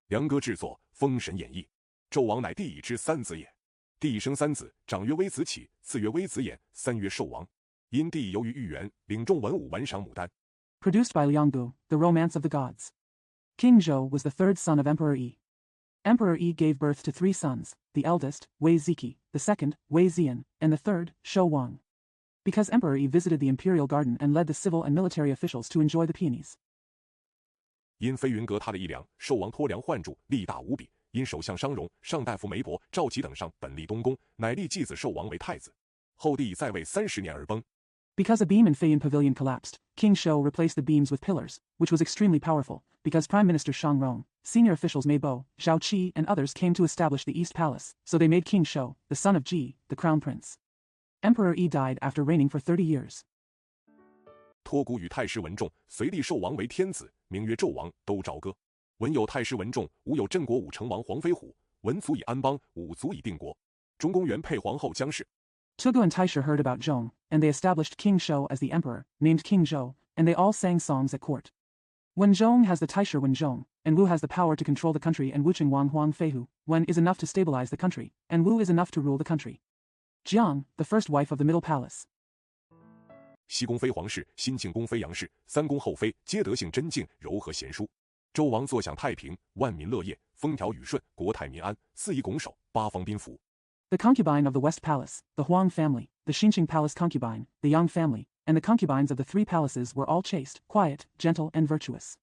梁歌制作《封神演义》。纣王乃帝乙之三子也。帝乙生三子，长曰微子启，次曰微子衍，三曰寿王。因帝由于豫园，领众文武玩赏牡丹。Produced by Liang Gu, The Romance of the Gods. King Zhou was the third son of Emperor Yi. Emperor Yi gave birth to 3 sons, the eldest, Wei Ziki, the second, Wei Zian, and the third, Shou Wang. Because Emperor Yi visited the imperial garden and led the civil and military officials to enjoy the peonies. 因飞云阁他的一梁，寿王托梁换柱，力大无比。因首相商容、上大夫梅伯、赵启等上本立东宫，乃立继子寿王为太子。后帝在位30年而崩。Because a beam in Feiyan Pavilion collapsed, King Shou replaced the beams with pillars, which was extremely powerful. Because Prime Minister Shang Rong, senior officials Mei Bo, Zhao Qi, and others came to establish the East Palace, so they made King Shou, the son of Ji, the crown prince. Emperor Yi died after reigning for 30 years. 托孤与太师文仲，隋帝寿王为天子，名曰纣王，都朝歌。文有太师文仲，武有镇国武成王黄飞虎，文足以安邦，武足以定国。中公元配皇后姜氏。Tugu and Taisha heard about Zhong, and they established King Shou as the emperor, named King Zhou, and they all sang songs at court. When Zhong has the Taisha Wen Zhong, and Wu has the power to control the country, and Wucheng Wang Huang Feihu, Wen is enough to stabilize the country, and Wu is enough to rule the country. Jiang, the first wife of the Middle Palace. 西宫妃皇室，新庆宫妃杨氏，三宫后妃皆德性真静，柔和贤淑。周王坐享太平，万民乐业，风调雨顺，国泰民安，四夷拱手，八方宾服。The concubine of the West Palace, the Huang family, the Xinqing Palace concubine, the Yang family, and the concubines of the 3 palaces were all chaste, quiet, gentle, and virtuous.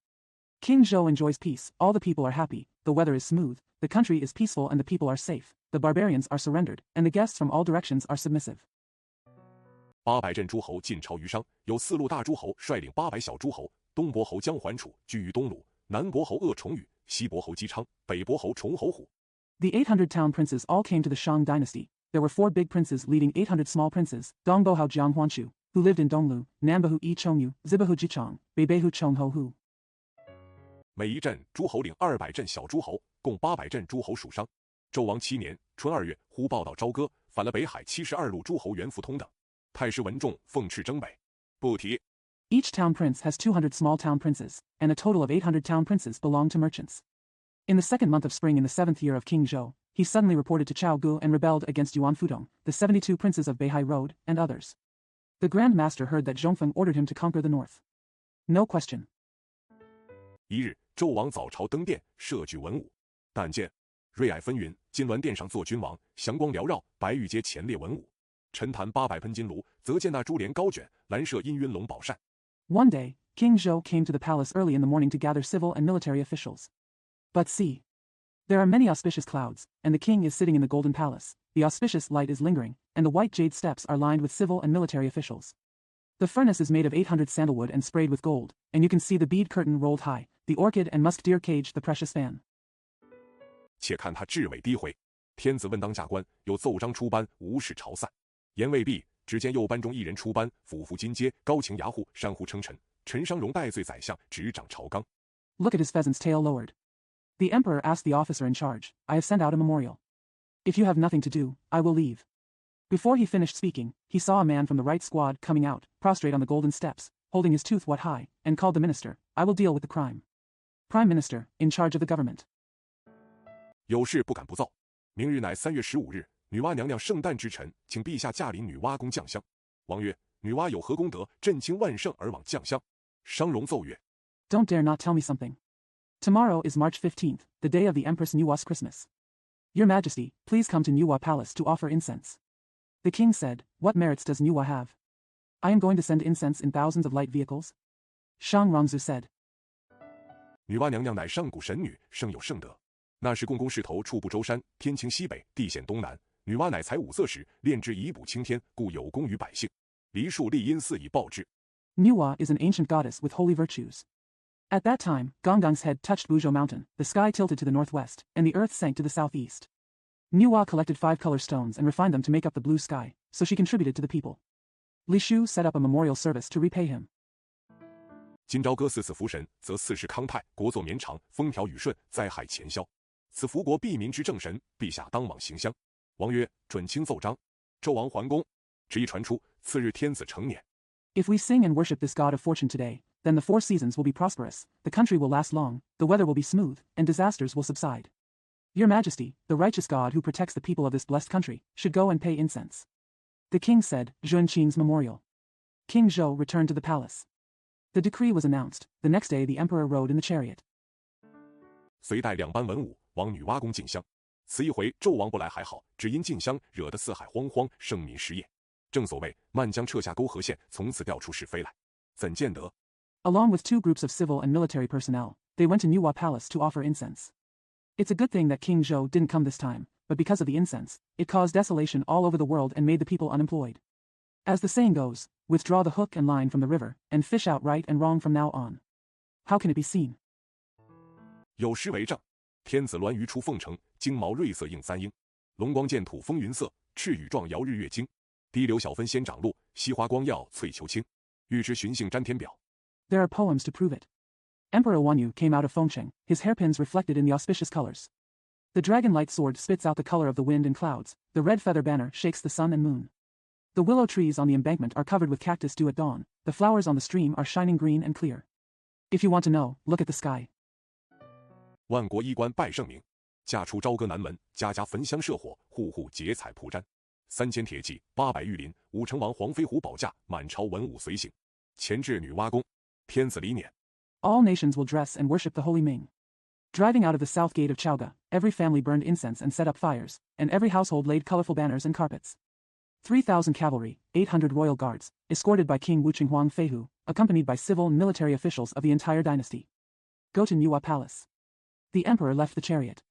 King Zhou enjoys peace, all the people are happy, the weather is smooth, the country is peaceful and the people are safe, the barbarians are surrendered, and the guests from all directions are submissive. 800镇诸侯尽超于商，有4路大诸侯率领800小诸侯，东伯侯姜桓楚居于东鲁，南伯侯鄂崇宇，西伯侯姬昌，北伯侯崇侯虎。The 800 town princes all came to the Shang dynasty. There were 4 big princes leading 800 small princes, Dongbohao Jiang Huanchu, who lived in Donglu, Nambahu Yi Chongyu, Zibahu Jichang, Beibehu Chongho Hu. 每一镇诸侯领200镇小诸侯，共800镇诸侯属商。纣王7年春2月，忽报道朝歌，反了北海72路诸侯袁福通等。太师文仲奉敕征北，不提。Each town prince has 200 small town princes, and a total of 800 town princes belong to merchants. In the 2nd month of spring in the 7th year of King Zhou, he suddenly reported to Chao Gu and rebelled against Yuan Fudong, the 72 princes of Beihai Road, and others. The Grand Master heard that Zhongfeng ordered him to conquer the north. No question. 一日，纣王早朝登殿，设具文武。但见瑞霭纷纭，金銮殿上坐君王，祥光缭绕，白玉阶前列文武。陈坛800喷金炉，则见那珠帘高卷，蓝麝阴晕龙宝扇。One day, King Zhou came to the palace early in the morning to gather civil and military officials. But see, there are many auspicious clouds, and the king is sitting in the golden palace. The auspicious light is lingering, and the white jade steps are lined with civil and military officials. The furnace is made of 800 sandalwood and sprayed with gold, and you can see the bead curtain rolled high, the orchid and musk deer cage the precious fan. 且看他至尾低回，天子问当下官，有奏章出班，无事朝散。言未毕，只见右班中一人出班，俯伏金阶，高擎牙户，山呼称臣。陈商容代罪宰相，执掌朝纲。 Look at his pheasant's tail lowered. The emperor asked the officer in charge, I have sent out a memorial. If you have nothing to do, I will leave. Before he finished speaking, he saw a man from the right squad coming out, prostrate on the golden steps, holding his tooth what high, and called the minister, I will deal with the crime. Prime Minister, in charge of the government. 有事不敢不造。明日乃3月15日，女娲娘娘圣诞之辰，请陛下驾临女娲宫降香。王曰：女娲有何功德，振兴万圣而往降香？商容奏曰： Don't dare not tell me something. Tomorrow is March 15th, the day of the Empress Nuwa's Christmas. Your Majesty, please come to Nuwa Palace to offer incense. The king said, What merits does Nuwa have? I am going to send incense in thousands of light vehicles. Shang Rongzu said. 女娲娘娘乃上古神女，生有圣德。那时共工氏头处不周山，天倾西北，地陷东南。女娲乃采五色石，炼之以补青天，故有功于百姓。梨树立因寺以报之。 Nuwa is an ancient goddess with holy virtues. At that time, Gonggong's head touched Buzhou Mountain, the sky tilted to the northwest, and the earth sank to the southeast. Nuwa collected 5 color stones and refined them to make up the blue sky, so she contributed to the people. Li Shu set up a memorial service to repay him. 今朝歌4次福神，则4世康泰，国祚绵长，风调雨顺，灾害前消。此福国庇民之正神，陛下当往行香。王曰：准卿奏章。纣王还宫，旨意传出，次日天子成年。 If we sing and worship this god of fortune today, then the 4 seasons will be prosperous, the country will last long, the weather will be smooth, and disasters will subside. Your Majesty, the righteous God who protects the people of this blessed country, should go and pay incense. The king said, Zhunqing's memorial. King Zhou returned to the palace. The decree was announced. The next day the emperor rode in the chariot. 随带2班文武往女娲宫进香。此一回纣王不来还好，只因进香惹得四海荒荒，生民失业。正所谓漫江撤下沟河县，从此调出是非来。怎见得？ Along with 2 groups of civil and military personnel, they went to Nuwa Palace to offer incense. It's a good thing that King Zhou didn't come this time, but because of the incense, it caused desolation all over the world and made the people unemployed. As the saying goes, withdraw the hook and line from the river, and fish out right and wrong from now on. How can it be seen? 有诗为证：天子鸾鱼出凤城，金毛瑞色映三英。龙光剑吐风云色，赤羽状摇日月精。滴流小分仙长路，西花光耀翠裘青。欲知寻幸沾天表。 There are poems to prove it. Emperor Wanyu came out of Fengcheng, his hairpins reflected in the auspicious colors. The dragon-light sword spits out the color of the wind and clouds, the red feather banner shakes the sun and moon. The willow trees on the embankment are covered with cactus dew at dawn, the flowers on the stream are shining green and clear. If you want to know, look at the sky. 万国衣冠拜圣明，嫁出朝歌南门，家家焚香射火，户户结彩铺毡。3000铁骑，800御林，武成王黄飞虎保驾，满朝文武随行，前至女娲宫，天子离辇。 All nations will dress and worship the holy Ming. Driving out of the south gate of Chaoga, every family burned incense and set up fires, and every household laid colorful banners and carpets. 3,000 cavalry, 800 royal guards, escorted by King Wucheng Huang Feihu, accompanied by civil and military officials of the entire dynasty. Go to Nuwa Palace. The emperor left the chariot.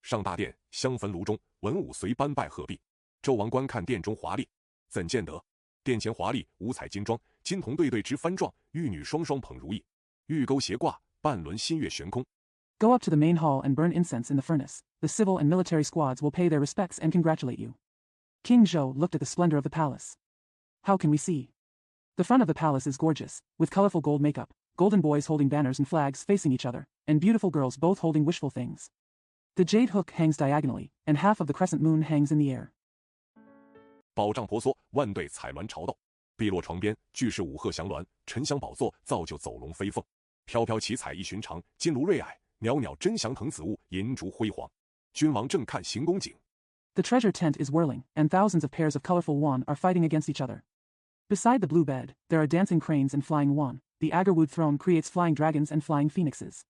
上大殿，香焚炉中，文武随班拜贺毕。纣王观看殿中华丽，怎见得？殿前华丽，五彩金装，金铜对对直幡状，玉女双双捧如意，玉钩斜挂，半轮新月悬空。 Go up to the main hall and burn incense in the furnace. The civil and military squads will pay their respects and congratulate you. King Zhou looked at the splendor of the palace. How can we see? The front of the palace is gorgeous, with colorful gold makeup, golden boys holding banners and flags facing each other, and beautiful girls both holding wishful things. The jade hook hangs diagonally, and half of the crescent moon hangs in the air. 宝帐婆娑，万对彩鸾朝斗；碧落床边，俱是五鹤祥鸾；沉香宝座，造就走龙飞凤。飘飘奇彩一寻常，金炉瑞霭；袅袅真祥藤子雾，银烛辉煌。君王正看行宫景。 The treasure tent is whirling, and thousands of pairs of colorful wan are fighting against each other. Beside the blue bed, there are dancing cranes and flying wan. The agarwood throne creates flying dragons and flying phoenixes.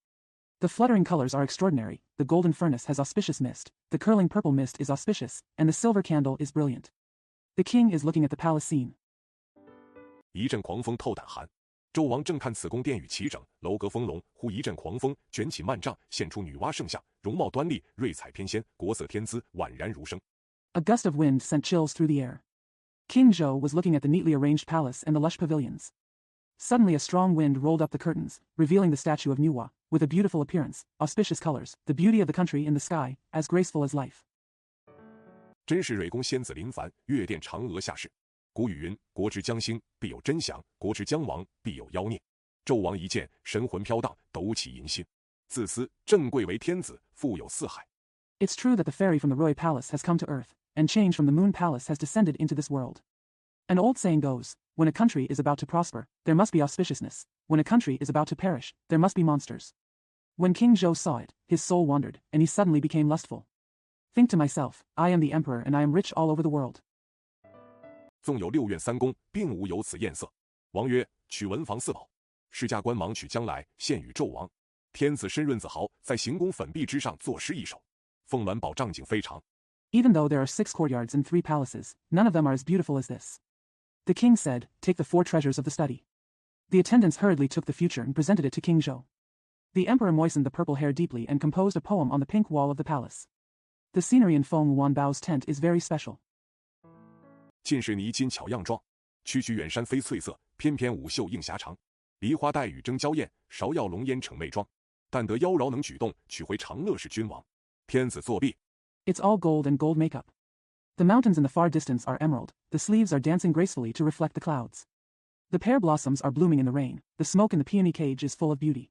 The fluttering colors are extraordinary. The golden furnace has auspicious mist, the curling purple mist is auspicious, and the silver candle is brilliant. The king is looking at the palace scene. 一阵狂风透胆寒，纣王正看此宫殿宇齐整，楼阁丰隆。忽一阵狂风卷起幔帐，现出女娲圣像，容貌端丽，瑞彩翩跹，国色天姿，宛然如生。A gust of wind sent chills through the air. King Zhou was looking at the neatly arranged palace and the lush pavilions. Suddenly a strong wind rolled up the curtains, revealing the statue of Nuwa, with a beautiful appearance, auspicious colors, the beauty of the country in the sky, as graceful as life. 真是蕊宫仙子临凡，月殿嫦娥下世。古语云：国之将兴，必有真祥；国之将亡，必有妖孽。纣王一见，神魂飘荡，抖起淫心。自思正贵为天子，富有四海。 It's true that the fairy from the Roy Palace has come to earth, and change from the Moon Palace has descended into this world. An old saying goes, when a country is about to prosper, there must be auspiciousness. When a country is about to perish, there must be monsters. When King Zhou saw it, his soul wandered, and he suddenly became lustful. Think to myself, I am the emperor and I am rich all over the world. 纵有6院3宫，并无有此艳色。王曰：取文房4宝。世家官忙取将来，献与纣王。天子身润自豪，在行宫粉壁之上作诗一首。凤鸾宝帐景非常。 Even though there are 6 courtyards and 3 palaces, none of them are as beautiful as this. The king said, take the 4 treasures of the study. The attendants hurriedly took the future and presented it to King Zhou. The emperor moistened the purple hair deeply and composed a poem on the pink wall of the palace. The scenery in Feng Wanbao's tent is very special. 尽是泥金巧样状，区区远山飞翠色，翩翩舞袖映霞长。梨花带雨争娇艳，芍药龙烟逞媚妆。但得妖娆能举动，取回长乐是君王。天子作弊。 It's all gold and gold makeup. The mountains in the far distance are emerald, the sleeves are dancing gracefully to reflect the clouds. The pear blossoms are blooming in the rain, the smoke in the peony cage is full of beauty.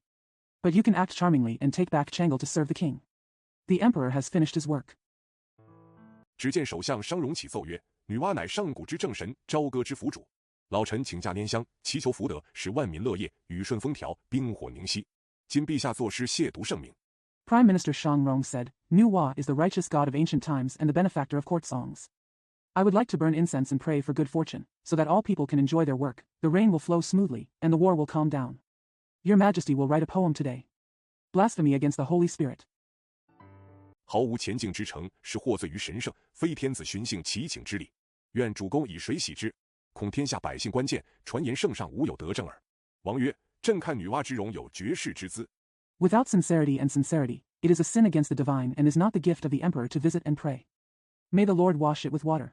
But you can act charmingly and take back Changle to serve the king. The emperor has finished his work. 只见首相商容启奏曰：女娲乃上古之正神，朝歌之辅主。老臣请假拈香，祈求福德，使万民乐业，雨顺风调，冰火宁息。今陛下作诗亵渎圣明。 Prime Minister Shang Rong said, Nuwa is the righteous god of ancient times and the benefactor of court songs. I would like to burn incense and pray for good fortune, so that all people can enjoy their work, the rain will flow smoothly, and the war will calm down. Your Majesty will write a poem today. Blasphemy against the Holy Spirit. 毫无前进之诚，是获罪于神圣，非天子寻幸祈请之礼。愿主公以水洗之，恐天下百姓关见，传言圣上无有得正耳。王曰：朕看女娲之容有绝世之姿。 Without sincerity, it is a sin against the divine and is not the gift of the emperor to visit and pray. May the Lord wash it with water.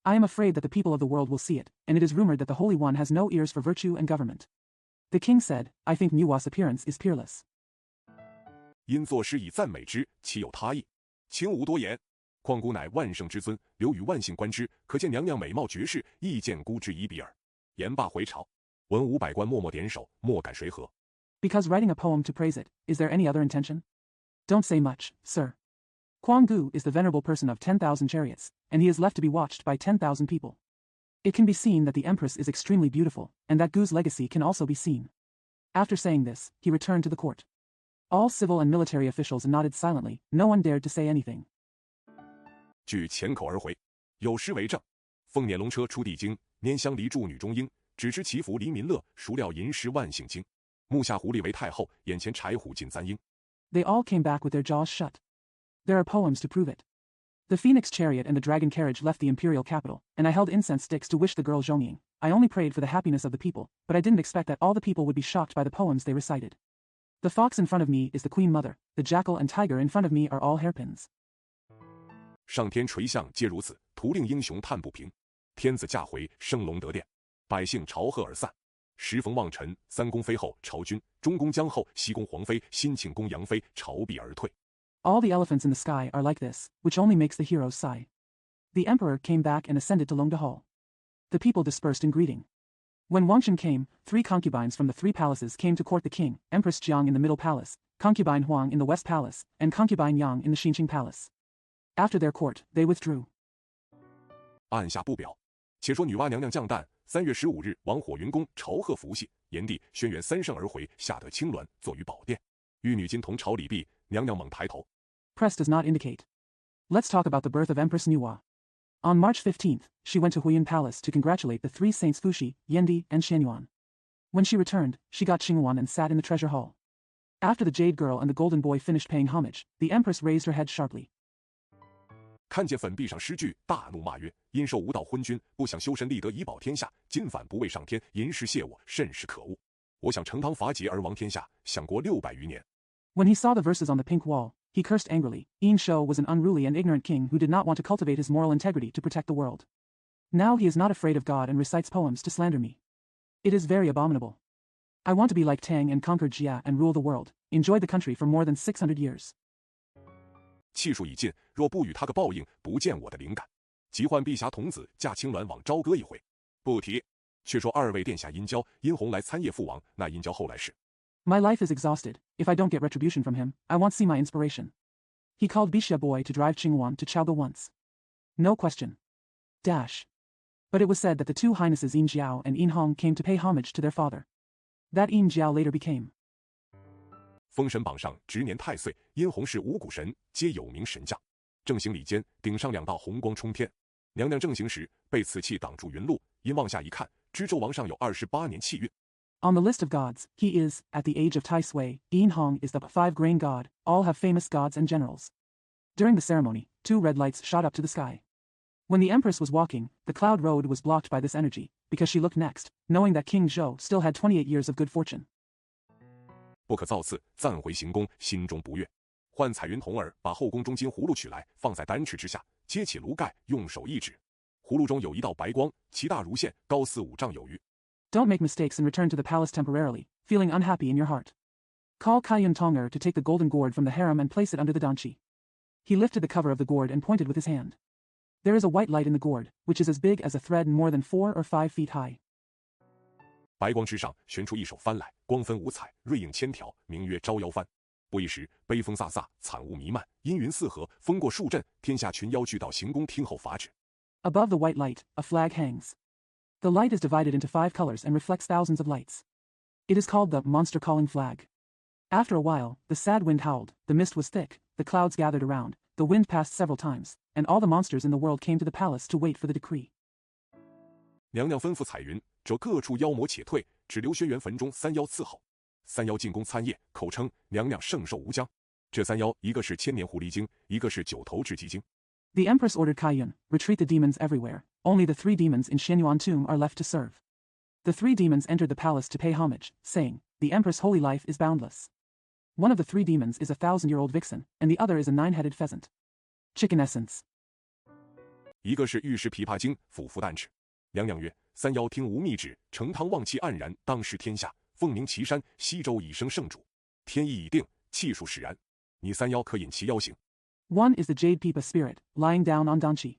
I am afraid that the people of the world will see it, and it is rumored that the Holy One has no ears for virtue and government. The king said, I think Nuwa's appearance is peerless. 因作诗以赞美之，其有他意，请无多言。况姑乃万圣之尊，留与万姓观之，可见娘娘美貌绝世，亦见姑之一比耳。言罢回朝，文武百官默默点首，莫敢谁和。 Because writing a poem to praise it, is there any other intention? Don't say much, sir. Quang Gu is the venerable person of 10,000 chariots, and he is left to be watched by 10,000 people. It can be seen that the empress is extremely beautiful, and that Gu's legacy can also be seen. After saying this, he returned to the court. All civil and military officials nodded silently, no one dared to say anything. 据前口而回，有诗为证：凤辇龙车出地京，拈香离柱女中英，只知祈福黎民乐，孰料吟诗万姓惊。目下狐狸为太后，眼前柴虎尽簪缨。 They all came back with their jaws shut. There are poems to prove it. The phoenix chariot and the dragon carriage left the imperial capital, and I held incense sticks to wish the girl Zhongying. I only prayed for the happiness of the people, but I didn't expect that all the people would be shocked by the poems they recited. The fox in front of me is the queen mother, the jackal and tiger in front of me are all hairpins. 上天垂象皆如此，徒令英雄叹不平。天子驾回，升龙得殿，百姓朝贺而散。时逢望臣，三公妃后朝君，中宫姜后，西宫皇妃，新庆宫杨妃，朝避而退。 All the elephants in the sky are like this, which only makes the heroes sigh. The emperor came back and ascended to Longde Hall. The people dispersed in greeting. When Wangshen came, 3 concubines from the 3 palaces came to court the king, Empress Jiang in the middle palace, concubine Huang in the west palace, and concubine Yang in the Xinqing palace. After their court, they withdrew. 按下不表。且说女娲娘娘降诞，3月15日，王火云宫朝贺福系，炎帝轩辕3圣而回，下得青鸾，坐于宝殿。玉女金童朝礼毕，娘娘猛抬头。 Press does not indicate. Let's talk about the birth of Empress Nuwa. On March 15th, she went to Huiyuan Palace to congratulate the 3 saints Fuxi, Yendi, and Xianyuan. When she returned, she got Qingwan and sat in the treasure hall. After the jade girl and the golden boy finished paying homage, the empress raised her head sharply. 看见粉壁上诗句，大怒骂曰：“因受无道昏君，不想修身立德以保天下，今反不畏上天，吟诗谢我，甚是可恶。我想成汤伐桀而亡天下，享国600余年。” When he saw the verses on the pink wall, he cursed angrily. Yin Shou was an unruly and ignorant king who did not want to cultivate his moral integrity to protect the world. Now he is not afraid of God and recites poems to slander me. It is very abominable. I want to be like Tang and conquer Jia and rule the world, enjoyed the country for more than 600 years. 气数已尽，若不与他个报应，不见我的灵感。急唤陛下童子驾青鸾往朝歌一回。不提。却说2位殿下殷郊、殷红来参谒父王，那殷郊后来是。 My life is exhausted. If I don't get retribution from him, I won't see my inspiration. He called Bixia boy to drive Qingwan to Chaoga once. No question. Dash. But it was said that the 2 highnesses Yin Jiao and Yin Hong came to pay homage to their father. That Yin Jiao later became. 封神榜上值年太岁，殷红是五谷神，皆有名神将。正行礼间，顶上2道红光冲天。娘娘正行时，被此气挡住云路。因望下一看，知纣王上有28年气运。 On the list of gods, he is, at the age of Tai Sui, Yin Hong is the 5-grain god, all have famous gods and generals. During the ceremony, 2 red lights shot up to the sky. When the empress was walking, the cloud road was blocked by this energy, because she looked next, knowing that King Zhou still had 28 years of good fortune. 不可造次，暂回行宫，心中不悦。唤彩云童儿把后宫中金葫芦取来，放在丹池之下，揭起炉盖，用手一指，葫芦中有一道白光，其大如线，高4、5丈有余。 Don't make mistakes and return to the palace temporarily, feeling unhappy in your heart. Call Kaiyun Tonger to take the golden gourd from the harem and place it under the danchi. He lifted the cover of the gourd and pointed with his hand. There is a white light in the gourd, which is as big as a thread and more than 4 or 5 feet high. 白光之上悬出一手幡来，光分5彩，瑞影千条，名曰招妖幡。不一时，悲风飒飒，惨雾弥漫，阴云四合，风过数阵，天下群妖聚到行宫听候法旨。Above the white light, a flag hangs. The light is divided into 5 colors and reflects thousands of lights. It is called the monster calling flag. After a while, the sad wind howled, the mist was thick, the clouds gathered around, the wind passed several times, and all the monsters in the world came to the palace to wait for the decree. 娘娘吩咐彩云，着各处妖魔且退，只留轩辕坟中3妖伺候。3妖进宫参谒，口称娘娘圣寿无疆。这3妖，一个是千年狐狸精，一个是9头雉鸡精。The empress ordered Kaiyun, retreat the demons everywhere, only the 3 demons in Xianyuan tomb are left to serve. The 3 demons entered the palace to pay homage, saying, the empress' holy life is boundless. One of the 3 demons is a 1,000-year-old vixen, and the other is a 9-headed pheasant. Chicken essence. 一个是玉石琵琶精，俯伏弹翅。娘娘曰：“3妖听无密旨，成汤旺气黯然，当时天下，凤鸣岐山，西周已生圣主，天意已定，气数使然。你3妖可引其妖行。” One is the jade pipa spirit, lying down on Danchi.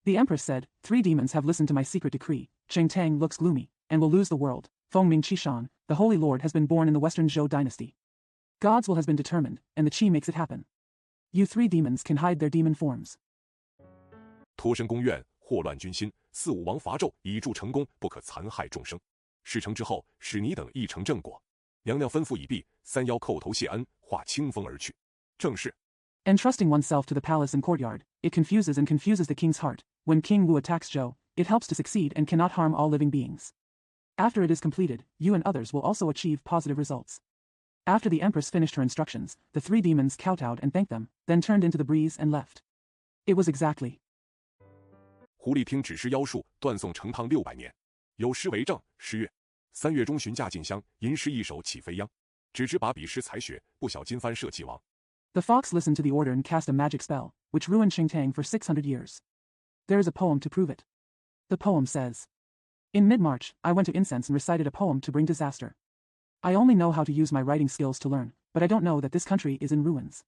The empress said, 3 demons have listened to my secret decree. Cheng Tang looks gloomy, and will lose the world. Fengming Qishan, the holy lord has been born in the western Zhou dynasty. God's will has been determined, and the Qi makes it happen. You 3 demons can hide their demon forms. 脱身宫院，祸乱军心，四武王伐纣，以助成功，不可残害众生。事成之后，使你等亦成正果。娘娘吩咐已毕，3妖叩头谢恩，化清风而去。正是。Entrusting oneself to the palace and courtyard, it confuses the king's heart. When King Wu attacks Zhou, it helps to succeed and cannot harm all living beings. After it is completed, you and others will also achieve positive results. After the empress finished her instructions, the 3 demons kowtowed and thanked them, then turned into the breeze and left. It was exactly. 狐狸听指示妖术，断送成汤600年。有诗为证：10月，3月中旬驾进香，吟诗一首起飞央。只知把笔诗才学，不晓金帆社稷王。The fox listened to the order and cast a magic spell, which ruined Xingtang for 600 years. There is a poem to prove it. The poem says, in mid-March, I went to incense and recited a poem to bring disaster. I only know how to use my writing skills to learn, but I don't know that this country is in ruins.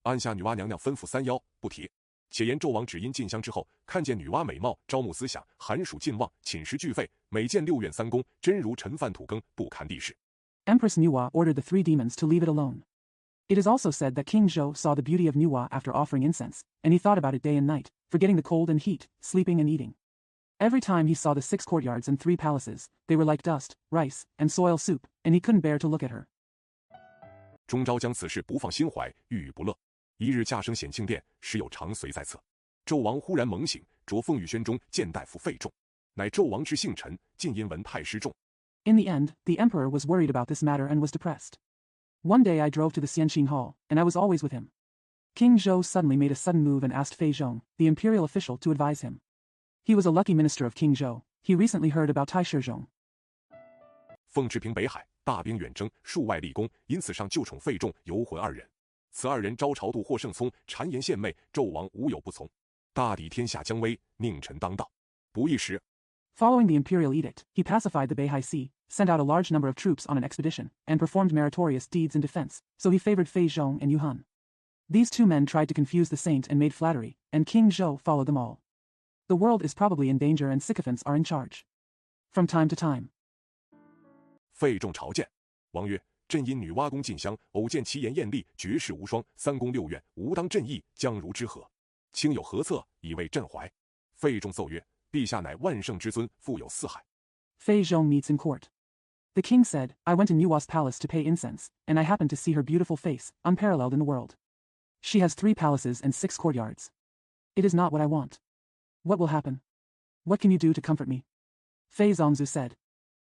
按下女娲娘娘吩咐3妖不提。且言纣王只因进香之后，看见女娲美貌，朝暮思想，寒暑尽忘，寝食俱废，每见6院3宫，真如陈范土耕，不堪地事。Empress Nuwa ordered the 3 demons to leave it alone. It is also said that King Zhou saw the beauty of Nuwa after offering incense, and he thought about it day and night, forgetting the cold and heat, sleeping and eating. Every time he saw the 6 courtyards and 3 palaces, they were like dust, rice, and soil soup, and he couldn't bear to look at her. 中昭将此事不放心怀，郁郁不乐。一日驾升显庆殿，时有常随在侧。纣王忽然猛醒，着凤玉轩中见大夫费仲，乃纣王之幸臣，尽因闻太师重。In the end, the emperor was worried about this matter and was depressed. One day I drove to the Xianxin Hall, and I was always with him. King Zhou suddenly made a sudden move and asked Fei Zhong, the imperial official, to advise him. He was a lucky minister of King Zhou. He recently heard about Tai Shizhong. 奉持平北海，大兵远征，数外立功，因此上旧宠费仲、游魂2人。此2人招朝度获圣聪，谗言献媚，纣王无有不从。大抵天下将危，佞臣当道。不一时。Following the imperial edict, he pacified the Beihai Sea, sent out a large number of troops on an expedition, and performed meritorious deeds in defense, so he favored Fei Zhong and Yu Han. These 2 men tried to confuse the saint and made flattery, and King Zhou followed them all. The world is probably in danger and sycophants are in charge. From time to time. 费仲朝见，王曰：“朕因女娲宫进香，偶见其颜艳丽，绝世无双，3宫6院，吾当朕意，将如之何？卿有何策，以为朕怀？”费仲奏曰：“陛下乃万圣之尊，富有4海。” Fei Zhong meets in court. The king said, I went to Nuwa's palace to pay incense, and I happened to see her beautiful face, unparalleled in the world. She has 3 palaces and 6 courtyards. It is not what I want. What will happen? What can you do to comfort me? Fei Zongzu said,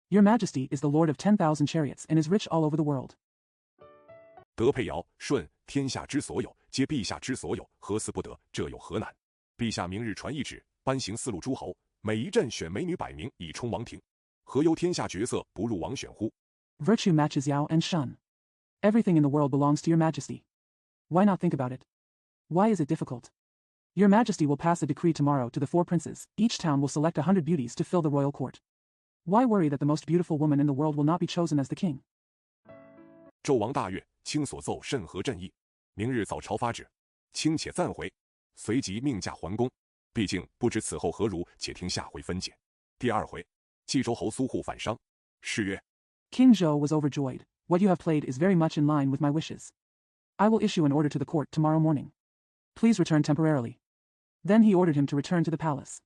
Your Majesty is the lord of 10,000 chariots and is rich all over the world. 德配尧舜，天下之所有，皆陛下之所有，何似不得？这有何难？陛下明日传懿旨，颁行4路诸侯，每一镇选美女100名，以充王庭。何由天下角色不入王选乎？ Virtue matches Yao and Shun. Everything in the world belongs to your majesty. Why not think about it? Why is it difficult? Your majesty will pass a decree tomorrow to the 4 princes. Each town will select 100 beauties to fill the royal court. Why worry that the most beautiful woman in the world will not be chosen as the king? 纣王大悦，卿所奏甚合朕意。明日早朝发旨，卿且暂回。随即命驾还宫。毕竟不知此后何如，且听下回分解。第2回，冀州侯苏护反商。是曰 King Zhou was overjoyed. What you have played is very much in line with my wishes. I will issue an order to the court tomorrow morning. Please return temporarily. Then he ordered him to return to the palace.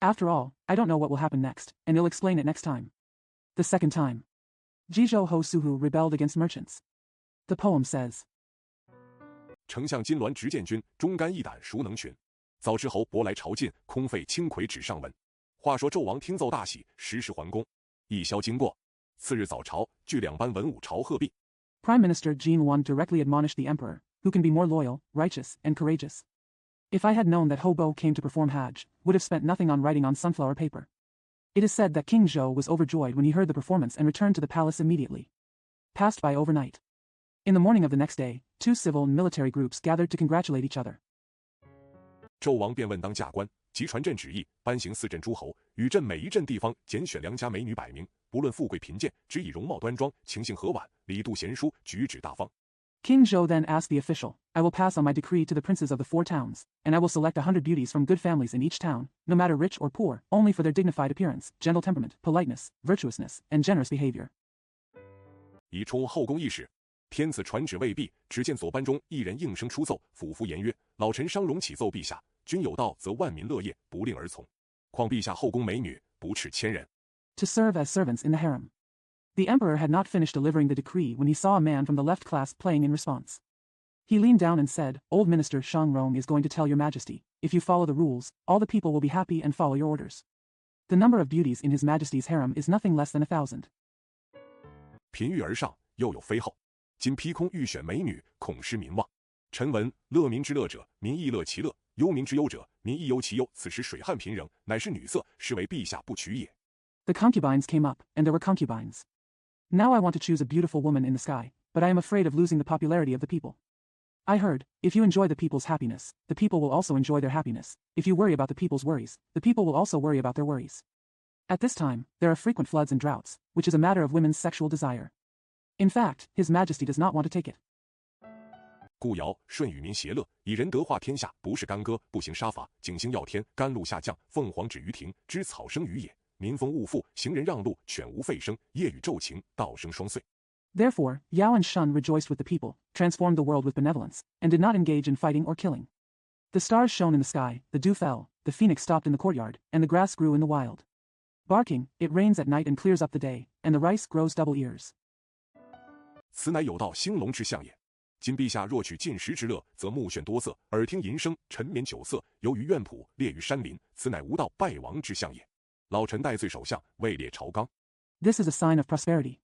After all, I don't know what will happen next, and you'll explain it next time. The second time. Jizhou Ho Suhu rebelled against merchants. The poem says, 丞相金銮执剑军，忠肝义胆孰能群？早知侯伯来朝觐，空费轻魁纸上文。话说纣王听奏大喜，时时还宫。一宵经过，次日早朝，聚两班文武朝贺毕。Prime Minister Jin Wan directly admonished the emperor, who can be more loyal, righteous, and courageous. If I had known that Hobo came to perform Hajj, would have spent nothing on writing on sunflower paper. It is said that King Zhou was overjoyed when he heard the performance and returned to the palace immediately. Passed by overnight. In the morning of the next day, 2 civil and military groups gathered to congratulate each other. 纣王便问当驾官，即传朕旨意，颁行4镇诸侯，与朕每一镇地方拣选良家美女100名，不论富贵贫贱，只以容貌端庄，情性和婉，礼度贤淑，举止大方。King Zhou then asked the official, I will pass on my decree to the princes of the 4 towns, and I will select 100 beauties from good families in each town, no matter rich or poor, only for their dignified appearance, gentle temperament, politeness, virtuousness, and generous behavior. 以充后宫议事。天子传旨未毕，只见左班中一人应声出奏，俯伏言曰：“老臣商容启奏陛下，君有道，则万民乐业，不令而从。况陛下后宫美女不啻1000人。” To serve as servants in the harem. The emperor had not finished delivering the decree when he saw a man from the left class playing in response. He leaned down and said, Old Minister Shang Rong is going to tell your majesty, if you follow the rules, all the people will be happy and follow your orders. The number of beauties in his majesty's harem is nothing less than 1,000. 频欲而上，又有妃后。今披空欲选美女，恐失民望。臣闻乐民之乐者，民亦乐其乐；忧民之忧者，民亦忧其忧。此时水旱贫瘠，乃是女色，是为陛下不取也。The concubines came up, and there were concubines. Now I want to choose a beautiful woman in the sky, but I am afraid of losing the popularity of the people. I heard, if you enjoy the people's happiness, the people will also enjoy their happiness. If you worry about the people's worries, the people will also worry about their worries. At this time, there are frequent floods and droughts, which is a matter of women's sexual desire. In fact, His Majesty does not want to take it. 故尧舜与民协乐，以仁德化天下，不是干戈，不行杀伐，景星耀天，甘露下降，凤凰止于庭，知草生于野，民丰物富，行人让路，犬无吠声，夜雨骤晴，道生双岁。Therefore, Yao and Shun rejoiced with the people, transformed the world with benevolence, and did not engage in fighting or killing. The stars shone in the sky, the dew fell, the phoenix stopped in the courtyard, and the grass grew in the wild. Barking, it rains at night and clears up the day, and the rice grows double ears. 此乃有道兴隆之象也。今陛下若取进食之乐，则目眩多色，耳听淫声，沉眠酒色，游于苑圃，猎于山林，此乃无道败亡之象也。老臣戴罪首相，位列朝纲。 This is a sign of prosperity.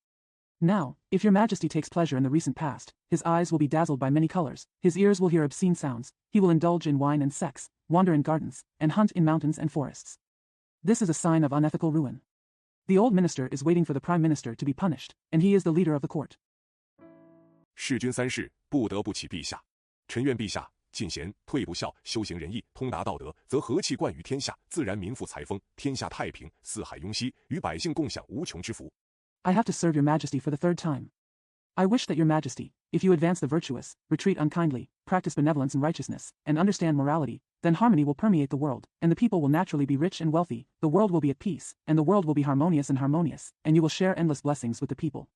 Now, if your majesty takes pleasure in the recent past, his eyes will be dazzled by many colors, his ears will hear obscene sounds, he will indulge in wine and sex, wander in gardens, and hunt in mountains and forests. This is a sign of unethical ruin. The old minister is waiting for the prime minister to be punished, and he is the leader of the court. 弑君3事，不得不起陛下。臣愿陛下尽贤，退不孝，修行仁义，通达道德，则和气贯于天下，自然民富财丰，天下太平，四海雍熙，与百姓共享无穷之福。 I have to serve your majesty for the 3rd time. I wish that your majesty, if you advance the virtuous, retreat unkindly, practice benevolence and righteousness, and understand morality, then harmony will permeate the world, and the people will naturally be rich and wealthy, the world will be at peace, and the world will be harmonious, and you will share endless blessings with the people.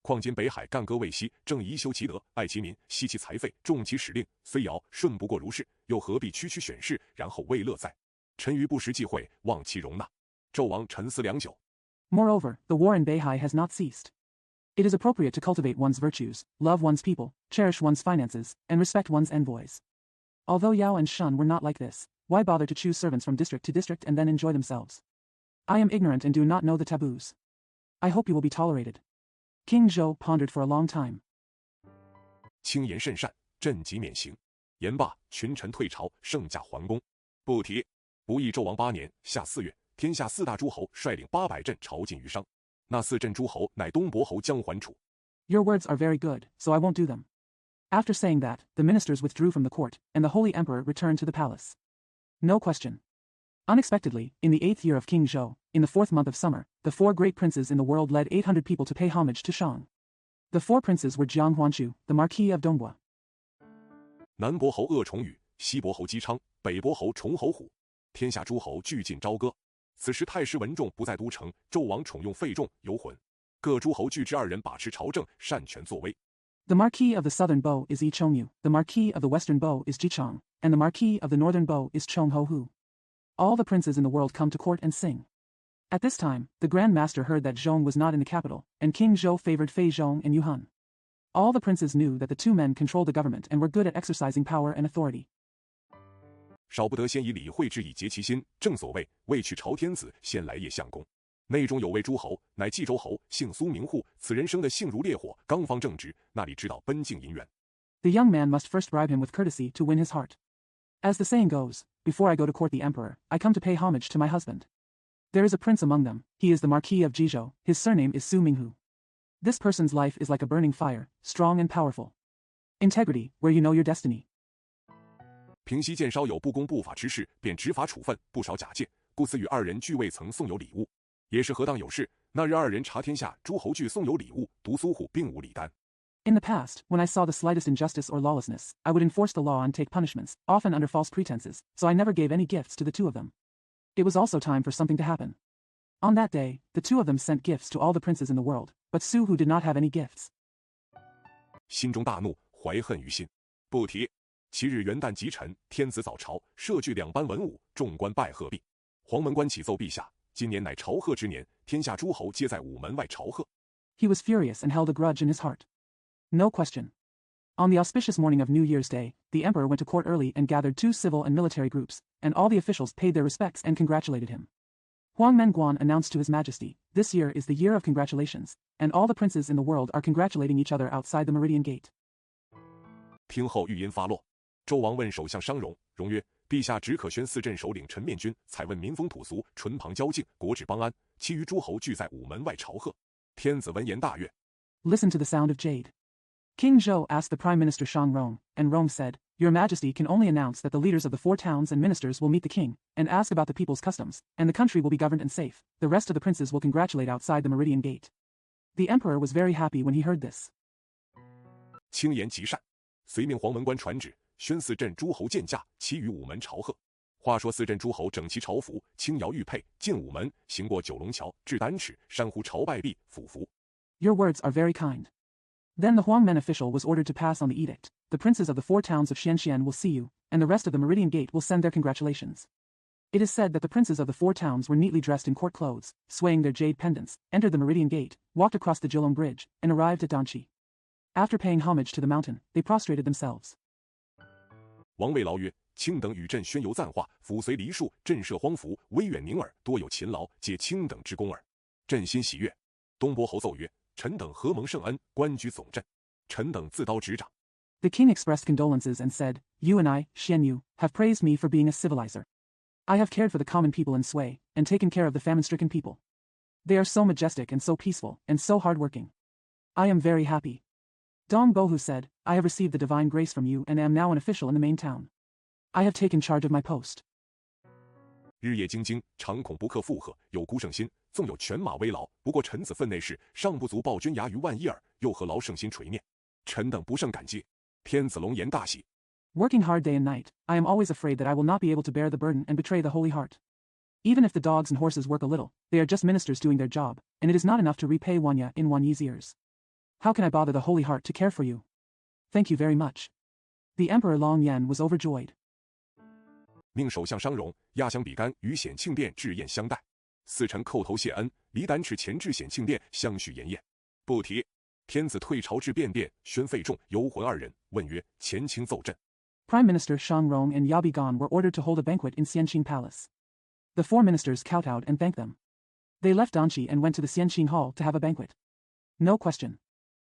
况今北海干戈未息，正宜修其德，爱其民，惜其财费，重其使令。虽尧舜不过如是，又何必区区选士，然后为乐哉？臣于不时忌讳，望其容纳。纣王沉思良久。 Moreover, the war in Beihai has not ceased. It is appropriate to cultivate one's virtues, love one's people, cherish one's finances, and respect one's envoys. Although Yao and Shun were not like this, why bother to choose servants from district to district and then enjoy themselves? I am ignorant and do not know the taboos. I hope you will be tolerated. King Zhou pondered for a long time. 卿言甚善，朕即免刑。言罢，群臣退朝，圣驾还宫。不提。不义纣王8年夏4月，天下4大诸侯率领800镇朝觐于商。那4镇诸侯乃东伯侯姜桓楚。Your words are very good, so I won't do them. After saying that, the ministers withdrew from the court, and the holy emperor returned to the palace. No question. Unexpectedly, in the 8th year of King Zhou, in the 4th month of summer, the 4 great princes in the world led 800 people to pay homage to Shang. The 4 princes were Jiang Huanshu, the Marquis of Donghua. 南伯侯鄂崇禹，西伯侯姬昌，北伯侯崇侯虎，天下诸侯俱进朝歌。此时太师文仲不在都城，纣王宠用费仲、游浑，各诸侯俱之2人把持朝政，擅权作威。The Marquis of the southern bow is Yi Chongyu, the Marquis of the western bow is Ji Chong, and the Marquis of the northern bow is Chong Ho Hu. all the princes in the world come to court and sing. At this time, the Grand Master heard that Zhong was not in the capital, and King Zhou favored Fei Zhong and Yuhan. All the princes knew that the two men controlled the government and were good at exercising power and authority. 少不得先以礼会之以结其心，正所谓未去朝天子，先来谒相公。内中有位诸侯，乃冀州侯，姓苏名户。此人生得性如烈火，刚方正直，那里知道奔境银元。The young man must first bribe him with courtesy to win his heart. As the saying goes, before I go to court the emperor, I come to pay homage to my husband. There is a prince among them, he is the Marquis of Jizhou, his surname is Su Minghu. This person's life is like a burning fire, strong and powerful. Integrity, where you know your destiny. 平西见稍有不公不法之事，便执法处分，不少假借，故此与二人俱未曾送有礼物。也是何当有事，那日二人查天下诸侯俱送有礼物，独苏户并无礼单。In the past, when I saw the slightest injustice or lawlessness, I would enforce the law and take punishments, often under false pretenses, so I never gave any gifts to the two of them. It was also time for something to happen. On that day, the two of them sent gifts to all the princes in the world, but Su Hu did not have any gifts. 心中大怒，怀恨于心。不提。其日元旦即辰，天子早朝，设具两班文武，众官拜贺毕。黄门官启奏陛下，今年乃朝贺之年，天下诸侯皆在午门外朝贺。He was furious and held a grudge in his heart. No question. On the auspicious morning of New Year's Day, the emperor went to court early and gathered two civil and military groups, and all the officials paid their respects and congratulated him. Huang Menguan announced to His Majesty, "This year is the year of congratulations, and all the princes in the world are congratulating each other outside the Meridian Gate." 听后语音发落，周王问首相商容，容曰：“陛下只可宣四镇首领陈面君，采问民风土俗，唇旁交敬，国治邦安，其余诸侯俱在午门外朝贺。”天子闻言大悦。Listen to the sound of jade. King Zhou asked the Prime Minister Shang Rong, and Rong said, "Your Majesty can only announce that the leaders of the four towns and ministers will meet the king, and ask about the people's customs, and the country will be governed and safe. The rest of the princes will congratulate outside the Meridian Gate." The emperor was very happy when he heard this. 轻言极善，遂命黄门官传旨，宣四镇诸侯见驾，齐于午门朝贺。话说四镇诸侯整齐朝服，轻摇玉佩，进午门，行过九龙桥，至丹池，山呼朝拜毕，俯伏。Your words are very kind. Then the Huangmen official was ordered to pass on the edict. The princes of the four towns of Xianxian will see you, and the rest of the Meridian Gate will send their congratulations. It is said that the princes of the four towns were neatly dressed in court clothes, swaying their jade pendants, entered the Meridian Gate, walked across the Jilong Bridge, and arrived at Danqi. After paying homage to the mountain, they prostrated themselves. 王谓劳曰：“卿等与朕宣游赞化，辅随梨树，震慑荒服，威远宁耳，多有勤劳，皆卿等之功耳。”朕心喜悦。东伯侯奏曰：“臣等何蒙圣恩，官居总镇，臣等自刀执掌。” The king expressed condolences and said, "You and I, Xian Yu, have praised me for being a civilizer. I have cared for the common people in Sui, and taken care of the famine-stricken people. They are so majestic and so peaceful, and so hard-working. I am very happy." Dong Bohu said, "I have received the divine grace from you and am now an official in the main town. I have taken charge of my post." 日夜兢兢，常恐不克负荷，有孤圣心，纵有犬马威劳，不过臣子分内事，尚不足报君牙于万一耳，又何劳圣心垂念？臣等不胜感激。天子龙颜大喜。Working hard day and night, I am always afraid that I will not be able to bear the burden and betray the Holy Heart. Even if the dogs and horses work a little, they are just ministers doing their job, and it is not enough to repay Wanya in Wanyi's ears. How can I bother the Holy Heart to care for you? Thank you very much. The Emperor Long Yan was overjoyed. 命首相商容压箱比干于显庆殿置宴相待，四臣叩头谢恩，离丹池前至显庆殿相续筵宴。不提。天子退朝至便殿，宣费仲、游魂二人，问曰：“前卿奏朕。” Prime Minister Shang Rong and Yabi Gan were ordered to hold a banquet in Xianqing Palace. The four ministers kowtowed and thanked them. They left Danqi and went to the Xianqing Hall to have a banquet. No question.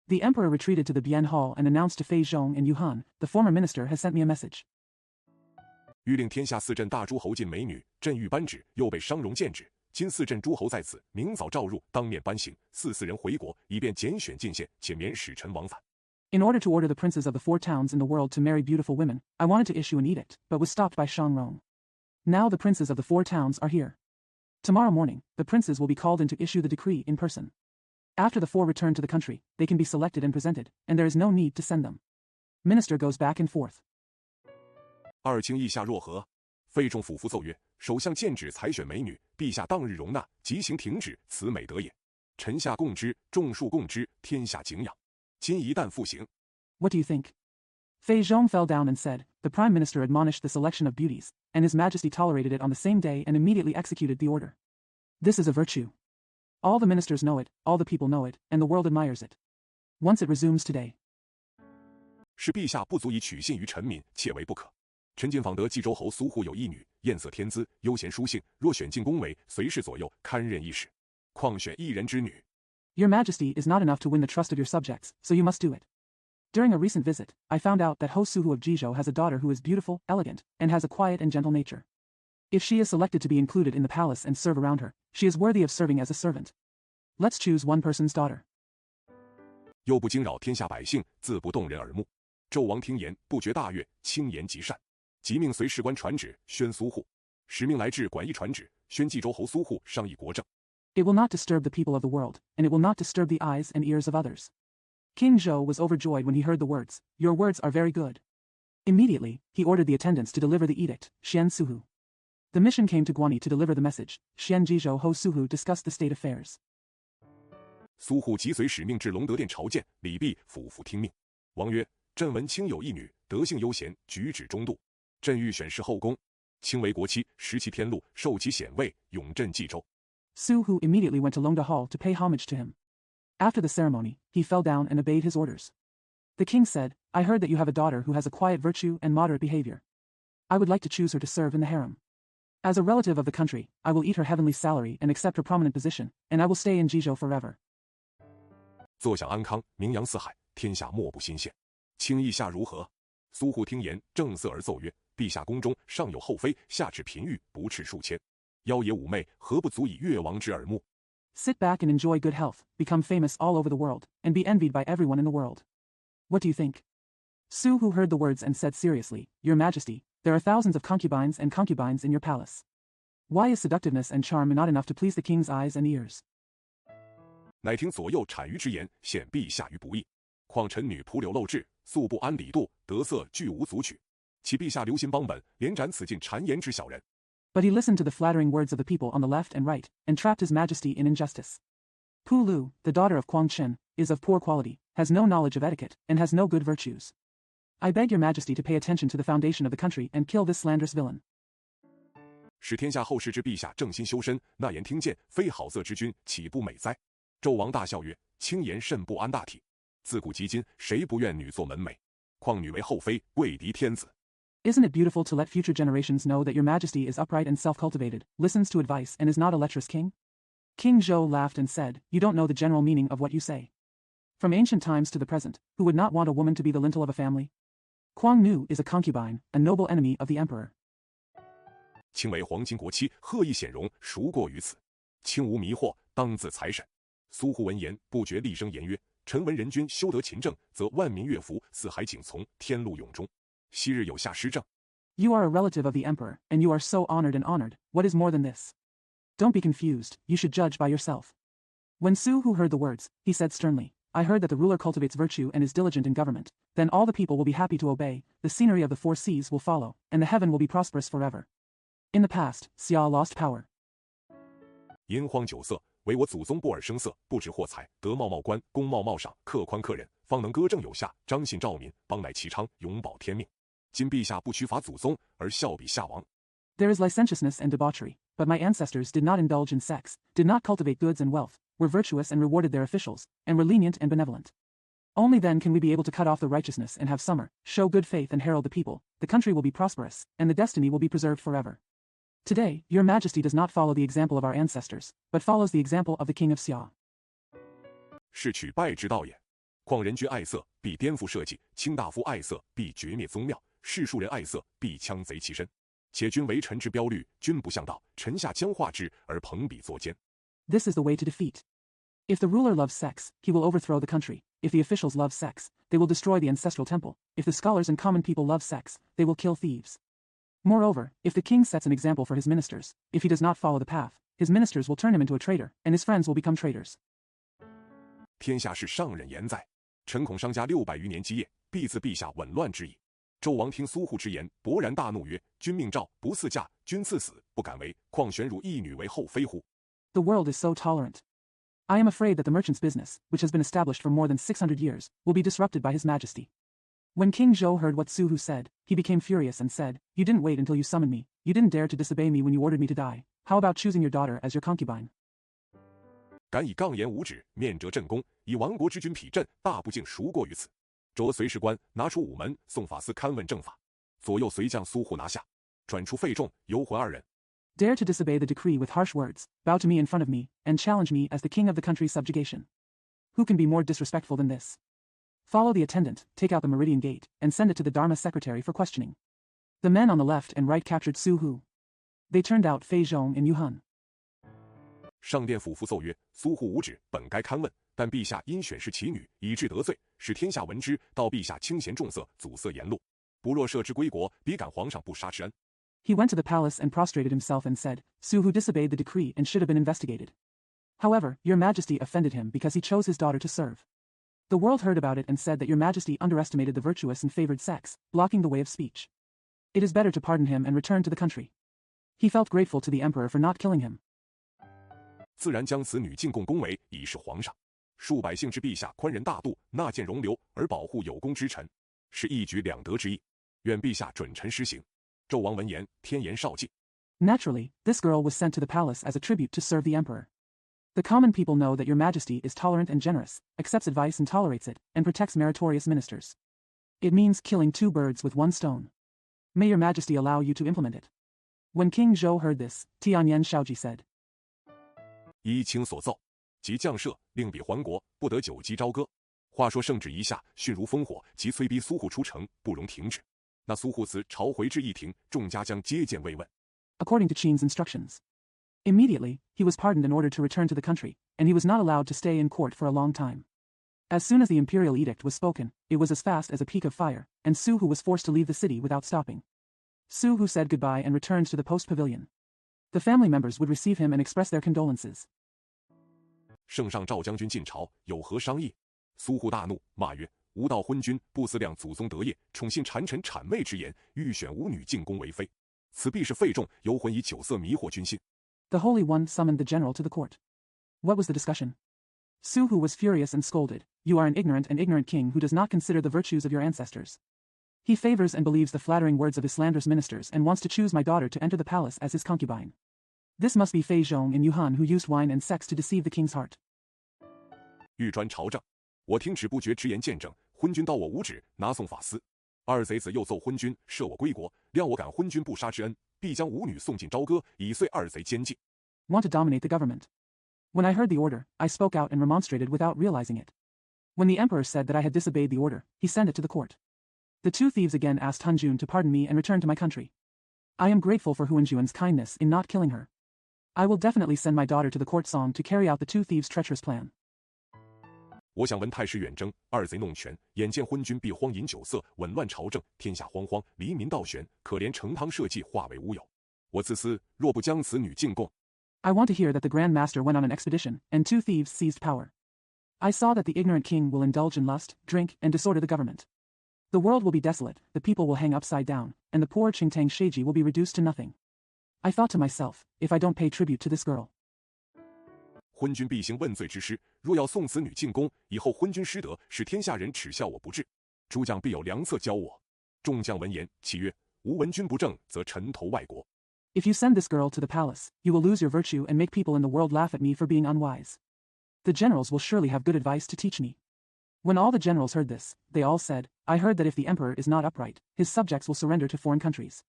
The emperor retreated to the Bian Hall and announced to Fei Zhong and Yuhan, "The former minister has sent me a message." 欲令天下四镇大诸侯进美女，朕欲颁旨，又被商容谏止。今四镇诸侯在此，明早召入，当面颁行，四人回国，以便拣选进献，且免使臣往返。In order to order the princes of the four towns in the world to marry beautiful women, I wanted to issue an edict, but was stopped by Shang Rong. Now the princes of the four towns are here. Tomorrow morning, the princes will be called in to issue the decree in person. After the four return to the country, they can be selected and presented, and there is no need to send them. Minister goes back and forth. 二卿意下若何？费仲俯伏奏曰：“首相荐旨采选美女，陛下当日容纳，即行停止，此美德也。臣下共之，众庶共之，天下敬仰。今一旦复行。” What do you think? Fei Zhong fell down and said, the Prime Minister admonished the selection of beauties, and His Majesty tolerated it on the same day and immediately executed the order. This is a virtue. All the ministers know it, all the people know it, and the world admires it. Once it resumes today. 是陛下不足以取信于臣民，切为不可。臣谨访得冀州侯苏护有一女，艳色天姿，悠闲书信，若选进宫为随侍左右，堪任一时。况选一人之女。Your Majesty is not enough to win the trust of your subjects, so you must do it. During a recent visit, I found out that Ho Suhu of Jizhou has a daughter who is beautiful, elegant, and has a quiet and gentle nature. If she is selected to be included in the palace and serve around her, she is worthy of serving as a servant. Let's choose one person's daughter. 又不惊扰天下百姓，自不动人耳目。纣王听言，不觉大悦，轻言极善，即命随侍官传旨，宣苏护。使命来至管驿传旨，宣冀州侯苏护商议国政。It will not disturb the people of the world, and it will not disturb the eyes and ears of others. King Zhou was overjoyed when he heard the words, "Your words are very good." Immediately, he ordered the attendants to deliver the edict, Xian Suhu. The mission came to Guanyi to deliver the message. Xian Jizhou Ho Suhu discussed the state affairs. 苏护即随使命至隆德殿朝见，礼毕，俯伏听命。王曰：“朕闻卿有一女，德性悠闲，举止中度。朕欲选侍后宫，卿为国戚，识其天禄，受其显位，永镇冀州。” Suhu immediately went to Longda Hall to pay homage to him. After the ceremony, he fell down and obeyed his orders. The king said, "I heard that you have a daughter who has a quiet virtue and moderate behavior. I would like to choose her to serve in the harem. As a relative of the country, I will eat her heavenly salary and accept her prominent position, and I will stay in Jizhou forever." 坐享安康，名扬四海，天下莫不欣羡。卿意下如何？苏护听言，正色而奏曰：“陛下宫中上有后妃，下至嫔御，不啻数千，妖冶妩媚，何不足以悦王之耳目？” Sit back and enjoy good health, become famous all over the world, and be envied by everyone in the world. What do you think? Suhu heard the words and said seriously, "Your Majesty, there are thousands of concubines and concubines in your palace. Why is seductiveness and charm not enough to please the king's eyes and ears?" 乃听左右谄谀之言，陷陛下于不义。况臣女蒲柳漏质，素不安礼度，得色俱无足取。岂陛下留心邦本，连斩此尽谗言之小人？ But he listened to the flattering words of the people on the left and right, and trapped his majesty in injustice. Pu Lu, the daughter of Quang Chen, is of poor quality, has no knowledge of etiquette, and has no good virtues. I beg your majesty to pay attention to the foundation of the country and kill this slanderous villain. 使天下后世之陛下正心修身，纳言听谏，非好色之君，岂不美哉？纣王大笑曰：“卿言甚不安大体。自古及今，谁不愿女作门楣？况女为后妃，贵敌天子。” Isn't it beautiful to let future generations know that your majesty is upright and self-cultivated, listens to advice, and is not a lecherous king? King Zhou laughed and said, "You don't know the general meaning of what you say. From ancient times to the present, who would not want a woman to be the lintel of a family? Quang Nu is a concubine, a noble enemy of the emperor. 卿为皇亲国戚，赫亦显荣，孰过于此？卿无迷惑，当自裁审。苏护闻言，不觉厉声言曰：“臣闻人君修德勤政，则万民乐服，四海景从，天禄永终。昔日有下施政。” You are a relative of the emperor, and you are so honored and honored. What is more than this? Don't be confused, you should judge by yourself. When Suhu heard the words, he said sternly, "I heard that the ruler cultivates virtue and is diligent in government. Then all the people will be happy to obey, the scenery of the four seas will follow, and the heaven will be prosperous forever." In the past, Xia lost power. 淫荒酒色，唯我祖宗不尔声色，不止货财，德茂茂官，功茂茂赏，客宽客人，方能歌正有下，彰信兆民，邦乃其昌，永保天命。今陛下不屈伐祖宗，而效比下王。There is licentiousness and debauchery, but my ancestors did not indulge in sex, did not cultivate goods and wealth, were virtuous and rewarded their officials, and were lenient and benevolent. Only then can we be able to cut off the righteousness and have summer, show good faith and herald the people, the country will be prosperous, and the destiny will be preserved forever. Today, your majesty does not follow the example of our ancestors, but follows the example of the king of Xia. 是取败之道也。况人君爱色，必颠覆社稷；卿大夫爱色，必绝灭宗庙；士庶人爱色，必枪贼其身。且君为臣之标律，君不向道，臣下将化之而朋比作奸。 This is the way to defeat. If the ruler loves sex, he will overthrow the country. If the officials love sex, they will destroy the ancestral temple. If the scholars and common people love sex, they will kill thieves. Moreover, if the king sets an example for his ministers, if he does not follow the path, his ministers will turn him into a traitor, and his friends will become traitors. 天下事上任言在，臣恐商家600余年基业，必自陛下紊乱之矣。纣王听苏护之言，勃然大怒曰：“君命诏，不赐嫁，君赐死，不敢为，况选汝一女为后妃乎？” The world is so tolerant. I am afraid that the merchant's business, which has been established for more than 600 years, will be disrupted by his majesty. When King Zhou heard what Su Hu said, he became furious and said, "You didn't wait until you summoned me. You didn't dare to disobey me when you ordered me to die. How about choosing your daughter as your concubine?" 敢以杠言无止，面折阵弓，以亡国之君匹阵，大不敬孰过于此？着随侍官拿出午门，送法司勘问正法，左右随将苏护拿下，转出费仲、游魂2人。Dare to disobey the decree with harsh words, bow to me in front of me, and challenge me as the king of the country's subjugation. Who can be more disrespectful than this? Follow the attendant, take out the meridian gate, and send it to the Dharma secretary for questioning. The men on the left and right captured Su Hu. They turned out Fei Zhong and Yu Han. 上殿府赋奏曰：苏护无止，本该勘问，但陛下因选是其女，以致得罪，使天下闻之，道陛下清贤重色，阻塞言路。不若赦之归国，彼感皇上不杀之恩。He went to the palace and prostrated himself and said, Su Hu disobeyed the decree and should have been investigated. However, your majesty offended him because he chose his daughter to serve. The world heard about it and said that your majesty underestimated the virtuous and favored sex, blocking the way of speech. It is better to pardon him and return to the country. He felt grateful to the emperor for not killing him. 自然将此女进贡恭维，以示皇上。数百姓之陛下宽仁大度，纳谏容留，而保护有功之臣，是一举两得之意。愿陛下准臣施行。纣王闻言，天颜少祭。Naturally, this girl was sent to the palace as a tribute to serve the emperor. The common people know that your majesty is tolerant and generous, accepts advice and tolerates it, and protects meritorious ministers. It means killing 2 birds with 1 stone. May your majesty allow you to implement it. When King Zhou heard this, Tianyan Shaoji said, 依卿所奏，即将赦，令彼还国，不得久击朝歌。话说圣旨一下，迅如烽火，即催逼苏护出城，不容停止。那苏护辞朝回至议庭，众家将接见慰问。According to Qin's instructions. Immediately, he was pardoned in order to return to the country, and he was not allowed to stay in court for a long time. As soon as the imperial edict was spoken, it was as fast as a peak of fire, and Su Hu was forced to leave the city without stopping. Su Hu said goodbye and returned to the post pavilion. The family members would receive him and express their condolences. 圣上赵将军进朝，有何商议？苏护大怒，骂曰：吾道昏君，不思量祖宗德业，宠信谗臣谄媚之言，欲选吾女进宫为妃。此必是费仲游魂以酒色迷惑君心。The Holy One summoned the general to the court. What was the discussion? Su Hu was furious and scolded. You are an ignorant and ignorant king who does not consider the virtues of your ancestors. He favors and believes the flattering words of his slanderous ministers and wants to choose my daughter to enter the palace as his concubine. This must be Fei Zhong and Yu Han who used wine and sex to deceive the king's heart. 欲专朝政，我听旨不决直言见证，昏君道我无旨，拿送法司。二贼子又奏昏君赦我归国，谅我感昏君不杀之恩，必将吾女送进朝歌，以遂二贼奸计。Want to dominate the government. When I heard the order, I spoke out and remonstrated without realizing it. When the emperor said that I had disobeyed the order, he sent it to the court. The 2 thieves again asked Han Jun to pardon me and return to my country. I am grateful for Huan Juan's kindness in not killing her. I will definitely send my daughter to the court song to carry out the 2 thieves' treacherous plan. 我想闻太师远征，二贼弄权，眼见昏君必荒饮酒色，紊乱朝政，天下惶惶，黎民倒悬，可怜成汤社稷化为乌有。我自私，若不将此女进贡。I want to hear that the Grand Master went on an expedition, and 2 thieves seized power. I saw that the ignorant king will indulge in lust, drink, and disorder the government. The world will be desolate, the people will hang upside down, and the poor Qingtang Sheiji will be reduced to nothing. I thought to myself, if I don't pay tribute to this girl. 昏君必行问罪之师，若要送此女进宫，以后昏君失德，使天下人耻笑我不智。诸将必有良策教我。众将闻言，其曰：吾闻君不正，则沉投外国。If you send this girl to the palace, you will lose your virtue and make people in the world laugh at me for being unwise. The generals will surely have good advice to teach me. When all the generals heard this, they all said, I heard that if the emperor is not upright, his subjects will surrender to foreign countries.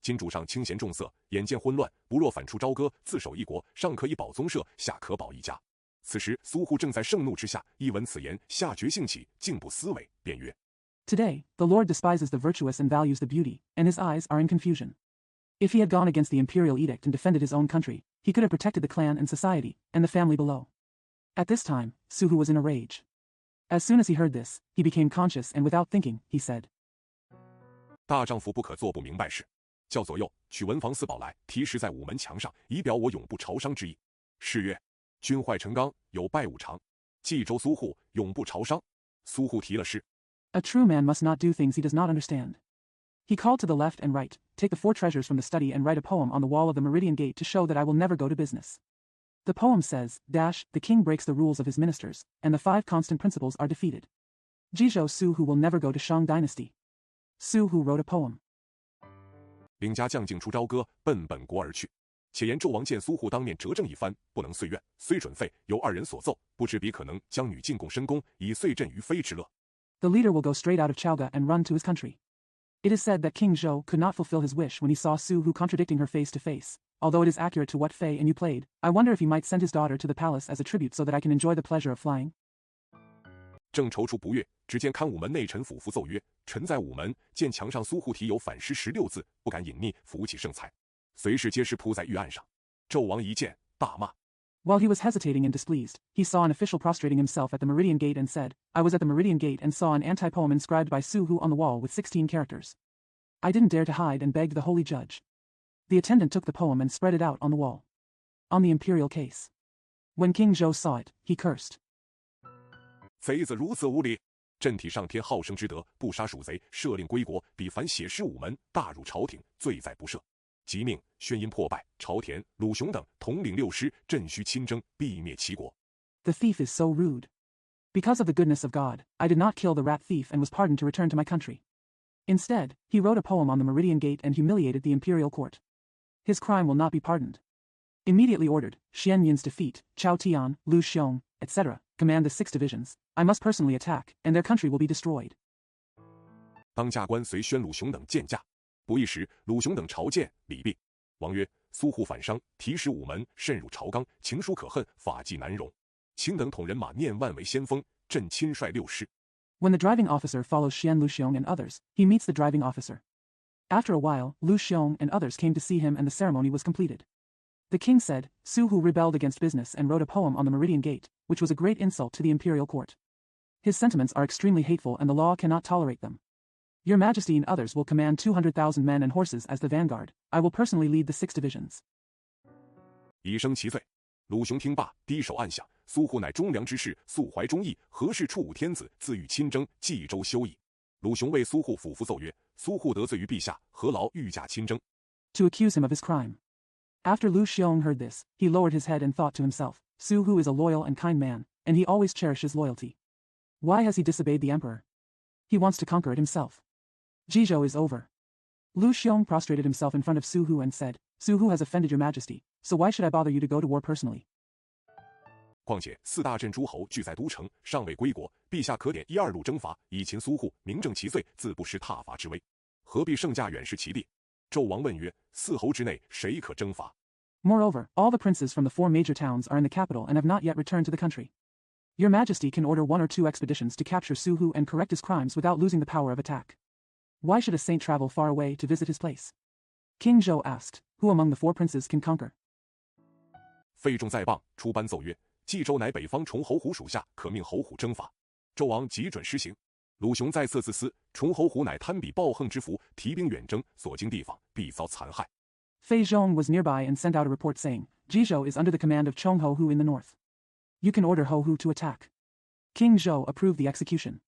今主上清贤重色，眼见昏乱，不若反出朝歌，自守一国，上可以保宗社，下可保一家。此时苏护正在盛怒之下，一闻此言，下决兴起，竟不思维，便曰： Today, the Lord despises the virtuous and values the beauty, and his eyes are in confusion. If he had gone against the imperial edict and defended his own country, he could have protected the clan and society, and the family below. At this time, Su Hu was in a rage. As soon as he heard this, he became conscious and without thinking, he said, 大丈夫不可做不明白事。叫左右取文房四宝来，题诗在午门墙上，以表我永不朝商之意。诗曰：君坏成纲，有败五常。冀州苏护，永不朝商。苏护题了诗。A true man must not do things he does not understand. He called to the left and right, take the 4 treasures from the study and write a poem on the wall of the meridian gate to show that I will never go to business. The poem says, the king breaks the rules of his ministers, and the 5 constant principles are defeated. Jizhou Su who will never go to Shang dynasty. Su who wrote a poem. 领家将进出朝歌，奔本国而去。且言纣王见苏护当面折正一番，不能遂愿，虽准废，由二人所奏，不知彼可能将女进贡深宫，以遂朕于非之乐。The leader will go straight out of Chaoga and run to his country. It is said that King Zhou could not fulfill his wish when he saw Su Hu contradicting her face to face. Although it is accurate to what Fei and you played, I wonder if he might send his daughter to the palace as a tribute so that I can enjoy the pleasure of flying. 正踌躇不悦，只见看午门内臣府服奏曰：“臣在午门见墙上苏护题有反诗16字，不敢隐匿，扶起圣才。”随侍皆是铺在御案上。纣王一见，大骂。While he was hesitating and displeased, he saw an official prostrating himself at the Meridian Gate and said, I was at the Meridian Gate and saw an anti-poem inscribed by Su Hu on the wall with 16 characters. I didn't dare to hide and begged the holy judge. The attendant took the poem and spread it out on the wall. On the imperial case. When King Zhou saw it, he cursed. 贼子如此无礼！朕体上天好生之德，不杀鼠贼，赦令归国，彼凡写诗午门，大辱朝廷，罪在不赦。即命宣因破败，朝田、鲁雄等统领6师，朕须亲征，必灭齐国。 The thief is so rude. Because of the goodness of God, I did not kill the rat thief and was pardoned to return to my country. Instead, he wrote a poem on the Meridian Gate and humiliated the imperial court. His crime will not be pardoned. Immediately ordered, Xian Yin's defeat, Chao Tian, Lu Xiong, etc., command the 6 divisions. I must personally attack, and their country will be destroyed. 当驾官随宣鲁雄等见驾。不一时，鲁雄等朝见，礼毕。王曰：“苏护反商，提使午门，渗入朝纲，情书可恨，法纪难容。卿等统人马念万为先锋，朕亲率6师。” When the driving officer follows Xian Lu Xiong and others, he meets the driving officer. After a while, Lu Xiong and others came to see him and the ceremony was completed. The king said, Su Hu rebelled against business and wrote a poem on the Meridian Gate, which was a great insult to the imperial court. His sentiments are extremely hateful and the law cannot tolerate them. Your Majesty and others will command 200,000 men and horses as the vanguard. I will personally lead the 6 divisions. 以生其罪。鲁雄听罢，低首暗想：苏护乃忠良之士，素怀忠义，何事触侮天子，自欲亲征，冀州休矣。鲁雄为苏护俯伏奏曰：“苏护得罪于陛下，何劳御驾亲征？” To accuse him of his crime. After Lu Xiong heard this, he lowered his head and thought to himself, Su Hu is a loyal and kind man, and he always cherishes loyalty. Why has he disobeyed the emperor? He wants to conquer it himself. Jizhou is over. Lu Xiong prostrated himself in front of Su Hu and said, Su Hu has offended your majesty, so why should I bother you to go to war personally? 况且4大镇诸侯聚在都城，尚未归国，陛下可点1、2路征伐，以擒苏护，明正其罪，自不失挞伐之威。何必圣驾远视其地？纣王问曰：“4侯之内，谁可征伐？” Moreover, all the princes from the 4 major towns are in the capital and have not yet returned to the country. Your majesty can order 1 or 2 expeditions to capture Su Hu and correct his crimes without losing the power of attack. Why should a saint travel far away to visit his place? King Zhou asked, Who among the 4 princes can conquer? 费仲在棒，出班奏曰：“冀州乃北方崇侯虎属下，可命侯虎征伐。”纣王即准施行。鲁雄在侧自私，崇侯虎乃贪比暴横之福，提兵远征，所经地方必遭残害。Fei Zhong was nearby and sent out a report saying, Jizhou is under the command of Chong Ho Hu in the north. You can order Ho Hu to attack. King Zhou approved the execution.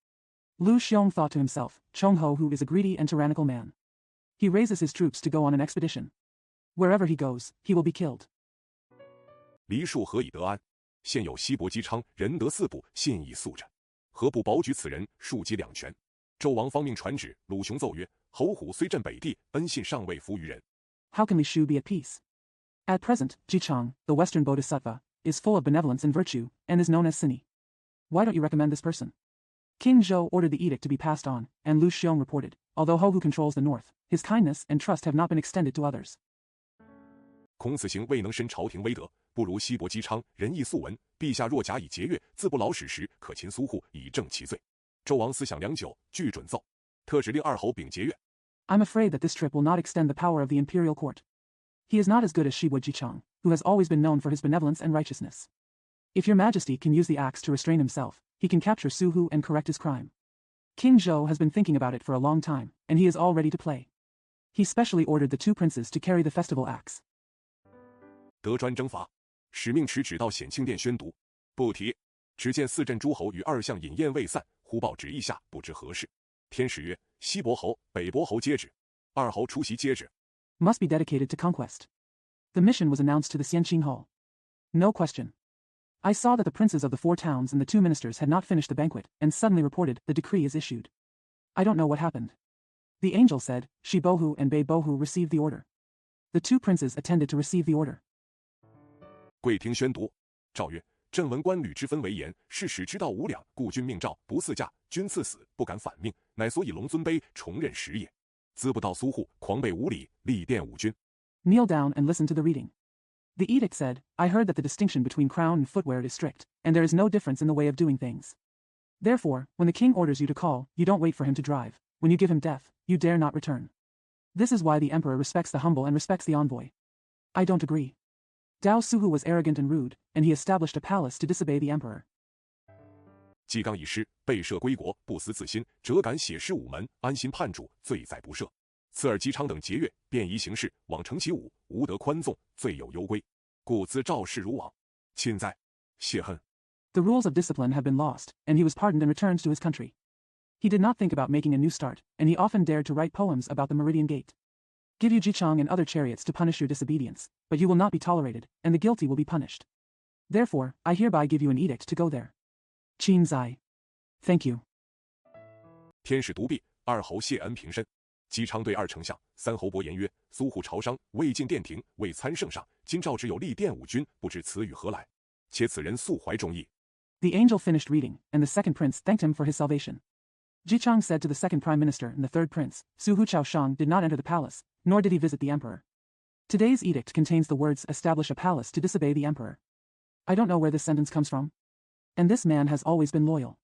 Lu Xiong thought to himself, Chong Ho Hu is a greedy and tyrannical man. He raises his troops to go on an expedition. Wherever he goes, he will be killed. 黎庶何以得安？现有西伯姬昌，仁德4部，信以速战。何不保举此人，庶击2权？纣王方命传旨，鲁雄奏曰：“侯虎虽镇北地，恩信尚未服于人。” How can Li Shu be at peace? At present, Jichang, the western bodhisattva, is full of benevolence and virtue, and is known as Sini. Why don't you recommend this person? King Zhou ordered the edict to be passed on, and Lu Xiong reported, although Ho Hu controls the north, his kindness and trust have not been extended to others. 孔此行未能申朝廷威德，不如西伯姬昌，仁义素闻。陛下若假以节钺，自不老使时，可擒苏护，以正其罪。纣王思想良久，具准奏，特指令2侯秉节钺。I'm afraid that this trip will not extend the power of the imperial court. He is not as good as Shibwa Jichang, who has always been known for his benevolence and righteousness. If your majesty can use the axe to restrain himself, he can capture Su Hu and correct his crime. King Zhou has been thinking about it for a long time, and he is all ready to play. He specially ordered the 2 princes to carry the festival axe. 得专征伐，使命持旨到显庆殿宣读。不提。只见4镇诸侯与2相饮宴未散，忽报旨意下，不知何事。天使曰：“西伯侯、北伯侯接旨。”2侯出席接旨。Must be dedicated to conquest. The mission was announced to the Xianqing Hall. No question. I saw that the princes of the 4 towns and the 2 ministers had not finished the banquet, and suddenly reported, the decree is issued. I don't know what happened. The angel said, Shi Bohu and Bei Bohu received the order. The 2 princes attended to receive the order. 贵听宣读。诏曰：朕闻官吕之分为言，是使之道无两，故君命诏，不嗣驾，君赐死，不敢反命，乃所以龙尊卑，重任时也。兹不道苏护，狂悖无礼，立奠五君。 Kneel down and listen to the reading. The edict said, I heard that the distinction between crown and footwear is strict, and there is no difference in the way of doing things. Therefore, when the king orders you to call, you don't wait for him to drive. When you give him death, you dare not return. This is why the emperor respects the humble and respects the envoy. I don't agree. Dao Suhu was arrogant and rude, and he established a palace to disobey the emperor. 纪纲已失，被赦归国，不思自心，辄敢写诗午门，安心判主，罪在不赦。次尔姬昌等节钺，便宜行事，枉承其侮，无得宽纵，罪有攸归，故兹诏示如往。钦在，谢恨。 The rules of discipline have been lost, and he was pardoned and returned to his country. He did not think about making a new start, and he often dared to write poems about the Meridian Gate. Give you Jichang and other chariots to punish your disobedience, but you will not be tolerated, and the guilty will be punished. Therefore, I hereby give you an edict to go there. Qin Zai. Thank you. 天使独臂，二侯谢恩平身。姬昌对2丞相、3侯伯言曰：苏护朝商，未进殿庭，未参圣上，今诏只有立奠五君，不知此语何来？且此人素怀忠义。 The angel finished reading, and the second prince thanked him for his salvation. Jichang said to the second prime minister and the third prince, Su Hu Chaoshang did not enter the palace, nor did he visit the emperor. Today's edict contains the words establish a palace to disobey the emperor. I don't know where this sentence comes from. And this man has always been loyal.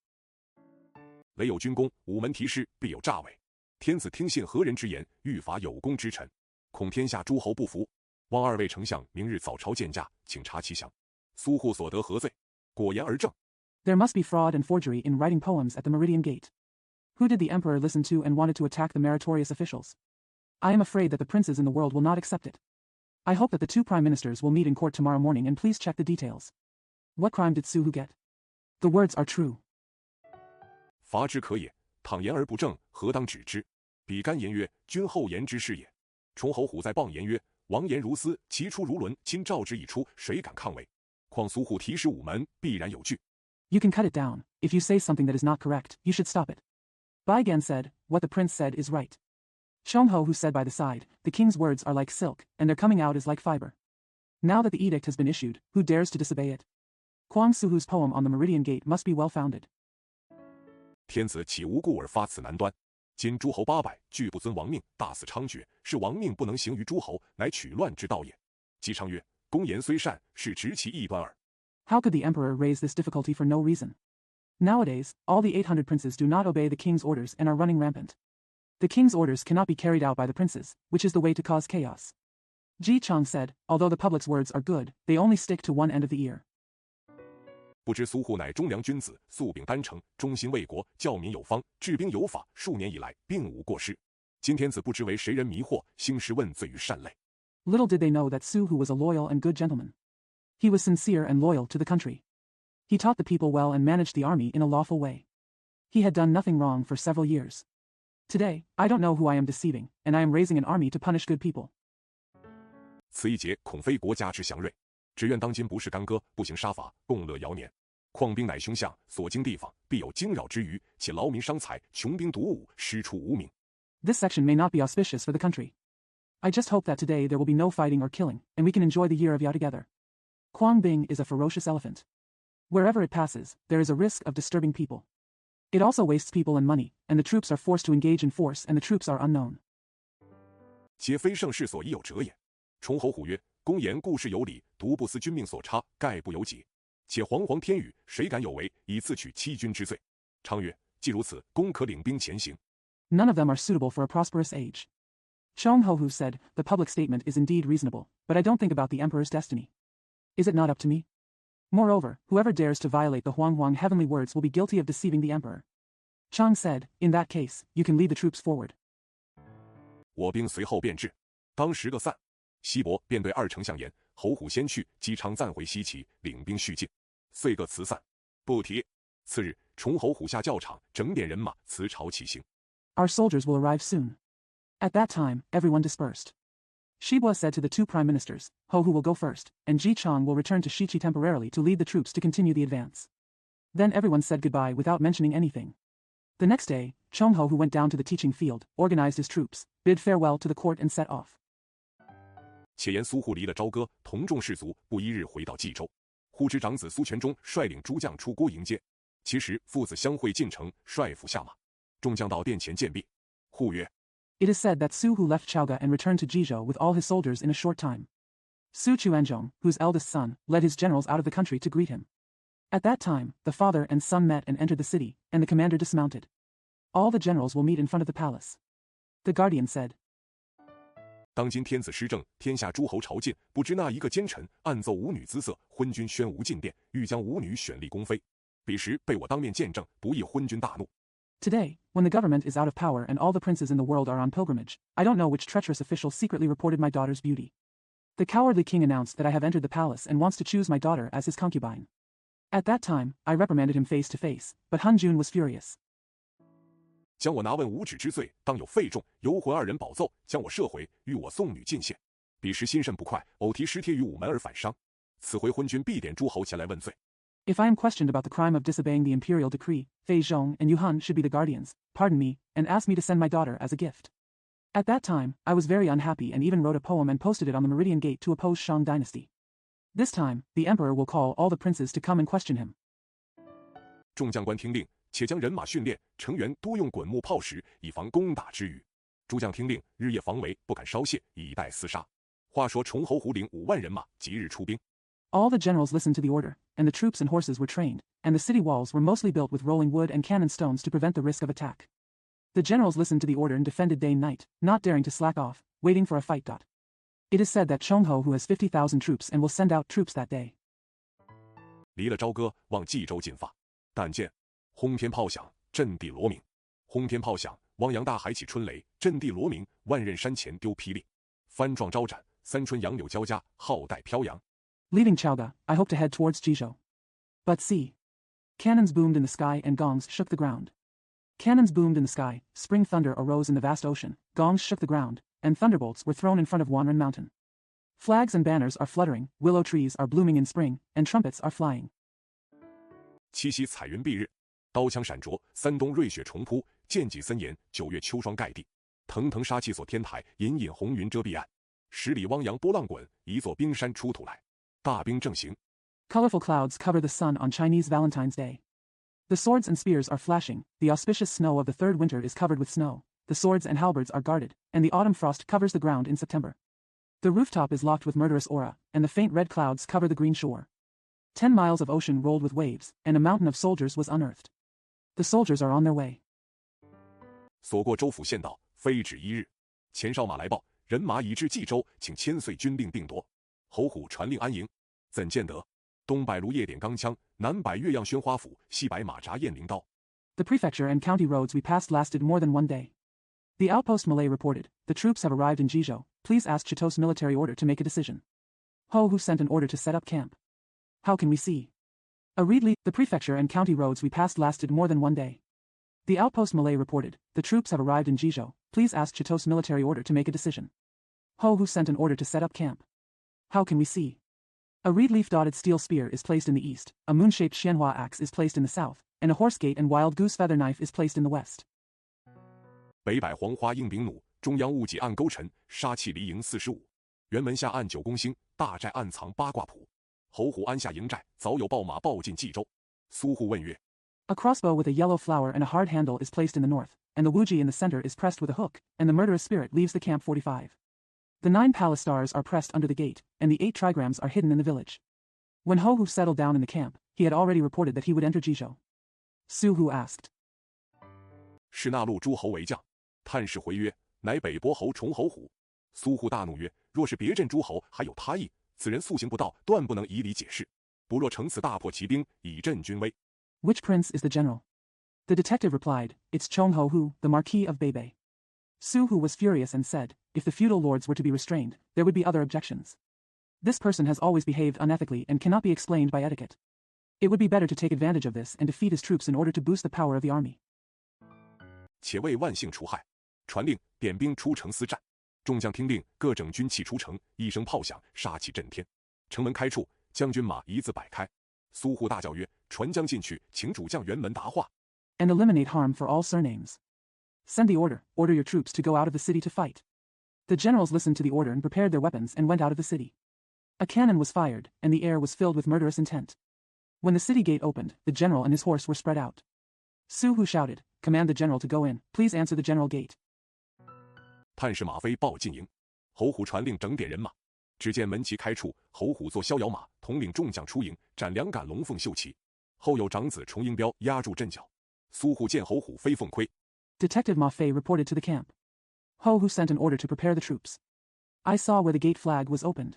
雷有军功，午门题诗，必有诈伪。天子听信何人之言，欲罚有功之臣，恐天下诸侯不服。望2位丞相明日早朝见驾，请查其详。苏护所得何罪？果言而正。 There must be fraud and forgery in writing poems at the Meridian Gate. Who did the emperor listen to and wanted to attack the meritorious officials? I am afraid that the princes in the world will not accept it. I hope that the 2 prime ministers will meet in court tomorrow morning and please check the details. What crime did Su Hu get? The words are true. 罚之可也，倘言而不正，何当止之？比干言曰：君后言之是也。崇侯虎在谤言曰：王言如斯，其出如伦，今诏之已出，谁敢抗为？况苏护题诗午门，必然有据。 You can cut it down. If you say something that is not correct, you should stop it. Baigan said, what the prince said is right. Chongho who said by the side, the king's words are like silk, and their coming out is like fiber. Now that the edict has been issued, who dares to disobey it? Kwang Suhu's poem on the Meridian Gate must be well founded. 天子岂无故而发此难端？今诸侯800，俱不遵王命，大肆猖獗，是王命不能行于诸侯，乃取乱之道也。姬昌曰：公言虽善，是执其异端耳。 How could the emperor raise this difficulty for no reason? Nowadays, all the 800 princes do not obey the king's orders and are running rampant. The king's orders cannot be carried out by the princes, which is the way to cause chaos. Ji Chang said, although the public's words are good, they only stick to one end of the ear. 不知苏护乃忠良君子，素秉丹诚，忠心为国，教民有方，治兵有法，数年以来并无过失。今天子不知为谁人迷惑，兴师问罪于善类。 Little did they know that Su Hu was a loyal and good gentleman. He was sincere and loyal to the country. He taught the people well and managed the army in a lawful way. He had done nothing wrong for several years. Today, I don't know who I am deceiving, and I am raising an army to punish good people. 此一节恐非国家之祥瑞，只愿当今不是干戈，不行杀伐，共乐尧年。况兵乃凶相，所经地方必有惊扰之余，且劳民伤财，穷兵黩武，师出无名。 This section may not be auspicious for the country. I just hope that today there will be no fighting or killing, and we can enjoy the year of Yao together. Quang Bing is a ferocious elephant. Wherever it passes, there is a risk of disturbing people. It also wastes people and money, and the troops are forced to engage in force and the troops are unknown. 皆非圣事所以有者也。崇侯虎曰：公言故事有理，独不思君命所差，概不由己。且煌煌天宇，谁敢有违，以自取欺君之罪？昌曰：既如此，公可领兵前行。 None of them are suitable for a prosperous age. Chong Ho-hu said, the public statement is indeed reasonable, but I don't think about the emperor's destiny. Is it not up to me? Moreover, whoever dares to violate the Huang heavenly words will be guilty of deceiving the emperor. Chang said, in that case, you can lead the troops forward. 我兵随后便至，当10个散。西伯便对2丞相言：侯虎先去，姬昌暂回西岐，领兵续进。遂各辞散。不提。次日，崇侯虎下教场，整点人马，辞朝起行。 Our soldiers will arrive soon. At that time, everyone dispersed. Shibua said to the two prime ministers, Hou will go first, and Ji Chang will return to Shiqi temporarily to lead the troops to continue the advance. Then everyone said goodbye without mentioning anything. The next day, Chonghou went down to the teaching field, organized his troops, bid farewell to the court and set off. 且言苏护离了朝歌，同众士卒，不一日回到冀州。忽知长子苏全忠率领诸将出郭迎接。其时父子相会进城，率府下马。众将到殿前见毕。护曰 It is said that Su Hu left Chaoga and returned to Jizhou with all his soldiers in a short time. Su Chuanzhong, whose eldest son, led his generals out of the country to greet him. At that time, the father and son met and entered the city, and the commander dismounted. All the generals will meet in front of the palace. The guardian said, 当今天子施政，天下诸侯朝觐，不知那一个奸臣暗奏舞女姿色，昏君宣无进殿，欲将舞女选立宫妃。彼时被我当面见证，不意昏君大怒。 Today, when the government is out of power and all the princes in the world are on pilgrimage, I don't know which treacherous official secretly reported my daughter's beauty. The cowardly king announced that I have entered the palace and wants to choose my daughter as his concubine. At that time, I reprimanded him face to face, but Han Jun was furious. 将我拿问无止之罪，当有费仲、游魂二人保奏，将我射回，欲我送女进献。彼时心甚不快，偶提石帖于午门而反伤。此回昏君必点诸侯前来问罪。 If I am questioned about the crime of disobeying the imperial decree, Fei Zhong and Yu Han should be the guardians, pardon me, and ask me to send my daughter as a gift. At that time, I was very unhappy and even wrote a poem and posted it on the Meridian Gate to oppose Shang dynasty. This time, the emperor will call all the princes to come and question him. 众将官听令，且将人马训练，成员多用滚木炮石，以防攻打之余。诸将听令，日夜防围，不敢稍懈，以待厮杀。话说崇侯胡领5万人马，即日出兵。 All the generals listened to the order, and the troops and horses were trained, and the city walls were mostly built with rolling wood and cannon stones to prevent the risk of attack. The generals listened to the order and defended day and night, not daring to slack off, waiting for a fight. It is said that Chonghou who has 50,000 troops and will send out troops that day. 离了朝歌，往冀州进发。但见轰天炮响，震地罗鸣。轰天炮响，汪洋大海起春雷；震地罗鸣，万仞山前丢霹雳。幡状招展，三春杨柳交加，浩带飘扬。 Leaving Chaoga, I hope to head towards Jizhou. But see. Cannons boomed in the sky and gongs shook the ground. Cannons boomed in the sky, spring thunder arose in the vast ocean, gongs shook the ground, and thunderbolts were thrown in front of Wanren Mountain. Flags and banners are fluttering, willow trees are blooming in spring, and trumpets are flying. 七夕彩云蔽日，刀枪闪灼，三冬瑞雪重铺，剑戟森严，9月秋霜盖地。腾腾杀气锁天台，隐隐红云遮蔽岸。10里汪洋波浪滚，一座冰山出土来。 大兵正行。 Colorful clouds cover the sun on Chinese Valentine's Day. The swords and spears are flashing, the auspicious snow of the third winter is covered with snow, the swords and halberds are guarded, and the autumn frost covers the ground in September. The rooftop is locked with murderous aura, and the faint red clouds cover the green shore. 10 miles of ocean rolled with waves, and a mountain of soldiers was unearthed. The soldiers are on their way. 所过州府县道，非止1日。前哨马来报，人马已至冀州，请千岁军令定夺。侯虎传令安营。 怎见得？东摆卢夜点钢枪，南摆岳阳宣花斧，西摆马扎雁翎刀。 The prefecture and county roads we passed lasted more than 1 day. The outpost Malay reported, the troops have arrived in Jizhou, please ask Chitos military order to make a decision. Ho who sent an order to set up camp. How can we see? A reed leaf, the prefecture and county roads we passed lasted more than 1 day. The outpost Malay reported, the troops have arrived in Jizhou, please ask Chitos military order to make a decision. Ho who sent an order to set up camp. How can we see? A reed-leaf dotted steel spear is placed in the east, a moon-shaped Xianhua axe is placed in the south, and a horse gate and wild goose feather knife is placed in the west. 北摆黄花硬柄弩，中央雾几暗钩沉，杀气离营45。辕门下暗9宫星，大寨暗藏8卦谱。侯虎安下营寨，早有报马报进冀州。苏护问曰： A crossbow with a yellow flower and a hard handle is placed in the north, and the wuji in the center is pressed with a hook, and the murderous spirit leaves the camp 45. The 9 palace stars are pressed under the gate, and the 8 trigrams are hidden in the village. When Ho Hu settled down in the camp, he had already reported that he would enter Jizhou. Su Hu asked. 是那路诸侯为将，探视回曰：乃北伯侯崇侯虎。苏护大怒曰：若是别镇诸侯，还有他意，此人素行不道，断不能以礼解释。不若乘此大破其兵，以振军威。Which prince is the general? The detective replied, It's Chonghou Hu, the Marquis of Beibei. Su Hu was furious and said, if the feudal lords were to be restrained, there would be other objections. This person has always behaved unethically and cannot be explained by etiquette. It would be better to take advantage of this and defeat his troops in order to boost the power of the army. 且为万幸除害，传令点兵出城司战。众将听令，各整军器出城，一声炮响，杀气震天。城门开处，将军马一字摆开。苏护大叫曰：“传将进去，请主将辕门答话。” And eliminate harm for all surnames. Send the order, order your troops to go out of the city to fight. The generals listened to the order and prepared their weapons and went out of the city. A cannon was fired, and the air was filled with murderous intent. When the city gate opened, the general and his horse were spread out. Su Hu shouted, "Command the general to go in, please answer the general gate." 探视马飞报进营，侯虎传令整点人马。只见门旗开处，侯虎坐逍遥马，统领众将出营，斩两杆龙凤绣旗。后有长子重英彪压住阵脚。苏护见侯虎飞凤盔。Detective Ma Fei reported to the camp. Ho Hu sent an order to prepare the troops. I saw where the gate flag was opened.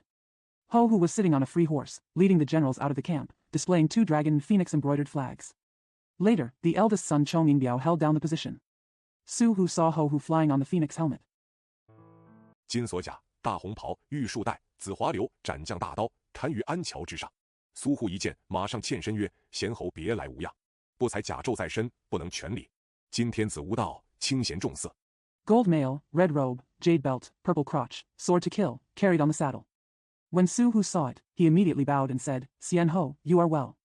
Ho Hu was sitting on a free horse, leading the generals out of the camp, displaying 2 dragon and phoenix embroidered flags. Later, the eldest son Chong Yingbiao held down the position. Su Hu saw Ho Hu flying on the phoenix helmet. 金锁甲、大红袍、玉束带、紫华流、斩将大刀，摊于安桥之上。苏护一见，马上欠身曰：“贤侯别来无恙，不才甲胄在身，不能全礼。今天子无道，清闲重色。” Gold mail, red robe, jade belt, purple crotch, sword to kill, carried on the saddle. When Su Hu saw it, he immediately bowed and said, "Xian Ho, you are well.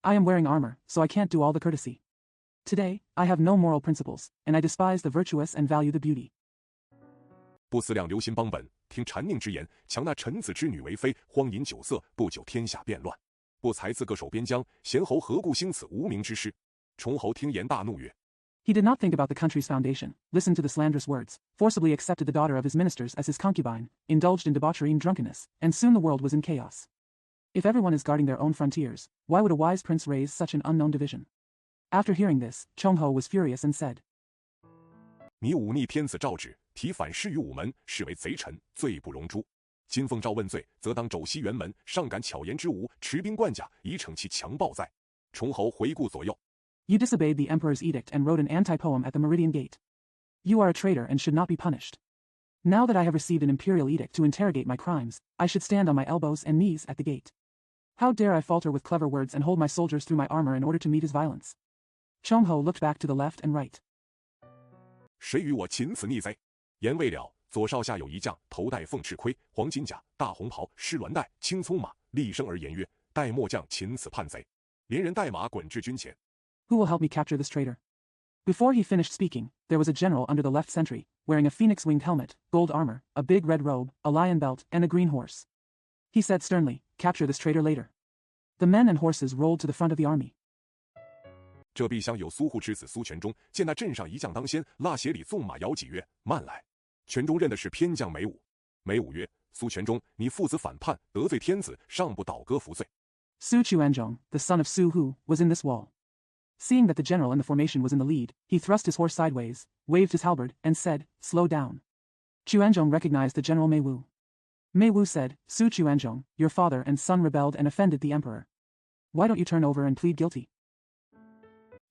I am wearing armor, so I can't do all the courtesy. Today, I have no moral principles, and I despise the virtuous and value the beauty." 不思量留心邦本，听谗佞之言，强纳臣子之女为妃，荒淫酒色，不久天下变乱。不才自各守边疆，贤侯何故兴此无名之事？崇侯听言大怒曰： He did not think about the country's foundation, listened to the slanderous words, forcibly accepted the daughter of his ministers as his concubine, indulged in debauchery and drunkenness, and soon the world was in chaos. If everyone is guarding their own frontiers, why would a wise prince raise such an unknown division? After hearing this, Chongho was furious and said, 你忤逆天子诏旨，提反噬于午门，是为贼臣，罪不容诛。今奉诏问罪，则当肘西辕门，上敢巧言之无，持兵冠甲，以惩其强暴哉！崇侯回顾左右。 You disobeyed the emperor's edict and wrote an anti-poem at the Meridian Gate. You are a traitor and should not be punished. Now that I have received an imperial edict to interrogate my crimes, I should stand on my elbows and knees at the gate. How dare I falter with clever words and hold my soldiers through my armor in order to meet his violence? Chongho looked back to the left and right. 谁与我擒此逆贼？言未了，左少下有一将，头戴凤翅盔，黄金甲，大红袍，狮鸾带，青葱马，厉声而言曰：“待末将擒此叛贼。”连人带马滚至军前。 Who will help me capture this traitor? Before he finished speaking, there was a general under the left sentry, wearing a phoenix-winged helmet, gold armor, a big red robe, a lion belt, and a green horse. He said sternly, "Capture this traitor later." The men and horses rolled to the front of the army. 这必乡有苏护之子苏全忠，见那阵上一将当先，蜡鞋里纵马摇戟曰：“慢来！”全忠认的是偏将梅武。梅武曰：“苏全忠，你父子反叛，得罪天子，尚不倒戈服罪。” Su Chuanzhong, the son of Su Hu, was in this wall. Seeing that the general in the formation was in the lead, he thrust his horse sideways, waved his halberd, and said, "Slow down." Chuanzhong recognized the general Mei Wu. Mei Wu said, "Su Chuanzhong, your father and son rebelled and offended the emperor. Why don't you turn over and plead guilty?"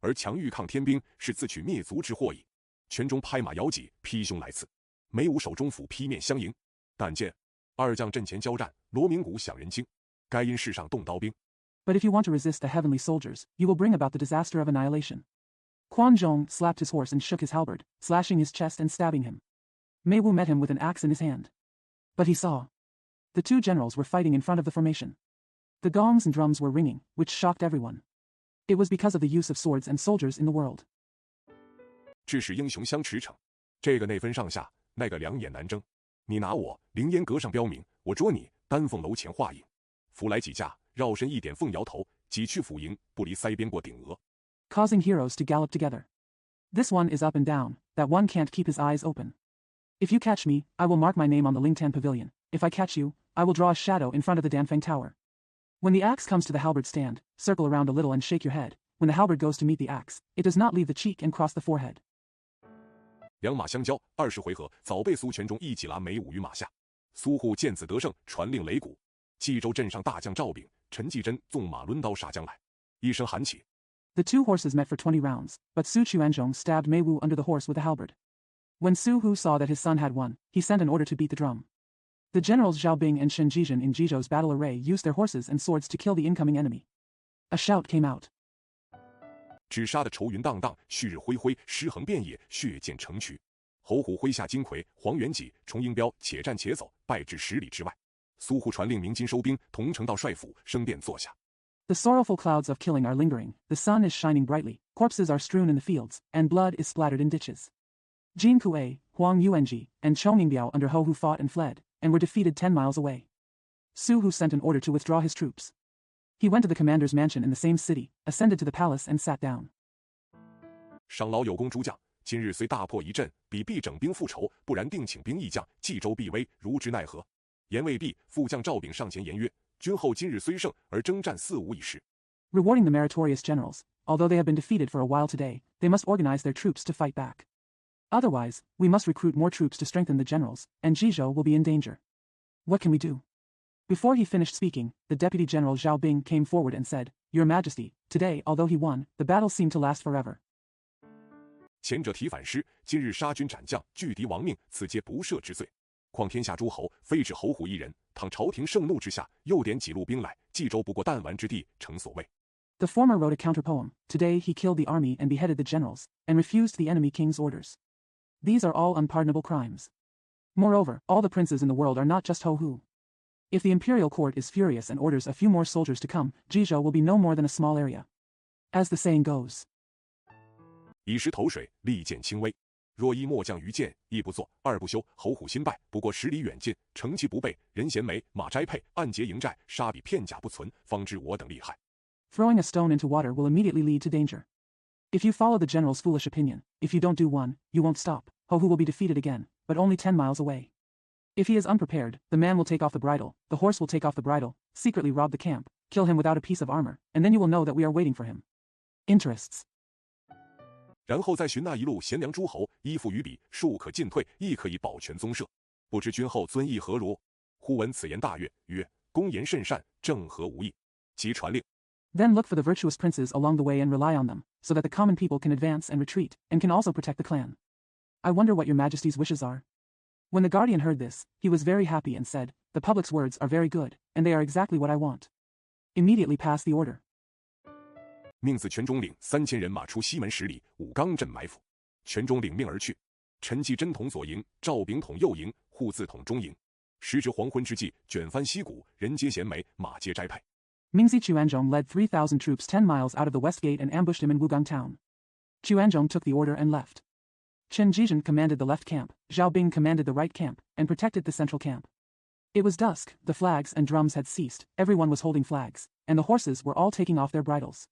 而强欲抗天兵，是自取灭族之祸矣。全忠拍马摇戟，劈胸来刺。梅武手中斧劈面相迎，但见二将阵前交战，锣鸣鼓响人惊。该因世上动刀兵。 But if you want to resist the heavenly soldiers, you will bring about the disaster of annihilation. Quan Zhong slapped his horse and shook his halberd, slashing his chest and stabbing him. Mei Wu met him with an axe in his hand. But he saw. The two generals were fighting in front of the formation. The gongs and drums were ringing, which shocked everyone. It was because of the use of swords and soldiers in the world. 致使英雄相驰骋，这个内分上下，那个两眼难争。你拿我，凌烟阁上标明；我捉你，丹凤楼前画影。扶来几架，绕身一点凤摇头，几去府营，不离腮边过顶额。 Causing heroes to gallop together. This one is up and down, that one can't keep his eyes open. If you catch me, I will mark my name on the Lingtan Pavilion. If I catch you, I will draw a shadow in front of the Danfeng Tower. When the axe comes to the halberd stand, circle around a little and shake your head. When the halberd goes to meet the axe, it does not leave the cheek and cross the forehead. 两马相交，20回合，早被苏全忠一戟拉梅武于马下。苏护见子得胜，传令擂鼓。冀州镇上大将赵炳、陈继真纵马抡刀杀将来，一声喊起。 The two horses met for 20 rounds, but Su Chuanzhong stabbed Mei Wu under the horse with a halberd. When Su Hu saw that his son had won, he sent an order to beat the drum. The generals Zhao Bing and Shen Jizhen in Jizhou's battle array used their horses and swords to kill the incoming enemy. A shout came out. 只杀得愁云荡荡，旭日恢恢，尸横遍野，血溅成渠。侯虎麾下金魁、黄元济、崇英彪且战且走，败至10里之外。苏护传令鸣金收兵，同城到帅府，升殿坐下。The sorrowful clouds of killing are lingering, the sun is shining brightly, corpses are strewn in the fields, and blood is splattered in ditches. Jin Kuei, Huang Yuanji, and Chou Mingbiao under Ho Hu fought and fled, and were defeated 10 miles away. Su Hu sent an order to withdraw his troops. He went to the commander's mansion in the same city, ascended to the palace and sat down. 上劳有功诸将，今日虽大破一阵，彼必整兵复仇，不然定请兵议将，冀州必危，如之奈何？言未毕，副将赵炳上前言曰：君后今日虽胜，而征战四无已失。Rewarding the meritorious generals, although they have been defeated for a while today, they must organize their troops to fight back. Otherwise, we must recruit more troops to strengthen the generals, and Jizhou will be in danger. What can we do? Before he finished speaking, the Deputy General Zhao Bing came forward and said, Your Majesty, today, although he won, the battle seemed to last forever. 前者提反诗，今日杀军斩将，拒敌亡命，此皆不赦之罪。况天下诸侯，非只侯虎一人，倘朝廷盛怒之下，又点几路兵来，冀州不过弹丸之地，成所谓。The former wrote a counterpoem. Today he killed the army and beheaded the generals, and refused the enemy king's orders. These are all unpardonable crimes. Moreover, all the princes in the world are not just Ho Hu. If the imperial court is furious and orders a few more soldiers to come, Jizhou will be no more than a small area. As the saying goes, 以石投水，利剑轻微。若一末将于剑，一不做，二不休。侯虎新败，不过10里远近，乘其不备，人衔枚，马摘配，暗结营寨，杀彼片甲不存，方知我等厉害。Throwing a stone into water will immediately lead to danger. If you follow the general's foolish opinion, if you don't do one, you won't stop. Ho Hu will be defeated again, but only 10 miles away. If he is unprepared, the man will take off the bridle, the horse will take off the bridle, secretly rob the camp, kill him without a piece of armor, and then you will know that we are waiting for him. Interests. 然后再寻那一路贤良诸侯，依附于彼，庶可进退，亦可以保全宗社。不知君后尊意何如？忽闻此言大悦，曰：公言甚善，正合吾意。即传令。Then look for the virtuous princes along the way and rely on them, so that the common people can advance and retreat, and can also protect the clan. I wonder what your majesty's wishes are. When the guardian heard this, he was very happy and said, The public's words are very good, and they are exactly what I want. Immediately pass the order. 命自全中领3000人马出西门10里武冈镇埋伏。全中领命而去。陈继真统左营，赵炳统右营，户自统中营。时值黄昏之际，卷帆溪谷，人皆衔枚，马皆摘配。Mingzi Chuanzhong led 3,000 troops 10 miles out of the west gate and ambushed him in Wugang town. Chuanzhong took the order and left. Chen Jizhen commanded the left camp, Zhao Bing commanded the right camp, and protected the central camp. It was dusk, the flags and drums had ceased, everyone was holding flags, and the horses were all taking off their bridles.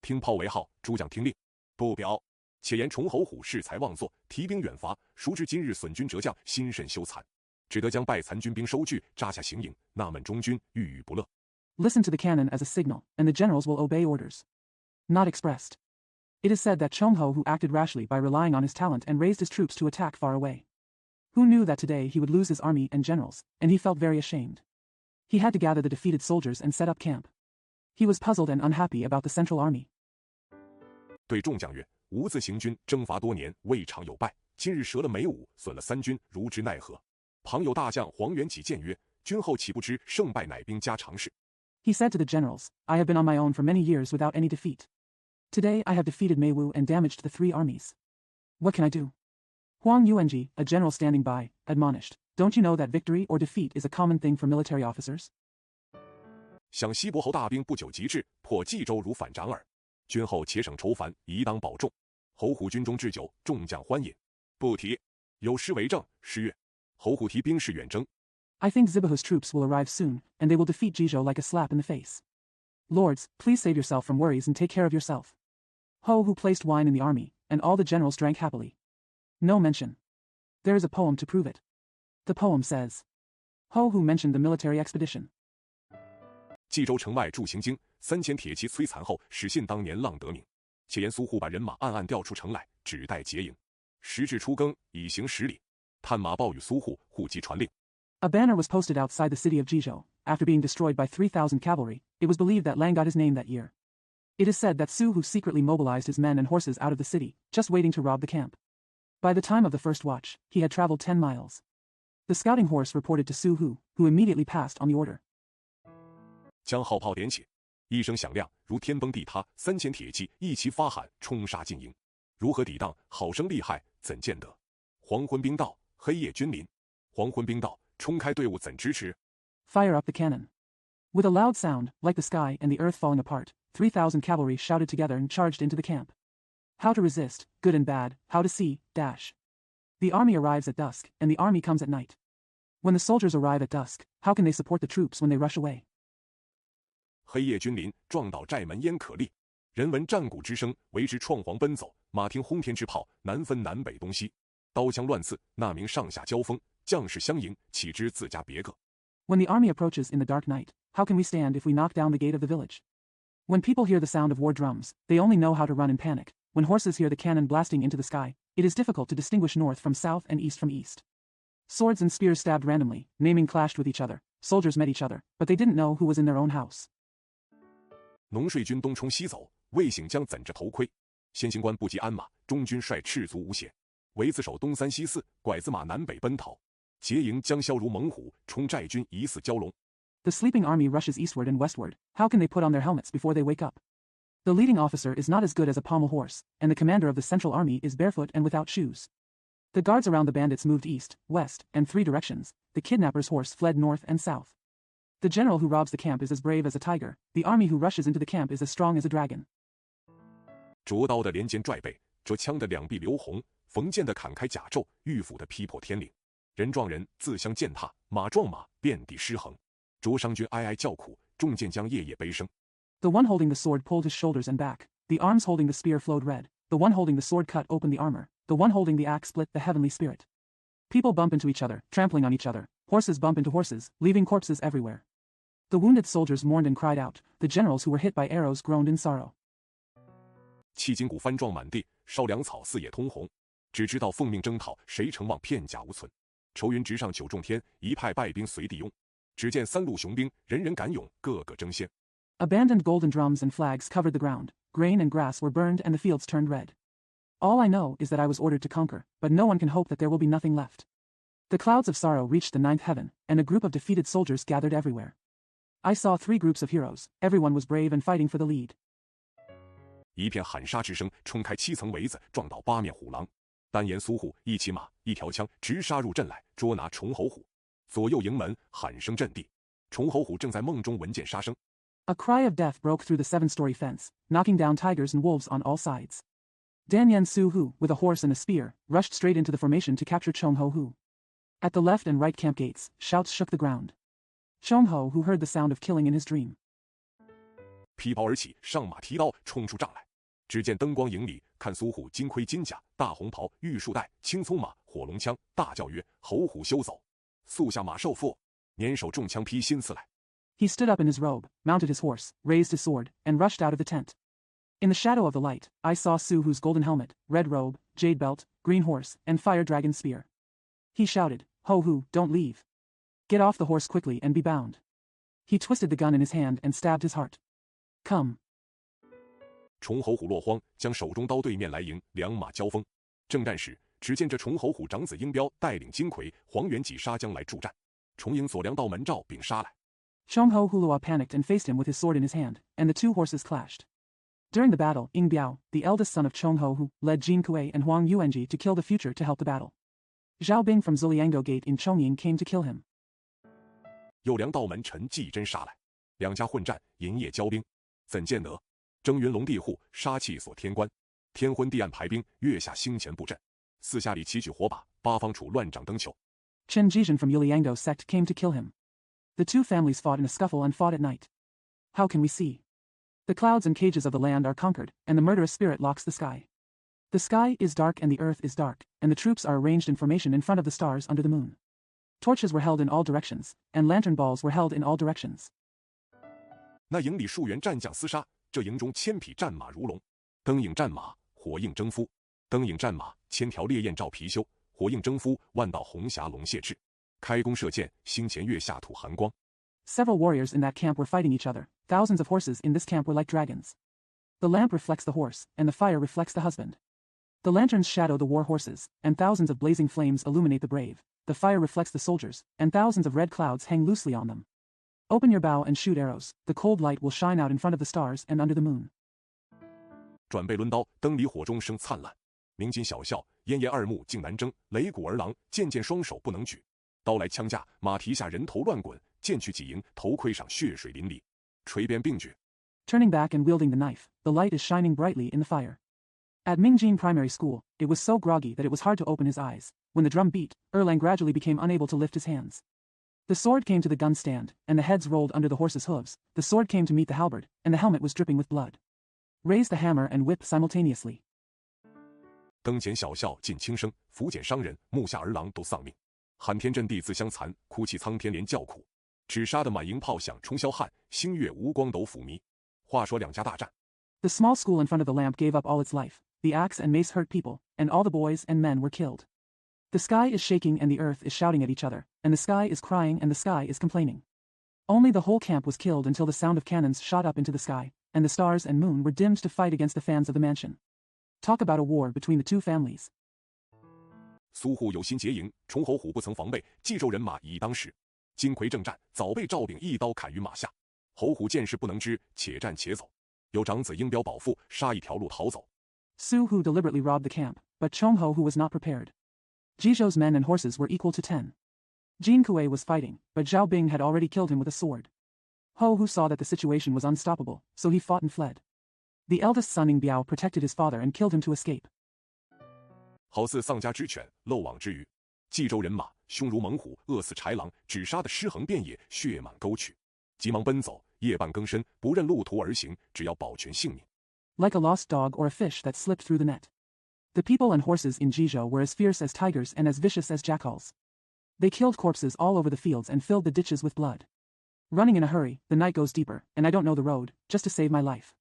听炮为号，诸将听令。不表。且言崇侯虎恃才妄作，提兵远伐，孰知今日损军折将，心甚羞惭，只得将败残军兵收据，扎下行营，纳闷中军，郁郁不乐。Listen to the cannon as a signal, and the generals will obey orders. Not expressed. It is said that Chongho who acted rashly by relying on his talent and raised his troops to attack far away. Who knew that today he would lose his army and generals, and he felt very ashamed. He had to gather the defeated soldiers and set up camp. He was puzzled and unhappy about the central army. 对众将曰：吾自行军征伐多年，未尝有败。今日折了枚武，损了3军，如之奈何？旁有大将黄元济谏曰：君后岂不知胜败乃兵家常事？ He said to the generals, I have been on my own for many years without any defeat. Today I have defeated Mei Wu and damaged the 3 armies. What can I do? Huang Yuanji, a general standing by, admonished, Don't you know that victory or defeat is a common thing for military officers? 想西伯侯大兵不久即至，破冀州如反掌耳。君后且省愁烦，宜当保重。侯虎军中置酒，众将欢饮。不提。有诗为证。诗曰：侯虎提兵势远征。I think Zibahu's troops will arrive soon, and they will defeat Jizhou like a slap in the face. Lords, please save yourself from worries and take care of yourself. Ho Hu placed wine in the army, and all the generals drank happily. No mention. There is a poem to prove it. The poem says, Ho Hu mentioned the military expedition. 冀州城外驻行经，3000铁骑摧残后，始信当年浪得名。且言苏护把人马暗暗调出城来，只待结营。时至初更，已行10里。探马报与苏护，护即传令。A banner was posted outside the city of Jizhou. After being destroyed by 3,000 cavalry, it was believed that Lang got his name that year. It is said that Su Hu secretly mobilized his men and horses out of the city, just waiting to rob the camp. By the time of the first watch, he had traveled 10 miles. The scouting horse reported to Su Hu, who immediately passed on the order. 将号炮点起，一声响亮，如天崩地塌，3000铁骑一齐发喊，冲杀进营。如何抵挡？好生厉害，怎见得？黄昏兵到，黑夜君临。黄昏兵到，冲开队伍怎支持？ Fire up the cannon. With a loud sound, like the sky and the earth falling apart, 3,000 cavalry shouted together and charged into the camp. How to resist, good and bad, how to see, dash. The army arrives at dusk, and the army comes at night. When the soldiers arrive at dusk, how can they support the troops when they rush away? 黑夜君临，撞倒寨门焉可立。人闻战鼓之声，为之创黄奔走；马听轰天之炮，难分南北东西。刀枪乱刺，那名上下交锋，将士相迎，岂知自家别个。 When the army approaches in the dark night, how can we stand if we knock down the gate of the village? When people hear the sound of war drums, they only know how to run in panic. When horses hear the cannon blasting into the sky, it is difficult to distinguish north from south and east from east. Swords and spears stabbed randomly, naming clashed with each other. Soldiers met each other, but they didn't know who was in their own house. 农税军东冲西走，魏醒将怎着头盔？先行官不及鞍马，中军率赤足无血。围自守东三西四，拐子马南北奔逃。结营将骁如猛虎，冲寨军疑似蛟龙。 The sleeping army rushes eastward and westward. How can they put on their helmets before they wake up? The leading officer is not as good as a pommel horse, and the commander of the central army is barefoot and without shoes. The guards around the bandits moved east, west, and 3 directions. The kidnapper's horse fled north and south. The general who robs the camp is as brave as a tiger. The army who rushes into the camp is as strong as a dragon. 着刀的连肩拽背，着枪的两臂流红，缝剑的砍开甲胄，玉斧的劈破天岭。人撞人，自相践踏；马撞马，遍地失衡。灼伤军哀哀叫苦，中箭将夜夜悲声。 The one holding the sword pulled his shoulders and back. The arms holding the spear flowed red. The one holding the sword cut open the armor. The one holding the axe split the heavenly spirit. People bump into each other, trampling on each other. Horses bump into horses, leaving corpses everywhere. The wounded soldiers mourned and cried out. The generals who were hit by arrows groaned in sorrow. 弃金鼓翻撞满地，烧粮草四野通红。只知道奉命征讨，谁成望片甲无存。愁云直上九重天，一派败兵随地拥。只见3路雄兵，人人敢勇，个个争先。 Abandoned golden drums and flags covered the ground. Grain and grass were burned and the fields turned red. All I know is that I was ordered to conquer, but no one can hope that there will be nothing left. The clouds of sorrow reached the 9th heaven, and a group of defeated soldiers gathered everywhere. I saw 3 groups of heroes. Everyone was brave and fighting for the lead. 一片喊杀之声，冲开7层围子，撞倒8面虎狼。单言苏虎一骑马，一条枪，直杀入阵来，捉拿崇侯虎。左右营门，喊声震地。崇侯虎正在梦中闻见杀声。 A cry of death broke through the 7-story fence, knocking down tigers and wolves on all sides. Dan Yen Su Hu, with a horse and a spear, rushed straight into the formation to capture Chong Ho Hu. At the left and right camp gates, shouts shook the ground. Chong Ho, who heard the sound of killing in his dream. 披袍而起，上马提刀，冲出帐来。只见灯光营里，看苏虎金盔金甲，大红袍，玉束带，青葱马，火龙枪，大叫曰：“侯虎休走！速下马受缚！”捻手中枪劈心刺来。 He stood up in his robe, mounted his horse, raised his sword, and rushed out of the tent. In the shadow of the light, I saw Su Hu's golden helmet, red robe, jade belt, green horse, and fire dragon spear. He shouted, "Ho Hu, don't leave. Get off the horse quickly and be bound." He twisted the gun in his hand and stabbed his heart. Come. 崇侯虎落荒，将手中刀对面来迎，两马交锋。正战时，只见这崇侯虎长子英彪带领金魁、黄元济杀将来助战。崇英所梁刀门照柄杀来。 Chong Ho Hulua panicked and faced him with his sword in his hand, and the 2 horses clashed. During the battle, Ying Biao, the eldest son of Chong Ho Hu, led Jin Kuei and Huang Yuanji to kill the future to help the battle. Zhao Bing from Zuliango Gate in Chongying came to kill him. 右梁道门陈继真杀来，两家混战，银夜交兵，怎见得？征云龙地户，杀气锁天关，天昏地暗排兵，月下星前布阵，四下里齐举火把，八方处乱掌灯球。 Chen Jizhen from Yuliango sect came to kill him. The 2 families fought in a scuffle and fought at night. How can we see? The clouds and cages of the land are conquered, and the murderous spirit locks the sky. The sky is dark and the earth is dark, and the troops are arranged in formation in front of the stars under the moon. Torches were held in all directions, and lantern balls were held in all directions. 那营里数员战将厮杀，这营中1000匹战马如龙，灯影战马，火映征夫；灯影战马，1000条烈焰照貔貅；火映征夫，万道红霞龙泄翅。开弓射箭，星前月下吐寒光。 Several warriors in that camp were fighting each other. Thousands of horses in this camp were like dragons. The lamp reflects the horse, and the fire reflects the husband. The lanterns shadow the war horses, and thousands of blazing flames illuminate the brave. The fire reflects the soldiers, and thousands of red clouds hang loosely on them. Open your bow and shoot arrows. The cold light will shine out in front of the stars and under the moon. 转背抡刀，灯里火中生灿烂。鸣金小笑，燕爷二目竟难睁，擂鼓儿郎渐渐双手不能举。刀来枪架，马蹄下人头乱滚，剑去戟迎，头盔上血水淋漓，锤鞭并举。Turning back and wielding the knife, the light is shining brightly in the fire. At Mingjin Primary School, it was so groggy that it was hard to open his eyes. When the drum beat, Erlang gradually became unable to lift his hands. The sword came to the gun stand, and the heads rolled under the horse's hooves. The sword came to meet the halberd, and the helmet was dripping with blood. Raise the hammer and whip simultaneously. 灯前小校尽轻声，福减商人、木下儿郎都丧命。喊天震地自相残，哭泣苍天连叫苦。只杀得满营炮响冲霄汉，星月无光斗腐迷。话说两家大战。The small school in front of the lamp gave up all its life. The axe and mace hurt people, and all the boys and men were killed. The sky is shaking and the earth is shouting at each other, and the sky is crying and the sky is complaining. Only the whole camp was killed until the sound of cannons shot up into the sky, and the stars and moon were dimmed to fight against the fans of the mansion. Talk about a war between the two families. 苏护有心结营，崇侯虎不曾防备，冀州人马已当时。金魁正战，早被赵炳一刀砍于马下。侯虎见势不能支，且战且走。有长子应彪保父，杀一条路逃走。Su Hu deliberately robbed the camp, but Chong Ho who was not prepared. Jizhou's men and horses were equal to 10. Jin Kuei was fighting, but Zhao Bing had already killed him with a sword. Ho Hu saw that the situation was unstoppable, so he fought and fled. The eldest son Ing Biao protected his father and killed him to escape. 好似丧家之犬，漏网之鱼。冀州人马凶如猛虎，恶似豺狼，只杀得尸横遍野，血满沟渠。急忙奔走，夜半更深，不认路途而行，只要保全性命。Like a lost dog or a fish that slipped through the net. The people and horses in Jizhou were as fierce as tigers and as vicious as jackals. They killed corpses all over the fields and filled the ditches with blood. Running in a hurry, the night goes deeper, and I don't know the road, just to save my life.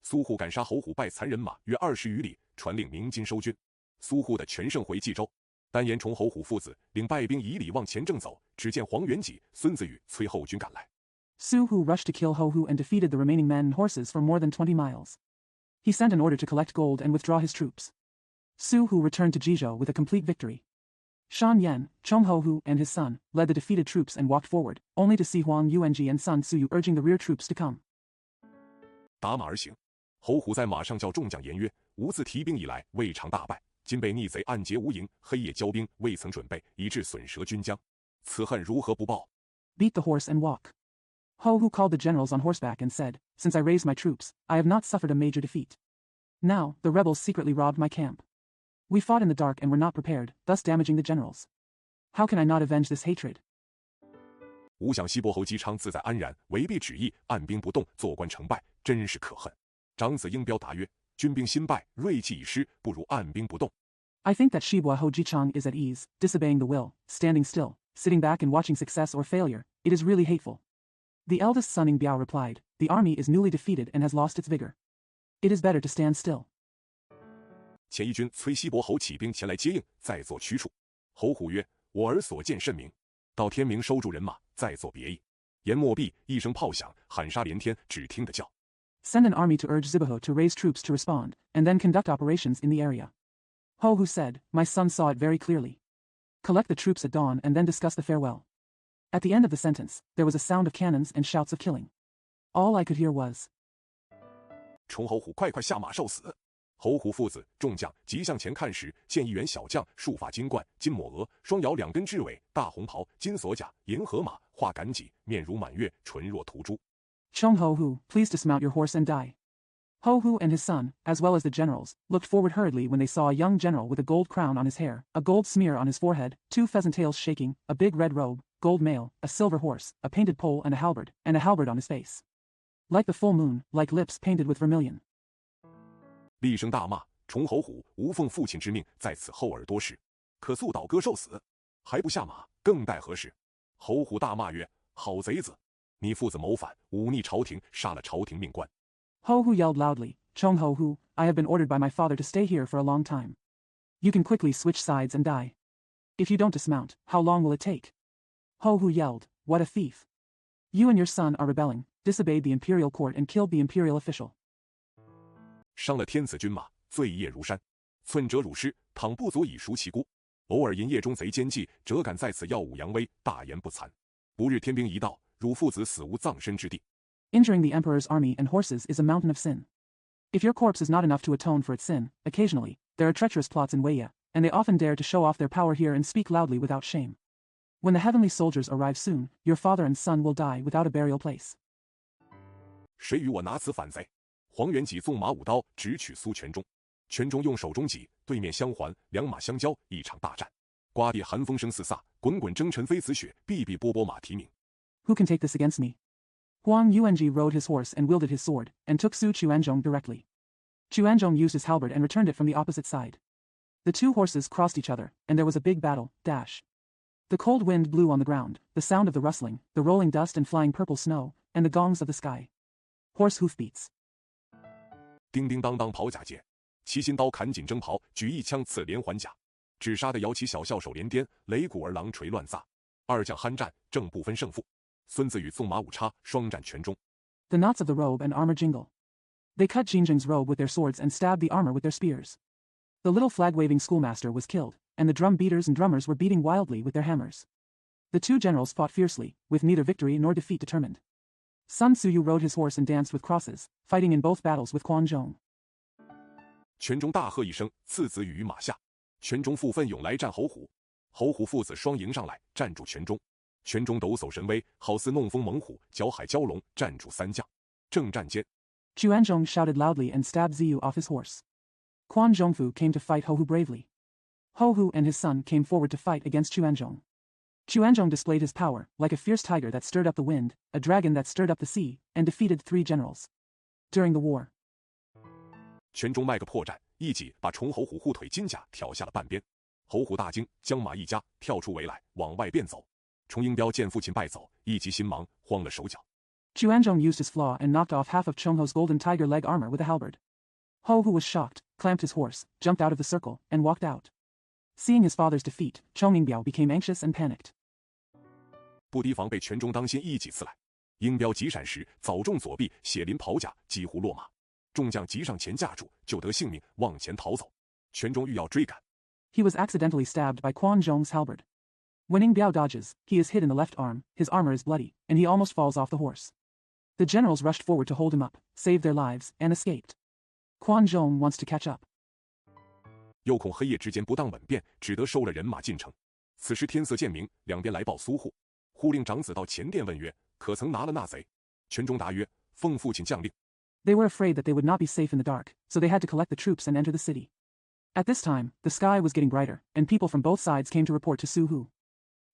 苏护赶杀侯虎败残人马约20余里，传令鸣金收军。苏护的全胜回冀州，单言崇侯虎父子领败兵以礼往前正走，只见黄元济、孙子羽催后军赶来。Su Hu rushed to kill Ho Hu and defeated the remaining men and horses for more than 20 miles. He sent an order to collect gold and withdraw his troops. Su Hu returned to Jizhou with a complete victory. Shan Yan, Chong Ho Hu, and his son led the defeated troops and walked forward, only to see Huang Yuanji and son Su Yu urging the rear troops to come. 打马而行，侯虎在马上叫众将言曰：“吾自提兵以来，未尝大败，今被逆贼暗劫无营，黑夜交兵，未曾准备，以致损折军将，此恨如何不报？” Beat the horse and walk. Ho Hu called the generals on horseback and said, "Since I raised my troops, I have not suffered a major defeat. Now, the rebels secretly robbed my camp. We fought in the dark and were not prepared, thus damaging the generals. How can I not avenge this hatred?" 吾想西伯侯姬昌自在安然，违背旨意，按兵不动，坐观成败，真是可恨。长子应彪答曰：“军兵新败，锐气已失，不如按兵不动。” I think that Shibua Ho Jichang is at ease, disobeying the will, standing still, sitting back and watching success or failure. It is really hateful. The eldest son Ing Biao replied, "The army is newly defeated and has lost its vigor. It is better to stand still." 前一军催西伯侯起兵前来接应，再做驱除。侯虎曰：“我儿所见甚明，到天明收住人马，再做别意。”言莫毕，一声炮响，喊杀连天，只听得叫。Send an army to urge Zibaho to raise troops to respond, and then conduct operations in the area. Ho Hu said, "My son saw it very clearly. Collect the troops at dawn and then discuss the farewell." At the end of the sentence, there was a sound of cannons and shouts of killing. All I could hear was, 崇侯虎快快下马受死！侯虎父子众将急向前看时，见一员小将，束发金冠，金抹额，双摇两根雉尾，大红袍，金锁甲，银河马，画赶戟，面如满月，唇若涂朱。"Chong Ho Hu, please dismount your horse and die." Ho Hu and his son, as well as the generals, looked forward hurriedly when they saw a young general with a gold crown on his hair, a gold smear on his forehead, 2 pheasant tails shaking, a big red robe, gold mail, a silver horse, a painted pole and a halberd on his face. Like the full moon, like lips painted with vermilion. 厉声大骂：“崇侯虎，吾奉父亲之命，在此厚耳多时，可速倒戈受死，还不下马，更待何时？”侯虎大骂曰：“好贼子！你父子谋反，忤逆朝廷，杀了朝廷命官。” Ho Hu yelled loudly, "Chong Ho Hu, I have been ordered by my father to stay here for a long time. You can quickly switch sides and die. If you don't dismount, how long will it take?" Ho Hu yelled, "What a thief! You and your son are rebelling, disobeyed the imperial court and killed the imperial official." 伤了天子军马，罪业如山，寸者辱师，倘不足以赎其辜。偶尔淫夜中贼奸计，辄敢在此耀武扬威，大言不惭。不日天兵一到，汝父子死无葬身之地。Injuring the emperor's army and horses is a mountain of sin. If your corpse is not enough to atone for its sin, occasionally, there are treacherous plots in Weiya, and they often dare to show off their power here and speak loudly without shame. When the heavenly soldiers arrive soon, your father and son will die without a burial place. 谁与我拿此反贼？黄元吉纵马舞刀直取苏全忠，全忠用手中戟，对面相还，两马相交，一场大战。刮地寒风声四飒，滚滚征尘飞紫雪，碧碧波波马蹄鸣。Who can take this against me? Huang Yuanji rode his horse and wielded his sword, and took Su Chuanzhong directly. Chuanzhong used his halberd and returned it from the opposite side. The two horses crossed each other, and there was a big battle, dash. The cold wind blew on the ground, the sound of the rustling, the rolling dust and flying purple snow, and the gongs of the sky. Horse hoofbeats. 叮叮当当袍甲界，齐心刀砍紧征袍，举一枪刺连环甲，只杀得摇旗小校手连颠，擂鼓儿郎锤乱飒。二将酣战，正不分胜负。孙子与纵马舞叉，双战全中。The knots of the robe and armor jingle. They cut Jingjing's robe with their swords and stabbed the armor with their spears. The little flag-waving schoolmaster was killed, and the drum beaters and drummers were beating wildly with their hammers. The two generals fought fiercely, with neither victory nor defeat determined. Sun Suyu rode his horse and danced with crosses, fighting in both battles with Quan Zhong. 全中大喝一声，次子与于马下。全中复奋勇来战侯虎，侯虎父子双迎上来，站住全中。全中抖擞神威，好似弄风猛虎，搅海蛟龙，站住三将。正战间， Chuanzhong shouted loudly and stabbed Ziyu off his horse. Quan Zhongfu came to fight Hohu bravely. Hohu and his son came forward to fight against Chuanzhong. Chuanzhong displayed his power, like a fierce tiger that stirred up the wind, a dragon that stirred up the sea, and defeated 3 generals. During the war, 全中卖个破绽，一戟把崇侯虎护腿金甲挑下了半边。侯虎大惊，将马一夹，跳出围来，往外便走。崇英彪见父亲败走，一急心忙，慌了手脚。Chuanzhong used his flaw and knocked off half of Chongho's golden tiger leg armor with a halberd. Hohu was shocked, clamped his horse, jumped out of the circle, and walked out. Seeing his father's defeat, Chong Yingbiao became anxious and panicked. 不提防被全中当先一戟刺来，英彪急闪时早中左臂，血淋袍甲，几乎落马。众将急上前架住，救得性命，往前逃走。全中欲要追赶， He was accidentally stabbed by Quan Zhong's halberd. When Yingbiao dodges, he is hit in the left arm, his armor is bloody, and he almost falls off the horse. The generals rushed forward to hold him up, saved their lives, and escaped. Quan Zhong wants to catch up. 又恐黑夜之间不当稳便，只得收了人马进城。此时天色渐明，两边来报苏护，忽令长子到前殿问曰：“可曾拿了那贼？”全中答曰：“奉父亲将令。” They were afraid that they would not be safe in the dark, so they had to collect the troops and enter the city. At this time, the sky was getting brighter, and people from both sides came to report to Su Hu.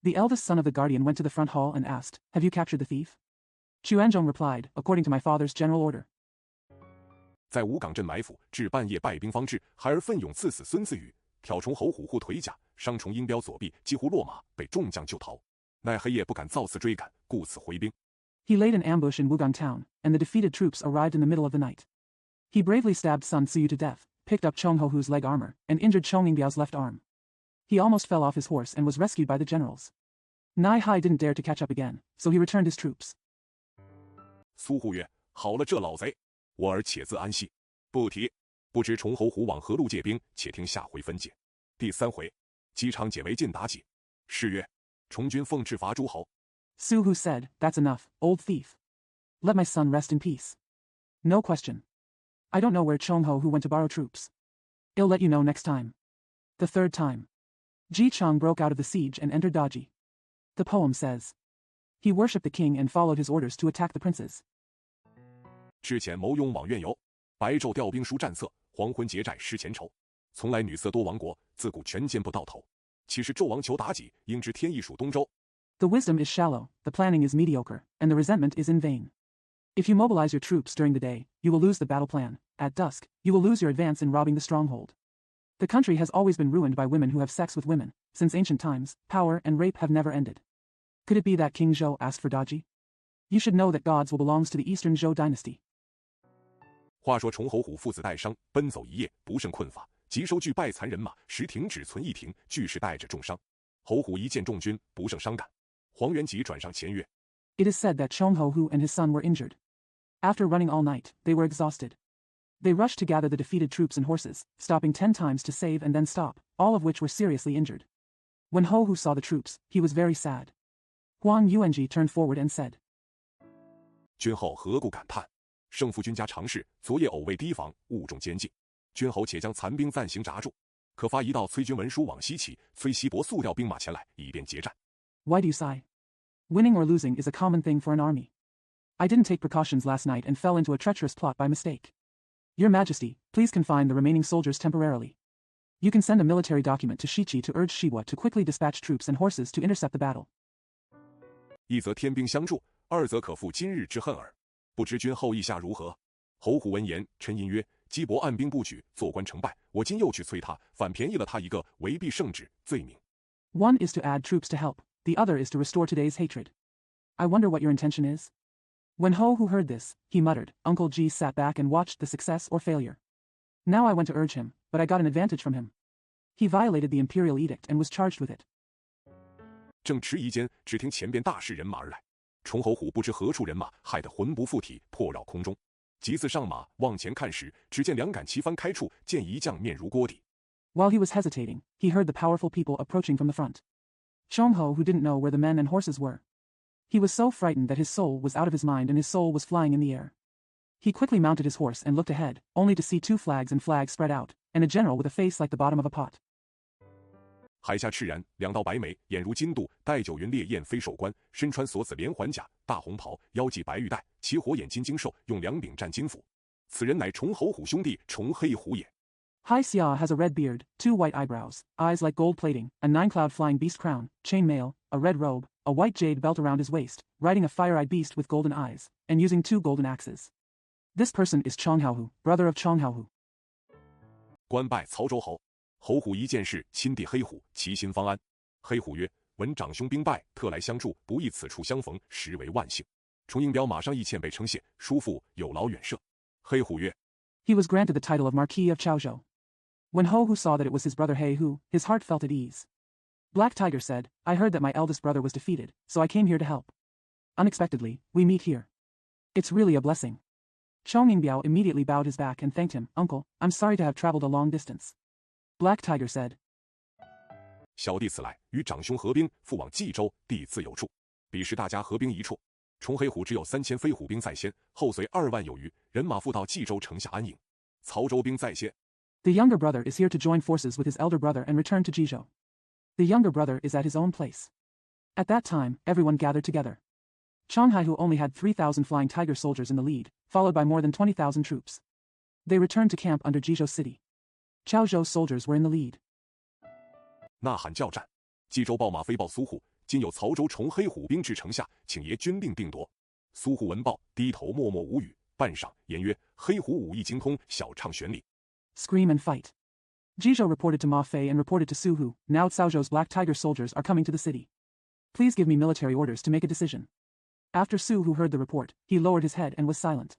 The eldest son of the guardian went to the front hall and asked, "Have you captured the thief?" Chuanzhong replied, "According to my father's general order." 在武岗镇埋伏，至半夜败兵方至，孩儿奋勇刺死孙子羽，挑虫侯虎护腿甲，伤虫鹰彪左臂，几乎落马，被众将救逃。奈黑夜不敢造次追赶，故此回兵。He laid an ambush in Wugang town, and the defeated troops arrived in the middle of the night. He bravely stabbed Sun Suyu to death, picked up Chong Hohu's leg armor, and injured Chong Yingbiao's left arm. He almost fell off his horse and was rescued by the generals. Nai Hai didn't dare to catch up again, so he returned his troops. 苏护曰：“好了，这老贼，我儿且自安息，不提。不知崇侯虎往何路借兵，且听下回分解。”第3回，机场解围尽妲己。是曰：“崇军奉敕伐诸侯。” Su Hu said, "That's enough, old thief. Let my son rest in peace. No question. I don't know where Chong Ho who went to borrow troops. I'll let you know next time." The 3rd time, Ji Chang broke out of the siege and entered Daji. The poem says, he worshipped the king and followed his orders to attack the princes. 之前谋勇往愿游，白昼调兵书战策，黄昏结寨失前仇。从来女色多亡国，自古权奸不到头。其实纣王求妲己，应知天意属东周。 The wisdom is shallow, the planning is mediocre, and the resentment is in vain. If you mobilize your troops during the day, you will lose the battle plan. At dusk, you will lose your advance in robbing the stronghold. The country has always been ruined by women who have sex with women. Since ancient times, power and rape have never ended. Could it be that King Zhou asked for Daji? You should know that gods will belongs to the Eastern Zhou dynasty. 话说崇侯虎父子带伤，奔走一夜，不胜困乏，即收据败残人马，10亭只存1亭，俱是带着重伤。侯虎一见众军，不胜伤感。黄元吉转上前曰： It is said that Chonghohu and his son were injured. After running all night, they were exhausted. They rushed to gather the defeated troops and horses, stopping 10 times to save and then stop, all of which were seriously injured. When Hohu saw the troops, he was very sad. Huang Yuanji turned forward and said, 君后何故感叹？胜负君家常事，昨夜偶未提防，误中奸计。君侯且将残兵暂行闸住，可发一道催军文书往西起，催西伯速调兵马前来，以便结战。 Why do you sigh? Winning or losing is a common thing for an army. I didn't take precautions last night and fell into a treacherous plot by mistake. Your Majesty, please confine the remaining soldiers temporarily. You can send a military document to Shiqi to urge Shihua to quickly dispatch troops and horses to intercept the battle. 一则天兵相助，二则可复今日之恨耳。不知君后意下如何？侯虎闻言，沉吟曰：“姬伯按兵不举，坐观成败。我今又去催他，反便宜了他一个违避圣旨罪名。” One is to add troops to help, the other is to restore today's hatred. I wonder what your intention is? When Ho Hu heard this, he muttered. Uncle G sat back and watched the success or failure. Now I went to urge him, but I got an advantage from him. He violated the imperial edict and was charged with it. 正迟疑间，只听前边大势人马而来。崇侯虎不知何处人马，害得魂不附体，破绕空中。即自上马往前看时，只见两杆旗帆开处，见一将面如锅底。While he was hesitating, he heard the powerful people approaching from the front. Chongho, who didn't know where the men and horses were. He was so frightened that his soul was out of his mind and his soul was flying in the air. He quickly mounted his horse and looked ahead, only to see two flags and flags spread out, and a general with a face like the bottom of a pot. 海下赤然，两道白眉，眼如金镀，戴九云烈焰飞兽冠，身穿锁子连环甲，大红袍，腰系白玉带，其火眼金睛兽，用两柄战金斧。此人乃崇侯虎兄弟崇黑虎也。Hai Xia has a red beard, 2 white eyebrows, eyes like gold plating, a 9-cloud flying beast crown, chain mail, a red robe, a white jade belt around his waist, riding a fire-eyed beast with golden eyes, and using 2 golden axes. This person is Chonghaohu, brother of Chonghaohu. 官拜曹州侯。侯虎一见事，亲弟黑虎，其心方安。黑虎曰：“闻长兄兵败，特来相助，不意此处相逢，实为万幸。”崇应彪马上义欠被称谢，叔父有劳远涉。黑虎曰 He was granted the title of Marquis of Chaozhou. When Ho Hu saw that it was his brother He Hu, his heart felt at ease. Black Tiger said, I heard that my eldest brother was defeated, so I came here to help. Unexpectedly, we meet here. It's really a blessing. Chong Yingbiao immediately bowed his back and thanked him. Uncle, I'm sorry to have traveled a long distance. Black Tiger said, 小弟此来与长兄合兵，复往冀州，弟自有助。彼时大家合兵一处，崇黑虎只有3000飞虎兵在先，后随2万有余，人马复到冀州城下安营。曹州兵在先。The younger brother is here to join forces with his elder brother and return to Jizhou. The younger brother is at his own place. At that time, everyone gathered together. Chonghaihu only had 3,000 flying tiger soldiers in the lead, followed by more than 20,000 troops. They returned to camp under Jizhou city. Chaozhou's soldiers were in the lead. 呐喊叫战，冀州报马飞报苏护，今有曹州崇黑虎兵至城下，请爷军令定夺。苏护闻报，低头默默无语。半晌，言曰：“黑虎武艺精通，晓畅玄理。” Scream and fight. Jizhou reported to Ma Fei and reported to Su Hu. Now Caozhou's Black Tiger soldiers are coming to the city. Please give me military orders to make a decision. After Su Hu heard the report, he lowered his head and was silent.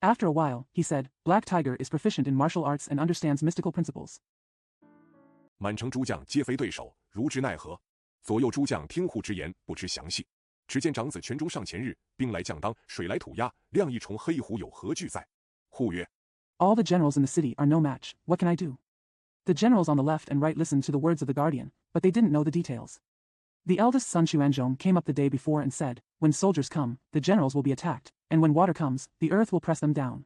After a while, he said, Black Tiger is proficient in martial arts and understands mystical principles. 满城诸将皆非对手，如之奈何？左右诸将听护之言，不知详细。只见长子全中上前日，兵来将当，水来土压，亮一重黑虎有何惧在？护曰 All the generals in the city are no match. What can I do? The generals on the left and right listened to the words of the guardian, but they didn't know the details. The eldest son Xuanzhong came up the day before and said, When soldiers come, the generals will be attacked, and when water comes, the earth will press them down.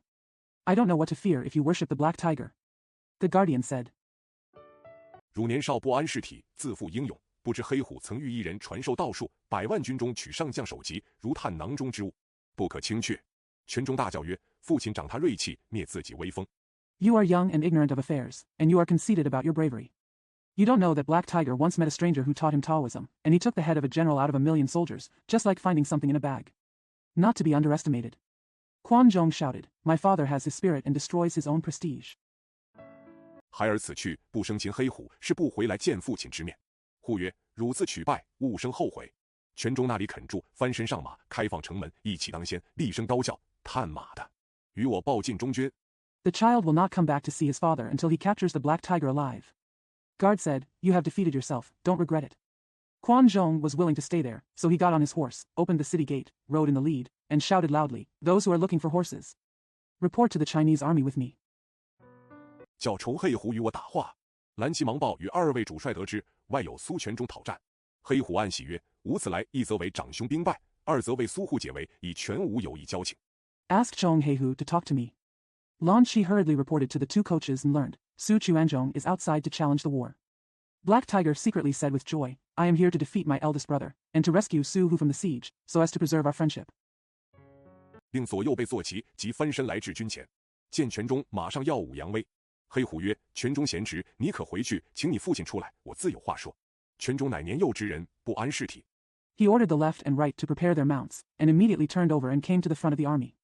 I don't know what to fear if you worship the Black Tiger. The guardian said. 汝年少不谙世体，自负英勇，不知黑虎曾遇一人传授道术，100万军中取上将首级，如探囊中之物，不可轻却。全中大叫曰：“父亲长他锐气，灭自己威风。” You are young and ignorant of affairs, and you are conceited about your bravery. You don't know that Black Tiger once met a stranger who taught him Taoism, and he took the head of a general out of 1,000,000 soldiers, just like finding something in a bag. Not to be underestimated. Quan Zhong shouted, My father has his spirit and destroys his own prestige. 孩儿此去，不生擒黑虎，是不回来见父亲之面。护曰：“汝自取败，勿生后悔。”全中那里肯住，翻身上马，开放城门，一骑当先，厉声高叫：“探马的，与我报进中军。” The child will not come back to see his father until he captures the Black Tiger alive. Guard said, You have defeated yourself, don't regret it. Quan Zhong was willing to stay there, so he got on his horse, opened the city gate, rode in the lead, and shouted loudly, Those who are looking for horses, report to the Chinese army with me. 叫崇黑虎与我打话。蓝旗忙报与2位主帅得知，外有苏全中讨战。黑虎暗喜曰：“吾此来，一则为长兄兵败，二则为苏护解围，以全无友谊交情。” Ask Chong Heihu to talk to me. Lan Shi hurriedly reported to the two coaches and learned, Su Chuanzhong is outside to challenge the war. Black Tiger secretly said with joy, I am here to defeat my eldest brother, and to rescue Su Hu from the siege, so as to preserve our friendship. 令左右备坐骑即翻身来至军前，见权中马上耀武扬威。黑虎曰：权中贤侄，你可回去，请你父亲出来，我自有话说。权中乃年幼之人，不谙事体。He ordered the left and right to prepare their mounts, and immediately turned over and came to the front of the army.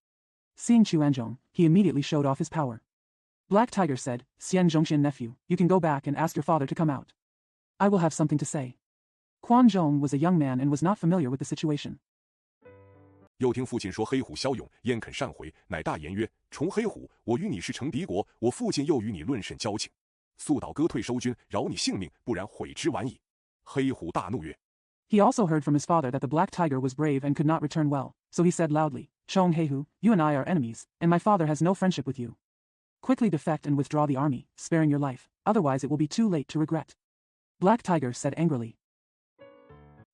Seeing Chuanzhong, he immediately showed off his power. Black Tiger said, Xian Zhongxian nephew, you can go back and ask your father to come out. I will have something to say. Quan Zhong was a young man and was not familiar with the situation. 又听父亲说黑虎骁勇，焉肯善回，乃大言曰：重黑虎，我与你是成敌国，我父亲又与你论甚交情？速倒割退收军，饶你性命，不然悔之晚矣。黑虎大怒曰 He also heard from his father that the Black Tiger was brave and could not return well, so he said loudly, Chong Heihu, you and I are enemies, and my father has no friendship with you. Quickly defect and withdraw the army, sparing your life, otherwise it will be too late to regret. Black Tiger said angrily.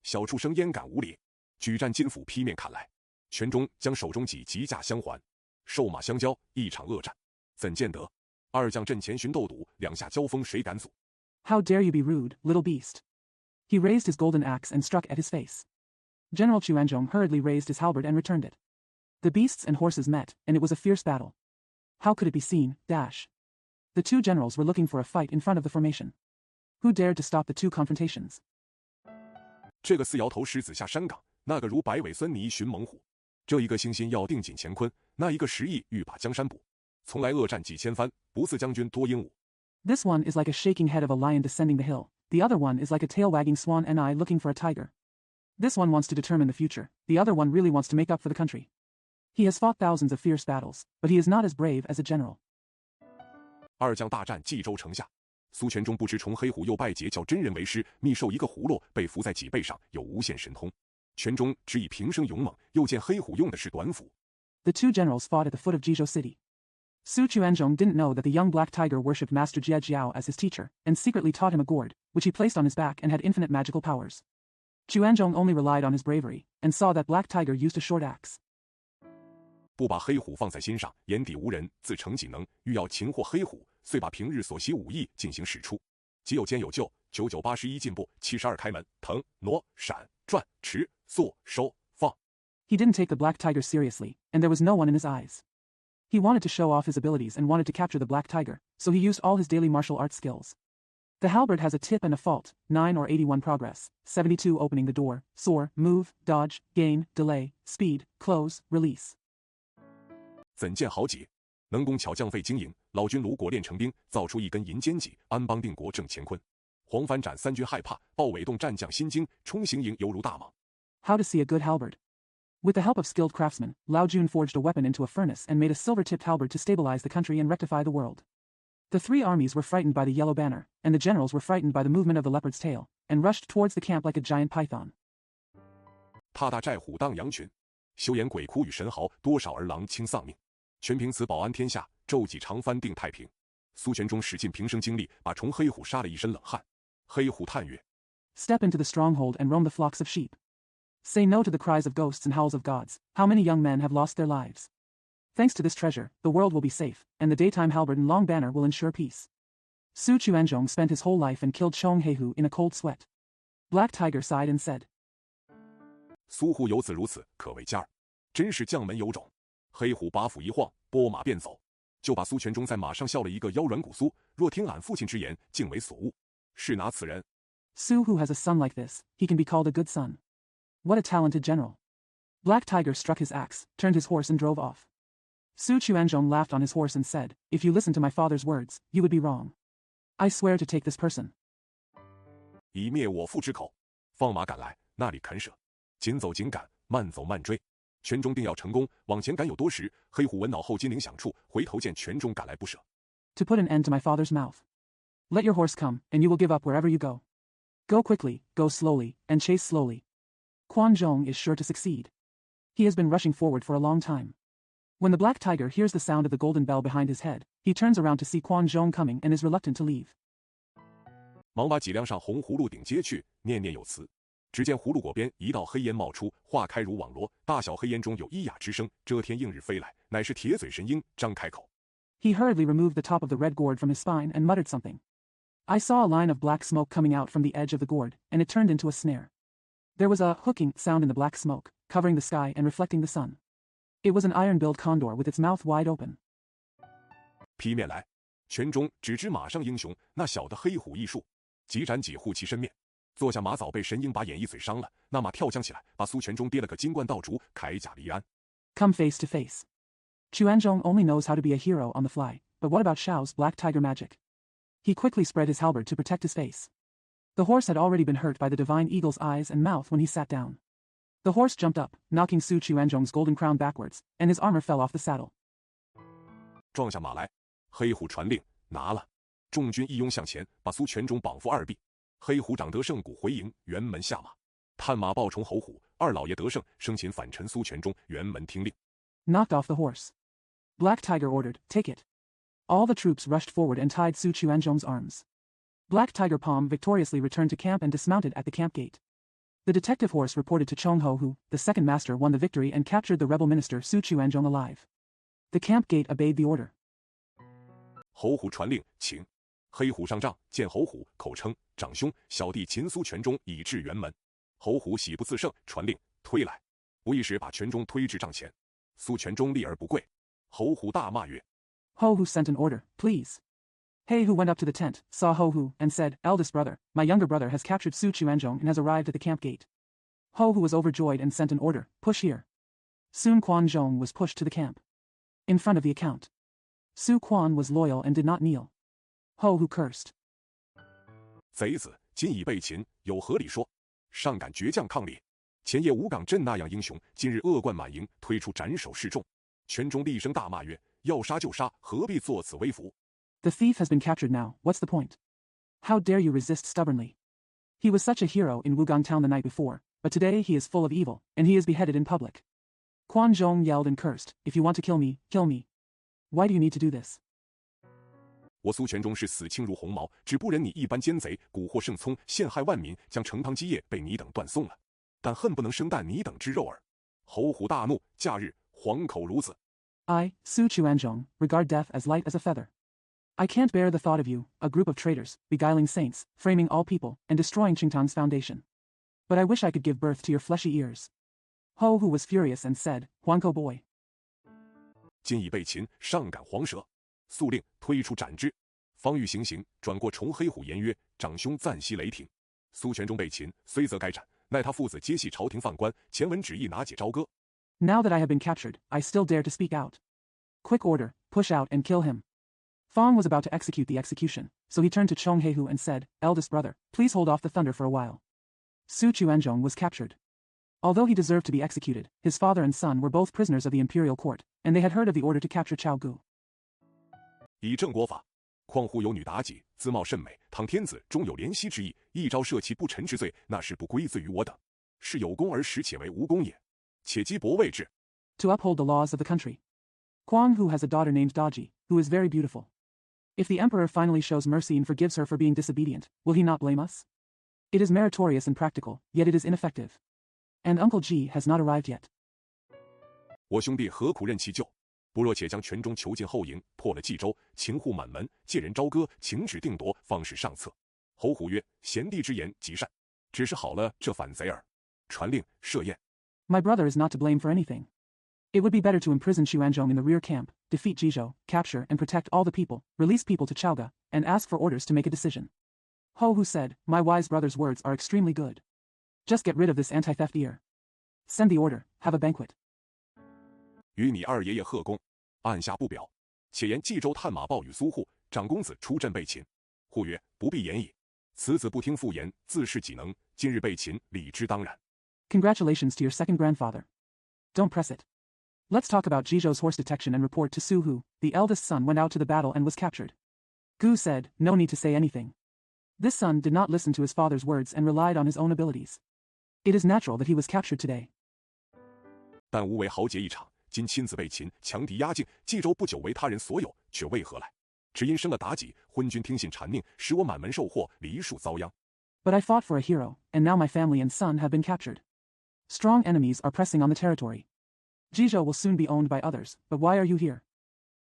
小畜生焉敢无礼！举战金斧劈面砍来，权中将手中戟急架相还，兽马相交，一场恶战。怎见得？二将阵前寻斗赌，两下交锋，谁敢阻？ How dare you be rude, little beast? He raised his golden axe and struck at his face. General Chuanzhong hurriedly raised his halberd and returned it. The beasts and horses met, and it was a fierce battle. How could it be seen? The two generals were looking for a fight in front of the formation. Who dared to stop the two confrontations? 这个似摇头狮子下山岗，那个如百尾狻猊寻猛虎。这一个星心要定锦乾坤，那一个实意欲把江山补。从来恶战几千番，不似将军多英武。This one is like a shaking head of a lion descending the hill. The other one is like a tail-wagging swan and eye looking for a tiger. This one wants to determine the future. The other one really wants to make up for the country. He has fought thousands of fierce battles, but he is not as brave as a general. 二将大战冀州城下，苏全忠不知从黑虎又拜结叫真人为师，密授一个葫芦，被伏在脊背上，有无限神通。全忠只以平生勇猛，又见黑虎用的是短斧。The two generals fought at the foot of Jizhou City. Su Chuanzhong didn't know that the young Black Tiger worshipped Master Jie Jiao as his teacher, and secretly taught him a gourd, which he placed on his back and had infinite magical powers. Chuanzhong only relied on his bravery, and saw that Black Tiger used a short axe. 不把黑虎放在心上，眼底无人，自成己能，欲要擒获黑虎，遂把平日所习武艺进行使出，即有兼有救，9981进步，72开门，腾挪闪转持速收放。He didn't take the Black Tiger seriously, and there was no one in his eyes. He wanted to show off his abilities and wanted to capture the Black Tiger, so he used all his daily martial arts skills. The halberd has a tip and a fault, 9 or 81 progress, 72 opening the door, soar, move, dodge, gain, delay, speed, close, release. 怎见豪杰？能工巧匠费经营，老君卢果练成兵，造出一根银尖戟，安邦定国正乾坤。黄帆斩三军害怕，豹尾动战将心惊，冲行营犹如大蟒。 How to see a good halberd? With the help of skilled craftsmen, Lao Jun forged a weapon into a furnace and made a silver-tipped halberd to stabilize the country and rectify the world. The three armies were frightened by the yellow banner, and the generals were frightened by the movement of the leopard's tail, and rushed towards the camp like a giant python. 踏大寨虎荡羊群，休言鬼哭与神嚎，多少儿郎亲丧命。全凭此保安天下，骤己长帆定太平。苏全忠使尽平生精力，把虫黑虎杀了一身冷汗。黑虎叹曰 Step into the stronghold and roam the flocks of sheep. Say no to the cries of ghosts and howls of gods. How many young men have lost their lives? Thanks to this treasure, the world will be safe, and the daytime halberd and long banner will ensure peace. Su Chuanzhong spent his whole life and killed Chong Heihu in a cold sweat. Black Tiger sighed and said, 苏护有子如此，可为家儿，真是将门有种。黑虎把斧一晃，拨马便走，就把苏全忠在马上笑了一个腰软骨酥。若听俺父亲之言，竟为所误。是拿此人。Su Hu has a son like this, he can be called a good son. What a talented general. Black Tiger struck his axe, turned his horse and drove off. Su Chuanzhong laughed on his horse and said, If you listen to my father's words, you would be wrong. I swear to take this person. 以灭我父之口。放马赶来，那里肯舍？紧走紧赶，慢走慢追。全忠定要成功，往前赶有多时？黑虎闻脑后金铃响处，回头见全忠赶来不舍。To put an end to my father's mouth. Let your horse come, and you will give up wherever you go. Go quickly, go slowly, and chase slowly. Quan Zhong is sure to succeed. He has been rushing forward for a long time. When the Black Tiger hears the sound of the golden bell behind his head, he turns around to see Quan Zhong coming and is reluctant to leave. 忙把脊梁上红葫芦顶接去，念念有词。只见葫芦果边一道黑烟冒出，化开如网罗，大小黑烟中有咿呀之声，遮天映日飞来，乃是铁嘴神鹰张开口。He hurriedly removed the top of the red gourd from his spine and muttered something. I saw a line of black smoke coming out from the edge of the gourd, and it turned into a snare. There was a hooking sound in the black smoke, covering the sky and reflecting the sun. It was an iron-billed condor with its mouth wide open. 劈面来，拳中只知马上英雄那小的黑虎艺术，急斩几护其身面。坐下马早被神鹰把眼一嘴伤了，那马跳将起来，把苏全忠跌了个金冠倒竹，铠甲离鞍。Come face to face. Chuanzhong only knows how to be a hero on the fly, but what about Xiao's black tiger magic? He quickly spread his halberd to protect his face. The horse had already been hurt by the divine eagle's eyes and mouth when he sat down. The horse jumped up, knocking Su Chuanzhong's golden crown backwards, and his armor fell off the saddle. 撞下马来，黑虎传令，拿了。众军一拥向前，把苏全忠绑缚二臂。黑虎长得胜鼓回营，辕门下马。探马报重侯虎，二老爷得胜，生擒反臣苏全忠，辕门听令。Knocked off the horse. Black Tiger ordered, take it. All the troops rushed forward and tied Su Chuanzhong's arms. Black Tiger Palm victoriously returned to camp and dismounted at the camp gate. The detective horse reported to Chong Ho who, the second master, won the victory and captured the rebel minister Su Chuanzhong alive. The camp gate obeyed the order. 侯虎传令，请。黑虎上帐，见侯虎，口称长兄，小弟擒苏全忠以至辕门。侯虎喜不自胜，传令推来。不一时把全忠推至帐前。苏全忠立而不跪。侯虎大骂曰 Ho Hu sent an order, please. He who went up to the tent, saw Ho Hu, and said, Eldest brother, my younger brother has captured Su Chuanzhong and has arrived at the camp gate. Ho Hu was overjoyed and sent an order, push here. Sun Quanzhong was pushed to the camp. In front of the account. Su Quan was loyal and did not kneel. Ho Hu cursed. 贼子，今已被擒，有何理说？尚敢倔强抗礼？前夜吴港镇那样英雄，今日恶贯满盈，推出斩首示众。全忠厉声大骂曰：要杀就杀，何必作此威服？ The thief has been captured now, what's the point? How dare you resist stubbornly? He was such a hero in Wugang town the night before, but today he is full of evil, and he is beheaded in public. Quan Zhong yelled and cursed, if you want to kill me, kill me. Why do you need to do this? 我苏全忠是死轻如鸿毛，只不忍你一般奸贼蛊惑圣聪，陷害万民，将成汤基业被你等断送了。但恨不能生啖你等之肉耳。侯虎大怒，假日黄口孺子。I, Su Chuanzhong, regard death as light as a feather. I can't bear the thought of you, a group of traitors, beguiling saints, framing all people, and destroying Qingtang's foundation. But I wish I could give birth to your fleshy ears. Ho Hu was furious and said, Huanko boy. 今已被擒，尚敢黄舌，速令推出斩之。方欲行刑，转过重黑虎言曰：长兄暂息雷霆。苏全忠被擒，虽则该斩，奈他父子皆系朝廷犯官，前文旨意拿解朝歌。Now that I have been captured, I still dare to speak out. Quick order, push out and kill him. Fang was about to execute the execution, so he turned to Chong Heihu and said, Eldest brother, please hold off the thunder for a while. Su Chuanzhong was captured. Although he deserved to be executed, his father and son were both prisoners of the imperial court, and they had heard of the order to capture Chao Gu. 以正国法，况乎有女妲己，姿貌甚美，倘天子终有怜惜之意，一朝赦其不臣之罪，那是不归罪于我等，是有功而实且为无功也。且击薄位之。To uphold the laws of the country. Guang Hu has a daughter named Daji, who is very beautiful. If the emperor finally shows mercy and forgives her for being disobedient, will he not blame us? It is meritorious and practical, yet it is ineffective. And Uncle Ji has not arrived yet. 我兄弟何苦任其咎？不若且将全忠囚禁后营，破了冀州，秦户满门，借人朝歌，请旨定夺，方是上策。侯虎曰：贤弟之言极善，只是好了这反贼耳。传令设宴。My brother is not to blame for anything. It would be better to imprison Xuanzhong in the rear camp, defeat Jizhou, capture and protect all the people, release people to Chaoga, and ask for orders to make a decision. Ho Hu said, My wise brother's words are extremely good. Just get rid of this anti-theft ear. Send the order, have a banquet. 与你二爷爷贺公，按下不表。且言冀州探马报与苏护，长公子出阵被擒。护曰：不必言矣。此子不听父言，自恃己能，今日被擒，理之当然。Congratulations to your second grandfather. Don't press it. Let's talk about Jizhou's horse detection and report to Su Hu. The eldest son went out to the battle and was captured. Gu said, no need to say anything. This son did not listen to his father's words and relied on his own abilities. It is natural that he was captured today. 但吾为豪杰一场，今亲自被擒，强敌压境，冀州不久为他人所有，却为何来？只因生了妲己，昏君听信谗佞，使我满门受祸，梨树遭殃。But I fought for a hero, and now my family and son have been captured. Strong enemies are pressing on the territory. Jizhou will soon be owned by others, but why are you here?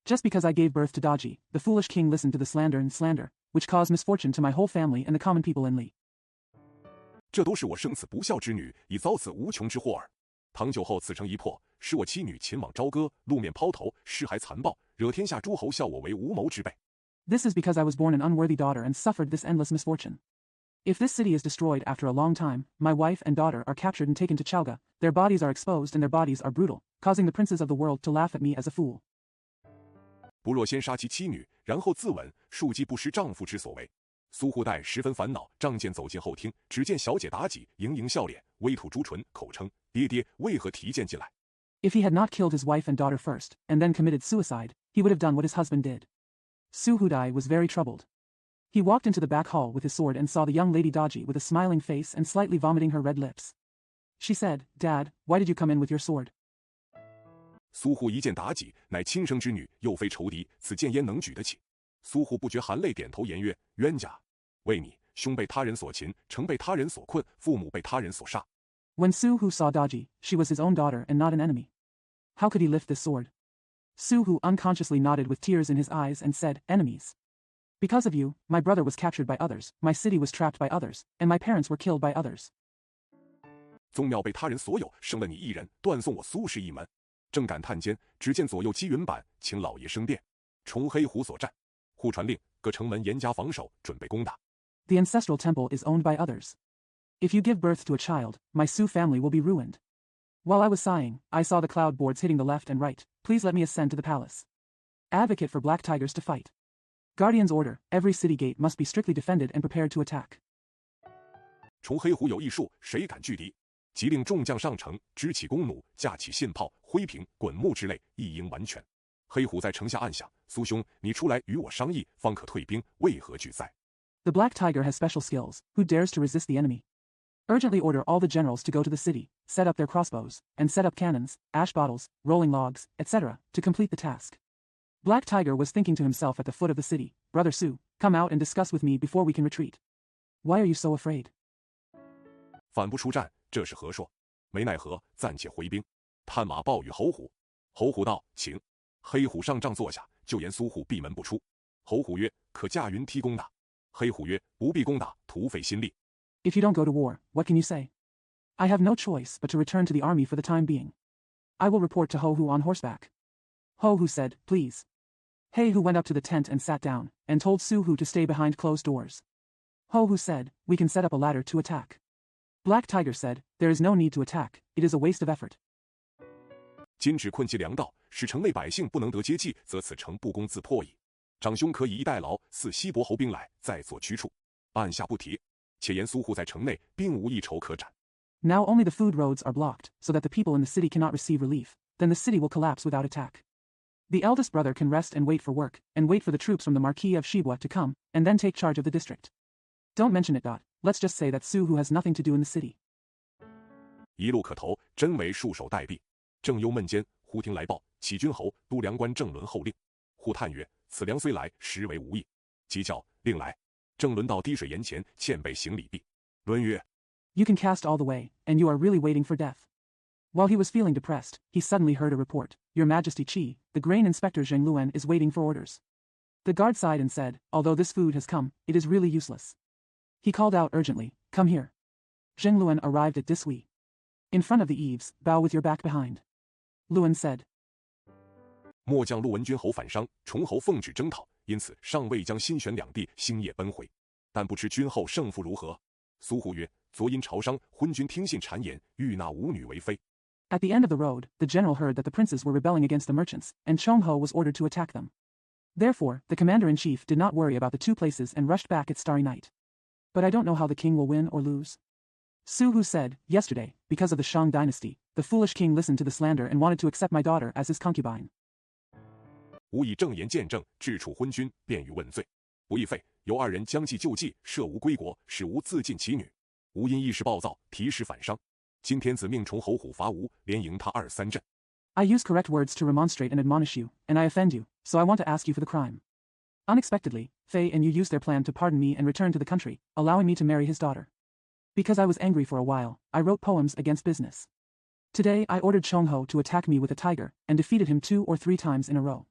Just because I gave birth to Daji, the foolish king listened to the slander, which caused misfortune to my whole family and the common people in Li. 这都是我生此不孝之女，已遭此无穷之祸耳。唐久后此城一破，使我妻女秦网朝歌，露面抛头，尸骸残暴，惹天下诸侯笑我为无谋之辈。This is because I was born an unworthy daughter and suffered this endless misfortune. If this city is destroyed after a long time, my wife and daughter are captured and taken to Chaoga, their bodies are exposed and their bodies are brutal, causing the princes of the world to laugh at me as a fool. 不若先杀其妻女，然后自刎，庶几不失丈夫之所为。苏护代十分烦恼，仗剑走进后厅，只见小姐妲己盈盈笑脸，微吐朱唇，口称：“爹爹，为何提剑进来？” If he had not killed his wife and daughter first, and then committed suicide, he would have done what his husband did. Su Hudai was very troubled. He walked into the back hall with his sword and saw the young lady Daji with a smiling face and slightly vomiting her red lips. She said, "Dad, why did you come in with your sword?" 苏护一见妲己乃亲生之女，又非仇敌，此剑焉能举得起？苏护不觉含泪点头言曰：“冤家，为你兄被他人所擒，城被他人所困，父母被他人所杀。” When Su Hu saw Daji, she was his own daughter and not an enemy. How could he lift this sword? Su Hu unconsciously nodded with tears in his eyes and said, "Enemies. Because of you, my brother was captured by others, my city was trapped by others, and my parents were killed by others. 宗庙被他人所有，剩了你一人，断送我苏氏一门。正感叹间，只见左右击云板，请老爷升殿。崇黑虎所战，户传令，各城门严加防守，准备攻打。The ancestral temple is owned by others. If you give birth to a child, my Su family will be ruined. While I was sighing, I saw the cloud boards hitting the left and right. Please let me ascend to the palace. Advocate for black tigers to fight. Guardian's order, every city gate must be strictly defended and prepared to attack. 崇黑虎有一术，谁敢拒敌？即令众将上城，支起弓弩，架起信炮、灰瓶、滚木之类，一应完全。黑虎在城下暗想：苏兄，你出来与我商议，方可退兵，为何拒塞？ The black tiger has special skills. Who dares to resist the enemy? Urgently order all the generals to go to the city, set up their crossbows, and set up cannons, ash bottles, rolling logs, etc., to complete the task. Black Tiger was thinking to himself at the foot of the city, "Brother Su, come out and discuss with me before we can retreat. Why are you so afraid?" 反不出战，这是何说？没奈何，暂且回兵。探马报与侯虎。侯虎道：“请。”黑虎上帐坐下，就言苏护闭门不出。侯虎曰：“可驾云梯攻打。”黑虎曰：“不必攻打，徒费心力。” If you don't go to war, what can you say? I have no choice but to return to the army for the time being. I will report to Ho Hu on horseback. Ho Hu said, "Please." He Hu went up to the tent and sat down, and told Su Hu to stay behind closed doors. Ho Hu said, "We can set up a ladder to attack." Black Tiger said, "There is no need to attack, it is a waste of effort." 今只困其粮道，使城内百姓不能得接济，则此城不攻自破矣。长兄可以一代劳，似西伯侯兵来，再作驱处。按下不提。且言苏护在城内，并无一筹可展。 Now only the food roads are blocked, so that the people in the city cannot receive relief. Then the city will collapse without attack. The eldest brother can rest and wait for work, and wait for the troops from the Marquis of Shibua to come, and then take charge of the district. Don't mention it. Let's just say that Su Hu has nothing to do in the city. 一路可投，真为束手待毙。正忧闷间，忽听来报，启军侯都粮官郑伦候令。忽叹曰：“此粮虽来，实为无益。”即叫令来。郑伦到滴水岩前，欠备行礼毕。伦曰：“ You can cast all the way, and you are really waiting for death. While he was feeling depressed, he suddenly heard a report. Your Majesty Qi, the grain inspector Zheng Luan is waiting for orders. The guard sighed and said, although this food has come, it is really useless. He called out urgently, come here. Zheng Luan arrived at Disui. In front of the eaves, bow with your back behind. Luan said, 末将陆文君侯反伤，崇侯奉旨征讨，因此尚未将新选两地，星夜奔回。但不知君后胜负如何？苏护曰：昨因朝商，昏君听信谗言，欲纳五女为妃。 At the end of the road, the general heard that the princes were rebelling against the merchants, and Chongho was ordered to attack them. Therefore, the commander-in-chief did not worry about the two places and rushed back at Starry Night. But I don't know how the king will win or lose. Su Hu said, yesterday, because of the Shang dynasty, the foolish king listened to the slander and wanted to accept my daughter as his concubine. 吾以正言见证，治处昏君，便于问罪。不亦废，由二人将计就计，设无归国，使吾自尽其女。吾因一时暴躁，提时反伤。今天子命崇侯虎伐吴，连赢他二三阵。 I use correct words to remonstrate and admonish you, and I offend you, so I want to ask you for the crime. Unexpectedly, Fei and you used their plan to pardon me and return to the country, allowing me to marry his daughter. Because I was angry for a while, I wrote poems against business. Today I ordered Chongho to attack me with a tiger, and defeated him 2 or 3 times in a row.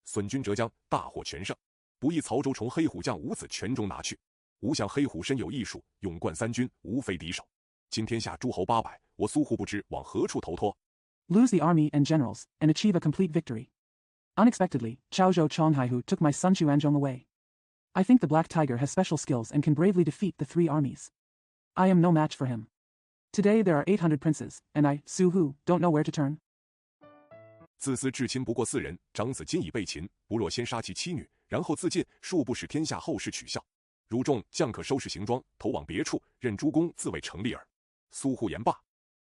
损军折将，大获全胜。不意曹州虫黑虎将五子全中拿去。吾想黑虎身有异术，勇冠三军，无非敌手。今天下诸侯800，我苏护不知往何处投托。Lose the army and generals, and achieve a complete victory. Unexpectedly, Chao Zhou Chonghaihu took my son Xuanzhong away. I think the Black Tiger has special skills and can bravely defeat the 3 armies. I am no match for him. Today there are 800 princes, and I, Su Hu, don't know where to turn. 自私至亲不过4人，长子今已被擒，不若先杀其妻女，然后自尽，恕不使天下后世取笑。汝众将可收拾行装，投往别处，任诸公自卫成立耳。苏护言罢。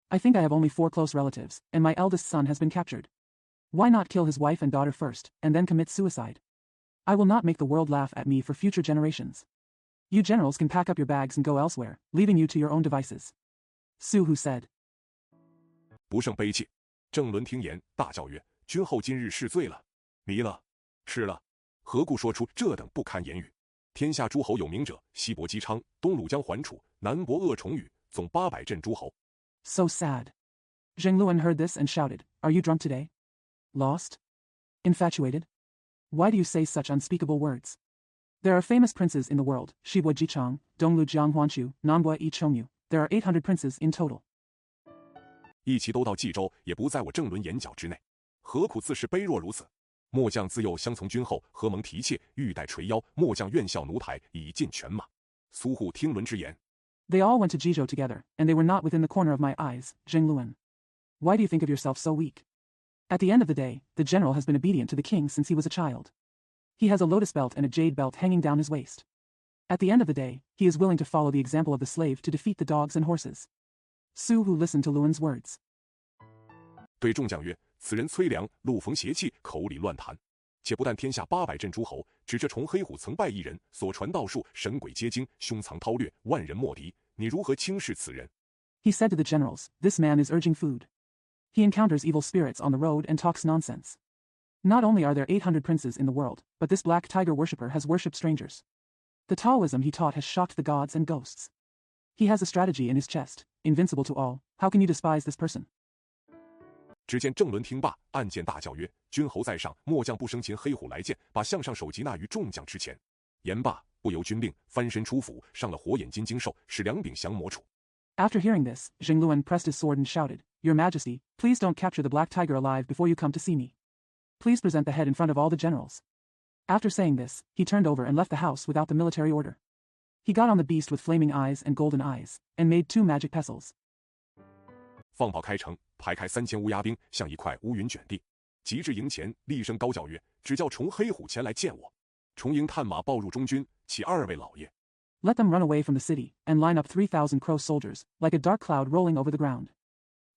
I think I have only 4 close relatives, and my eldest son has been captured. Why not kill his wife and daughter first, and then commit suicide? I will not make the world laugh at me for future generations. You generals can pack up your bags and go elsewhere, leaving you to your own devices. Su Hu said. 不胜悲切。郑伦听言，大叫曰：“君后今日是醉了，迷了，痴了，何故说出这等不堪言语？天下诸侯有名者，西伯姬昌，东鲁江桓楚，南伯鄂崇禹，总800镇诸侯。” So sad. Zheng Luan heard this and shouted, Are you drunk today? Lost? Infatuated? Why do you say such unspeakable words? There are famous princes in the world, Shibua Jichang, Donglu Jianghuanchu, Nanbua Yi Chongyu. There are 800 princes in total. 一齐都到冀州，也不在我郑伦眼角之内，何苦自视卑弱如此？末将自幼相从君后，何蒙提挈，欲戴垂腰。末将愿效奴台，以尽犬马。苏护听伦之言。They all went to Jizhou together, and they were not within the corner of my eyes, Zheng Luan. Why do you think of yourself so weak? At the end of the day, the general has been obedient to the king since he was a child. He has a lotus belt and a jade belt hanging down his waist. At the end of the day, he is willing to follow the example of the slave to defeat the dogs and horses. Su Hu listened to Luan's words. 对众将曰：“此人崔良，路逢邪气，口里乱谈。且不但天下800镇诸侯，只这虫黑虎曾拜一人，所传道术，神鬼皆惊，凶藏韬略，万人莫敌。你如何轻视此人？” He said to the generals, This man is urging food. He encounters evil spirits on the road and talks nonsense. Not only are there 800 princes in the world, but this black tiger worshipper has worshipped strangers. The Taoism he taught has shocked the gods and ghosts. He has a strategy in his chest, invincible to all. How can you despise this person? 只见郑伦听罢，暗箭大叫曰：“君侯在上，末将不生擒黑虎来见，把项上首级纳于众将之前。”言罢，不由军令，翻身出府，上了火眼金睛兽，使2柄降魔杵。 After hearing this, Zheng Luan pressed his sword and shouted, Your Majesty, please don't capture the black tiger alive before you come to see me. Please present the head in front of all the generals. After saying this, he turned over and left the house without the military order. He got on the beast with flaming eyes and golden eyes, and made 2 magic pestles. 放炮开城，排开3000乌鸦兵，像一块乌云卷地。及至营前，厉声高叫曰：“只叫虫黑虎前来见我。”重营探马报入中军，启2位老爷。 Let them run away from the city, and line up 3,000 crow soldiers, like a dark cloud rolling over the ground.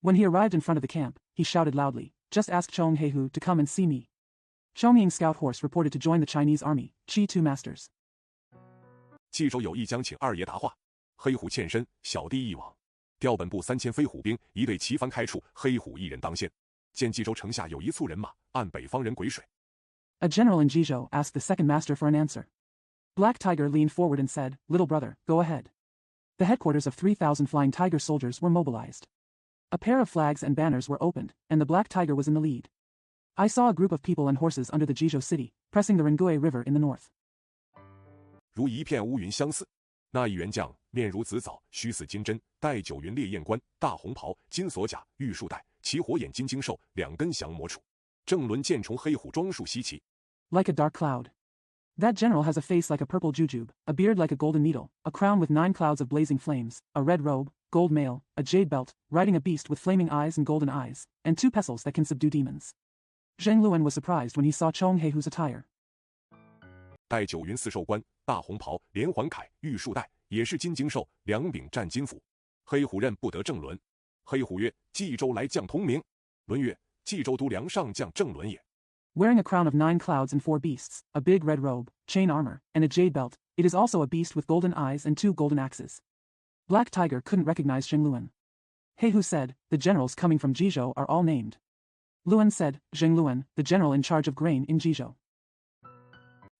When he arrived in front of the camp, he shouted loudly, Just ask Chong Heihu to come and see me. Chongying's scout horse reported to join the Chinese army, Qi 2 masters. 冀州有意将请2爷答话，黑虎欠身，小弟一往。调本部3000飞虎兵，一队旗帆开处，黑虎1人当先。见冀州城下有一簇人马，按北方人癸水。 A general in Jizhou asked the second master for an answer. Black Tiger leaned forward and said, Little brother, go ahead. The headquarters of 3,000 flying tiger soldiers were mobilized. A pair of flags and banners were opened, and the Black Tiger was in the lead. I saw a group of people and horses under the Jizhou city, pressing the Rengui River in the north. 如一片乌云相似。那一员将面如紫枣，须似金针，戴9云烈焰冠，大红袍，金锁甲，玉束带，骑火眼金睛兽，2根降魔杵。郑伦见虫黑虎装束稀奇。 Like a dark cloud. That general has a face like a purple jujube, a beard like a golden needle, a crown with 9 clouds of blazing flames, a red robe, gold mail, a jade belt, riding a beast with flaming eyes and golden eyes, and 2 pestles that can subdue demons. Zheng Luan was surprised when he saw Chong Heihu's attire. 戴9云4兽冠，大红袍，连环铠，玉束带，也是金睛兽，2柄战金斧。黑虎认不得郑伦。黑虎曰：“冀州来将同名。”伦曰：“冀州都梁上将郑伦也。” Wearing a crown of 9 clouds and 4 beasts, a big red robe, chain armor, and a jade belt, it is also a beast with golden eyes and 2 golden axes. Black Tiger couldn't recognize Zheng Luan. Heihu said, The generals coming from Jizhou are all named. Luan said, Zheng Luan, the general in charge of grain in Jizhou.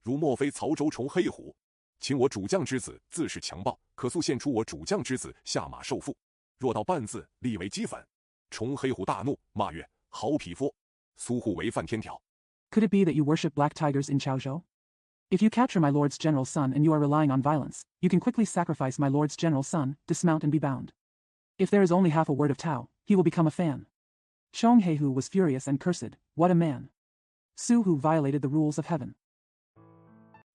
如莫非曹州虫黑虎，请我主将之子自是强暴，可速献出我主将之子下马受缚。若到半字，立为齑粉。虫黑虎大怒，骂曰：“好匹夫！苏护违犯天条。” Could it be that you worship black tigers in Chaozhou? If you capture my lord's general's son and you are relying on violence, you can quickly sacrifice my lord's general's son, dismount and be bound. If there is only half a word of Tao, he will become a fan. Chong Heihu was furious and cursed, what a man. Su Hu violated the rules of heaven.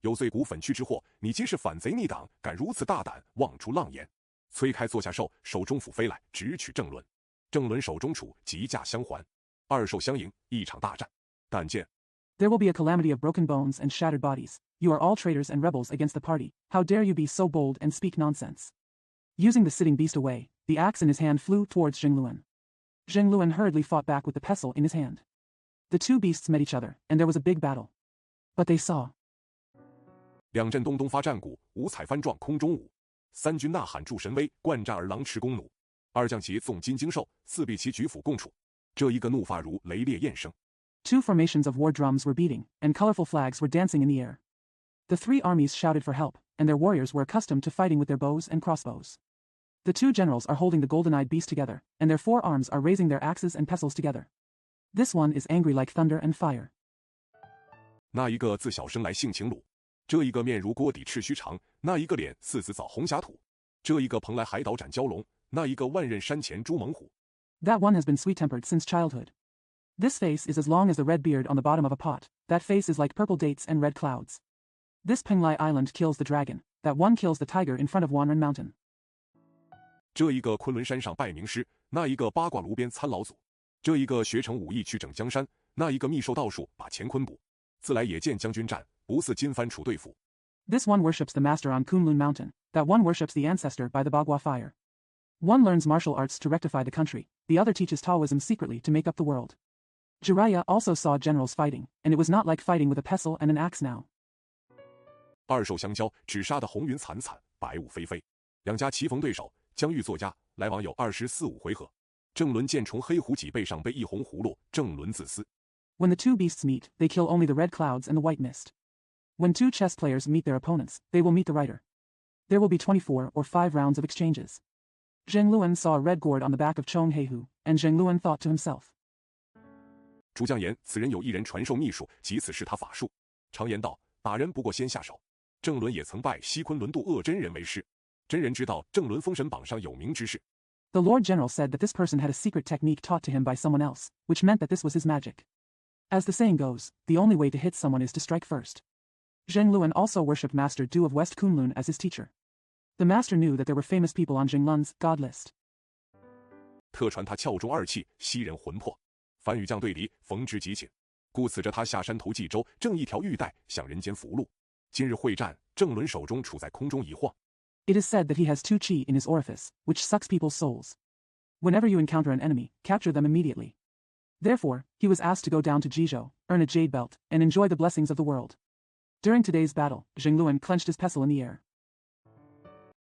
有罪骨粉躯之祸，你今是反贼逆党，敢如此大胆，妄出浪言！崔开坐下兽，手中斧飞来，直取郑伦。郑伦手中杵，急架相还，二兽相迎，一场大战。但见 There will be a calamity of broken bones and shattered bodies. You are all traitors and rebels against the party. How dare you be so bold and speak nonsense? Using the sitting beast away, the axe in his hand flew towards Zheng Luan. Zheng Luan hurriedly fought back with the pestle in his hand. The two beasts met each other, and there was a big battle. But they saw 两阵东东发战鼓，五彩翻撞空中舞。三军呐喊助神威，冠战而狼吃弓弩。二将旗纵金睛兽，四臂旗举斧共处。这一个怒发如雷烈焰声。Two formations of war drums were beating, and colorful flags were dancing in the air. The three armies shouted for help, and their warriors were accustomed to fighting with their bows and crossbows. The two generals are holding the golden-eyed beast together, and their four arms are raising their axes and pestles together. This one is angry like thunder and fire. 那一个自小生来性情鲁，这一个面如锅底赤须长，那一个脸似紫枣红霞土，这一个蓬莱海岛斩蛟龙，那一个万仞山前朱猛虎。That one has been sweet-tempered since childhood. This face is as long as the red beard on the bottom of a pot. That face is like purple dates and red clouds. This Penglai Island kills the dragon. That one kills the tiger in front of Wanren Mountain. 这一个昆仑山上拜名师，那一个八卦炉边参老祖，这一个学成武艺去整江山，那一个秘授道术把乾坤补。自来也见将军战，不似金帆楚对付。This one worships the master on Kunlun Mountain. That one worships the ancestor by the Bagua fire. One learns martial arts to rectify the country. The other teaches Taoism secretly to make up the world. Jiraiya also saw generals fighting, and it was not like fighting with a pestle and an axe now. 二兽相交，只杀得红云惨惨，白雾飞飞。两家棋逢对手，将欲作家，来往有24-25回合。郑伦见从黑虎脊背上被一红葫芦，郑伦自私。When the two beasts meet, they kill only the red clouds and the white mist. When two chess players meet their opponents, they will meet the writer. There will be 24 or 5 rounds of exchanges. Zheng Luan saw a red gourd on the back of Chong Heihu, and Zheng Luan thought to himself. 主将言：此人有一人传授秘术，即此是他法术。常言道，打人不过先下手。郑伦也曾拜西昆仑渡恶真人为师，真人知道郑伦封神榜上有名之事。The Lord General said that this person had a secret technique taught to him by someone else, which meant that this was his magic. As the saying goes, the only way to hit someone is to strike first. Zheng Luan also worshipped Master Du of West Kunlun as his teacher. The master knew that there were famous people on Jinglun's god list. 特传他窍中二气，吸人魂魄。凡与将对敌，逢之极寝，故此着他下山投冀州，正一条玉带向人间福禄。今日会战，郑伦手中杵在空中一晃。It is said that he has 2 chi in his orifice, which sucks people's souls. Whenever you encounter an enemy, capture them immediately. Therefore, he was asked to go down to Jizhou, earn a jade belt, and enjoy the blessings of the world. During today's battle, Zheng Luan clenched his pestle in the air.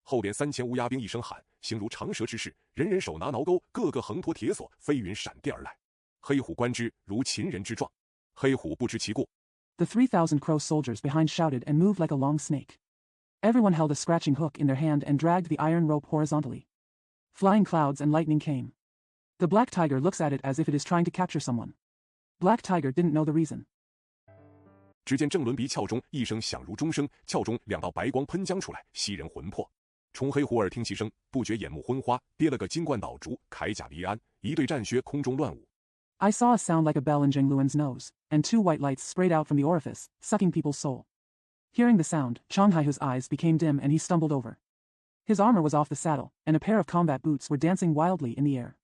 后边3000乌鸦兵一声喊，形如长蛇之势，人人手拿挠钩，个个横拖铁索，飞云闪电而来。黑虎观之，如秦人之状。黑虎不知其故。The 3,000 crow soldiers behind shouted and moved like a long snake. Everyone held a scratching hook in their hand and dragged the iron rope horizontally. Flying clouds and lightning came. The black tiger looks at it as if it is trying to capture someone. Black tiger didn't know the reason. 只见郑伦鼻窍中一声响如钟声，窍中2道白光喷将出来，吸人魂魄。冲黑虎耳听其声，不觉眼目昏花，跌了个金冠倒烛，铠甲离鞍，一对战靴空中乱舞。I saw a sound like a bell in Zheng Luan's nose, and 2 white lights sprayed out from the orifice, sucking people's soul. Hearing the sound, Chong Haihu's eyes became dim and he stumbled over. His armor was off the saddle, and a pair of combat boots were dancing wildly in the air.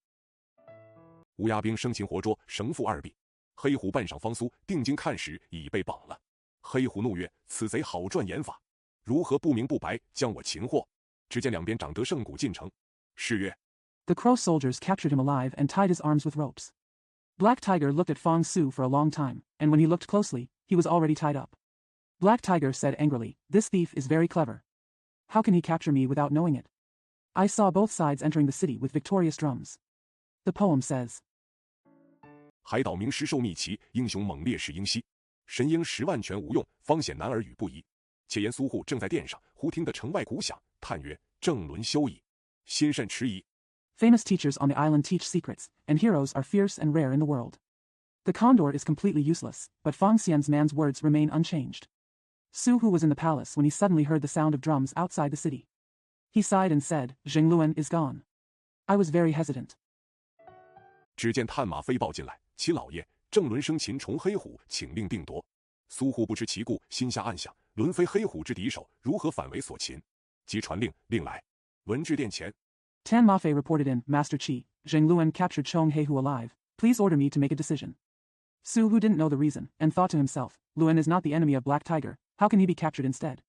乌鸦兵生擒活捉，绳缚2臂。黑虎半晌方苏，定睛看时，已被绑了。黑虎怒曰：“此贼好赚眼法，如何不明不白将我擒获？”只见两边长得圣鼓进城，是曰 The crow soldiers captured him alive and tied his arms with ropes. Black Tiger looked at Fong Su for a long time, and when he looked closely, he was already tied up. Black Tiger said angrily, "This thief is very clever. How can he capture me without knowing it? I saw both sides entering the city with victorious drums." The poem says, 海岛名师受秘奇，英雄猛烈是英熙。神鹰10万全无用，方显男儿语不疑。且言苏护正在殿上，忽听得城外鼓响，叹曰：“郑伦休矣，心甚迟疑。” Famous teachers on the island teach secrets, and heroes are fierce and rare in the world. The condor is completely useless, but Fang Xian's man's words remain unchanged. Su Hu was in the palace when he suddenly heard the sound of drums outside the city. He sighed and said, Zheng Luan is gone. I was very hesitant. 只见探马飞报进来，齐老爷，郑伦生擒虫黑虎，请令定夺。苏护不知其故，心下暗想：伦非黑虎之敌手，如何反为所擒？即传令，令来。文至殿前。Tan Mafei reported in, Master Qi, Zheng Luan captured Chong Heihu alive. Please order me to make a decision. Su Hu didn't know the reason, and thought to himself, Luan is not the enemy of Black Tiger, how can he be captured instead?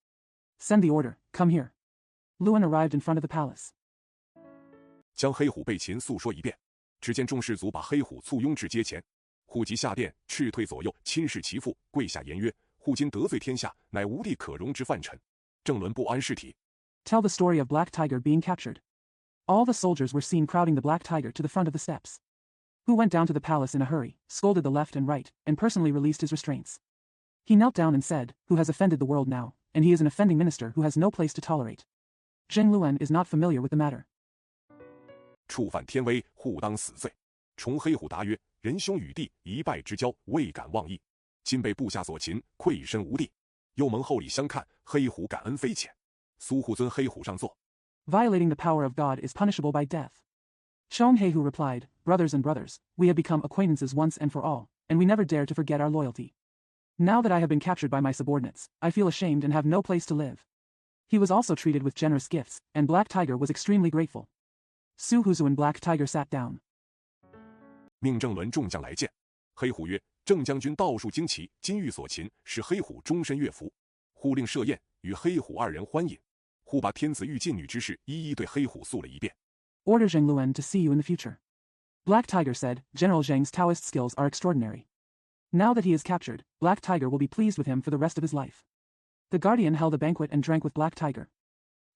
Send the order, come here. Luan arrived in front of the palace. 将黑虎被擒诉说一遍。只见众士卒把黑虎簇拥至阶前。护即下殿，斥退左右，亲视其父，跪下言曰：护今得罪天下，乃无地可容之犯臣。郑伦不安尸体。Tell the story of Black Tiger being captured. All the soldiers were seen crowding the Black Tiger to the front of the steps. Hu went down to the palace in a hurry, scolded the left and right, and personally released his restraints. He knelt down and said, Who has offended the world now, and he is an offending minister who has no place to tolerate. Zheng Luan is not familiar with the matter. 触犯天威，护当死罪。虫黑虎答曰：仁兄与弟一败之交，未敢忘义。今被部下所擒，愧身无地。又蒙厚礼相看，黑虎感恩非浅。苏护尊黑虎上座。Violating the power of God is punishable by death. Chong Heihu replied, Brothers and brothers, we have become acquaintances once and for all, and we never dare to forget our loyalty. Now that I have been captured by my subordinates, I feel ashamed and have no place to live. He was also treated with generous gifts, and Black Tiger was extremely grateful. Su Huzu and Black Tiger sat down. 命郑伦众将来见。黑虎曰：郑将军道术惊奇，今欲所擒，是黑虎终身乐服。呼令设宴，与黑虎二人欢饮。忽把天子御禁女之事一一对黑虎诉了一遍。Order Zheng Luan to see you in the future. Black Tiger said, General Zheng's Taoist skills are extraordinary. Now that he is captured, Black Tiger will be pleased with him for the rest of his life. The guardian held a banquet and drank with Black Tiger,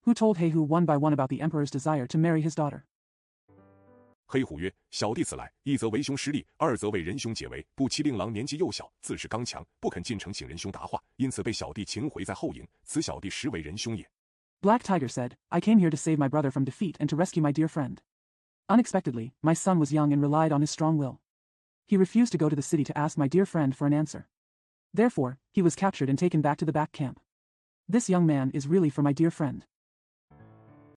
who told Heihu one by one about the emperor's desire to marry his daughter. 黑虎曰：小弟此来，一则为兄失利，二则为仁兄解围。不期令郎年纪幼小，自恃刚强，不肯进城请仁兄答话，因此被小弟擒回在后营。此小弟实为仁兄也。Black Tiger said, I came here to save my brother from defeat and to rescue my dear friend. Unexpectedly, my son was young and relied on his strong will. He refused to go to the city to ask my dear friend for an answer. Therefore, he was captured and taken back to the back camp. This young man is really for my dear friend.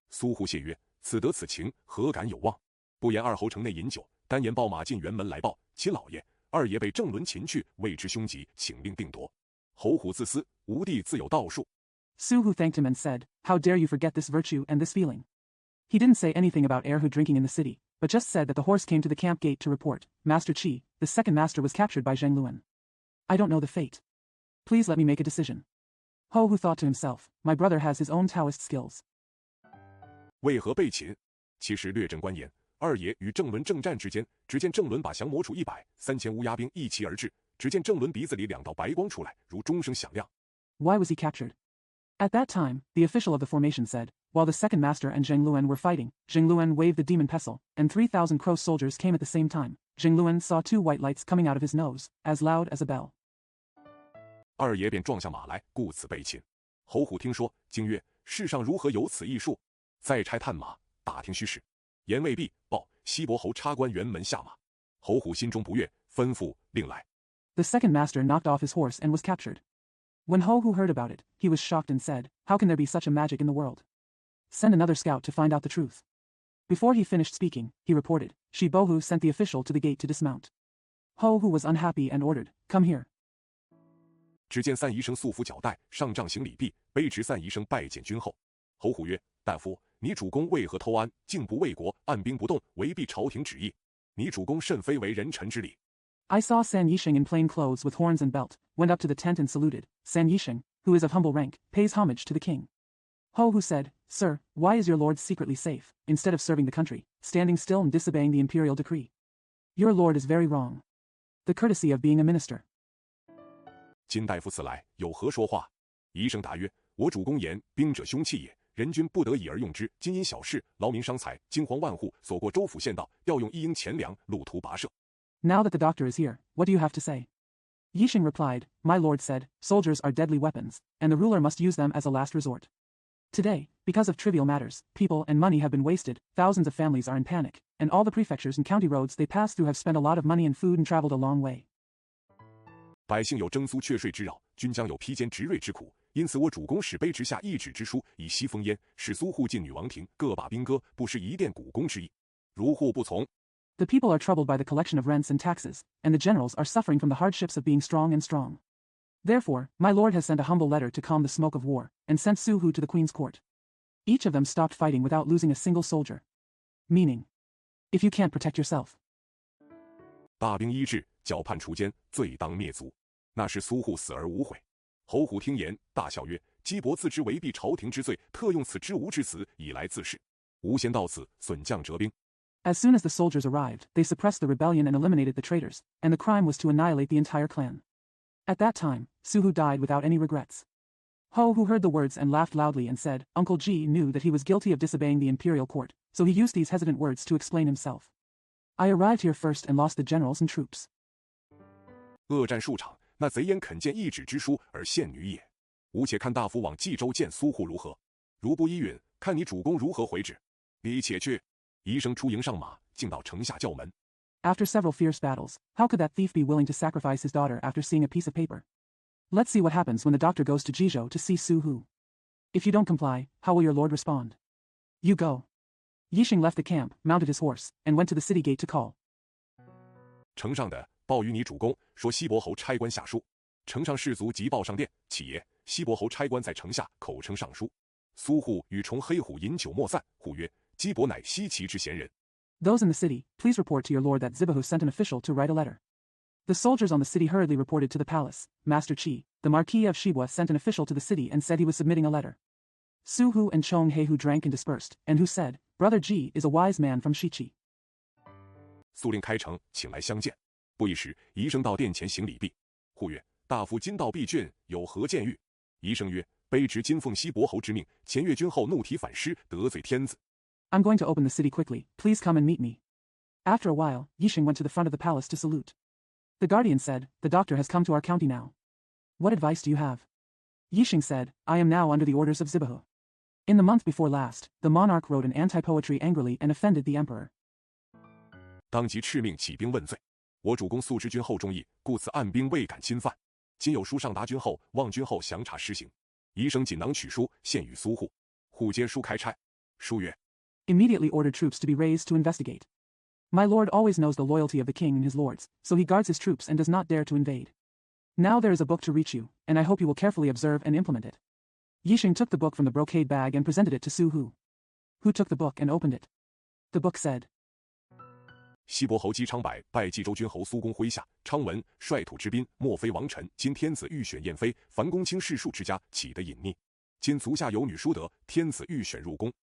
苏护谢曰：此得此情，何敢有忘？不言二侯城内饮酒，单言报马进辕门来报，齐老爷，二爷被郑伦擒去，未知凶吉，请令定夺。侯虎自私，吾弟自有道术。Su Hu thanked him and said, How dare you forget this virtue and this feeling? He didn't say anything about Erhu drinking in the city, but just said that the horse came to the camp gate to report, Master Qi, the second master was captured by Zheng Luan. I don't know the fate. Please let me make a decision. Ho Hu thought to himself, My brother has his own Taoist skills. 为何被擒？其实略朕观言，二爷与郑伦正战之间，只见郑伦把降魔杵100、3000乌鸦兵一齐而至，只见郑伦鼻子里2道白光出来，如钟声响亮。Why was he captured? At that time, the official of the formation said, while the second master and Zheng Luan were fighting, Zheng Luan waved the demon pestle, and 3,000 crow soldiers came at the same time. Zheng Luan saw 2 white lights coming out of his nose, as loud as a bell. 二爷便撞下马来，故此被擒。侯虎听说，惊曰：世上如何有此异术？再差探马打听虚实。言未毕，报西伯侯插关辕门下马。侯虎心中不悦，吩咐令来。The second master knocked off his horse and was captured. When Ho Hu heard about it, he was shocked and said, How can there be such a magic in the world? Send another scout to find out the truth. Before he finished speaking, he reported, Shi Bohu sent the official to the gate to dismount. Ho Hu was unhappy and ordered, Come here. 只见散宜生素服脚带，上帐行礼毕，卑职散宜生拜见君后。侯虎曰：大夫，你主公为何偷安，竟不为国，按兵不动，违避朝廷旨意？你主公甚非为人臣之礼。I saw San Yisheng in plain clothes with horns and belt, went up to the tent and saluted. San Yisheng, who is of humble rank, pays homage to the king. Ho Hu said, Sir, why is your lord secretly safe, instead of serving the country, standing still and disobeying the imperial decree? Your lord is very wrong. The courtesy of being a minister. 金大夫此来，有何说话？宜生答曰：我主公言，兵者凶器也，人君不得已而用之。今因小事，劳民伤财，惊慌万户，所过州府县道，调用1英钱粮，路途跋涉。Now that the doctor is here, what do you have to say? Yisheng replied, My lord said, soldiers are deadly weapons, and the ruler must use them as a last resort. Today, because of trivial matters, people and money have been wasted, thousands of families are in panic, and all the prefectures and county roads they pass through have spent a lot of money and food and traveled a long way. 百姓有征租却税之扰，君将有披坚执锐之苦。因此我主公使卑职下懿旨之书，以息风烟，使苏护进女王庭，各把兵戈，不失一殿古宫之意。如护不从。 The people are troubled by the collection of rents and taxes, and the generals are suffering from the hardships of being strong and strong. Therefore, my lord has sent a humble letter to calm the smoke of war, and sent Su Hu to the queen's court. Each of them stopped fighting without losing a single soldier. Meaning, if you can't protect yourself. 大兵一至，绞判除奸，罪当灭族。那时苏护死而无悔。侯虎听言，大笑曰：“姬伯自知违避朝廷之罪，特用此之无之词以来自恃。吾先到此，损将折兵。” As soon as the soldiers arrived, they suppressed the rebellion and eliminated the traitors, and the crime was to annihilate the entire clan. At that time, Su Hu died without any regrets. Ho Hu heard the words and laughed loudly and said, Uncle Ji knew that he was guilty of disobeying the imperial court, so he used these hesitant words to explain himself. I arrived here first and lost the generals and troops. 恶战数场，那贼烟肯见懿旨之书而献女也。吾且看大夫往冀州见苏护如何？如不依允，看你主公如何回旨。你且去。医生出营上马，进到城下叫门。After several fierce battles, how could that thief be willing to sacrifice his daughter after seeing a piece of paper? Let's see what happens when the doctor goes to Jizhou to see Su Hu. If you don't comply, how will your lord respond? You go. Yixing left the camp, mounted his horse, and went to the city gate to call. 城上的报与你主公，说西伯侯差官下书。城上士卒急报上殿，启爷，西伯侯差官在城下口称上书。苏护与重黑虎饮酒莫散，呼曰：“姬伯乃西岐之贤人。” Those in the city, please report to your lord that Zibahu sent an official to write a letter. The soldiers on the city hurriedly reported to the palace. Master Qi, the Marquis of Shibua, sent an official to the city and said he was submitting a letter. Su Hu and Chong He Hu drank and dispersed, and Hu said, Brother Ji is a wise man from Shiqi. 速令开城，请来相见。不一时，宜生到殿前行礼毕。呼曰：“大夫今到敝郡，有何见谕？”宜生曰：“卑职今奉西伯侯之命，前越军后怒提反诗，得罪天子。” I'm going to open the city quickly, please come and meet me. After a while, Yixing went to the front of the palace to salute. The guardian said, The doctor has come to our county now. What advice do you have? Yixing said, I am now under the orders of Zibahu. In the month before last, the monarch wrote an anti-poetry angrily and offended the emperor. 当即敕命起兵问罪。我主公素知君后忠义，故此按兵未敢侵犯。今有书上达君后，望君后详察施行。宜生锦囊取书，献与苏护。护接书开差。书曰 Immediately ordered troops to be raised to investigate. My lord always knows the loyalty of the king and his lords, so he guards his troops and does not dare to invade. Now there is a book to reach you, and I hope you will carefully observe and implement it. Yixing took the book from the brocade bag and presented it to Su Hu. Hu took the book and opened it. The book said, 西伯侯姬昌柏拜冀州君侯苏公麾下，昌文率土之滨，莫非王臣。今天子欲选燕妃，凡公卿士庶之家，岂得隐匿？今足下有女淑德，天子欲选入宫。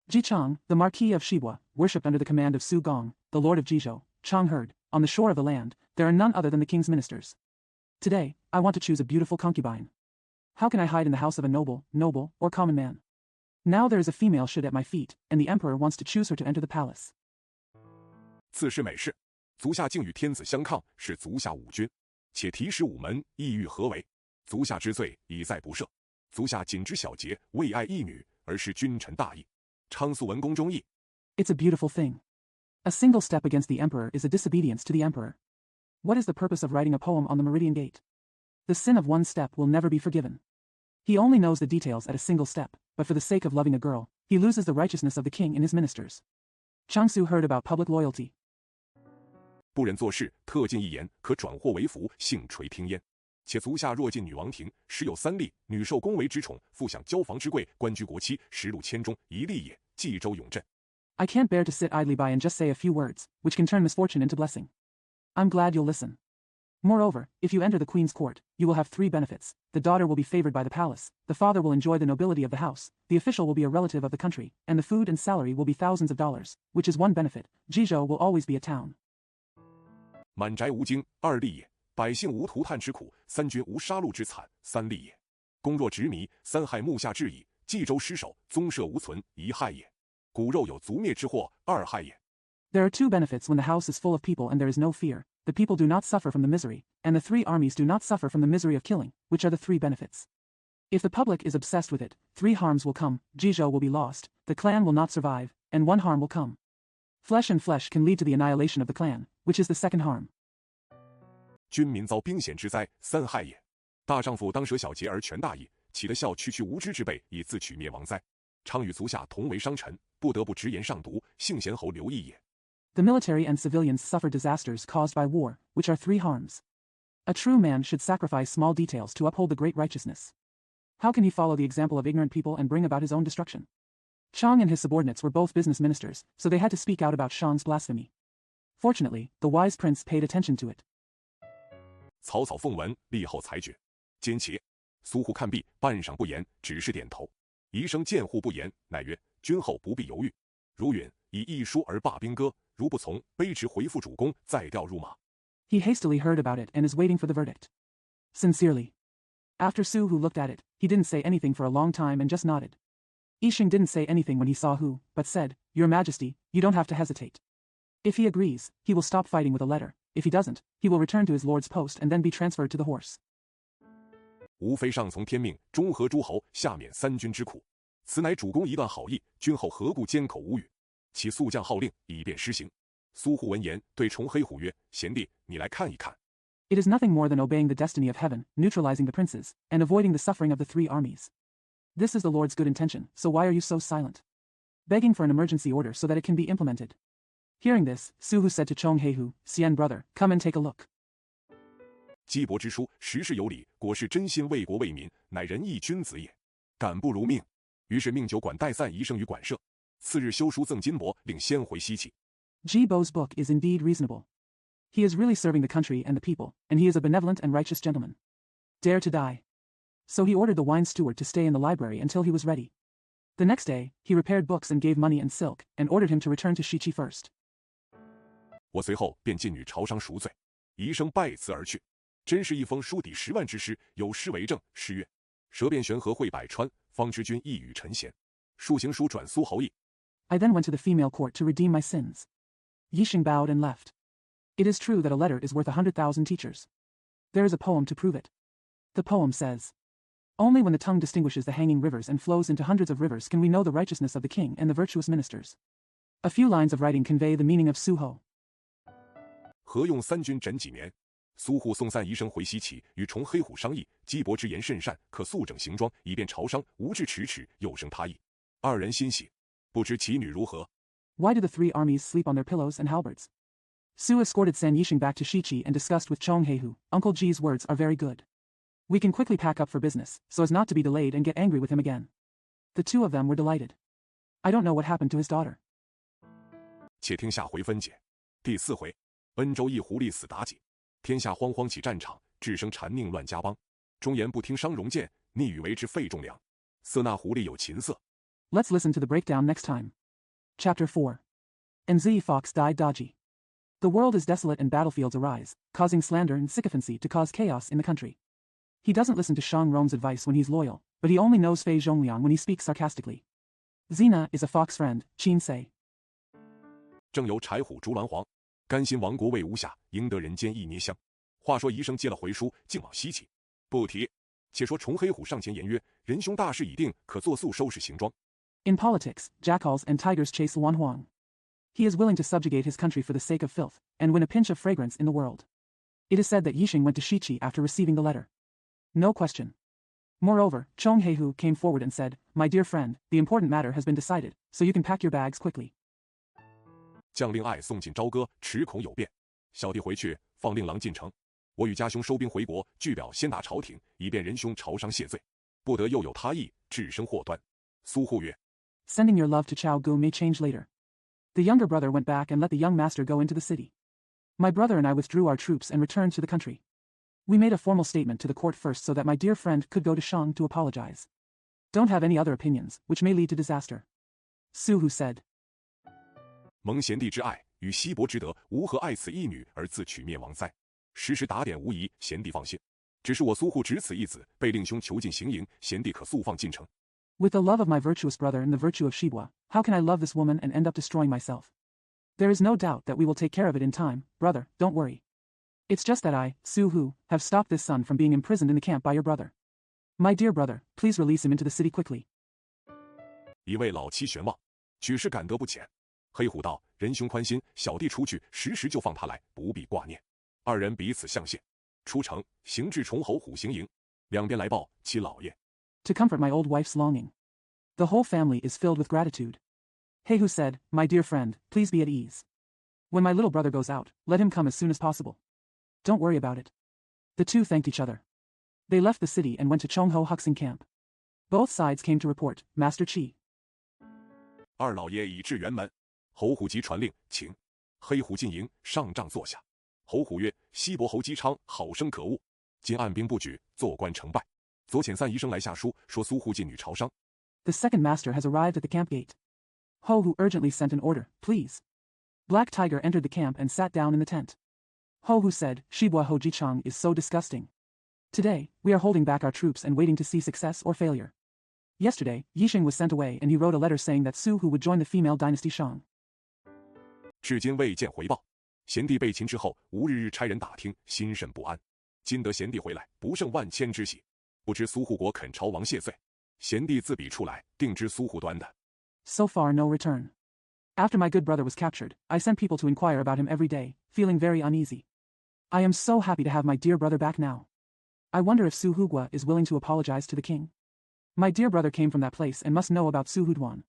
Ji Chang, the Marquis of Shibua, worshipped under the command of Su Gong, the lord of Jizhou. Chang heard, on the shore of the land, there are none other than the king's ministers. Today, I want to choose a beautiful concubine. How can I hide in the house of a noble, or common man? Now there is a female should at my feet, and the emperor wants to choose her to enter the palace. 自是美事，足下竟与天子相抗，是足下武君。且提示午门，意欲何为？足下之罪已在不赦。足下仅知小节，为爱一女，而失君臣大义。昌肃文公忠义。It's a beautiful thing. A single step against the emperor is a disobedience to the emperor. What is the purpose of writing a poem on the Meridian Gate? The sin of one step will never be forgiven. He only knows the details at a single step, but for the sake of loving a girl, he loses the righteousness of the king and his ministers. Changsu heard about public loyalty. 不忍做事，特进一言，可转祸为福，幸垂听焉。且足下若进女王庭，时有3例，女受宫闱之宠，复享交房之贵，官居国戚，实禄千中，一例也。冀州永镇。I can't bear to sit idly by and just say a few words, which can turn misfortune into blessing. I'm glad you'll listen. Moreover, if you enter the queen's court, you will have 3 benefits. The daughter will be favored by the palace, the father will enjoy the nobility of the house, the official will be a relative of the country, and the food and salary will be thousands of dollars, which is one benefit. Jizhou will always be a town. 满宅无惊，2例也；百姓无涂炭之苦，3军无杀戮之惨，3例也；公若执迷，3害目下至矣；冀州失守，宗社无存，1害也；骨肉有族灭之祸，2害也。There are 2 benefits when the house is full of people and there is no fear. The people do not suffer from the misery, and the 3 armies do not suffer from the misery of killing, which are the 3 benefits. If the public is obsessed with it, 3 harms will come, Jizhou will be lost, the clan will not survive, and 1 harm will come. Flesh and flesh can lead to the annihilation of the clan, which is the 2nd harm. 君民遭兵险之灾，三害也。大丈夫当舍小节而全大义，岂得笑区区无知之辈以自取灭亡哉？常与足下同为商臣，不得不直言上读，幸贤侯刘毅也。The military and civilians suffer disasters caused by war, which are 3 harms. A true man should sacrifice small details to uphold the great righteousness. How can he follow the example of ignorant people and bring about his own destruction? Chang and his subordinates were both business ministers, so they had to speak out about Shang's blasphemy. Fortunately, the wise prince paid attention to it. 草草奉文，立后裁决。坚且。苏护看毕，半晌不言，只是点头。宜生见护不言，乃曰：君后不必犹豫。如允，以一书而罢兵戈，如不从，卑职回复主公，再调入马。He hastily heard about it and is waiting for the verdict. Sincerely. After Su Hu looked at it, he didn't say anything for a long time and just nodded. Yixing didn't say anything when he saw Hu, but said, Your Majesty, you don't have to hesitate. If he agrees, he will stop fighting with a letter. If he doesn't, he will return to his lord's post and then be transferred to the horse. 吾非上从天命，中和诸侯，下免三军之苦。此乃主公一段好意，君后何故缄口无语？其速将号令，以便施行。苏护闻言，对重黑虎曰：贤弟，你来看一看。It is nothing more than obeying the destiny of heaven, neutralizing the princes, and avoiding the suffering of the 3 armies. This is the Lord's good intention, so why are you so silent? Begging for an emergency order so that it can be implemented. Hearing this, Su Hu said to Chong Heihu, Xian brother, come and take a look. 姬伯之书，实是有理，果是真心为国为民，乃仁义君子也。敢不如命？于是命酒馆待散宜生于馆舍。次日修书赠金帛，令先回西岐。Ji Bo's book is indeed reasonable. He is really serving the country and the people, and he is a benevolent and righteous gentleman. Dare to die. So he ordered the wine steward to stay in the library until he was ready. The next day, he repaired books and gave money and silk, and ordered him to return to Shiqi first. 我随后便进女朝商赎罪，宜生拜辞而去。真是一封书抵10万之诗，有诗为证。诗曰：舌辩悬河汇百川，方知君一语臣贤。数行书转苏侯意。I then went to the female court to redeem my sins. Yixing bowed and left. It is true that a letter is worth 100,000 teachers. There is a poem to prove it. The poem says, Only when the tongue distinguishes the hanging rivers and flows into hundreds of rivers can we know the righteousness of the king and the virtuous ministers. A few lines of writing convey the meaning of Suho. 何用三军枕几年？苏护送散宜生回西岐，与重黑虎商议。姬伯之言甚善，可速整行装，以便朝商。无至迟迟，又生他意。二人欣喜，不知其女如何。Why do the 3 armies sleep on their pillows and halberds? Su escorted San Yixing back to Shiqi and discussed with Chong Heihu. Uncle Ji's words are very good. We can quickly pack up for business, so as not to be delayed and get angry with him again. The 2 of them were delighted. I don't know what happened to his daughter. 且听下回分解。第4回，温州一狐狸死妲己，天下慌慌起战场，至生谗佞乱家邦。忠言不听伤荣见，逆语为之费重量。色那狐狸有琴瑟。Let's listen to the breakdown next time. Chapter 4. And Zi Fox died Daji. The world is desolate and battlefields arise, causing slander and sycophancy to cause chaos in the country. He doesn't listen to Shang Rong's advice when he's loyal, but he only knows Fei Zhongliang when he speaks sarcastically. Zina is a fox friend, Qin say. 正由柴虎逐鸾黄，甘心亡国为无暇，赢得人间一捏香。话说宜生接了回书，竟往西岐。不提，且说重黑虎上前言曰：仁兄大事已定，可作速收拾行装。In politics, jackals and tigers chase Luan Huang. He is willing to subjugate his country for the sake of filth, and win a pinch of fragrance in the world. It is said that Yixing went to Shiqi after receiving the letter. No question. Moreover, Chong Heihu came forward and said, My dear friend, the important matter has been decided, so you can pack your bags quickly. 将令爱送进朝歌，迟恐有变。小弟回去，放令郎进城。我与家兄收兵回国，据表先达朝廷，以便仁兄朝商谢罪，不得又有他意，致生祸端。苏护曰 Sending your love to Chao Gu may change later. The younger brother went back and let the young master go into the city. My brother and I withdrew our troops and returned to the country. We made a formal statement to the court first so that my dear friend could go to Shang to apologize. Don't have any other opinions, which may lead to disaster. Su Hu said. 蒙贤弟之爱，与西伯之德，吾何爱此一女而自取灭亡哉？时时打点无疑，贤弟放心。只是我苏护只此一子，被令兄囚禁行营，贤弟可速放进城。With the love of my virtuous brother and the virtue of Shibwa, how can I love this woman and end up destroying myself? There is no doubt that we will take care of it in time, brother, don't worry. It's just that I, Su Hu, have stopped this son from being imprisoned in the camp by your brother. My dear brother, please release him into the city quickly. 一位老妻悬望，举事感得不浅。黑虎道：仁兄宽心，小弟出去，时时就放他来，不必挂念。二人彼此相谢。出城，行至崇侯虎行营，两边来报其老爷。To comfort my old wife's longing. The whole family is filled with gratitude. Heihu said, My dear friend, please be at ease. When my little brother goes out, let him come as soon as possible. Don't worry about it. The two thanked each other. They left the city and went to Chongho Huxing camp. Both sides came to report, Master Qi. 二老爷已至辕门，侯虎急传令，请。黑虎进营，上帐坐下。侯虎曰：西伯侯姬昌好生可恶，今按兵不举，做官成败。左遣三医生来下书，说苏护进女朝商。The second master has arrived at the camp gate. Ho-Hu urgently sent an order, please. Black Tiger entered the camp and sat down in the tent. Ho-Hu said, Shibua Ho Jichang is so disgusting. Today, we are holding back our troops and waiting to see success or failure. Yesterday, Yisheng was sent away and he wrote a letter saying that Su Hu would join the female dynasty Shang. 至今未见回报。贤弟被擒之后，吾日日差人打听，心甚不安。今得贤弟回来，不胜万千之喜。不知苏护国肯朝王谢罪。贤弟自彼出来，定知苏护端的。So far no return. After my good brother was captured, I sent people to inquire about him every day, feeling very uneasy. I am so happy to have my dear brother back now. I wonder if Su Hugua is willing to apologize to the king. My dear brother came from that place and must know about Su Huduan.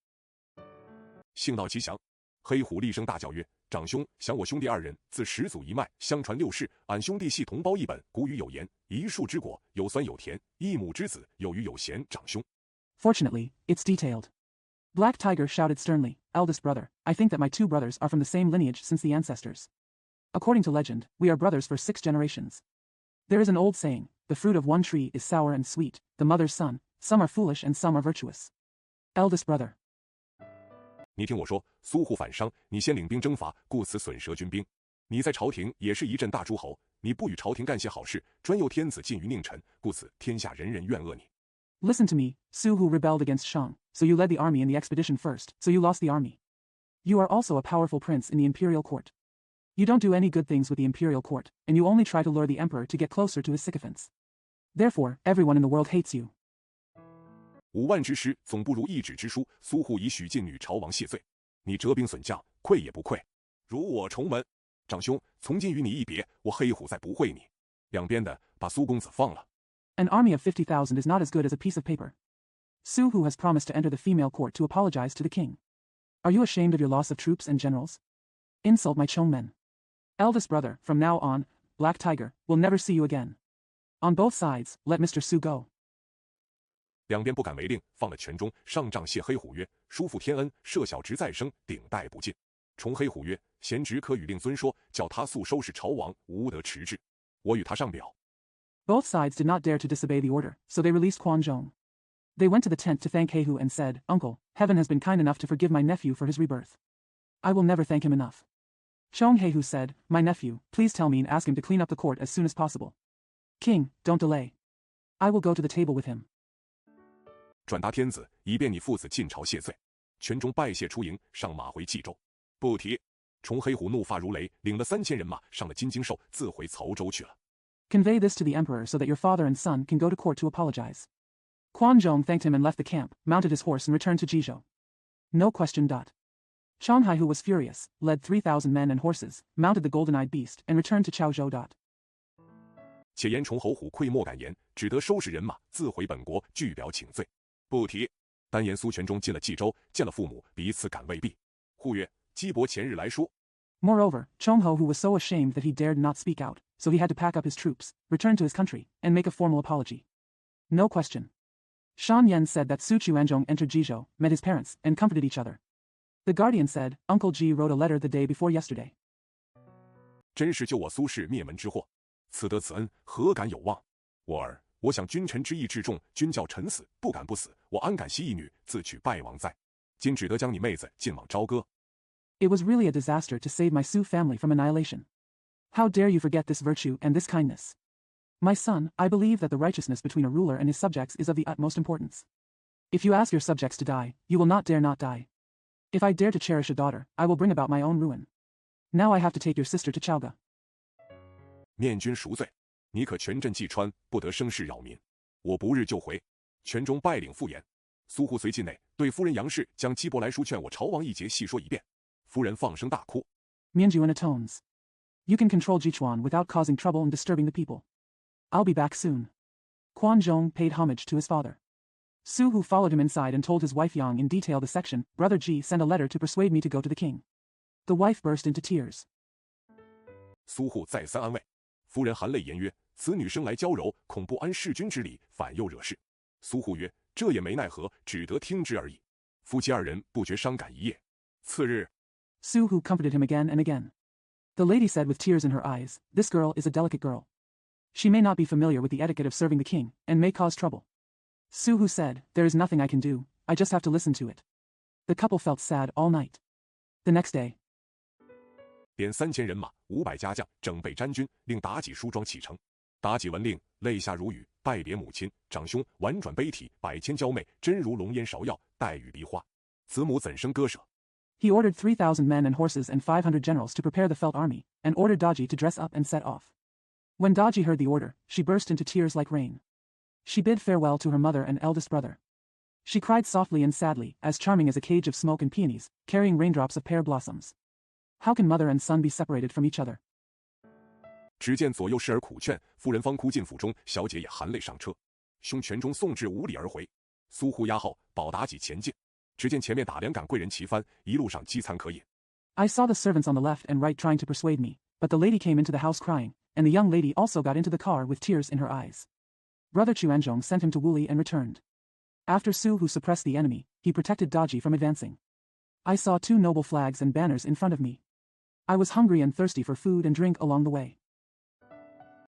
幸到吉祥，黑虎厉声大叫曰：长兄，想我兄弟二人自始祖一脉，相传六世，俺兄弟系同胞一本。古语有言：一树之果，有酸有甜；一母之子，有余有咸。长兄。Fortunately, it's detailed. Black Tiger shouted sternly, Eldest brother, I think that my two brothers are from the same lineage since the ancestors. According to legend, we are brothers for 6 generations. There is an old saying, the fruit of one tree is sour and sweet, the mother's son, some are foolish and some are virtuous. Eldest brother. 你听我说，苏护反商，你先领兵征伐，故此损折军兵。你在朝廷也是一阵大诸侯，你不与朝廷干些好事，专诱天子近于佞臣，故此天下人人怨恶你。Listen to me, Su Hu rebelled against Shang, so you led the army in the expedition first, so you lost the army. You are also a powerful prince in the imperial court. You don't do any good things with the imperial court, and you only try to lure the emperor to get closer to his sycophants. Therefore, everyone in the world hates you. 5万之师总不如一纸之书，苏护已许晋女朝王谢罪。你折兵损将，愧也不愧。如我重门，长兄，从今与你一别，我黑虎再不会你。两边的把苏公子放了。An army of 50,000 is not as good as a piece of paper. Su Hu has promised to enter the female court to apologize to the king. Are you ashamed of your loss of troops and generals? Insult my Chongmen. Eldest brother, from now on, Black Tiger, will never see you again. On both sides, let Mr. Su go. 两边不敢违令，放了权中，上帐谢黑虎曰：叔父天恩，赦小侄再生，顶戴不尽。重黑虎曰：贤侄可与令尊说，叫他速收拾朝王，无得迟滞。我与他上表。Both sides did not dare to disobey the order, so they released Quan Zhong. They went to the tent to thank Heihu and said, Uncle, heaven has been kind enough to forgive my nephew for his rebirth. I will never thank him enough. Chong Heihu said, My nephew, please tell me and ask him to clean up the court as soon as possible. King, don't delay. I will go to the table with him. 转达天子，以便你父子进朝谢罪。权中拜谢出营，上马回冀州。不提。重黑虎怒发如雷，领了3000人马，上了金睛兽，自回曹州去了。Convey this to the emperor so that your father and son can go to court to apologize. Quan Zhong thanked him and left the camp, mounted his horse and returned to Jizhou. No question. Chong Haihu was furious, led 3,000 men and horses, mounted the golden-eyed beast, and returned to Chaozhou. 且言重侯虎愧莫敢言，只得收拾人马，自回本国，据表请罪。不提。单言苏全忠进了冀州，见了父母，彼此敢未必。护曰：姬伯前日来说。Moreover, Chongho, who was so ashamed that he dared not speak out, so he had to pack up his troops, return to his country, and make a formal apology. No question. Shan Yan said that Su Chuanzhong entered Jizhou, met his parents, and comforted each other. The guardian said, Uncle Ji wrote a letter the day before yesterday. 真是救我苏氏灭门之祸，此德此恩，何敢有忘？我儿，我想君臣之义至重，君叫臣死，不敢不死，我安敢惜一女，自取败亡哉？今只得将你妹子进往朝歌。It was really a disaster to save my Su family from annihilation. How dare you forget this virtue and this kindness? My son, I believe that the righteousness between a ruler and his subjects is of the utmost importance. If you ask your subjects to die, you will not dare not die. If I dare to cherish a daughter, I will bring about my own ruin. Now I have to take your sister to Chaoga. 面君赎罪，你可全镇济川，不得生事扰民。我不日就回。权中拜领复言。苏护随进内，对夫人杨氏将姬伯来书劝我朝王一节细说一遍。夫人放声大哭。Mianju atones. You can control Jichuan without causing trouble and disturbing the people. I'll be back soon. Quan Zhong paid homage to his father. Su Hu followed him inside and told his wife Yang in detail the section. Brother Ji sent a letter to persuade me to go to the king. The wife burst into tears. 苏护再三安慰，夫人含泪言曰：“此女生来娇柔，恐不安弑君之礼，反又惹事。”苏护曰：“这也没奈何，只得听之而已。”夫妻二人不觉伤感一夜。次日 Su Hu comforted him again and again. The lady said with tears in her eyes, "This girl is a delicate girl. She may not be familiar with the etiquette of serving the king, and may cause trouble." Su Hu said, "There is nothing I can do, I just have to listen to it." The couple felt sad all night. The next day, 点3000人马，500家将，整备詹军，令妲己梳妆启程。妲己闻令，泪下如雨，拜别母亲、长兄，婉转悲啼，百千娇媚，真如龙烟芍药，黛玉梨花。子母怎生割舍？ he ordered 3,000 men and horses and 500 generals to prepare the felt army, and ordered Daji to dress up and set off. When Daji heard the order, she burst into tears like rain. She bid farewell to her mother and eldest brother. She cried softly and sadly, as charming as a cage of smoke and peonies, carrying raindrops of pear blossoms. How can mother and son be separated from each other? 只见左右侍儿苦劝，夫人方哭进府中，小姐也含泪上车，凶权中送至5里而回。苏护押后，保妲己前进。只见前面打2杆贵人齐帆，一路上饥餐可饮。I saw the servants on the left and right trying to persuade me, but the lady came into the house crying, and the young lady also got into the car with tears in her eyes. Brother Chuanzhong sent him to Wuli and returned. After Su Hu suppressed the enemy, he protected Daji from advancing. I saw 2 noble flags and banners in front of me. I was hungry and thirsty for food and drink along the way.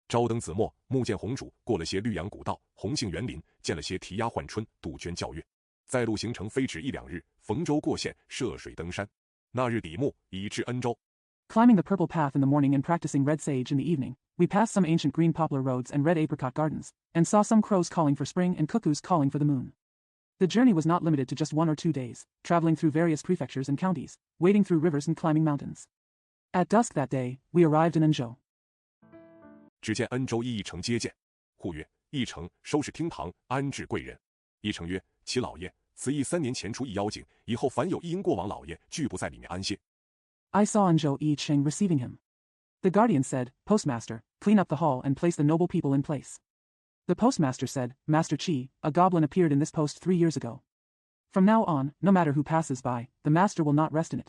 朝登子墨，暮见红烛，过了些绿杨古道，红杏园林，见了些啼鸦唤春，杜鹃叫月。在路行程非止1、2日，逢州过县，涉水登山。那日抵暮，已至恩州。 Climbing the purple path in the morning and practicing red sage in the evening, we passed some ancient green poplar roads and red apricot gardens, and saw some crows calling for spring and cuckoos calling for the moon. The journey was not limited to just 1 or 2 days, traveling through various prefectures and counties, wading through rivers and climbing mountains. At dusk that day, we arrived in Enzhou. 只见恩州一城接见，呼曰：“一城收拾厅堂，安置贵人。”一城曰：“齐老爷，此役3年前出一妖精，以后凡有一因过往老爷，拒不在里面安歇。” I saw Enzhou Yi Cheng receiving him. The guardian said, "Postmaster, clean up the hall and place the noble people in place." The postmaster said, "Master Qi, a goblin appeared in this post 3 years ago. From now on, no matter who passes by, the master will not rest in it."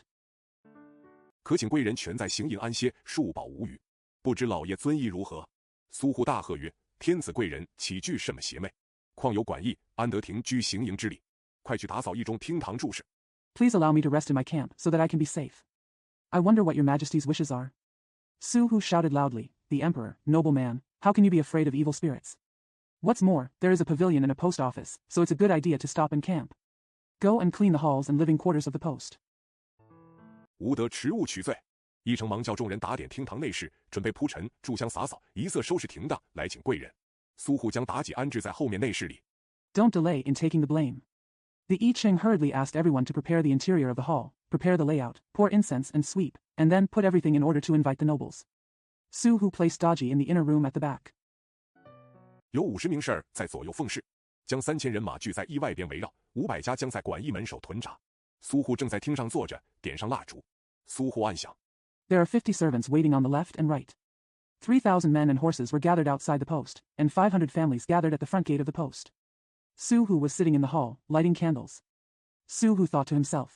可请贵人全在行营安歇，恕保无虞。不知老爷尊意如何？苏护大喝曰：“天子贵人起居甚么邪魅，况有管义，安得停居行营之理？快去打扫一中厅堂注事。” Please allow me to rest in my camp so that I can be safe. I wonder what your majesty's wishes are. Su Hu shouted loudly, "The emperor, noble man, how can you be afraid of evil spirits? What's more, there is a pavilion and a post office, so it's a good idea to stop and camp. Go and clean the halls and living quarters of the post." 吾得迟误取罪。一城忙叫众人打点厅堂内事，准备铺陈、炷香洒扫，一色收拾停当，来请贵人。苏护将妲己安置在后面内室里。Don't delay in taking the blame. The I Ching hurriedly asked everyone to prepare the interior of the hall, prepare the layout, pour incense and sweep, and then put everything in order to invite the nobles. Su Hu placed Daji in the inner room at the back. 有50名侍儿在左右奉侍，将3000人马聚在驿外边围绕，500家将在馆驿门首屯扎。苏护正在厅上坐着，点上蜡烛。苏护暗想。 There are 50 servants waiting on the left and right. 3,000 men and horses were gathered outside the post, and 500 families gathered at the front gate of the post. Su Hu was sitting in the hall, lighting candles. Su Hu thought to himself.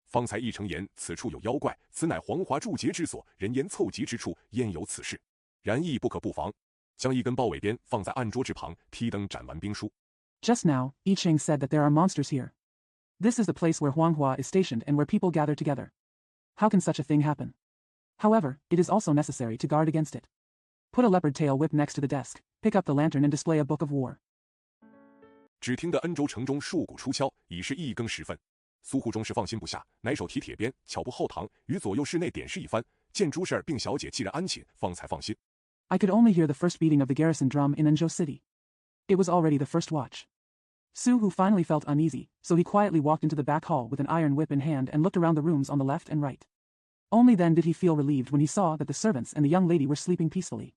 方才一城言此处有妖怪，此乃黄华筑劫之所，人烟凑集之处，焉有此事？然亦不可不防。将一根豹尾鞭放在案桌之旁，提灯展完兵书。Just now, I Ching said that there are monsters here. This is the place where Huanghua is stationed and where people gather together. How can such a thing happen? However, it is also necessary to guard against it. Put a leopard tail whip next to the desk, pick up the lantern and display a book of war. 只听得恩州城中戍鼓出敲，已是1更时分。苏护终是放心不下，乃手提铁鞭，巧步后堂，于左右室内点视一番，见诸事儿并小姐既然安寝，方才放心。I could only hear the first beating of the garrison drum in Enzhou City. It was already the first watch. Su Hu finally felt uneasy, so he quietly walked into the back hall with an iron whip in hand and looked around the rooms on the left and right. Only then did he feel relieved when he saw that the servants and the young lady were sleeping peacefully.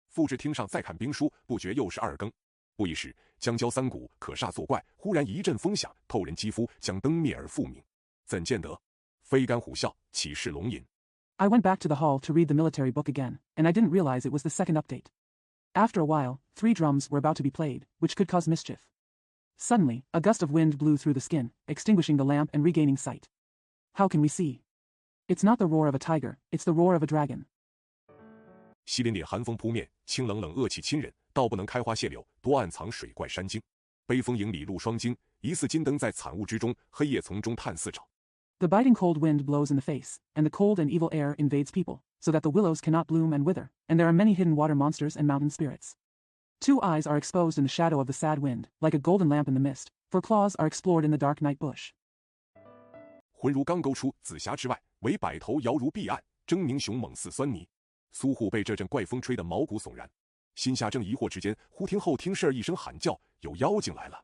复至厅上再看兵书，不觉又是2更。不一时，将交3鼓，可煞作怪。忽然一阵风响，透人肌肤，将灯灭而复明。怎见得？飞干虎啸，岂是龙吟？ I went back to the hall to read the military book again, and I didn't realize it was the second update. After a while, 3 drums were about to be played, which could cause mischief. Suddenly, a gust of wind blew through the skin, extinguishing the lamp and regaining sight. How can we see? It's not the roar of a tiger, it's the roar of a dragon. 西林岭寒风扑面，清冷冷恶气侵人，道不能开花谢柳，多暗藏水怪山精。悲风迎里露霜惊，疑似金灯在惨雾之中，黑夜丛中探四找。The biting cold wind blows in the face, and the cold and evil air invades people, so that the willows cannot bloom and wither, and there are many hidden water monsters and mountain spirits. 2 eyes are exposed in the shadow of the sad wind, like a golden lamp in the mist, for claws are explored in the dark night bush. 浑如刚勾出紫霞之外，唯百头摇如碧岸，狰狞雄猛似酸泥。苏护被这阵怪风吹得毛骨悚然，心下正疑惑之间，忽听后听事儿一声喊叫，有妖精来了。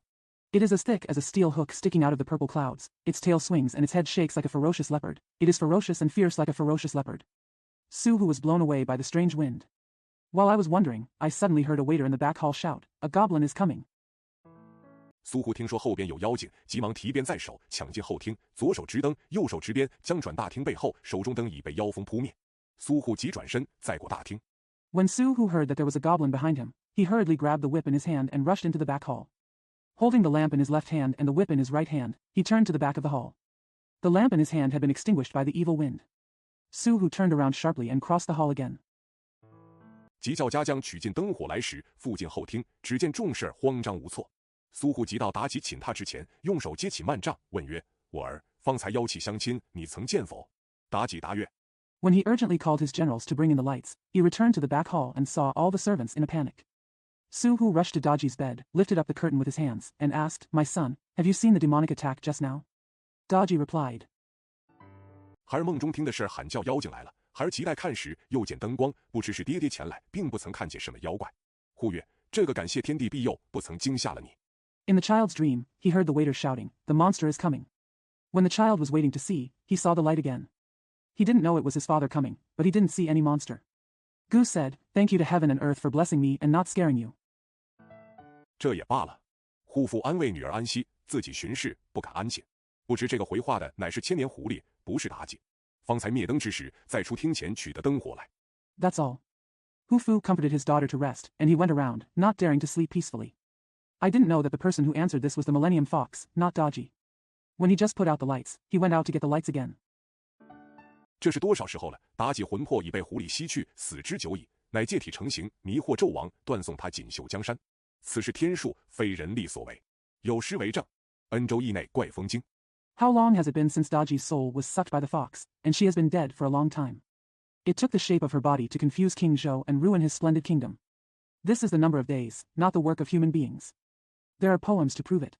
It is as thick as a steel hook sticking out of the purple clouds. Its tail swings and its head shakes like a ferocious leopard. It is ferocious and fierce like a ferocious leopard. Suhu was blown away by the strange wind. While I was wondering, I suddenly heard a waiter in the back hall shout, "A goblin is coming!" 苏护听说后边有妖精，急忙提鞭在手，抢进后厅，左手执灯，右手执鞭，将转大厅背后，手中灯已被妖风扑灭。苏护急转身，再过大厅。When Suhu heard that there was a goblin behind him, he hurriedly grabbed the whip in his hand and rushed into the back hall. Holding the lamp in his left hand and the whip in his right hand, he turned to the back of the hall. The lamp in his hand had been extinguished by the evil wind. Suhu turned around sharply and crossed the hall again. 急叫家将取尽灯火来时，附近后厅只见众事慌张无措。苏护急到妲己寝榻之前，用手接起幔帐，问曰：“我儿，方才妖气相侵，你曾见否？”妲己答曰： When he urgently called his generals to bring in the lights, he returned to the back hall and saw all the servants in a panic. Suhu rushed to Daji's bed, lifted up the curtain with his hands, and asked, "My son, have you seen the demonic attack just now?" Daji replied. 孩儿梦中听的是喊叫妖精来了，孩儿急待看时，又见灯光，不知是爹爹前来，并不曾看见什么妖怪。护曰：这个感谢天地庇佑，不曾惊吓了你。In the child's dream, he heard the waiter shouting, "The monster is coming." When the child was waiting to see, he saw the light again. He didn't know it was his father coming, but he didn't see any monster. Gu said, "Thank you to heaven and earth for blessing me and not scaring you." 这也罢了。护父安慰女儿安息，自己巡视不敢安寝。不知这个回话的乃是千年狐狸，不是妲己。方才灭灯之时，在出厅前取得灯火来。That's all. Hufu comforted his daughter to rest, and he went around, not daring to sleep peacefully. I didn't know that the person who answered this was the Millennium Fox, not Daji. When he just put out the lights, he went out to get the lights again. 这是多少时候了？妲己魂魄已被狐狸吸去，死之久矣，乃借体成形，迷惑纣王，断送他锦绣江山。此是天数，非人力所为。有诗为证：恩州邑内怪风惊。How long has it been since Daji's soul was sucked by the fox, and she has been dead for a long time? It took the shape of her body to confuse King Zhou and ruin his splendid kingdom. This is the number of days, not the work of human beings. There are poems to prove it.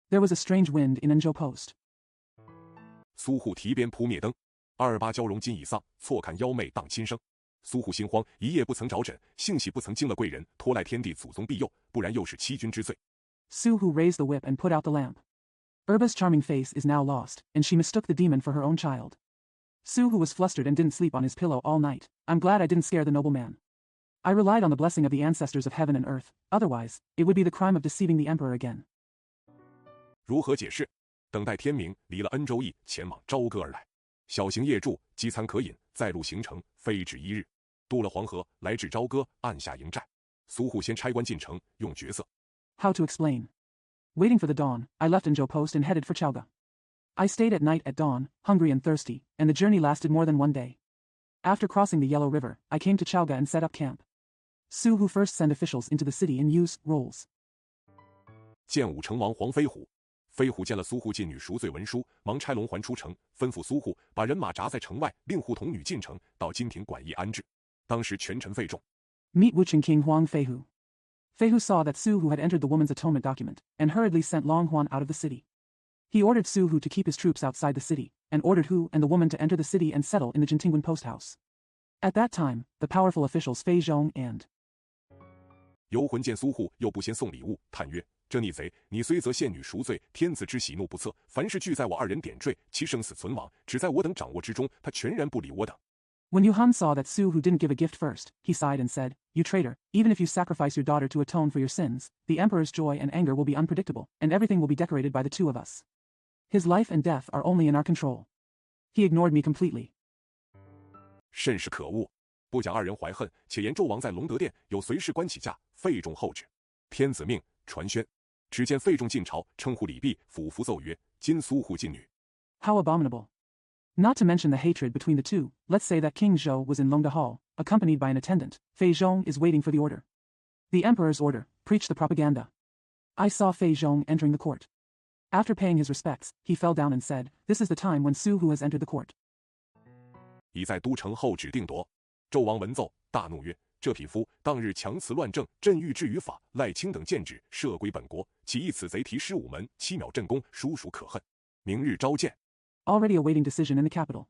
There was a strange wind in Enzhou Post. 苏护提鞭扑灭灯，28交容今已丧，错看妖媚荡亲生。苏护心慌，一夜不曾着枕，幸喜不曾惊了贵人，托赖天地祖宗庇佑，不然又是欺君之罪。Suhu raised the whip and put out the lamp. Urba's charming face is now lost, and she mistook the demon for her own child. Suhu was flustered and didn't sleep on his pillow all night. I'm glad I didn't scare the nobleman. I relied on the blessing of the ancestors of heaven and earth, otherwise, it would be the crime of deceiving the emperor again. 如何解释？等待天明，离了恩州邑，前往朝歌而来。小行夜住，饥餐可饮，在路行程，非止1日。渡了黄河，来至朝歌，按下营寨。苏护先差官进城，用角色。How to explain? Waiting for the dawn, I left Enzhou Post and headed for Chaoga. I stayed at night at dawn, hungry and thirsty, and the journey lasted more than 1 day. After crossing the Yellow River, I came to Chaoga and set up camp. Suhu first sent officials into the city and used roles. 建武成王黄飞虎。飞虎见了苏护进女赎罪文书，忙差龙环出城，吩咐苏护把人马扎在城外，令护童女进城，到金庭馆驿安置。当时权臣费众。Meet Wucheng King Huang Feihu. Feihu saw that Suhu had entered the woman's atonement document, and hurriedly sent Long Huan out of the city. He ordered Suhu to keep his troops outside the city, and ordered Hu and the woman to enter the city and settle in the Jintingwen post house. At that time, the powerful officials Fei Zhong and 游魂见苏护，又不先送礼物，叹曰：这逆贼，你虽则献女赎罪，天子之喜怒不测，凡事俱在我2人点缀，其生死存亡，只在我等掌握之中，他全然不理我等。When Yuhan saw that Suhu didn't give a gift first, he sighed and said, "You traitor, even if you sacrifice your daughter to atone for your sins, the emperor's joy and anger will be unpredictable, and everything will be decorated by the two of us. His life and death are only in our control." He ignored me completely. 甚是可恶。不讲二人怀恨，且言纣王在隆德殿有随侍官起驾，费仲后旨。天子命，传宣。只见费仲进朝，称呼礼毕，俯伏奏曰：“今苏护近女。” How abominable. Not to mention the hatred between the two, let's say that King Zhou was in Longde Hall, accompanied by an attendant. Fei Zhong is waiting for the order. The emperor's order, preach the propaganda. I saw Fei Zhong entering the court. After paying his respects, he fell down and said, "This is the time when Su Hu has entered the court." 已在都城后旨定夺。纣王闻奏，大怒曰：“这匹夫当日强辞乱政，朕欲治于法，赖卿等谏旨，赦归本国，岂以此贼提失午门，7秒朕功，殊属可恨。明日召见。” Already awaiting decision in the capital.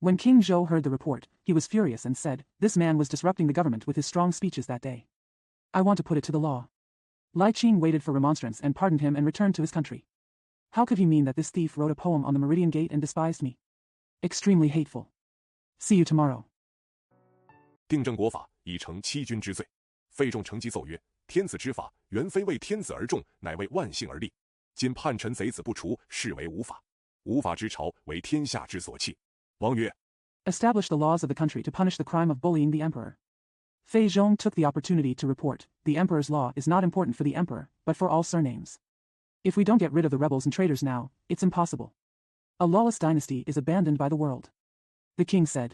When King Zhou heard the report, he was furious and said, "This man was disrupting the government with his strong speeches that day. I want to put it to the law." Lai Qing waited for remonstrance and pardoned him and returned to his country. How could he mean that this thief wrote a poem on the Meridian Gate and despised me? Extremely hateful. See you tomorrow. 定正国法，以成欺君之罪。费仲乘机奏曰：“天子之法，原非为天子而重，乃为万姓而立。今叛臣贼子不除，是为无法。无法之朝，为天下之所弃。”王曰 Establish the laws of the country to punish the crime of bullying the emperor. Fei Zhong took the opportunity to report, "The emperor's law is not important for the emperor, but for all surnames. If we don't get rid of the rebels and traitors now, it's impossible. A lawless dynasty is abandoned by the world." The king said,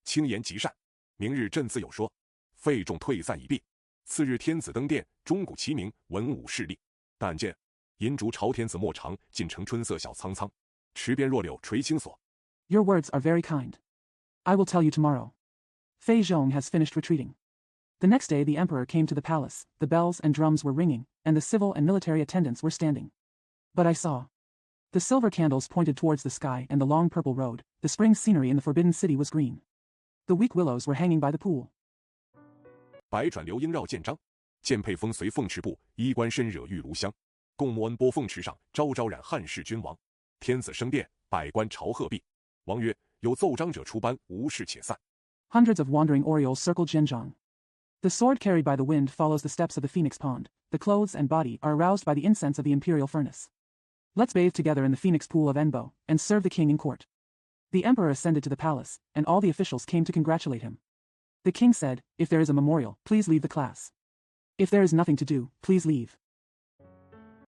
轻言极善，明日朕自有说。费仲退散已毕。次日天子登殿，钟鼓齐鸣，文武侍立。但见银烛朝天子莫长，尽城春色小苍苍。池边若柳垂青锁。"Your words are very kind. I will tell you tomorrow." Fei Zhong has finished retreating. The next day the emperor came to the palace, the bells and drums were ringing, and the civil and military attendants were standing. But I saw. The silver candles pointed towards the sky and the long purple road, the spring scenery in the forbidden city was green. The weak willows were hanging by the pool. 百转流莺绕剑章，剑佩风随凤翅步，衣冠身惹玉炉香。共沐恩波凤池上，朝朝染汉室君王。天子升殿，百官朝贺毕。王曰：“有奏章者出班，无事且散。” Hundreds of wandering orioles circled Zhenjiang. The sword carried by the wind follows the steps of the phoenix pond. The clothes and body are aroused by the incense of the imperial furnace. Let's bathe together in the phoenix pool of Enbo, and serve the king in court. The emperor ascended to the palace, and all the officials came to congratulate him. The king said, "If there is a memorial, please leave the class. If there is nothing to do, please leave."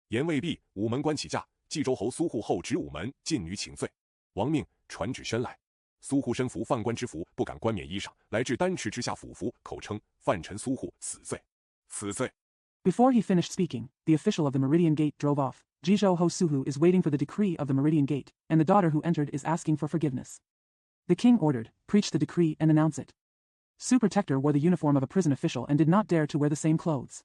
言未毕，午门关起驾，冀州侯苏护后指午门，禁女请罪。王命传旨宣来。苏护身服犯官之服，不敢冠冕衣裳，来至丹池之下俯伏，口称犯臣苏护死罪，死罪。Before he finished speaking, the official of the Meridian Gate drove off. Jizhou Ho Suhu is waiting for the decree of the Meridian Gate, and the daughter who entered is asking for forgiveness. The king ordered, "Preach the decree and announce it." Su Protector wore the uniform of a prison official and did not dare to wear the same clothes.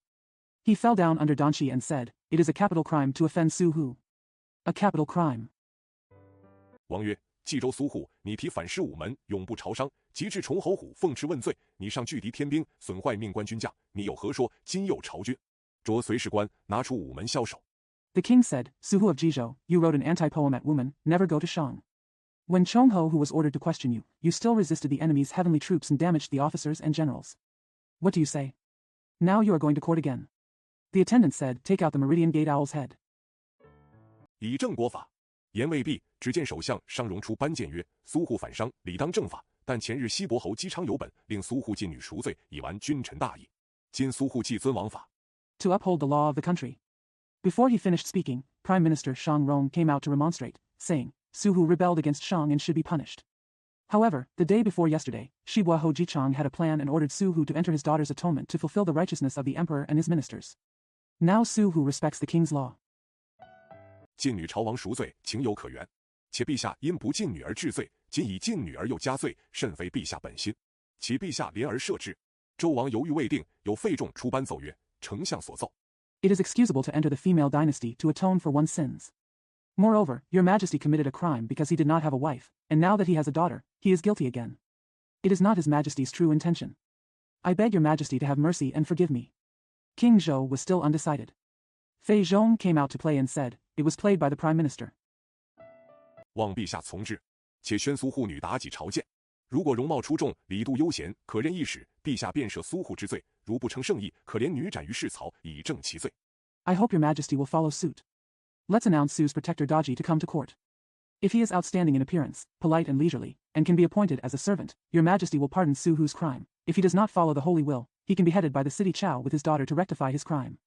He fell down under Danqi and said, "It is a capital crime to offend Su Hu." A capital crime. 王曰：“冀州苏护，你提反噬午门，永不朝商，及至崇侯虎，奉敕问罪。你上拒敌天兵，损坏命官军将，你有何说？今又朝军，着随侍官，拿出午门枭首。” The king said, "Su Hu of Jizhou, you wrote an anti-poem at Wumen, never go to Shang. When Chongho, who was ordered to question you, you still resisted the enemy's heavenly troops and damaged the officers and generals. What do you say? Now you are going to court again." The attendant said, "Take out the Meridian Gate owl's head." 以正国法。言未毕，只见首相商荣出颁谏曰：“苏护反商，理当正法。但前日西伯侯姬昌有本，令苏护禁女赎罪，以完君臣大义。今苏护既遵王法。” To uphold the law of the country. Before he finished speaking, Prime Minister Shang Rong came out to remonstrate, saying, "Su Hu rebelled against Shang and should be punished." However, the day before yesterday, Shibua Ho Jichang had a plan and ordered Su Hu to enter his daughter's atonement to fulfill the righteousness of the emperor and his ministers. Now Su Hu respects the king's law. 禁女朝王赎罪，情有可原。且陛下因不禁女而治罪，今以禁女而又加罪，甚非陛下本心。其陛下怜而赦之。周王犹豫未定，有费仲出班奏曰：“丞相所奏。” It is excusable to enter the female dynasty to atone for one's sins. Moreover, your majesty committed a crime because he did not have a wife, and now that he has a daughter, he is guilty again. It is not his majesty's true intention. I beg your majesty to have mercy and forgive me. King Zhou was still undecided. Fei Zhong came out to play and said, "It was played by the prime minister." 望陛下从之。且宣苏护女妲己朝见。如果容貌出众，礼度悠闲，可任一使，陛下便赦苏护之罪；如不称圣意，可怜女斩于市曹，以正其罪。 I hope your majesty will follow suit. Let's announce Su's protector Daji to come to court. If he is outstanding in appearance, polite and leisurely, and can be appointed as a servant, your majesty will pardon Su Hu's crime. If he does not follow the holy will, he can be headed by the city Chow with his daughter to rectify his crime.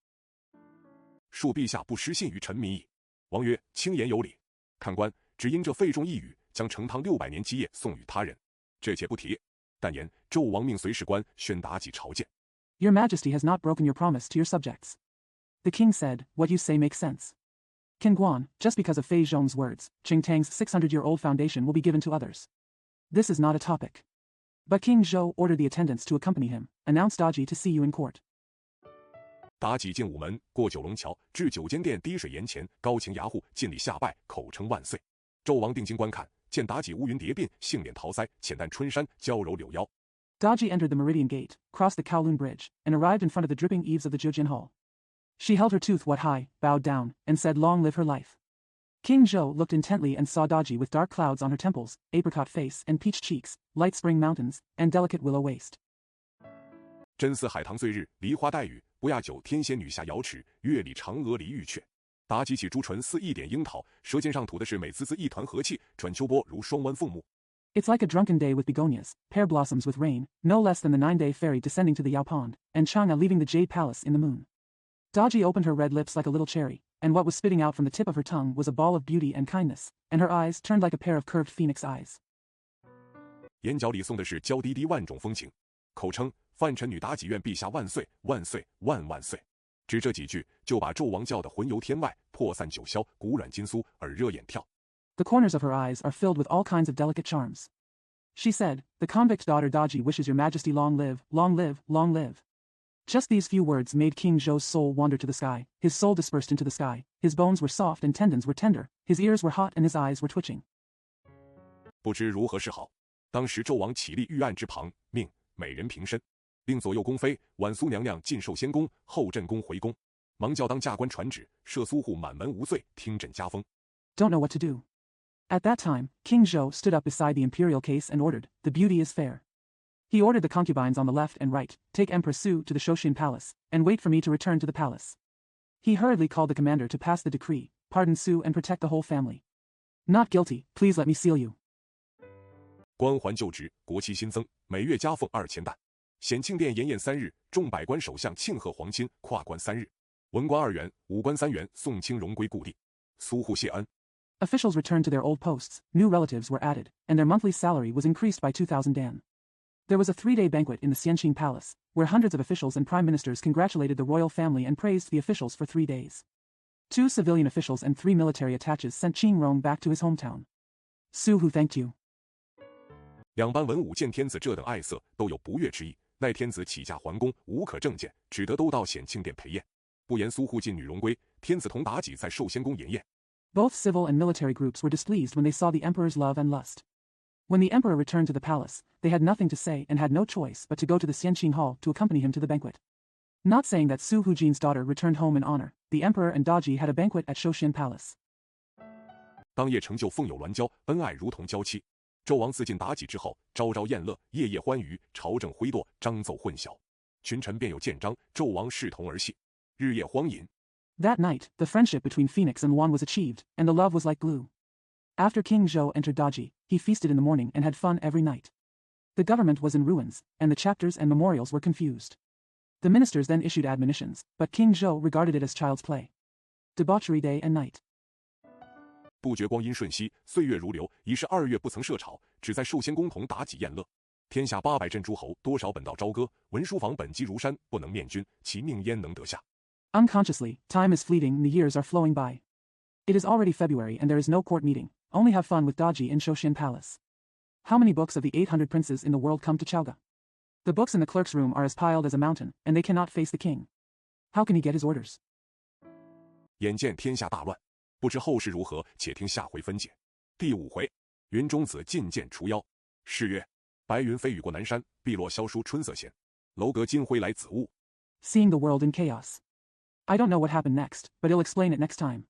恕陛下不失信于臣民矣。王曰：轻言有理。看官只因这费仲一语，将成汤600年基业送与他人，这且不提。但言纣王命随侍官宣妲己朝见。Your majesty has not broken your promise to your subjects. The king said, what you say makes sense. King Guan, just because of Fei Zhong's words, Qing Tang's 600-year-old foundation will be given to others. This is not a topic. But King Zhou ordered the attendants to accompany him, announced Daji to see you in court. 妲己进午门，过九龙桥，至九间殿滴水岩前，高擎牙户，尽礼下拜，口称万岁。纣王定睛观看，见妲己乌云叠鬓，杏脸桃腮，浅淡春衫，娇柔柳腰。Daji entered the Meridian Gate, crossed the Kowloon Bridge, and arrived in front of the dripping eaves of the Jiujin Hall. She held her tooth what high, bowed down, and said, long live her life. King Zhou looked intently and saw Daji with dark clouds on her temples, apricot face and peach cheeks, light spring mountains, and delicate willow waist. 真似海棠醉日，梨花带雨，不亚酒天仙女下瑶池，月里嫦娥离玉阙。妲己起朱唇似一点樱桃，舌尖上吐的是美滋滋一团和气，转秋波如双弯凤目。It's like a drunken day with begonias, pear blossoms with rain, no less than the 9-day ferry descending to the Yao Pond, and Chang'e leaving the Jade Palace in the moon. Daji opened her red lips like a little cherry, and what was spitting out from the tip of her tongue was a ball of beauty and kindness, and her eyes turned like a pair of curved phoenix eyes. 眼角里送的是娇滴滴万种风情，口称范臣女妲己愿陛下万岁万岁万万岁。只这几句就把纣王叫得魂游天外，魄散九霄，骨软筋酥，耳热眼跳。The corners of her eyes are filled with all kinds of delicate charms. She said, the convict daughter Daji wishes your majesty long live, long live, long live. Just these few words made King Zhou's soul wander to the sky, his soul dispersed into the sky, his bones were soft and tendons were tender, his ears were hot and his eyes were twitching. 不知如何是好。当时纣王起立御案之旁，命美人平身，令左右宫妃婉苏娘娘进寿仙宫，后镇宫回宫。忙叫当驾官传旨，赦苏户满门无罪，听朕加封。 Don't know what to do. At that time, King Zhou stood up beside the imperial case and ordered, the beauty is fair. He ordered the concubines on the left and right, take Empress Su to the Shoshin Palace, and wait for me to return to the palace. He hurriedly called the commander to pass the decree, pardon Su and protect the whole family. Not guilty, please let me seal you. 官还就职，国期新增，每月加俸2000担。显庆殿筵宴3日，众百官首相庆贺皇亲，跨官3日。文官2元，武官3元，送清荣归故地。苏户谢恩。 Officials returned to their old posts, new relatives were added, and their monthly salary was increased by 2,000 dan. There was a 3-day banquet in the Xianqing Palace, where hundreds of officials and prime ministers congratulated the royal family and praised the officials for 3 days. 2 civilian officials and 3 military attaches sent Qing Rong back to his hometown. Su Hu thanked you. 两班文武见天子这等爱色，都有不悦之意。奈天子起驾还宫，无可正见，只得都到显庆殿陪宴。不言苏户进女荣归，天子同妲己在寿仙宫筵宴。 Both civil and military groups were displeased when they saw the emperor's love and lust. When the emperor returned to the palace, they had nothing to say and had no choice but to go to the Xianqing Hall to accompany him to the banquet. Not saying that Su Hujin's daughter returned home in honor, the emperor and Daji had a banquet at Shoshin Palace. 当夜成就凤有鸾交，恩爱如同娇妻。纣王自尽妲己之后，朝朝宴乐，夜夜欢愉，朝政挥舵，章奏混淆，群臣便有见章，纣王视同儿戏，日夜荒淫。 That night, the friendship between Phoenix and Wan was achieved, and the love was like glue. After King Zhou entered Daji, he feasted in the morning and had fun every night. The government was in ruins, and the chapters and memorials were confused. The ministers then issued admonitions, but King Zhou regarded it as child's play. Debauchery day and night. 不觉光阴瞬息，岁月如流，已是2月不曾设朝，只在寿仙宫同妲己宴乐。天下800镇诸侯，多少本道朝歌，文书房本积如山，不能面君，其命焉能得下？ Unconsciously, time is fleeting and the years are flowing by. It is already February and there is no court meeting, only have fun with Daji in Shoshin Palace. How many books of the 800 princes in the world come to Chaoga? The books in the clerk's room are as piled as a mountain, and they cannot face the king. How can he get his orders? 眼见天下大乱，不知后事如何，且听下回分解。第5回，云中子进谏除妖。是曰：白云飞雨过南山，碧落萧疏春色闲。楼阁金辉来紫雾。 Seeing the world in chaos. I don't know what happened next, but I'll explain it next time.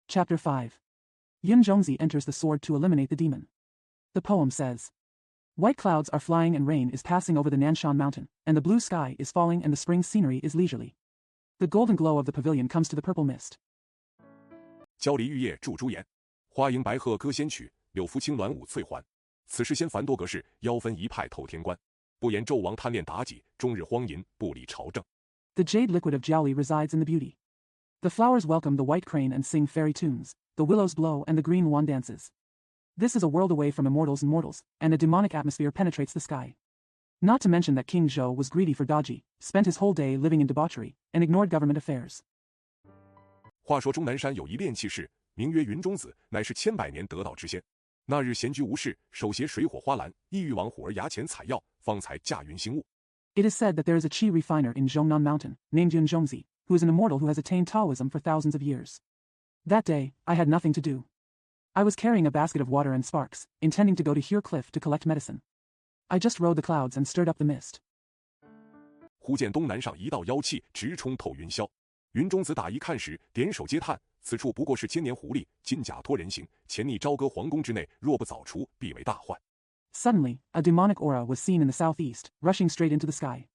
Chapter 5. Yun Zhongzi enters the sword to eliminate the demon. The poem says, white clouds are flying and rain is passing over the Nanshan mountain, and the blue sky is falling and the spring scenery is leisurely. The golden glow of the pavilion comes to the purple mist. 焦梨玉叶著朱颜，花迎白鹤歌仙曲，柳拂青鸾舞翠环。此事先凡多格式，妖分一派透天关。不言纣王贪恋妲己，终日荒淫，不理朝政。The jade liquid of Jiaoli resides in the beauty. The flowers welcome the white crane and sing fairy tunes, the willows blow and the green swan dances. This is a world away from immortals and mortals, and a demonic atmosphere penetrates the sky. Not to mention that King Zhou was greedy for Daji, spent his whole day living in debauchery, and ignored government affairs. 话说终南山有一炼气士，名曰云中子，乃是千百年得道之仙。那日闲居无事，手携水火花篮，意欲往虎儿崖前采药，方才驾云星雾。It is said that there is a qi refiner in Zhongnan Mountain, named Yun Zhongzi, who is an immortal who has attained Taoism for thousands of years. That day, I had nothing to do. I was carrying a basket of water and sparks, intending to go to Hure Cliff to collect medicine. I just rode the clouds and stirred up the mist. 忽见东南上一道妖气直冲透云霄，云中子打一看时，点手嗟叹：此处不过是千年狐狸，金甲托人形，潜匿朝歌皇宫之内，若不早除，必为大患。Suddenly, a demonic aura was seen in the southeast, rushing straight into the sky.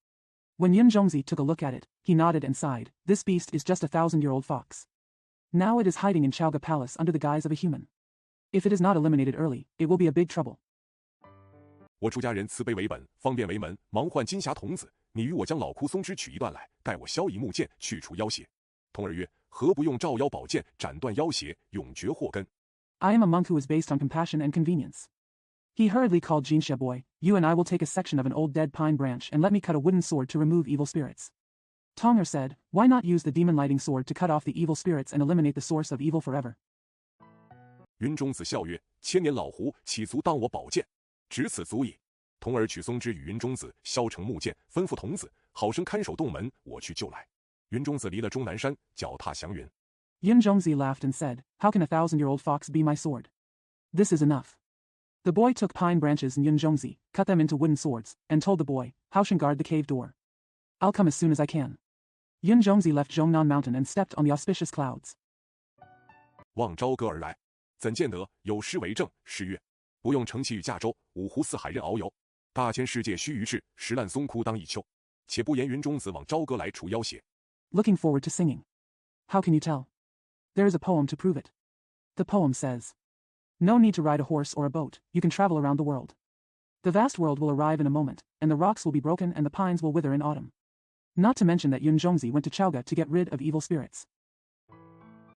When Yun Zhongzi took a look at it, he nodded and sighed. This beast is just a 1,000-year-old fox. Now it is hiding in Chaoga Palace under the guise of a human. If it is not eliminated early, it will be a big trouble. 我出家人慈悲为本，方便为门，忙唤金匣童子，你与我将老枯松枝取一段来，待我削一木剑，去除妖邪。童儿曰：何不用照妖宝剑，斩断妖邪，永绝祸根？ I am a monk who is based on compassion and convenience. He hurriedly called Jinsha boy, you and I will take a section of an old dead pine branch and let me cut a wooden sword to remove evil spirits. Tong'er said, why not use the demon lighting sword to cut off the evil spirits and eliminate the source of evil forever? 云中子笑曰：千年老狐，岂足当我宝剑？只此足矣。童儿取松枝与云中子削成木剑，吩咐童子好生看守洞门，我去就来。云中子离了终南山，脚踏祥云。Yun Zhongzi laughed and said, how can a 1,000-year-old fox be my sword? This is enough. The boy took pine branches and Yun Zhongzi, cut them into wooden swords, and told the boy, how shall guard the cave door? I'll come as soon as I can. Yun Zhongzi left Zhongnan Mountain and stepped on the auspicious clouds. 望朝歌而来，怎见得有诗为证？诗曰：不用乘气与驾舟，五湖四海任遨游。大千世界须臾至，石烂松枯当一秋。且不言云中子往朝歌来除妖邪。Looking forward to singing. How can you tell? There is a poem to prove it. The poem says, no need to ride a horse or a boat, you can travel around the world. The vast world will arrive in a moment, and the rocks will be broken and the pines will wither in autumn. Not to mention that Yun Zhongzi went to Chaoga to get rid of evil spirits.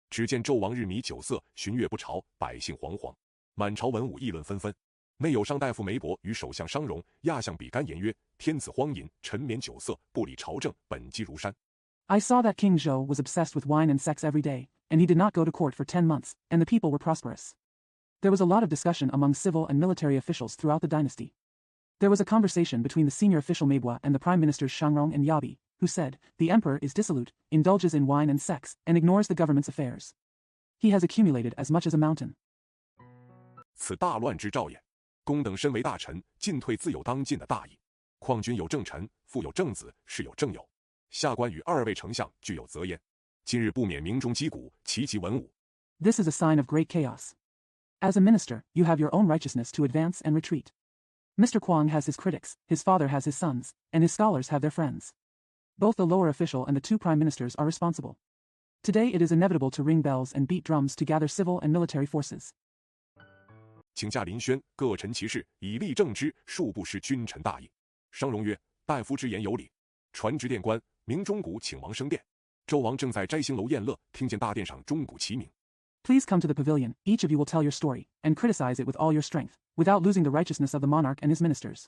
只见纣王日迷酒色，巡阅不朝，百姓惶惶，满朝文武议论纷纷。内有上大夫梅伯与首相商容，亚相比干言曰：天子荒淫，沉湎酒色，不理朝政，本积如山。I saw that King Zhou was obsessed with wine and sex every day, and he did not go to court for 10 months, and the people were prosperous. There was a lot of discussion among civil and military officials throughout the dynasty. There was a conversation between the senior official Meibua and the prime ministers Shangrong and Yabi, who said, the emperor is dissolute, indulges in wine and sex, and ignores the government's affairs. He has accumulated as much as a mountain. 此大乱之兆也。公等身为大臣，进退自有当尽的大义。况君有正臣，父有正子，士有正友。下官与2位丞相具有责焉。今日不免鸣钟击鼓，齐集文武。This is a sign of great chaos. As a minister, you have your own righteousness to advance and retreat. Mr. Kwang has his critics, his father has his sons, and his scholars have their friends. Both the lower official and the 2 prime ministers are responsible. Today it is inevitable to ring bells and beat drums to gather civil and military forces. 请下临轩，各陈其事，以立正之，恕不失君臣大义。商容曰：大夫之言有理。传旨殿官，鸣钟鼓，请王升殿。纣王正在摘星楼宴乐，听见大殿上钟鼓齐鸣。Please come to the pavilion, each of you will tell your story, and criticize it with all your strength, without losing the righteousness of the monarch and his ministers.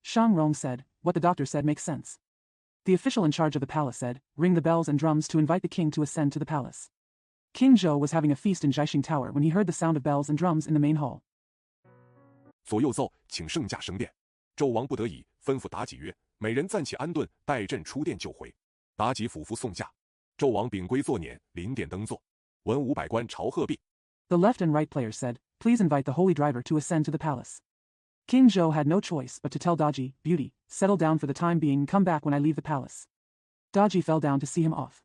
Shang Rong said, what the doctor said makes sense. The official in charge of the palace said, ring the bells and drums to invite the king to ascend to the palace. King Zhou was having a feast in Jiaxing Tower when he heard the sound of bells and drums in the main hall. 左右奏，请圣驾升殿。纣王不得已，吩咐妲己曰：每人暂且安顿，待朕出殿就回。妲己俯伏送驾。纣王秉圭坐辇，临殿登座。文武百官朝贺毕。The left and right players said, please invite the holy driver to ascend to the palace. King Zhou had no choice but to tell Daji, beauty, settle down for the time being and come back when I leave the palace. Daji fell down to see him off.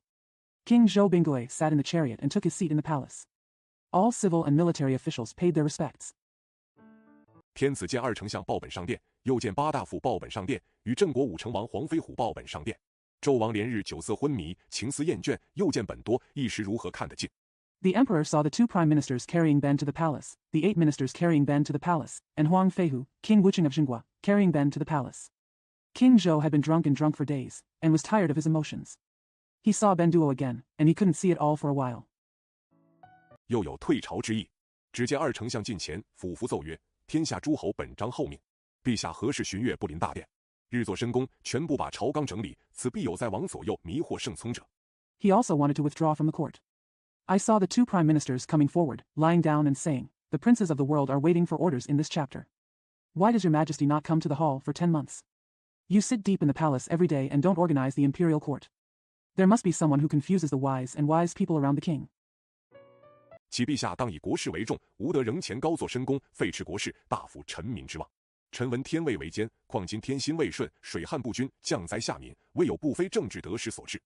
King Zhou Bingui sat in the chariot and took his seat in the palace. All civil and military officials paid their respects. 天子见2丞相报本上殿，又见8大夫报本上殿，与郑国武成王黄飞虎报本上殿。纣王连日酒色昏迷，情思厌倦，又见本多，一时如何看得尽？ The emperor saw the 2 prime ministers carrying Ben to the palace, the 8 ministers carrying Ben to the palace, and Huang Feihu, King Wucheng of Xinghua, carrying Ben to the palace. King Zhou had been drunk for days, and was tired of his emotions. He saw Ben Duo again, and he couldn't see it all for a while. 又有退朝之意。只见二丞相近前，俯伏奏曰：“天下诸侯本章候命，陛下何事巡阅不临大殿？日作深宫，全部把朝纲整理，此必有在王左右迷惑圣聪者。” He also wanted to withdraw from the court. I saw the 2 prime ministers coming forward, lying down and saying, "The princes of the world are waiting for orders in this chapter. Why does your majesty not come to the hall for 10 months? You sit deep in the palace every day and don't organize the imperial court. There must be someone who confuses the wise people around the king. 启陛下当以国事为重，无得仍前高坐深宫，废弛国事，大负臣民之望。臣闻天位为艰，况今天心未顺，水旱不均，降灾下民，未有不非政治得失所致。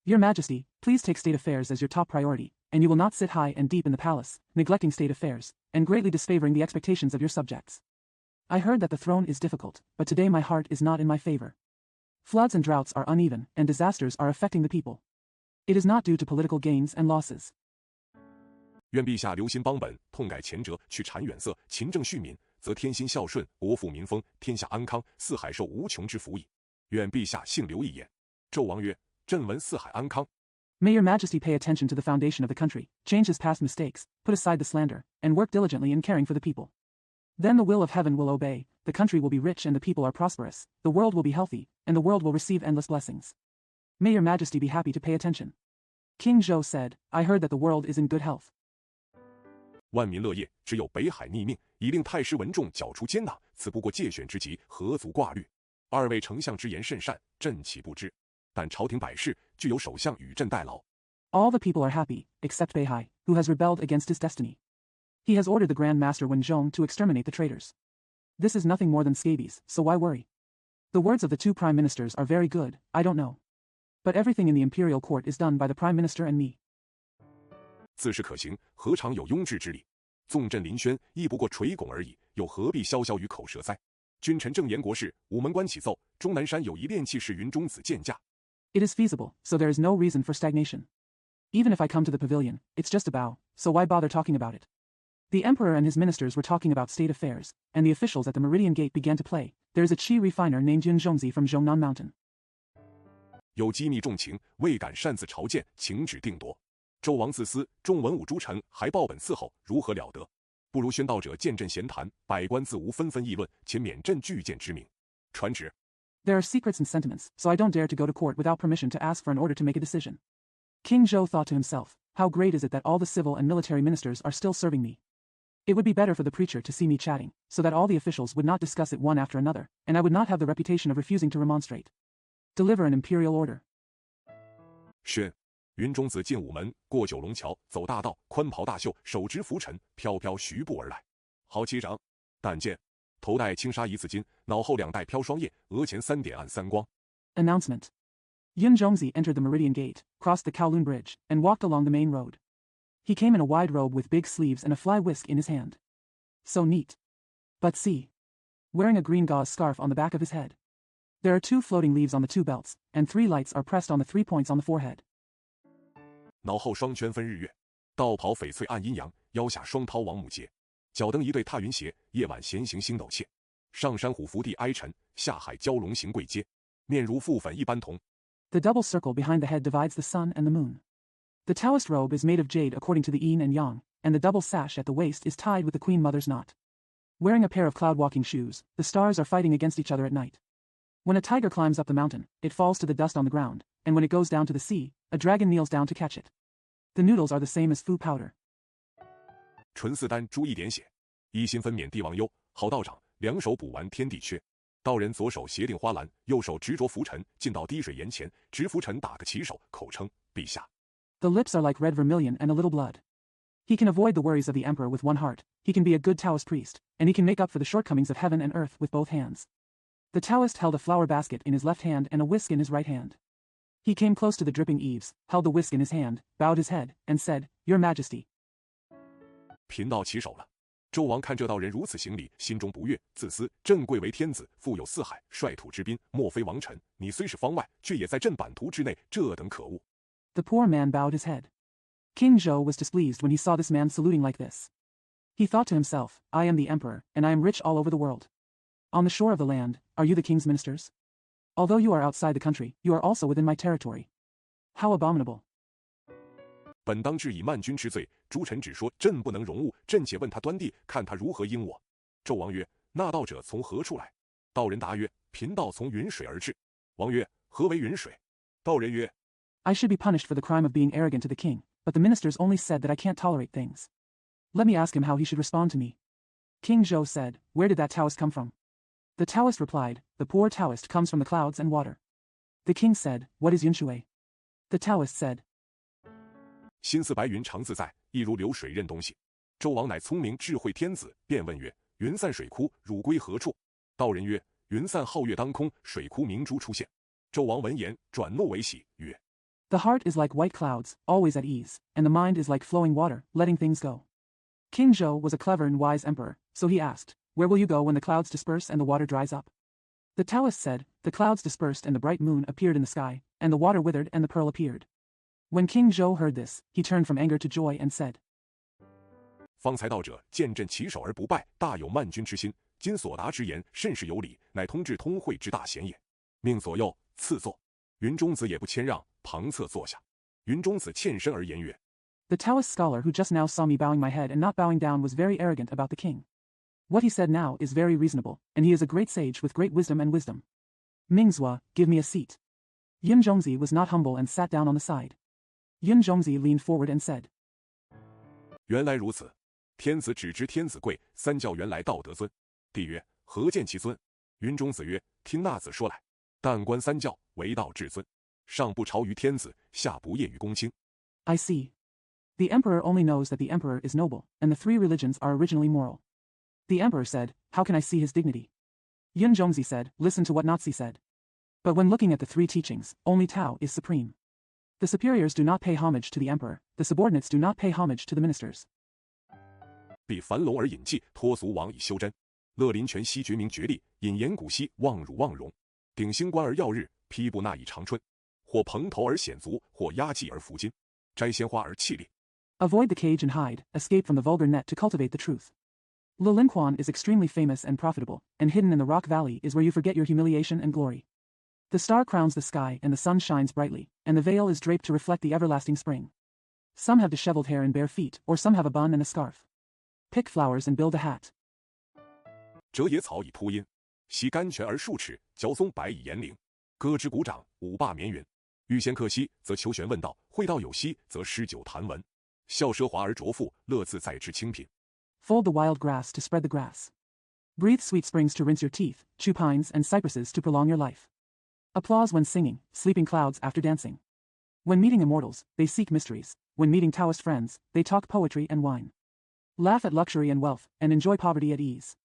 Your Majesty, please take state affairs as your top priority, and you will not sit high and deep in the palace, neglecting state affairs, and greatly disfavoring the expectations of your subjects. I heard that the throne is difficult, but today my heart is not in my favor. Floods and droughts are uneven, and disasters are affecting the people. It is not due to political gains and losses. 愿陛下留心邦本，痛改前辙，去谗远色，勤政恤民，则天心孝顺，国富民丰，天下安康，四海受无穷之福矣。愿陛下幸留一言。纣王曰：“朕闻四海安康。” May your majesty pay attention to the foundation of the country, change his past mistakes, put aside the slander, and work diligently in caring for the people. Then the will of heaven will obey, the country will be rich and the people are prosperous, the world will be healthy, and the world will receive endless blessings. May your majesty be happy to pay attention. King Zhou said, I heard that the world is in good health. 万民乐业，只有北海逆命，以令太师文仲剿除奸党，此不过借选之急，何足挂虑？二位丞相之言甚善，朕岂不知？但朝廷百事，俱有首相与朕代劳。All the people are happy, except Beihai, who has rebelled against his destiny. He has ordered the Grand Master Wenzhong to exterminate the traitors. This is nothing more than scabies, so why worry? The words of the 2 prime ministers are very good, I don't know. But everything in the imperial court is done by the prime minister and me. 自是可行，何尝有庸治之理？纵朕临轩，亦不过垂拱而已，又何必潇潇于口舌哉？君臣正言国事，午门关起奏，终南山有一炼气士云中子见驾。It is feasible, so there is no reason for stagnation. Even if I come to the pavilion, it's just a bow, so why bother talking about it? The emperor and his ministers were talking about state affairs, and the officials at the Meridian Gate began to play. There is a chi refiner named Yun Zhongzi from Zhongnan Mountain. 有机密重情，未敢擅自朝见，请旨定夺。纣王自私，众文武诸臣还报本伺候，如何了得？不如宣道者见朕闲谈，百官自无纷纷议论，且免朕具见之明。传旨。There are secrets and sentiments, so I don't dare to go to court without permission to ask for an order to make a decision. King Zhou thought to himself, how great is it that all the civil and military ministers are still serving me. It would be better for the preacher to see me chatting, so that all the officials would not discuss it one after another, and I would not have the reputation of refusing to remonstrate. Deliver an imperial order. 宣。云中子进午门，过九龙桥，走大道，宽袍大袖，手执拂尘，飘飘徐步而来。好齐整。但见头戴轻纱一字巾，脑后2戴飘霜叶，额前3点暗3光。Announcement. Yun Zhongzi entered the Meridian Gate, crossed the Kowloon Bridge, and walked along the main road. He came in a wide robe with big sleeves and a fly whisk in his hand. So neat. But see. Wearing a green gauze scarf on the back of his head. There are 2 floating leaves on the 2 belts, and 3 lights are pressed on the 3 points on the forehead. 脑后双圈分日月，道袍翡翠暗阴阳，腰下双绦王母结，脚蹬一对踏云鞋，夜晚闲行星斗切，上山虎伏地哀臣，下海蛟龙行贵阶，面如覆粉一般铜。The double circle behind the head divides the sun and the moon. The Taoist robe is made of jade according to the yin and yang, and the double sash at the waist is tied with the Queen Mother's knot. Wearing a pair of cloud-walking shoes, the stars are fighting against each other at night. When a tiger climbs up the mountain, it falls to the dust on the ground, and when it goes down to the sea, a dragon kneels down to catch it. The noodles are the same as fu powder. 纯四丹朱一点血，一心分娩帝王忧。好道长，两手补完天地缺。道人左手协定花篮，右手执着拂尘，进到滴水岩前，执拂尘打个旗手，口称陛下。The lips are like red vermilion and a little blood. He can avoid the worries of the emperor with one heart, he can be a good Taoist priest, and he can make up for the shortcomings of heaven and earth with both hands. The Taoist held a flower basket in his left hand and a whisk in his right hand. He came close to the dripping eaves, held the whisk in his hand, bowed his head, and said, Your Majesty. 贫道起手了。纣王看这道人如此行礼，心中不悦，自私。朕贵为天子，富有四海，率土之滨，莫非王臣。你虽是方外，却也在朕版图之内，这等可恶。The poor man bowed his head. King Zhou was displeased when he saw this man saluting like this. He thought to himself, I am the emperor, and I am rich all over the world. On the shore of the land, are you the king's ministers? Although you are outside the country, you are also within my territory. How abominable. 本当治以慢君之罪，诸臣只说朕不能容物，朕且问他端地，看他如何应我。纣王曰：那道者从何处来？道人答曰：贫道从云水而至。王曰：何为云水？道人曰： I should be punished for the crime of being arrogant to the king, but the ministers only said that I can't tolerate things. Let me ask him how he should respond to me. King Zhou said, Where did that Taoist come from? The Taoist replied, The poor Taoist comes from the clouds and water. The king said, What is Yunshui? The Taoist said, 心似白云常自在，亦如流水任东西。纣王乃聪明智慧天子，便问曰：云散水枯，汝归何处？道人曰：云散皓月当空，水枯明珠出现。纣王闻言，转怒为喜，曰： The heart is like white clouds, always at ease, and the mind is like flowing water, letting things go. King Zhou was a clever and wise emperor, so he asked, Where will you go when the clouds disperse and the water dries up? The Taoist said, The clouds dispersed and the bright moon appeared in the sky, and the water withered and the pearl appeared. When King Zhou heard this, he turned from anger to joy and said, 方才道者见朕起手而不败，大有慢君之心。今所答之言，甚是有理，乃通治通会之大贤也。命左右赐座。云中子也不谦让，旁侧坐下。云中子欠身而言曰： The Taoist scholar who just now saw me bowing my head and not bowing down was very arrogant about the king. What he said now is very reasonable, and he is a great sage with great wisdom and wisdom. Mingzua, give me a seat. Yun Zhongzi was not humble and sat down on the side. Yun Zhongzi leaned forward and said, 原来如此，天子只知天子贵，三教原来道德尊。帝曰：何见其尊？云中子曰：听那子说来。但观三教，为道至尊，上不朝于天子，下不业于公卿。 I see. The emperor only knows that the emperor is noble, and the three religions are originally moral. The emperor said, How can I see his dignity? Yun Zhongzi said, Listen to what Nazi said. But when looking at the three teachings, only Tao is supreme. The superiors do not pay homage to the emperor, the subordinates do not pay homage to the ministers. 必樊笼而引计，脱俗王以修真。乐林泉兮决明决力，引言古兮望汝望荣。顶星冠而耀日，披布纳以长春。或蓬头而显足，或压髻而服金。摘鲜花而气力。 Avoid the cage and hide, escape from the vulgar net to cultivate the truth. Lilinquan is extremely famous and profitable, and hidden in the rock valley is where you forget your humiliation and glory. The star crowns the sky and the sun shines brightly, and the veil is draped to reflect the everlasting spring. Some have disheveled hair and bare feet, or some have a bun and a scarf. Pick flowers and build a hat. 折野草以铺阴，习甘泉而数尺，嚼松柏以言灵。歌之鼓掌，舞罢绵云。欲贤克兮，则求玄问道；会道有兮，则诗酒谈文。笑奢华而着富，乐自在之清贫。 Fold the wild grass to spread the grass. Breathe sweet springs to rinse your teeth, chew pines and cypresses to prolong your life. Applause when singing, sleeping clouds after dancing. When meeting immortals, they seek mysteries. When meeting Taoist friends, they talk poetry and wine. Laugh at luxury and wealth, and enjoy poverty at ease.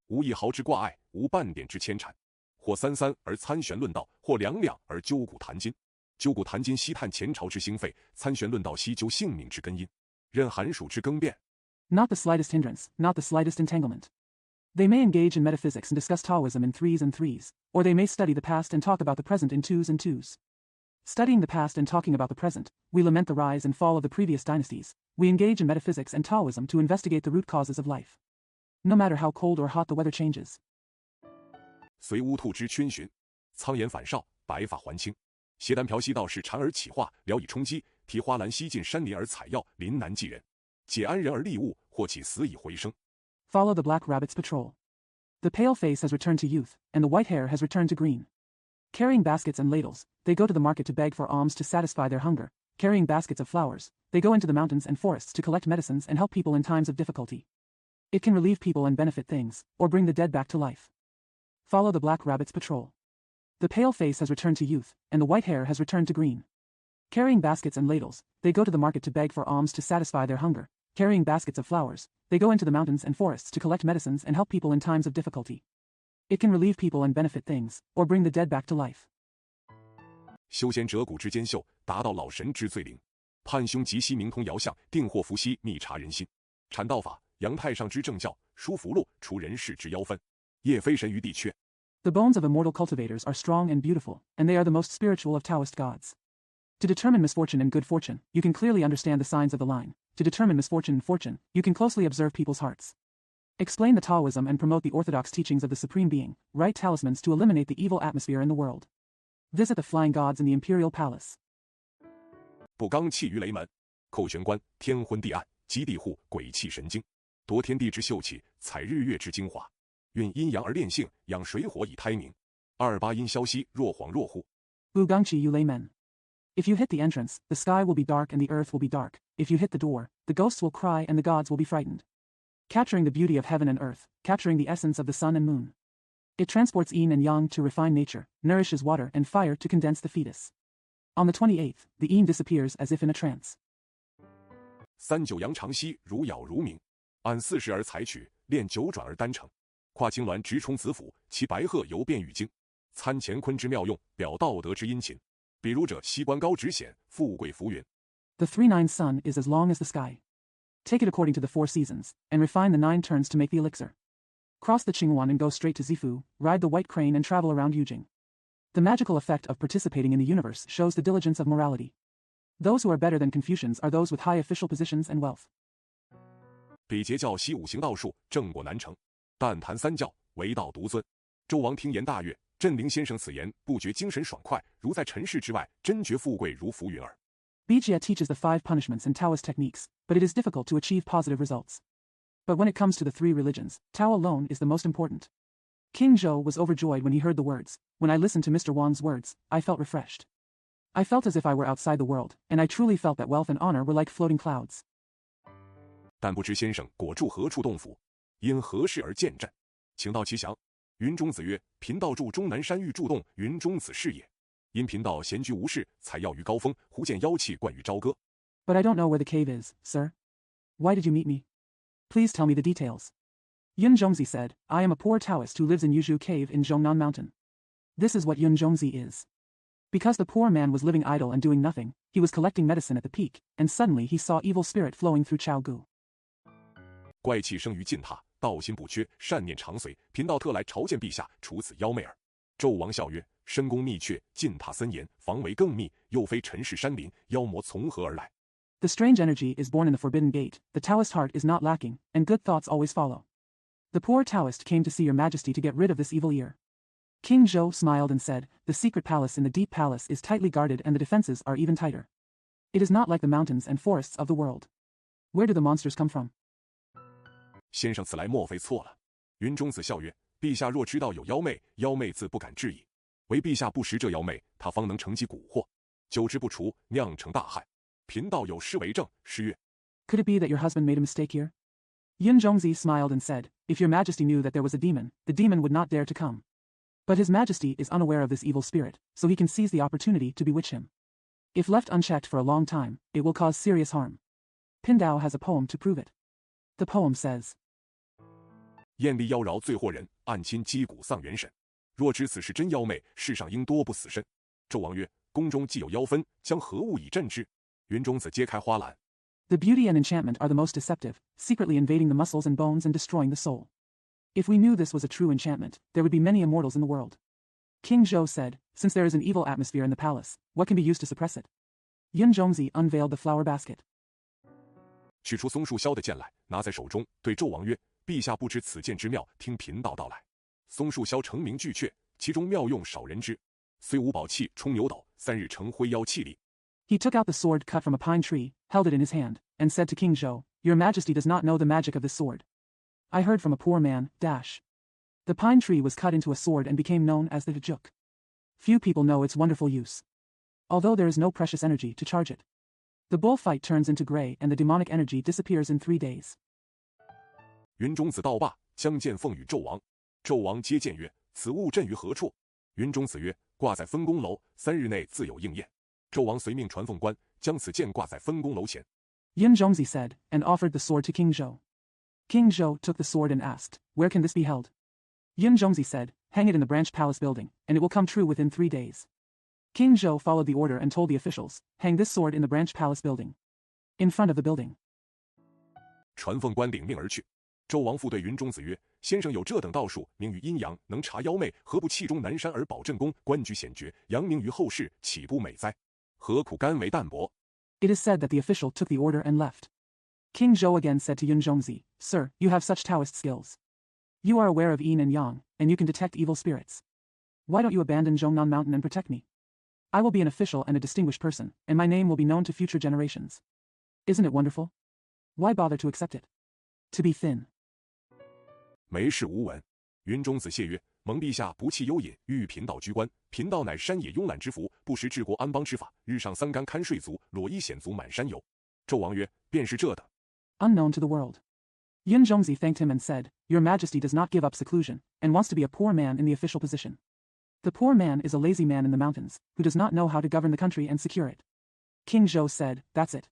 无一毫之挂碍，无半点之牵缠。或三三而参玄论道，或两两而究古谈今。究古谈今兮探前朝之兴废，参玄论道兮究性命之根因。任寒暑之更变。 Not the slightest hindrance, not the slightest entanglement. They may engage in metaphysics and discuss Taoism in threes and threes, or they may study the past and talk about the present in twos and twos. Studying the past and talking about the present, we lament the rise and fall of the previous dynasties. We engage in metaphysics and Taoism to investigate the root causes of life. No matter how cold or hot the weather changes. 随乌兔之逡巡，苍颜返少，白发还青。携丹瓢兮道士禅而起化，聊以充饥。提花篮兮进山林而采药，林南济人。解安人而利物，或起死以回生。 Follow the black rabbit's patrol. The pale face has returned to youth, and the white hair has returned to green. Carrying baskets and ladles, they go to the market to beg for alms to satisfy their hunger. Carrying baskets of flowers, they go into the mountains and forests to collect medicines and help people in times of difficulty. It can relieve people and benefit things, or bring the dead back to life. Follow the black rabbit's patrol. The pale face has returned to youth, and the white hair has returned to green. Carrying baskets and ladles, they go to the market to beg for alms to satisfy their hunger. Carrying baskets of flowers, they go into the mountains and forests to collect medicines and help people in times of difficulty. It can relieve people and benefit things, or bring the dead back to life. 修仙折骨之间秀，达到老神之最灵。判凶吉兮明通爻象，定祸福兮密察人心。阐道法，扬太上之正教，书福禄，除人世之妖分。业非神于地阙。 The bones of immortal cultivators are strong and beautiful, and they are the most spiritual of Taoist gods. To determine misfortune and good fortune, you can clearly understand the signs of the line. To determine misfortune and fortune, you can closely observe people's hearts. Explain the Taoism and promote the orthodox teachings of the Supreme Being. Write talismans to eliminate the evil atmosphere in the world. Visit the flying gods in the imperial palace. 不刚气于雷门，扣玄关，天昏地暗，击地户，鬼气神经，夺天地之秀气，采日月之精华，运阴阳而炼性，养水火以胎明。28阴消息，若恍若惚。Bu gangqi yu lei men. If you hit the entrance, the sky will be dark and the earth will be dark. If you hit the door, the ghosts will cry and the gods will be frightened. Capturing the beauty of heaven and earth, capturing the essence of the sun and moon. It transports yin and yang to refine nature, nourishes water and fire to condense the fetus. On the 28th, the yin disappears as if in a trance. 39阳长息，如杳如鸣，按40而采取，炼九转而单成。跨青鸾直冲子府，其白鹤游遍玉京。参乾坤之妙用，表道德之殷勤。比如者，西关高直显，富贵浮云。The 39 sun is as long as the sky. Take it according to the 4 seasons, and refine the 9 turns to make the elixir. Cross the Qingwan and go straight to Zifu, ride the white crane and travel around Yujing. The magical effect of participating in the universe shows the diligence of morality. Those who are better than Confucians are those with high official positions and wealth. 比劫教习5行道术，正果难成。但谈3教，唯道独尊。周王听言大悦，振灵先生此言，不觉精神爽快，如在尘世之外，真觉富贵如浮云耳。Bijia teaches the 5 punishments and Taoist techniques, but it is difficult to achieve positive results. But when it comes to the 3 religions, Tao alone is the most important. King Zhou was overjoyed when he heard the words. When I listened to Mr. Wang's words, I felt refreshed. I felt as if I were outside the world, and I truly felt that wealth and honor were like floating clouds. 但不知先生果住何处洞府，因何事而见朕？请道其详。云中子曰：贫道住终南山玉柱洞，云中子是也。因贫道闲居无事，采药于高峰，忽见妖气冠于朝歌。But I don't know where the cave is, sir. Why did you meet me? Please tell me the details. Yun Zhongzi said, I am a poor Taoist who lives in Yuzhu Cave in Zhongnan Mountain. This is what Yun Zhongzi is. Because the poor man was living idle and doing nothing, he was collecting medicine at the peak, and suddenly he saw evil spirit flowing through Chaogu. 怪气生于晋榻，道心不缺，善念常随。贫道特来朝见陛下，除此妖媚耳。纣王笑曰：深宫密阙，晋榻森严，防围更密，又非尘世山林，妖魔从何而来？ The strange energy is born in the forbidden gate, the Taoist heart is not lacking, and good thoughts always follow. The poor Taoist came to see your majesty to get rid of this evil ear. King Zhou smiled and said, the secret palace in the deep palace is tightly guarded and the defenses are even tighter. It is not like the mountains and forests of the world. Where do the monsters come from? 先生此来莫非错了？云中子笑曰：陛下若知道有妖媚，妖媚自不敢至矣。唯陛下不识这妖媚，他方能乘机蛊惑，久之不除，酿成大害。贫道有诗为证，诗曰 Could it be that your husband made a mistake here? Yun Zhongzi smiled and said, if your majesty knew that there was a demon, the demon would not dare to come. But his majesty is unaware of this evil spirit, so he can seize the opportunity to bewitch him. If left unchecked for a long time, it will cause serious harm. Pindao has a poem to prove it. The poem says, 艳丽妖娆最惑人，暗侵击骨丧元神。若知此是真妖媚，世上应多不死身。纣王曰：宫中既有妖氛，将何物以镇之？云中子揭开花篮。The beauty and enchantment are the most deceptive, secretly invading the muscles and bones and destroying the soul. If we knew this was a true enchantment, there would be many immortals in the world. King Zhou said, since there is an evil atmosphere in the palace, what can be used to suppress it? Yun Zhongzi unveiled the flower basket. 取出松树削的剑来，拿在手中，对纣王曰：陛下不知此剑之妙，听贫道道来。松树削成名巨阙，其中妙用少人知。虽无宝器冲牛斗，3日成灰妖气力。He took out the sword cut from a pine tree, held it in his hand, and said to King Zhou, Your Majesty does not know the magic of this sword. I heard from a poor man, The pine tree was cut into a sword and became known as the Juk. Few people know its wonderful use. Although there is no precious energy to charge it. The bullfight turns into gray and the demonic energy disappears in 3 days. 云中子道罢，将剑奉与纣王。纣王接剑曰：此物镇于何处？云中子曰：挂在分宫楼，3日内自有应验。纣王随命传凤官，将此剑挂在分宫楼前。Yun Zhongzi said, and offered the sword to King Zhou. King Zhou took the sword and asked, Where can this be held? Yun Zhongzi said, Hang it in the branch palace building, and it will come true within 3 days. King Zhou followed the order and told the officials, Hang this sword in the branch palace building. In front of the building. 传凤官领命而去。纣王复对云中子曰：先生有这等道术，名于阴阳，能察妖媚，何不弃终南山而保镇宫，官居显爵，扬名于后世，岂不美哉？何苦甘为淡泊？ It is said that the official took the order and left. King Zhou again said to Yun Zhongzi, Sir, you have such Taoist skills. You are aware of yin and yang, and you can detect evil spirits. Why don't you abandon Zhongnan Mountain and protect me? I will be an official and a distinguished person, and my name will be known to future generations. Isn't it wonderful? Why bother to accept it? To be thin. 没事无闻。云中子谢曰：蒙陛下不弃幽隐，欲贫道居官。贫道乃山野慵懒之福，不识治国安邦之法，日上3竿看睡足，裸衣显足满山游。纣王曰：便是这的。Unknown to the world. Yun Zhongzi thanked him and said, Your Majesty does not give up seclusion, and wants to be a poor man in the official position. The poor man is a lazy man in the mountains, who does not know how to govern the country and secure it. King Zhou said, That's it.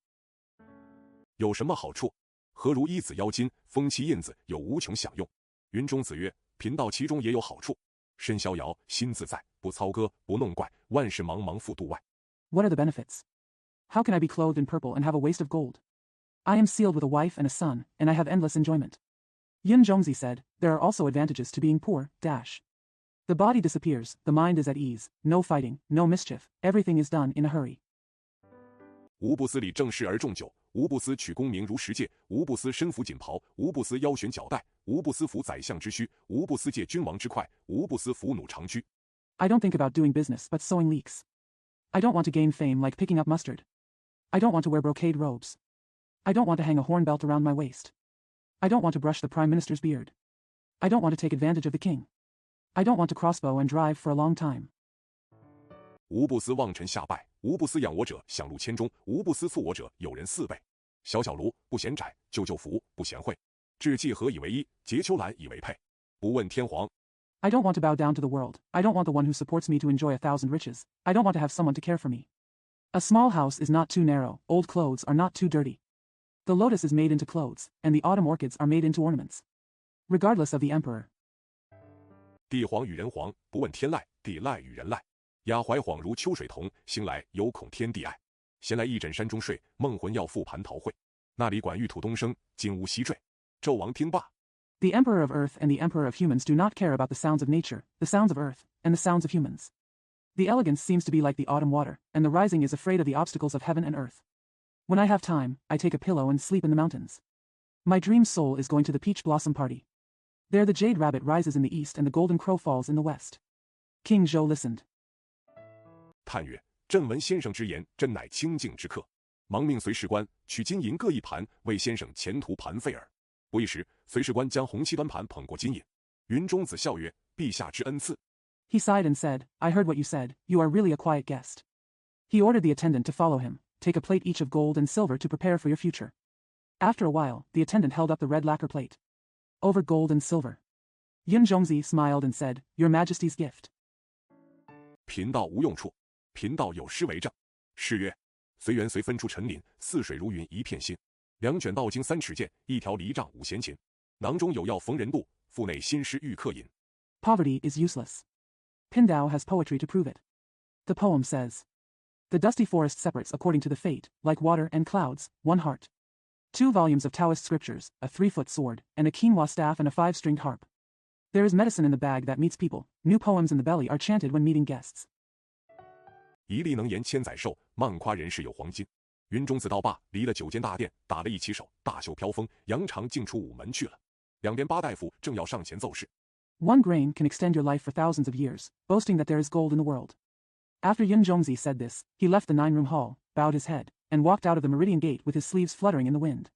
有什么好处？何如一子腰金，封其印子，有无穷享用。云中子曰：贫道其中也有好处，身逍遥，心自在，不操戈，不弄怪，万事茫茫复度外。What are the benefits? How can I be clothed in purple and have a waist of gold? I am sealed with a wife and a son, and I have endless enjoyment. Yun Zhongzi said, There are also advantages to being poor, The body disappears, the mind is at ease, no fighting, no mischief, everything is done in a hurry. 无不思理政事而重酒，无不思取功名如石戒，无不思身服锦袍，无不思腰悬脚带，无不思服宰相之躯，无不思借君王之快，无不思服弩长驱。 I don't think about doing business but sewing leeks. I don't want to gain fame like picking up mustard. I don't want to wear brocade robes. I don't want to hang a horn belt around my waist. I don't want to brush the prime minister's beard. I don't want to take advantage of the king. I don't want to crossbow and drive for a long time. 无不思望臣下拜，无不思仰我者享禄千钟，无不思促我者有人4倍。小小炉不嫌窄，旧服不嫌晦。置季禾以为衣，结秋兰以为佩。不问天皇。 I don't want to bow down to the world. I don't want the one who supports me to enjoy 1,000 riches. I don't want to have someone to care for me. A small house is not too narrow, old clothes are not too dirty. The lotus is made into clothes, and the autumn orchids are made into ornaments. Regardless of the emperor. 地皇与人皇，不问天籁；地籁与人籁。压怀恍如秋水同，醒来犹恐天地爱。闲来一枕山中睡，梦魂要复蟠桃会。那里管玉土东升，金屋西坠。纣王听罢。 The emperor of earth and the emperor of humans do not care about the sounds of nature, the sounds of earth, and the sounds of humans. The elegance seems to be like the autumn water, and the rising is afraid of the obstacles of heaven and earth. When I have time, I take a pillow and sleep in the mountains. My dream soul is going to the peach blossom party. There the jade rabbit rises in the east and the golden crow falls in the west. King Zhou listened. 叹曰：朕闻先生之言，真乃清净之客。忙命随士官取金银各1盘，为先生前途盘费耳。不一时，随士官将红漆端盘捧过金银。云中子笑曰：陛下之恩赐。 He sighed and said, I heard what you said, you are really a quiet guest. He ordered the attendant to follow him, take a plate each of gold and silver to prepare for your future. After a while, the attendant held up the red lacquer plate. Over gold and silver. Yun Zhongzi smiled and said, Your Majesty's gift. 贫道无用处，贫道有诗为证。诗曰：随缘随分出尘林，似水如云一片心。2卷道经3尺剑，1条离杖5弦琴。囊中有药逢人度，腹内新诗欲客饮。 Poverty is useless. Pindao has poetry to prove it. The poem says, The dusty forest separates according to the fate, like water and clouds, one heart. 2 volumes of Taoist scriptures, a 3-foot sword, and a quinoa staff and a 5-stringed harp. There is medicine in the bag that meets people, new poems in the belly are chanted when meeting guests. 一力能言千载寿，漫夸人世有黄金。云中子道罢，离了9间大殿，打了一旗手，大袖飘风，扬长径出午门去了。2边8大夫正要上前奏事。 One grain can extend your life for thousands of years, boasting that there is gold in the world. After Yun Zhongzi said this, he left the 9-room hall, bowed his head, and walked out of the meridian gate with his sleeves fluttering in the wind.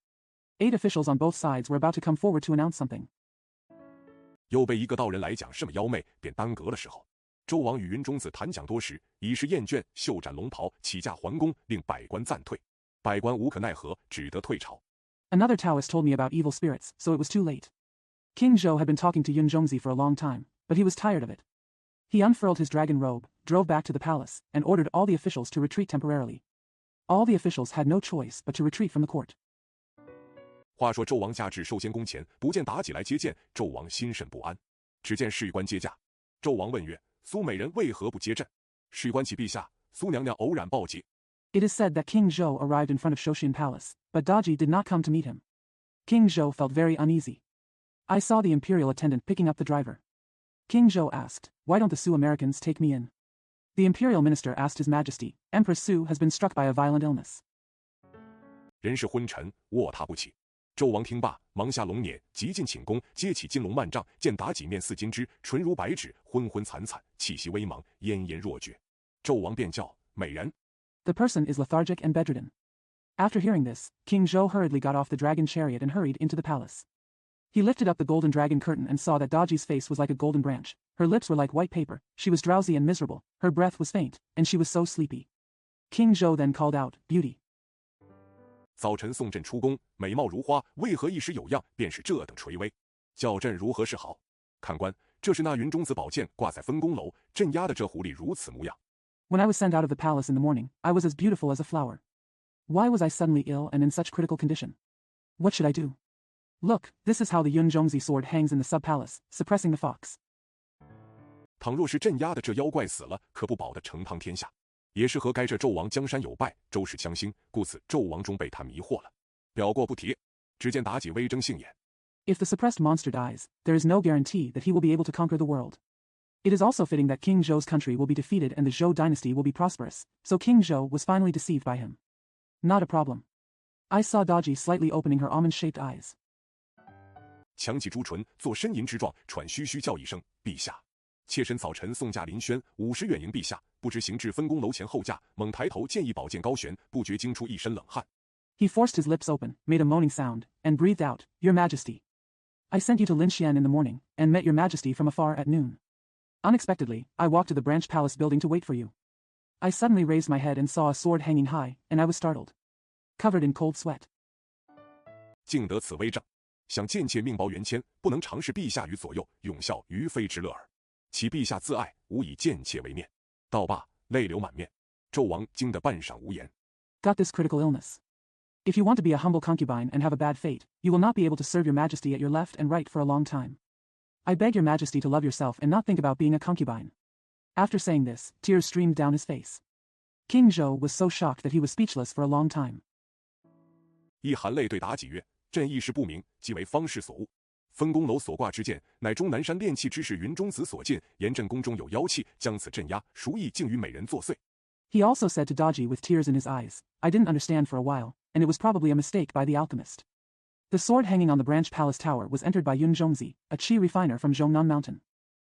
8 officials on both sides were about to come forward to announce something. 又被一个道人来讲什么妖媚，便耽搁了时候。周王与云中子谈讲多时，已是厌倦，袖展龙袍，起驾还宫，令百官暂退。百官无可奈何，只得退朝。 Another Taoist told me about evil spirits, so it was too late. King Zhou had been talking to Yun Zhongzi for a long time, but he was tired of it. He unfurled his dragon robe, drove back to the palace, and ordered all the officials to retreat temporarily. All the officials had no choice but to retreat from the court. 话说纣王驾至寿仙宫前，不见妲己来接见，纣王心甚不安。只见侍御官接驾，纣王问曰：苏美人为何不接朕？侍御官启陛下，苏娘娘偶然暴疾。 It is said that King Zhou arrived in front of Shoshin Palace, but Daji did not come to meet him. King Zhou felt very uneasy. I saw the imperial attendant picking up the driver. King Zhou asked, Why don't the Sioux Americans take me in? The imperial minister asked His Majesty, Empress Su has been struck by a violent illness. 人是昏沉，卧榻不起。纣王听罢，忙下龙辇，急进寝宫，接起金龙万丈，见妲己面似金枝，唇如白纸，昏昏惨惨，气息微茫，奄奄若绝。纣王便叫美人。The person is lethargic and bedridden. After hearing this, King Zhou hurriedly got off the dragon chariot and hurried into the palace. He lifted up the golden dragon curtain and saw that Daji's face was like a golden branch. Her lips were like white paper, she was drowsy and miserable, her breath was faint, and she was so sleepy. King Zhou then called out, Beauty. 早晨送朕出宫，美貌如花，为何一时有恙，便是这等垂危？叫朕如何是好？看官，这是那云中子宝剑挂在分宫楼，镇压的这狐狸如此模样。When I was sent out of the palace in the morning, I was as beautiful as a flower. Why was I suddenly ill and in such critical condition? What should I do? Look, this is how the Yunzhongzi sword hangs in the sub-palace, suppressing the fox. 倘若是镇压的这妖怪死了，可不保得成汤天下。也是和该这纣王江山有败，周氏相兴，故此纣王终被他迷惑了。表过不提。只见妲己微睁杏眼。If the suppressed monster dies, there is no guarantee that he will be able to conquer the world. It is also fitting that King Zhou's country will be defeated and the Zhou dynasty will be prosperous, so King Zhou was finally deceived by him. Not a problem. I saw Daji slightly opening her almond-shaped eyes. 强起朱唇，做呻吟之状，喘吁吁叫一声：“陛下！”妾身早晨送驾临轩，50远迎陛下，不知行至分宫楼前后驾，猛抬头见一宝剑高悬，不觉惊出一身冷汗。He forced his lips open, made a moaning sound, and breathed out, Your Majesty. I sent you to Linxian in the morning, and met Your Majesty from afar at noon. Unexpectedly, I walked to the branch palace building to wait for you. I suddenly raised my head and saw a sword hanging high, and I was startled. Covered in cold sweat. 竟得此威证，想见妾命薄元谦，不能常视陛下于左右，永效于妃之乐耳。岂陛下自爱，无以见妾为面。道罢，泪流满面。纣王惊得半晌无言。Got this critical illness. If you want to be a humble concubine and have a bad fate, you will not be able to serve Your Majesty at your left and right for a long time. I beg Your Majesty to love yourself and not think about being a concubine. After saying this, tears streamed down his face. King Zhou was so shocked that he was speechless for a long time. 一含泪对妲己曰：“朕一时不明，即为方士所误。分宫楼所挂之剑，乃终南山炼器之士云中子所进，言朕宫中有妖气，将此镇压，孰意竟与美人作祟？” He also said to Daji with tears in his eyes, I didn't understand for a while, and it was probably a mistake by the alchemist. The sword hanging on the branch palace tower was entered by Yun Zhongzi, a chi refiner from Zhongnan Mountain.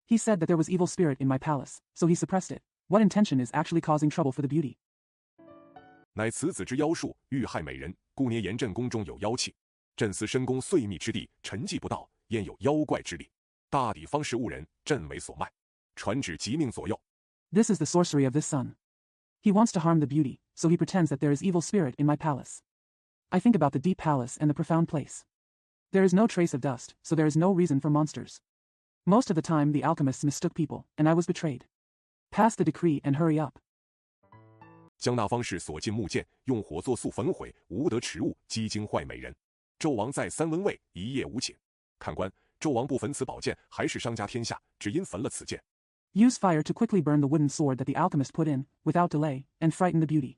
He said that there was evil spirit in my palace, so he suppressed it. What intention is actually causing trouble for the beauty? 乃此子之妖术，欲害美人，故捏言朕宫中有妖气。朕思深宫碎密之地，沉寂不到，焉有妖怪之力？大抵方是误人，朕为所卖，传旨即命左右。 This is the sorcery of this son. He wants to harm the beauty, so he pretends that there is evil spirit in my palace. I think about the deep palace and the profound place. There is no trace of dust, so there is no reason for monsters. Most of the time the alchemists mistook people, and I was betrayed. Pass the decree and hurry up. 将那方士所进木剑，用火作速焚毁，无得迟误，激惊坏美人。纣王再三温慰，一夜无寝。看官，纣王不焚此宝剑，还是伤家天下，只因焚了此剑。 Use fire to quickly burn the wooden sword that the alchemist put in, without delay, and frighten the beauty.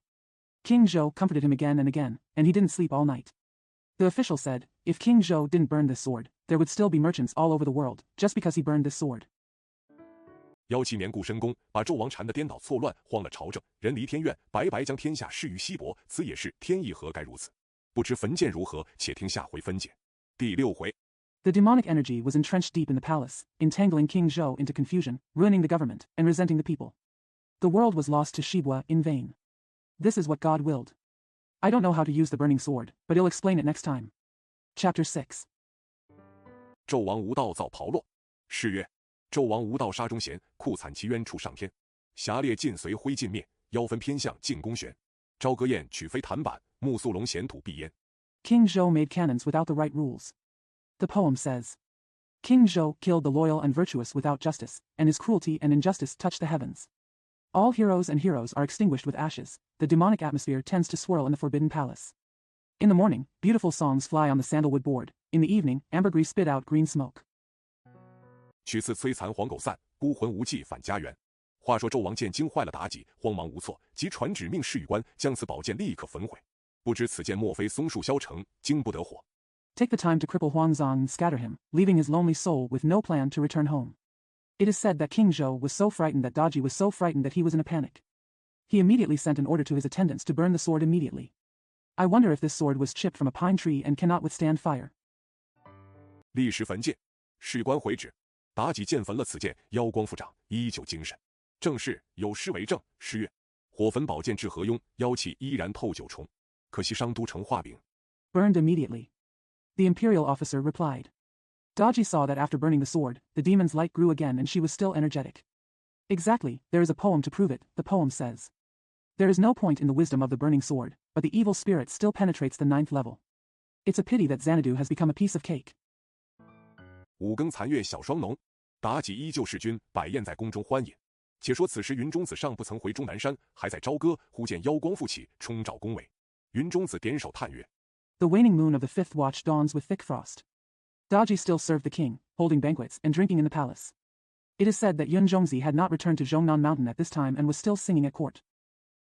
King Zhou comforted him again and again, and he didn't sleep all night. The official said, if King Zhou didn't burn this sword, there would still be merchants all over the world, just because he burned this sword. 妖气绵固深宫，把纣王缠得颠倒错乱，慌了朝政，人离天怨，白白将天下施于稀薄，此也是天意，何该如此？不知焚剑如何，且听下回分解。第6回。 The demonic energy was entrenched deep in the palace, entangling King Zhou into confusion, ruining the government, and resenting the people. The world was lost to Shibua in vain. This is what God willed. I don't know how to use the burning sword, but he'll explain it next time. Chapter 6. 纣王无道造炮落。是曰：纣王无道杀忠贤，酷惨其冤处上天。侠烈尽随灰尽灭，妖分偏向进宫悬。朝歌宴取非弹板，目宿龙衔土闭焉。 King Zhou made cannons without the right rules. The poem says, King Zhou killed the loyal and virtuous without justice, and his cruelty and injustice touched the heavens. All heroes and heroes are extinguished with ashes, the demonic atmosphere tends to swirl in the forbidden palace. In the morning, beautiful songs fly on the sandalwood board, in the evening, ambergris spit out green smoke. 取次摧残黄狗散，孤魂无忌返家园。话说纣王见惊坏了妲己，慌忙无措，即传旨命侍御官将此宝剑立刻焚毁。不知此剑莫非松树削成，经不得火。 Take the time to cripple Huangzong and scatter him, leaving his lonely soul with no plan to return home. It is said that King Zhou was so frightened that Daji was so frightened that he was in a panic. He immediately sent an order to his attendants to burn the sword immediately. I wonder if this sword was chipped from a pine tree and cannot withstand fire. 历时焚剑，史官回旨，妲己见焚了此剑，妖光复长，依旧精神。正是有诗为证：诗曰：火焚宝剑至河庸，妖气依然透九重。可惜商都成画饼。Burned immediately. The imperial officer replied. Daji saw that after burning the sword, the demon's light grew again and she was still energetic. Exactly, there is a poem to prove it. The poem says, there is no point in the wisdom of the burning sword, but the evil spirit still penetrates the 9th level. It's a pity that Xanadu has become a piece of cake. 五更残月晓霜浓，妲己依旧弑君，摆宴在宫中欢饮。且说此时云中子尚不曾回终南山，还在朝歌，忽见妖光复起，冲照宫闱。云中子点首叹曰： The waning moon of the 5th watch dawns with thick frost. Daji still served the king, holding banquets and drinking in the palace. It is said that Yun Zhongzi had not returned to Zhongnan Mountain at this time and was still singing at court.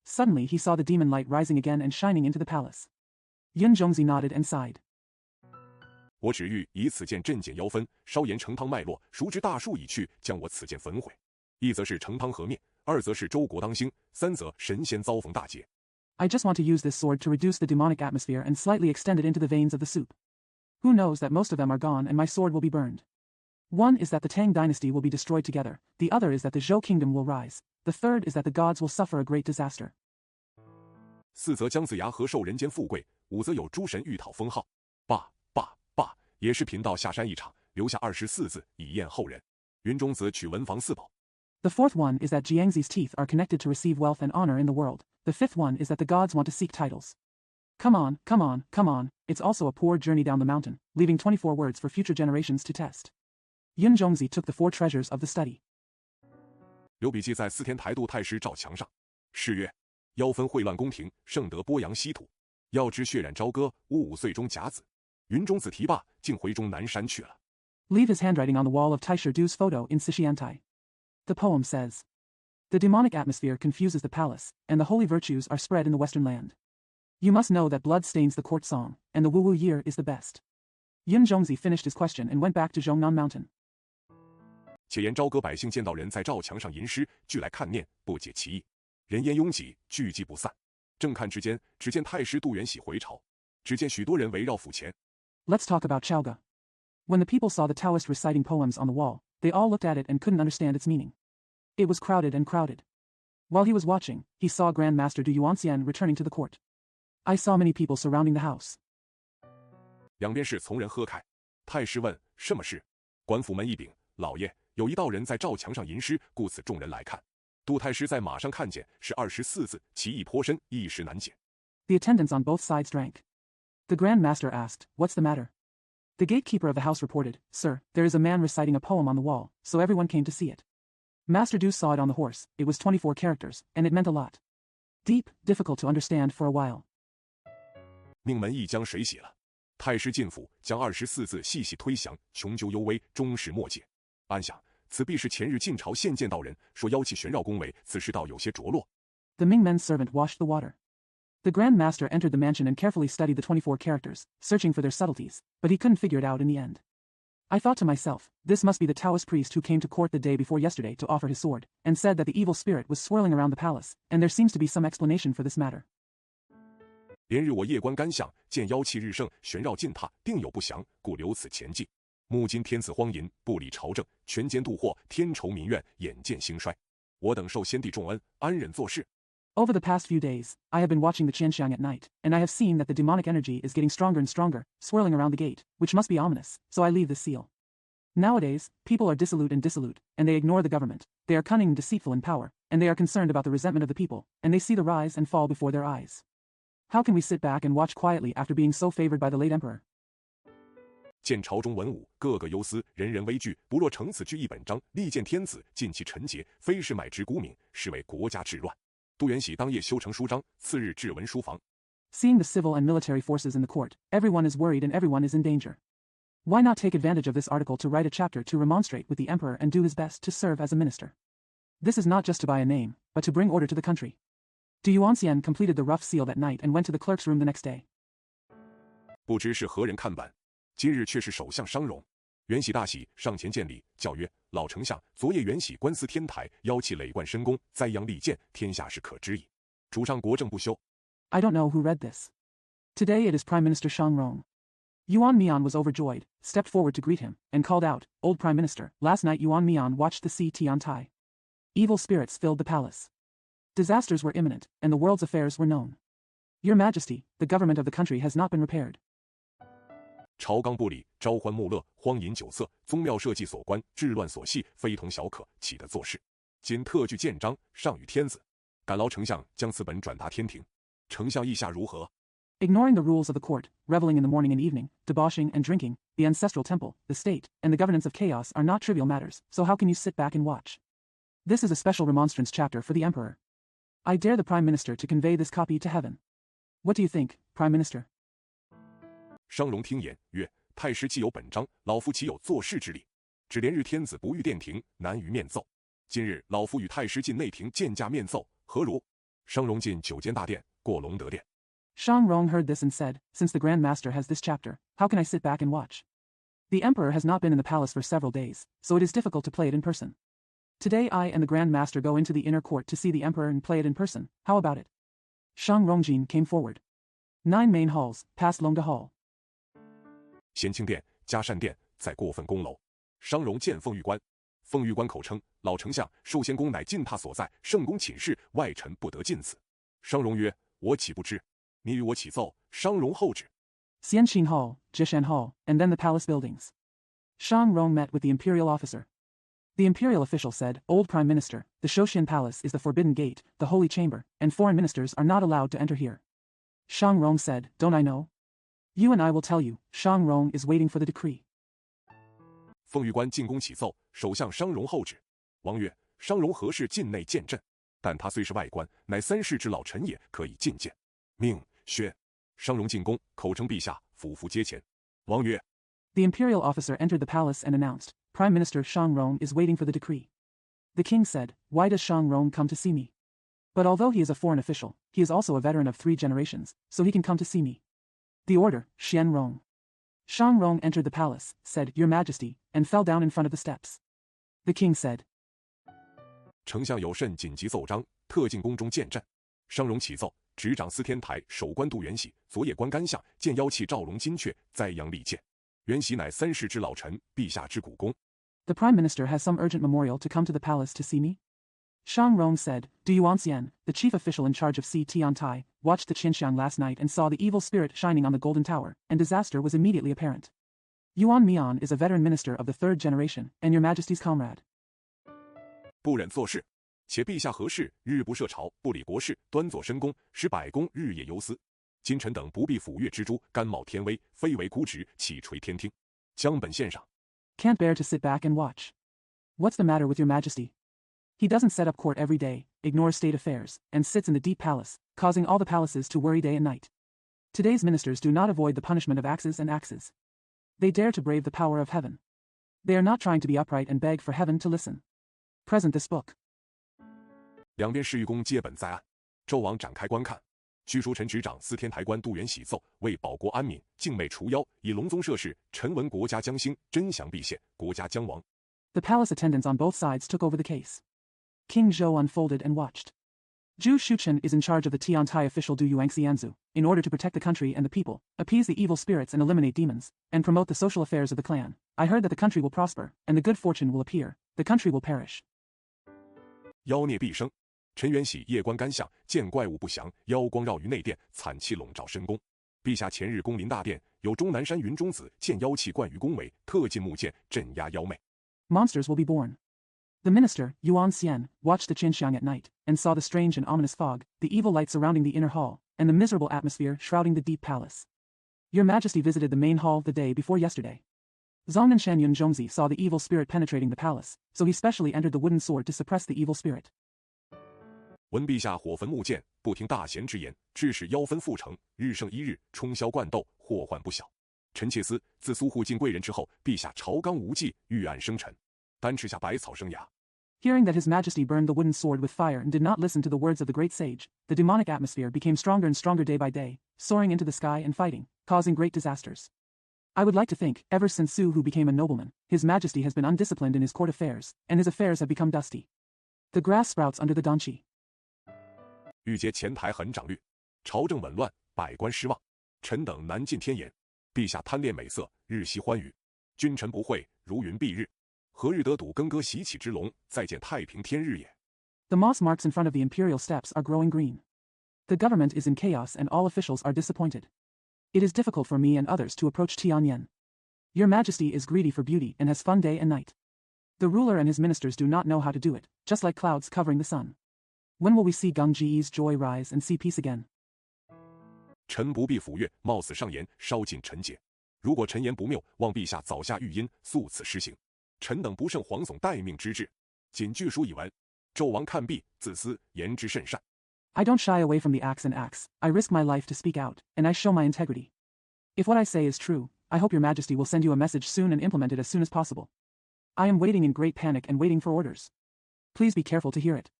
Suddenly he saw the demon light rising again and shining into the palace. Yun Zhongzi nodded and sighed. 我只欲以此剑镇减妖氛，稍言成汤脉络，孰知大树已去，将我此剑焚毁。一则是成汤和灭，二则是周国当兴，三则神仙遭逢大劫。 I just want to use this sword to reduce the demonic atmosphere and slightly extend it into the veins of the soup. Who knows that most of them are gone and my sword will be burned. One is that the Tang dynasty will be destroyed together, the other is that the Zhou kingdom will rise, the third is that the gods will suffer a great disaster. 四则姜子牙和受人间富贵，五则有诸神欲讨封号。罢，也是贫道下山一场，留下24字以验后人。云中子取文房四宝。 The fourth one is that Jiangzi's teeth are connected to receive wealth and honor in the world. The fifth one is that the gods want to seek titles. Come on, it's also a poor journey down the mountain, leaving 24 words for future generations to test. Yun Zhongzi took the 4 treasures of the study. 刘笔记在四天台度太师照墙上，诗曰：妖氛秽乱宫廷，盛得鄱阳稀土。要知血染朝歌，吾5岁中甲子。云中子提罢，竟回终南山去了。 Leave his handwriting on the wall of Taisher Du's photo in Sishiantai. The poem says, the demonic atmosphere confuses the palace, and the holy virtues are spread in the western land. You must know that blood stains the court song, and the wu-wu year is the best. Yun Zhongzi finished his question and went back to Zhongnan Mountain. 且言朝歌百姓见到人在照墙上吟诗，俱来看念，不解其意。人烟拥挤，聚集不散。正看之间，只见太师杜元喜回朝，只见许多人围绕府前。 Let's talk about Chaoga. When the people saw the Taoist reciting poems on the wall, they all looked at it and couldn't understand its meaning. It was crowded and crowded. While he was watching, he saw Grand Master Du Yuanxian returning to the court. I saw many people surrounding the house. 两边是从人喝开。太师问：什么事？官府门一禀：老爷，有一道人在照墙上吟诗，故此众人来看。杜太师在马上看见，是24字，其意颇深，一时难解。 The attendants on both sides drank. The Grand Master asked, what's the matter? The gatekeeper of the house reported, Sir, there is a man reciting a poem on the wall, so everyone came to see it. Master Du saw it on the horse, it was 24 characters, and it meant a lot. Deep, difficult to understand for a while. 命门一将水洗了。太师进府，将24字细细推详，穷究幽微，终是莫解。暗想，此必是前日晋朝献剑道人说妖气旋绕宫闱，此世道有些着落。 The Mingmen's servant washed the water. The Grand Master entered the mansion and carefully studied the 24 characters, searching for their subtleties, but he couldn't figure it out in the end. I thought to myself, this must be the Taoist priest who came to court the day before yesterday to offer his sword, and said that the evil spirit was swirling around the palace, and there seems to be some explanation for this matter. 连日我夜观干象，见妖气日盛，旋绕进榻，定有不祥，故留此前进。目今天子荒淫，不理朝政，权奸妒祸，天仇民怨，眼见兴衰。我等受先帝重恩，安忍做事。 Over the past few days, I have been watching the Qianxiang at night, and I have seen that the demonic energy is getting stronger and stronger, swirling around the gate, which must be ominous, so I leave the seal. Nowadays, people are dissolute, and they ignore the government. They are cunning and deceitful in power, and they are concerned about the resentment of the people, and they see the rise and fall before their eyes. How can we sit back and watch quietly after being so favored by the late emperor? 见朝中文武，个个忧思，人人危惧。不若成此句一本章，力荐天子，尽其臣节，非是买之沽名，是为国家治乱。 杜元喜当夜修成书章，次日至文书房。 Seeing the civil and military forces in the court, everyone is worried and everyone is in danger. Why not take advantage of this article to write a chapter to remonstrate with the emperor and do his best to serve as a minister? This is not just to buy a name, but to bring order to the country. Du Yuanxian completed the rough seal that night and went to the clerk's room the next day. 不知是何人看板，今日却是首相商容。元喜大喜，上前见礼，叫曰：“老丞相，昨夜元喜观祀天台，妖气累贯深宫，灾殃利剑，天下事可知矣。主上国政不修。 I don't know who read this. Today it is Prime Minister Shang Rong. Yuan Mian was overjoyed, stepped forward to greet him, and called out, Old Prime Minister, last night Yuan Mian watched the sea Tiantai. Evil spirits filled the palace. Disasters were imminent, and the world's affairs were known. Your Majesty, the government of the country has not been repaired. 朝纲部里，朝欢暮乐，荒淫酒色，宗庙社稷所关，治乱所系，非同小可，岂得作事？今特具建章，上谕天子，感劳丞相将此本转达天庭。丞相意下如何？ Ignoring the rules of the court, reveling in the morning and evening, debauching and drinking, the ancestral temple, the state, and the governance of chaos are not trivial matters, so how can you sit back and watch? This is a special remonstrance chapter for the emperor. I dare the Prime Minister to convey this copy to heaven. What do you think, Prime Minister? 商容听言曰：“太师既有本章，老夫岂有做事之理？只连日天子不遇殿庭，难于面奏。今日老夫与太师进内庭见驾面奏，何如？”商容进九间大殿，过隆德殿。 Shang Rong heard this and said, Since the Grand Master has this chapter, how can I sit back and watch? The emperor has not been in the palace for several days, so it is difficult to play it in person. Today I and the Grand Master go into the inner court to see the emperor and play it in person. How about it? Shang Rongjin came forward. 9 main halls, past Longda Hall. 咸清殿、嘉善殿，再过分宫楼。商容见奉御官，奉御官口称：“老丞相，寿仙宫乃进榻所在，圣宫寝室，外臣不得进此。”商容曰：“我岂不知？你与我起奏。”商容后旨。 Xianxin Hall, Jishan Hall, and then the palace buildings. Shang Rong met with the imperial officer. The imperial official said, Old Prime Minister, the Shoshin Palace is the forbidden gate, the holy chamber, and foreign ministers are not allowed to enter here. Shang Rong said, Don't I know? You and I will tell you, Shang Rong is waiting for the decree. 奉御官进宫起奏，首相商容后旨。王曰：“商容何事进内见朕？但他虽是外官，乃3世之老臣也，可以觐见。”命宣。商容进宫，口称陛下，俯伏阶前。王曰： The imperial officer entered the palace and announced, Prime Minister Shang Rong is waiting for the decree. The king said, Why does Shang Rong come to see me? But although he is a foreign official, he is also a veteran of 3 generations, so he can come to see me. The order, Xian Rong. Shang Rong entered the palace, said, Your Majesty, and fell down in front of the steps. The king said, 丞相有甚紧急奏章，特进宫中见朕。商容起奏，执掌司天台，守官杜元喜，昨夜观干相，见妖气照龙金阙，灾殃利剑。元喜乃3世之老臣，陛下之股肱。 The Prime Minister has some urgent memorial to come to the palace to see me? Shang Rong said, Du Yuanxian, the chief official in charge of Si Tiantai, watched the Qinxiang last night and saw the evil spirit shining on the golden tower, and disaster was immediately apparent. Yuan Mian is a veteran minister of the 3rd generation, and your Majesty's comrade. 不忍做事，且陛下何事日不涉朝，不理国事，端坐深宫，使百宫日夜忧思。今臣等不必抚越之诛，甘冒天威，非为孤职，岂垂天听？将本献上。 Can't bear to sit back and watch. What's the matter with your Majesty? He doesn't set up court every day, ignores state affairs, and sits in the deep palace, causing all the palaces to worry day and night. Today's ministers do not avoid the punishment of axes and axes. They dare to brave the power of heaven. They are not trying to be upright and beg for heaven to listen. Present this book. 两边侍御宫接本在案，纣王展开观看。据书臣执掌司天台官杜元喜奏，为保国安民，境内除妖，以隆宗摄事。臣闻国家将兴，真祥必现，国家将亡。 The palace attendants on both sides took over the case. King Zhou unfolded and watched. Zhu Shuchen is in charge of the Tiantai official Du Yuangxianzu, in order to protect the country and the people, appease the evil spirits and eliminate demons, and promote the social affairs of the clan. I heard that the country will prosper, and the good fortune will appear, the country will perish. 妖孽必生。陈元喜夜观干相，见怪物不祥，妖光绕于内殿，惨气笼罩深宫。陛下前日攻临大殿，有终南山云中子见妖气灌于宫闱，特进木剑镇压妖魅。 Monsters will be born. The minister, Yuan Xian, watched the Qinxiang at night, and saw the strange and ominous fog, the evil light surrounding the inner hall, and the miserable atmosphere shrouding the deep palace. Your Majesty visited the main hall the day before yesterday. Zongnan Shanyun Zhongzi saw the evil spirit penetrating the palace, so he specially entered the wooden sword to suppress the evil spirit. 闻陛下火焚木剑，不听大贤之言，致使妖氛复成，日胜一日，冲霄灌斗，祸患不小。臣妾思，自苏护进贵人之后，陛下朝纲无忌，御案生辰，丹翅下百草生芽。 Hearing that His Majesty burned the wooden sword with fire and did not listen to the words of the great sage, the demonic atmosphere became stronger and stronger day by day, soaring into the sky and fighting, causing great disasters. I would like to think, ever since Su Hu became a nobleman, His Majesty has been undisciplined in his court affairs, and his affairs have become dusty. The grass sprouts under the donchi. 欲借前台很长律，朝政紊乱，百官失望，臣等难尽天言。陛下贪恋美色，日夕欢愉，君臣不惠，如云蔽日。何日得睹耕歌喜起之龙，再见太平天日也？ The moss marks in front of the imperial steps are growing green. The government is in chaos and all officials are disappointed. It is difficult for me and others to approach Tianyan. Your Majesty is greedy for beauty and has fun day and night. The ruler and his ministers do not know how to do it, just like clouds covering the sun. When will we see Gang Ji's joy rise and see peace again? 臣不必抚乐，冒死上言，稍尽臣节。如果臣言不谬，望陛下早下谕音，速此施行。臣等不胜皇悚待命之志。谨据书以闻。纣王看毕，自私，言之甚善。 I don't shy away from the axe and axe. I risk my life to speak out, and I show my integrity. If what I say is true, I hope your Majesty will send you a message soon and implement it as soon as possible. I am waiting in great panic and waiting for orders. Please be careful to hear it.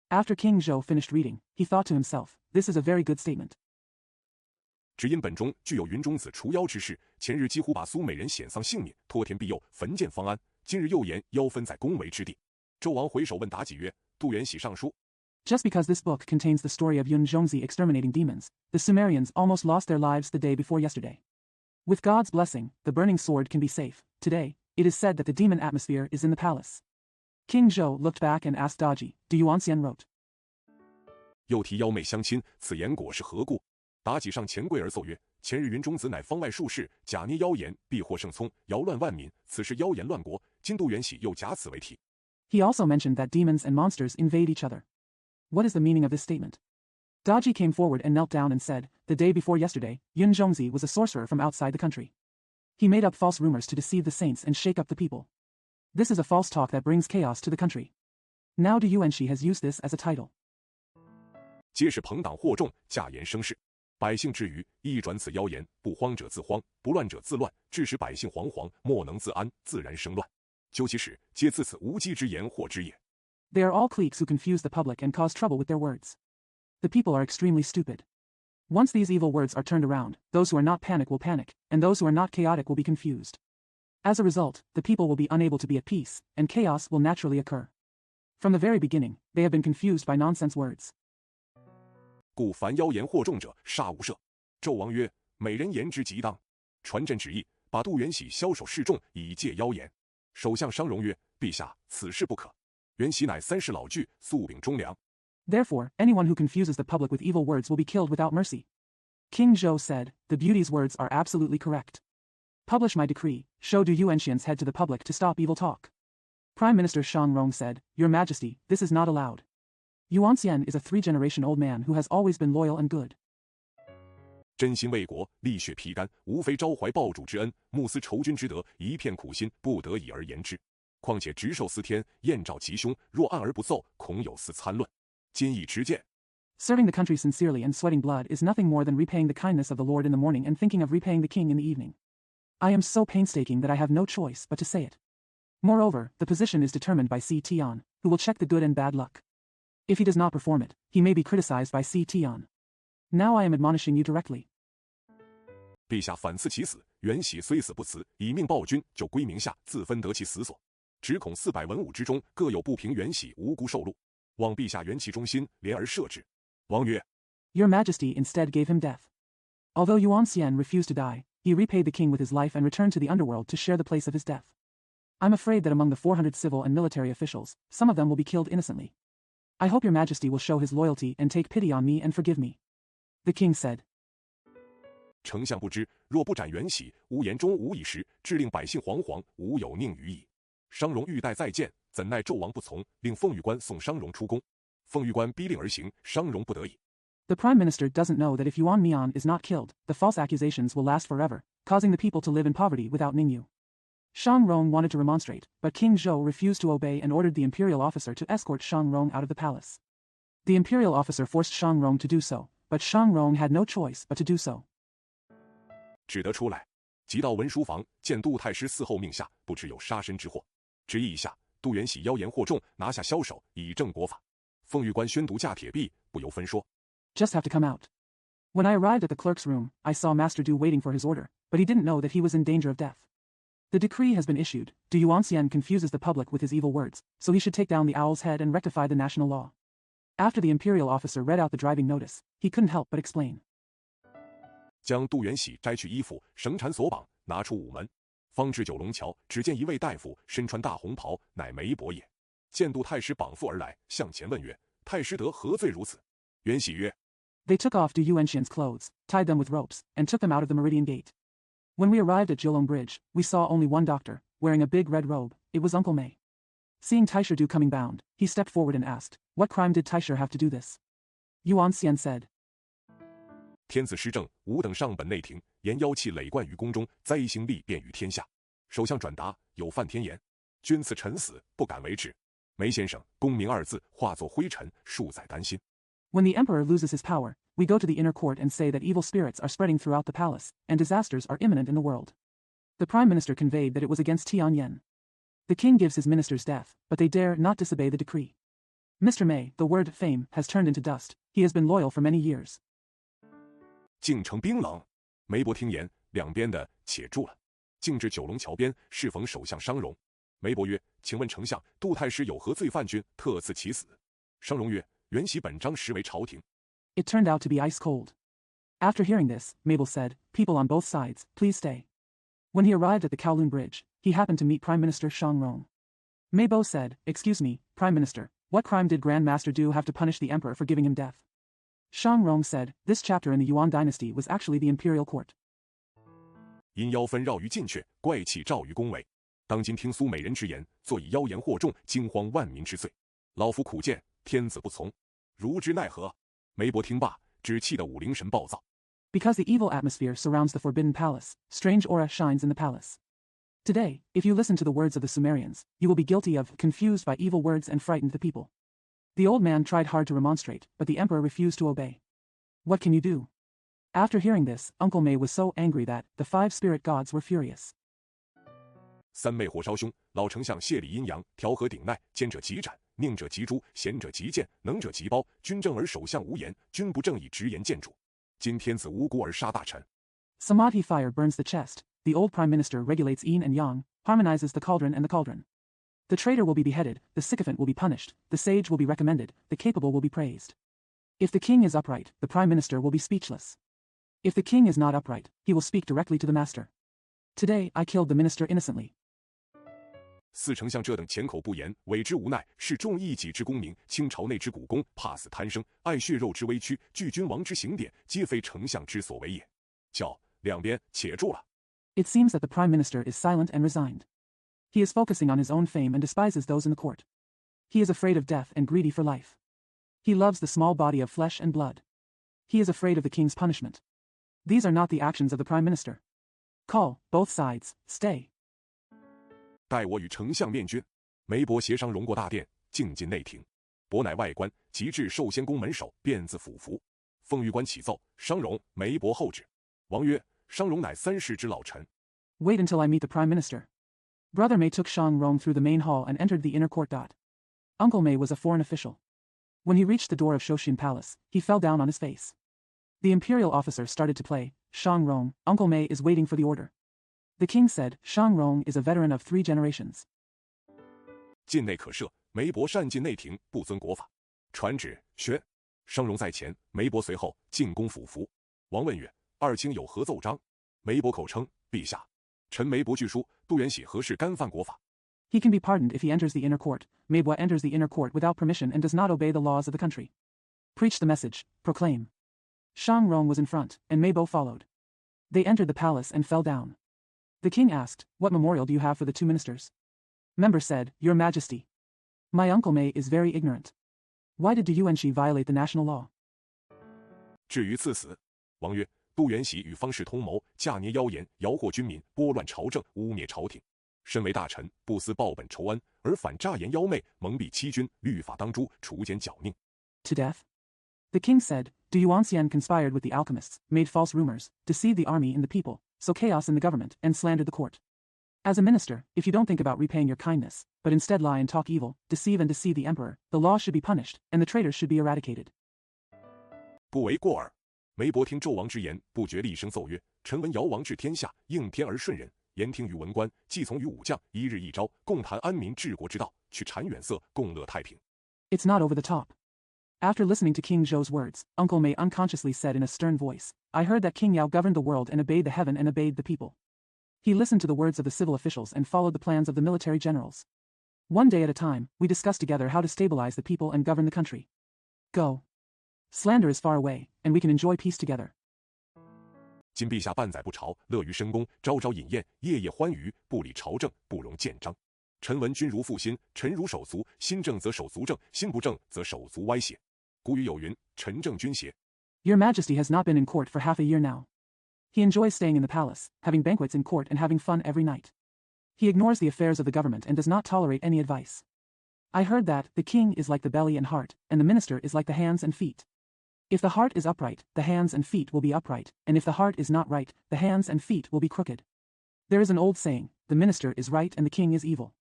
After King Zhou finished reading, he thought to himself, this is a very good statement. 只因本中具有云中子除妖之事，前日几乎把苏美人险丧性命，托天庇佑，焚建方安。今日又言妖分在宫闱之地。纣王回首问妲己曰：“杜元喜上书。” Just because this book contains the story of Yun Zhongzi exterminating demons, the Sumerians almost lost their lives the day before yesterday. With God's blessing, the burning sword can be safe. Today, it is said that the demon atmosphere is in the palace. King Zhou looked back and asked Daji, "Do Yuan Xian wrote?" 又提妖媚相亲，此言果是何故？妲己上前跪而奏曰：“前日云中子乃方外术士，假捏妖言，避祸圣聪，谣乱万民，此事妖言乱国。今杜元喜又假此为题。” He also mentioned that demons and monsters invade each other. What is the meaning of this statement? Daji came forward and knelt down and said, the day before yesterday, Yun Zhongzi was a sorcerer from outside the country. He made up false rumors to deceive the saints and shake up the people. This is a false talk that brings chaos to the country. Now Du Yuanxi has used this as a title. 皆是朋党惑众，假言生事，百姓至于一转此妖言，不慌者自慌，不乱者自乱，致使百姓惶惶，莫能自安，自然生乱。究其始，皆自此无稽之言惑之也。 They are all cliques who confuse the public and cause trouble with their words. The people are extremely stupid. Once these evil words are turned around, those who are not panic will panic, and those who are not chaotic will be confused. As a result, the people will be unable to be at peace, and chaos will naturally occur. From the very beginning, they have been confused by nonsense words. 故凡妖言惑众者，杀无赦。纣王曰：“美人言之极当。”传朕旨意，把杜元喜枭首示众，以戒妖言。首相商容曰：“陛下，此事不可。元喜乃三世老倨，素秉忠良。” Therefore, anyone who confuses the public with evil words will be killed without mercy. King Zhou said, the beauty's words are absolutely correct. Publish my decree, show Du Yuanxian's head to the public to stop evil talk. Prime Minister Shang Rong said, Your Majesty, this is not allowed. Yuan Xian is a 3-generation old man who has always been loyal and good. 真心为国，力血披肝，无非昭怀报主之恩，慕思仇君之德，一片苦心，不得已而言之。况且执受司天，燕赵吉凶，若按而不奏，恐有司参论。今已持剑。 Serving the country sincerely and sweating blood is nothing more than repaying the kindness of the Lord in the morning and thinking of repaying the king in the evening. I am so painstaking that I have no choice but to say it. Moreover, the position is determined by C. Tian, who will check the good and bad luck. If he does not perform it, he may be criticized by C. Tian. Now I am admonishing you directly. 陛下反赐其死，元喜虽死不辞，以命报君，就归名下，自分得其死所。只恐400文武之中，各有不平元喜无辜受戮，望陛下缘其忠心，怜而赦之。王曰 Your Majesty instead gave him death. Although Yuan Xian refused to die, he repaid the king with his life and returned to the underworld to share the place of his death. I'm afraid that among the 400 civil and military officials, some of them will be killed innocently. I hope your Majesty will show his loyalty and take pity on me and forgive me. The king said. 丞相不知，若不斩元喜，吾言中无以时，致令百姓惶惶，无有宁于矣。商容欲待再见，怎奈纣王不从，令凤玉官送商容出宫。凤玉官逼令而行，商容不得已。The prime minister doesn't know that if Yuan Mian is not killed, the false accusations will last forever, causing the people to live in poverty without Ningyu. Shang Rong wanted to remonstrate, but King Zhou refused to obey and ordered the imperial officer to escort Shang Rong out of the palace. The imperial officer forced Shang Rong to do so, but Shang Rong had no choice but to do so. 只得出来，即到文书房，见杜太师嗣后命下，不知有杀身之祸。旨意一下，杜元喜妖言惑众，拿下枭首，以正国法。凤玉官宣读架铁壁，不由分说。 Just have to come out. When I arrived at the clerk's room, I saw Master Du waiting for his order, but but he didn't know that he was in danger of death. The decree has been issued. Du Yuanxian confuses the public with his evil words, so he should take down the owl's head and rectify the national law. After the imperial officer read out the driving notice, he couldn't help but explain. 将杜元喜摘去衣服，绳缠索绑，拿出午门，方至九龙桥，只见一位大夫身穿大红袍，乃梅伯也。见杜太师绑缚而来，向前问曰：“太师得何罪如此？”元喜曰： They took off Du Yuanxian's clothes, tied them with ropes, and took them out of the Meridian Gate. When we arrived at Jiulong Bridge, we saw only one doctor, wearing a big red robe. It was Uncle May. Seeing Taisher Du coming bound, he stepped forward and asked, "What crime did Taisher have to do this?" Yuanxian said, 天子施政，吾等上本内廷，言妖气累贯于宫中，灾星利便于天下。首相转达，有犯天言，君赐臣死，不敢为之。梅先生，功名二字化作灰尘，数载担心。 When the emperor loses his power, we go to the inner court and say that evil spirits are spreading throughout the palace, and disasters are imminent in the world. The prime minister conveyed that it was against Tianyan. The king gives his ministers death, but they dare not disobey the decree. Mr. May, the word fame has turned into dust. He has been loyal for many years. 京城冰冷，梅伯听言，两边的且住了。径至九龙桥边，适逢首相商容。梅伯曰：“请问丞相，杜太师有何罪犯君，特赐其死？”商容曰：“元喜本章实为朝廷。” It turned out to be ice cold. After hearing this, Mabel said, "People on both sides, please stay." When he arrived at the Kowloon Bridge, he happened to meet Prime Minister Shang Rong. Mabel said, "Excuse me, Prime Minister, what crime did Grand Master Du have to punish the emperor for giving him death?" Shang Rong said, "This chapter in the Yuan dynasty was actually the imperial court." 因妖纷绕于禁阙，怪气照于宫闱。当今听苏美人之言，坐以妖言惑众，惊慌万民之罪。老夫苦谏，天子不从，如之奈何？梅伯听罢，只气得五灵神暴躁。 Because the evil atmosphere surrounds the forbidden palace, strange aura shines in the palace. Today, if you listen to the words of the Sumerians, you will be guilty of confused by evil words and frightened the people. The old man tried hard to remonstrate, but the emperor refused to obey. What can you do? After hearing this, Uncle May was so angry that the 5 spirit gods were furious. 三昧火烧胸，老丞相谢理阴阳，调和顶耐，奸者急斩，佞者急诛，贤者急谏，能者急褒。君正而首相无言，君不正以直言谏主。今天子无辜而杀大臣。 Samadhi fire burns the chest. The old prime minister regulates yin and yang, harmonizes the cauldron and the cauldron. The traitor will be beheaded, the sycophant will be punished, the sage will be recommended, the capable will be praised. If the king is upright, the prime minister will be speechless. If the king is not upright, he will speak directly to the master. Today I killed the minister innocently. 四丞相这等浅口不言，委之无奈，是重义己之功名。清朝内之股肱，怕死贪生，爱血肉之微躯，惧君王之刑典，皆非丞相之所为也。叫两边且住了。 It seems that the prime minister is silent and resigned. He is focusing on his own fame and despises those in the court. He is afraid of death and greedy for life. He loves the small body of flesh and blood. He is afraid of the king's punishment. These are not the actions of the prime minister. Call, both sides, stay. 待我与丞相面君。梅伯协商容过大殿，径进内廷。伯乃外官，即至寿仙宫门首，便自府服。奉御官启奏，商容、梅伯后旨。王曰：商容乃3世之老臣。 Wait until I meet the prime minister. Brother May took Shang Rong through the main hall and entered the inner court. Uncle May was a foreign official. When he reached the door of Shoshin Palace, he fell down on his face. The imperial officer started to play, Shang Rong, Uncle May is waiting for the order. The king said, Shang Rong is a veteran of 3 generations. 境内可赦，梅伯擅进内廷，不遵国法。传旨，宣。商容在前，梅伯随后进宫府服。王问曰：二卿有何奏章？梅伯口称：陛下，臣梅伯据书，杜元喜何事干犯国法？ He can be pardoned if he enters the inner court. Meibo enters the inner court without permission and does not obey the laws of the country. Preach the message, proclaim. Shang Rong was in front, and Meibo followed. They entered the palace and fell down. The king asked, what memorial do you have for the 2 ministers? Member said, Your Majesty. My uncle May is very ignorant. Why did Du Yuanxi violate the national law? 至于赐死，王曰：杜元喜与方士通谋，架捏妖言，摇惑军民，拨乱朝政，污蔑朝廷。身为大臣，不思报本仇恩，而反诈言妖媚，蒙蔽欺君，律法当诛，除奸剿佞。 To death? The king said, Du Yuanxian conspired with the alchemists, made false rumors, deceived the army and the people, so chaos in the government, and slandered the court. As a minister, if you don't think about repaying your kindness, but instead lie and talk evil, deceive the emperor, the law should be punished, and the traitors should be eradicated. 不为过耳。梅伯听纣王之言，不觉厉声奏曰：臣闻尧王治天下，应天而顺人，言听于文官，既从于武将，一日一朝，共谈安民治国之道，去禅远色，共乐太平。 It's not over the top. After listening to King Zhou's words, Uncle Mei unconsciously said in a stern voice, I heard that King Yao governed the world and obeyed the heaven and obeyed the people. He listened to the words of the civil officials and followed the plans of the military generals. One day at a time, we discussed together how to stabilize the people and govern the country. Go. Slander is far away, and we can enjoy peace together. 今陛下半载不朝，乐于深宫，朝朝饮宴，夜夜欢娱，不理朝政，不容谏章。臣闻君如负心，臣如手足，心正则手足正，心不正则手足歪斜。古语有云：臣正君邪。 Your Majesty has not been in court for half a year now. He enjoys staying in the palace, having banquets in court and having fun every night. He ignores the affairs of the government and does not tolerate any advice. I heard that the king is like the belly and heart, and the minister is like the hands and feet. If the heart is upright, the hands and feet will be upright, and if the heart is not right, the hands and feet will be crooked. There is an old saying, the minister is right and the king is evil.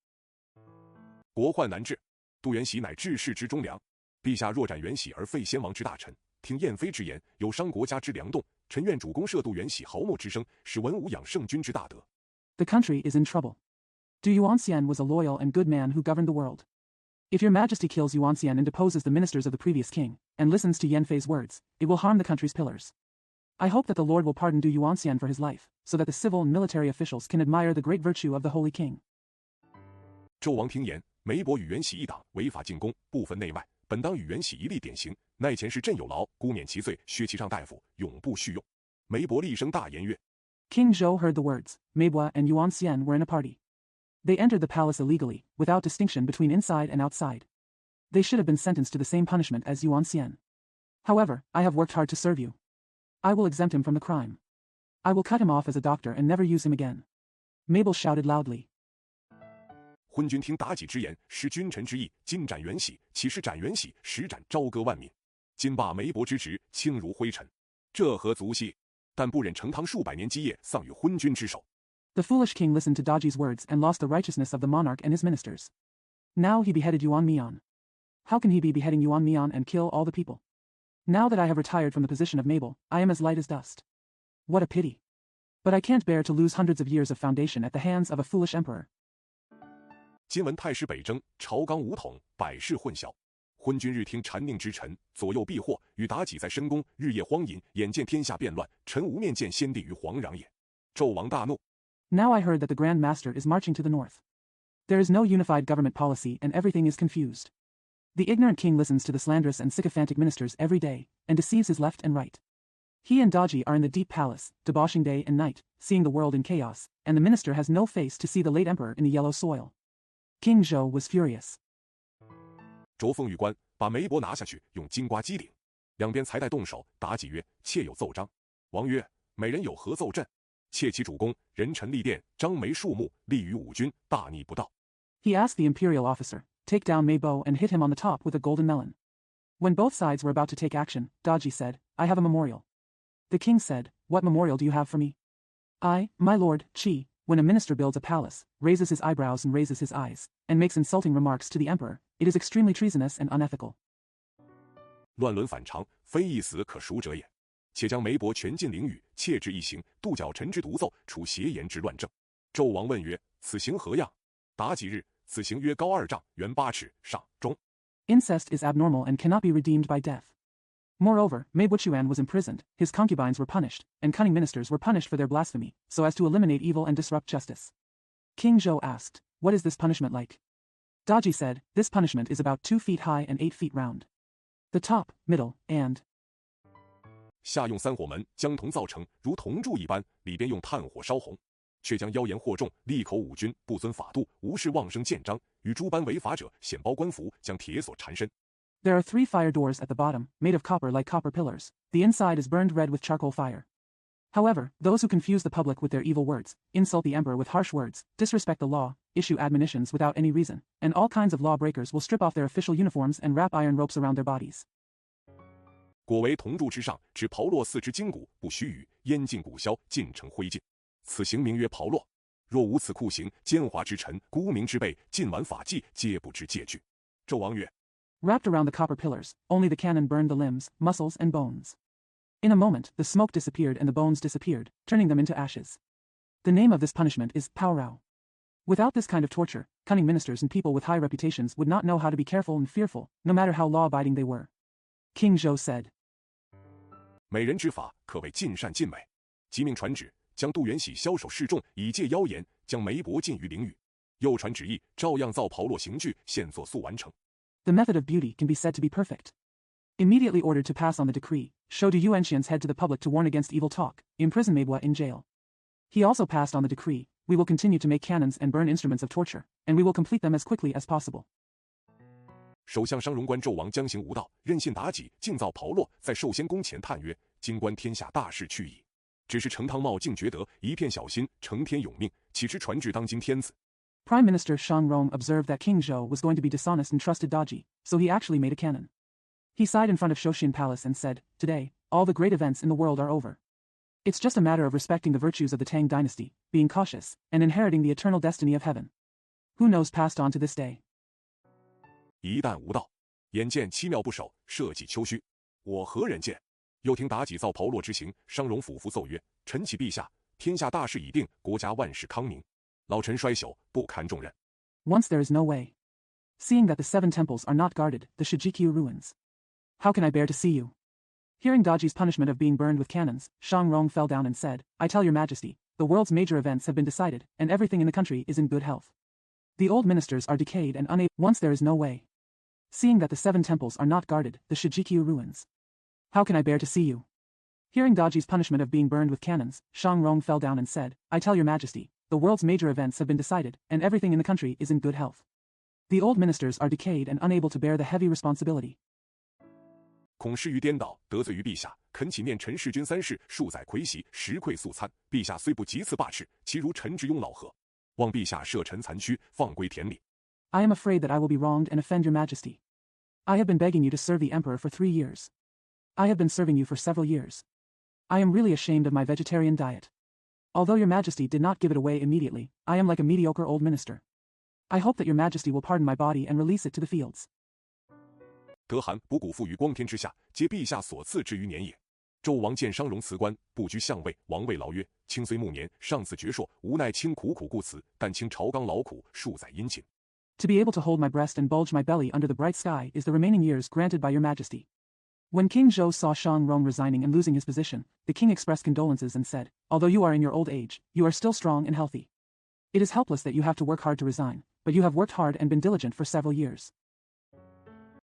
国患难治，杜元喜乃治世之忠良。陛下若斩元喜而废先王之大臣，听晏妃之言，有伤国家之良动。臣愿主公赦杜元喜豪莫之声，使文武养圣君之大德。 The country is in trouble. Du Yuanxian was a loyal and good man who governed the world. If your majesty kills Yuanxian and deposes the ministers of the previous king, and listens to Yanfei's words, it will harm the country's pillars. I hope that the Lord will pardon Du Yuanxian for his life, so that the civil and military officials can admire the great virtue of the holy king. 纣王听言，梅伯与元喜一党违法进宫，不分内外，本当与元喜一例典刑。奈前世朕有劳，孤免其罪，削其上大夫，永不叙用。梅伯厉声大言曰 King Zhou heard the words. Meibua and Yuanxian were in a party. They entered the palace illegally, without distinction between inside and outside. They should have been sentenced to the same punishment as Yuanxian. However, I have worked hard to serve you. I will exempt him from the crime. I will cut him off as a doctor and never use him again. Mabel shouted loudly. 昏君听妲己之言，失君臣之意，今斩元喜，岂是斩元喜，实斩朝歌万民。今罢梅伯之职，轻如灰尘，这何足惜？但不忍成汤数百年基业丧于昏君之手。 The foolish king listened to Daji's words and lost the righteousness of the monarch and his ministers. Now he beheaded Yuan Mian. How can he be beheading Yuan Mian and kill all the people? Now that I have retired from the position of Mabel, I am as light as dust. What a pity. But I can't bear to lose hundreds of years of foundation at the hands of a foolish emperor. 今闻太师北征，朝纲武统，百事混淆。昏君日听禅佞之臣，左右避祸，与妲己在深宫，日夜荒淫，眼见天下变乱，臣无面见先帝于皇壤也。纣王大怒。 Now I heard that the Grand Master is marching to the north. There is no unified government policy and everything is confused. The ignorant king listens to the slanderous and sycophantic ministers every day, and deceives his left and right. He and Daji are in the deep palace, debauching day and night, seeing the world in chaos, and the minister has no face to see the late emperor in the yellow soil. King Zhou was furious. 着封御官，把梅伯拿下去，用金瓜击顶。两边才待动手，妲己曰：“妾有奏章。”王曰：“美人有何奏朕？” 窃其主公，人臣立殿，张眉竖目，立于五军，大逆不道。 He asked the imperial officer, take down Meibo and hit him on the top with a golden melon. When both sides were about to take action, Daji said, I have a memorial. The king said, what memorial do you have for me? I, my lord, Qi, when a minister builds a palace, raises his eyebrows and raises his eyes, and makes insulting remarks to the emperor, it is extremely treasonous and unethical. 乱伦反常，非一死可赎者也。 且将梅伯全禁囹圄，切制一刑，度剿臣之独奏，处邪言之乱政。纣王问曰：“此刑何样？”妲己日：“此刑约高2丈，圆8尺，上中。” Incest is abnormal and cannot be redeemed by death. Moreover, Meibuchuan was imprisoned, his concubines were punished, and cunning ministers were punished for their blasphemy, so as to eliminate evil and disrupt justice. King Zhou asked, what is this punishment like? Daji said, this punishment is about 2 feet high and 8 feet round. The top, middle, and 下用3火门，将铜造成，如铜柱一般，里边用炭火烧红，却将妖言惑众，利口五军，不遵法度，无视妄声谏章，与诸般违法者，显包官服，将铁锁缠身。 There are 3 fire doors at the bottom, made of copper like copper pillars. The inside is burned red with charcoal fire. However, those who confuse the public with their evil words, insult the emperor with harsh words, disrespect the law, issue admonitions without any reason, and all kinds of lawbreakers will strip off their official uniforms and wrap iron ropes around their bodies. 果为铜柱之上，指刨落4肢筋骨，不须臾，烟尽骨消，尽成灰烬。此刑名曰刨落。若无此酷刑，奸猾之臣、沽名之辈，尽玩法纪，皆不知戒惧。纣王曰 Wrapped around the copper pillars, only the cannon burned the limbs, muscles, and bones. In a moment, the smoke disappeared and the bones disappeared, turning them into ashes. The name of this punishment is Pao. Without this kind of torture, cunning ministers and people with high reputations would not know how to be careful and fearful, no matter how law-abiding they were. King Zhou said, 美人之法可谓尽善尽美，即命传旨，将杜元喜枭首示众，以戒妖言，将梅伯禁于囹圄。又传旨意，照样造袍落刑具，现作速完成。The method of beauty can be said to be perfect. Immediately ordered to pass on the decree, Shou Du Yuanxian's head to the public to warn against evil talk, imprison Meibua in jail. He also passed on the decree, we will continue to make cannons and burn instruments of torture, and we will complete them as quickly as possible. 首相商容官纣王将行无道，任信妲己，竟造袍落，在寿仙宫前叹曰：“今观天下大势去矣。”只是程汤茂竟觉得一片小心，承天永命，岂知传至当今天子。Prime Minister Shang Rong observed that King Zhou was going to be dishonest and trusted Daji, so he actually made a cannon. He sighed in front of Shoshin Palace and said, "Today, all the great events in the world are over. It's just a matter of respecting the virtues of the Tang dynasty, being cautious, and inheriting the eternal destiny of heaven. Who knows passed on to this day?" 一旦无道，眼见七妙不守，社稷丘墟，我何人见？又听妲己造袍落之行，商容俯伏奏曰：“臣启陛下，天下大势已定，国家万事康宁。老臣衰朽，不堪重任。” Once there is no way. Seeing that the 7 temples are not guarded, the Shijikyu ruins. How can I bear to see you? Hearing Daji's punishment of being burned with cannons, Shang Rong fell down and said, "I tell your majesty, the world's major events have been decided, and everything in the country is in good health. The old ministers are decayed and unable. Once there is no way. Seeing that the 7 temples are not guarded, the Shijikyu ruins. How can I bear to see you?" Hearing Daji's punishment of being burned with cannons, Shang Rong fell down and said, "I tell your majesty, the world's major events have been decided, and everything in the country is in good health. The old ministers are decayed and unable to bear the heavy responsibility." 恐失于颠倒，得罪于陛下，恳请念陈弑君3世，数载魁袭，实愧素餐。陛下虽不及此罢斥，其如臣之庸老何？望陛下赦臣残躯，放归田里。 I am afraid that I will be wronged and offend your majesty. I have been begging you to serve the emperor for 3 years. I have been serving you for several years. I am really ashamed of my vegetarian diet. Although your majesty did not give it away immediately, I am like a mediocre old minister. I hope that your majesty will pardon my body and release it to the fields. 得寒补谷复于光天之下，皆陛下所赐之于年也。纣王见商容辞官，不居相位，王谓劳曰：“卿虽暮年，尚自矍铄，无奈卿苦故辞，但卿朝纲劳苦，数载殷勤。” To be able to hold my breast and bulge my belly under the bright sky is the remaining years granted by your majesty. When King Zhou saw Shang Rong resigning and losing his position, the king expressed condolences and said, "Although you are in your old age, you are still strong and healthy. It is helpless that you have to work hard to resign, but you have worked hard and been diligent for several years."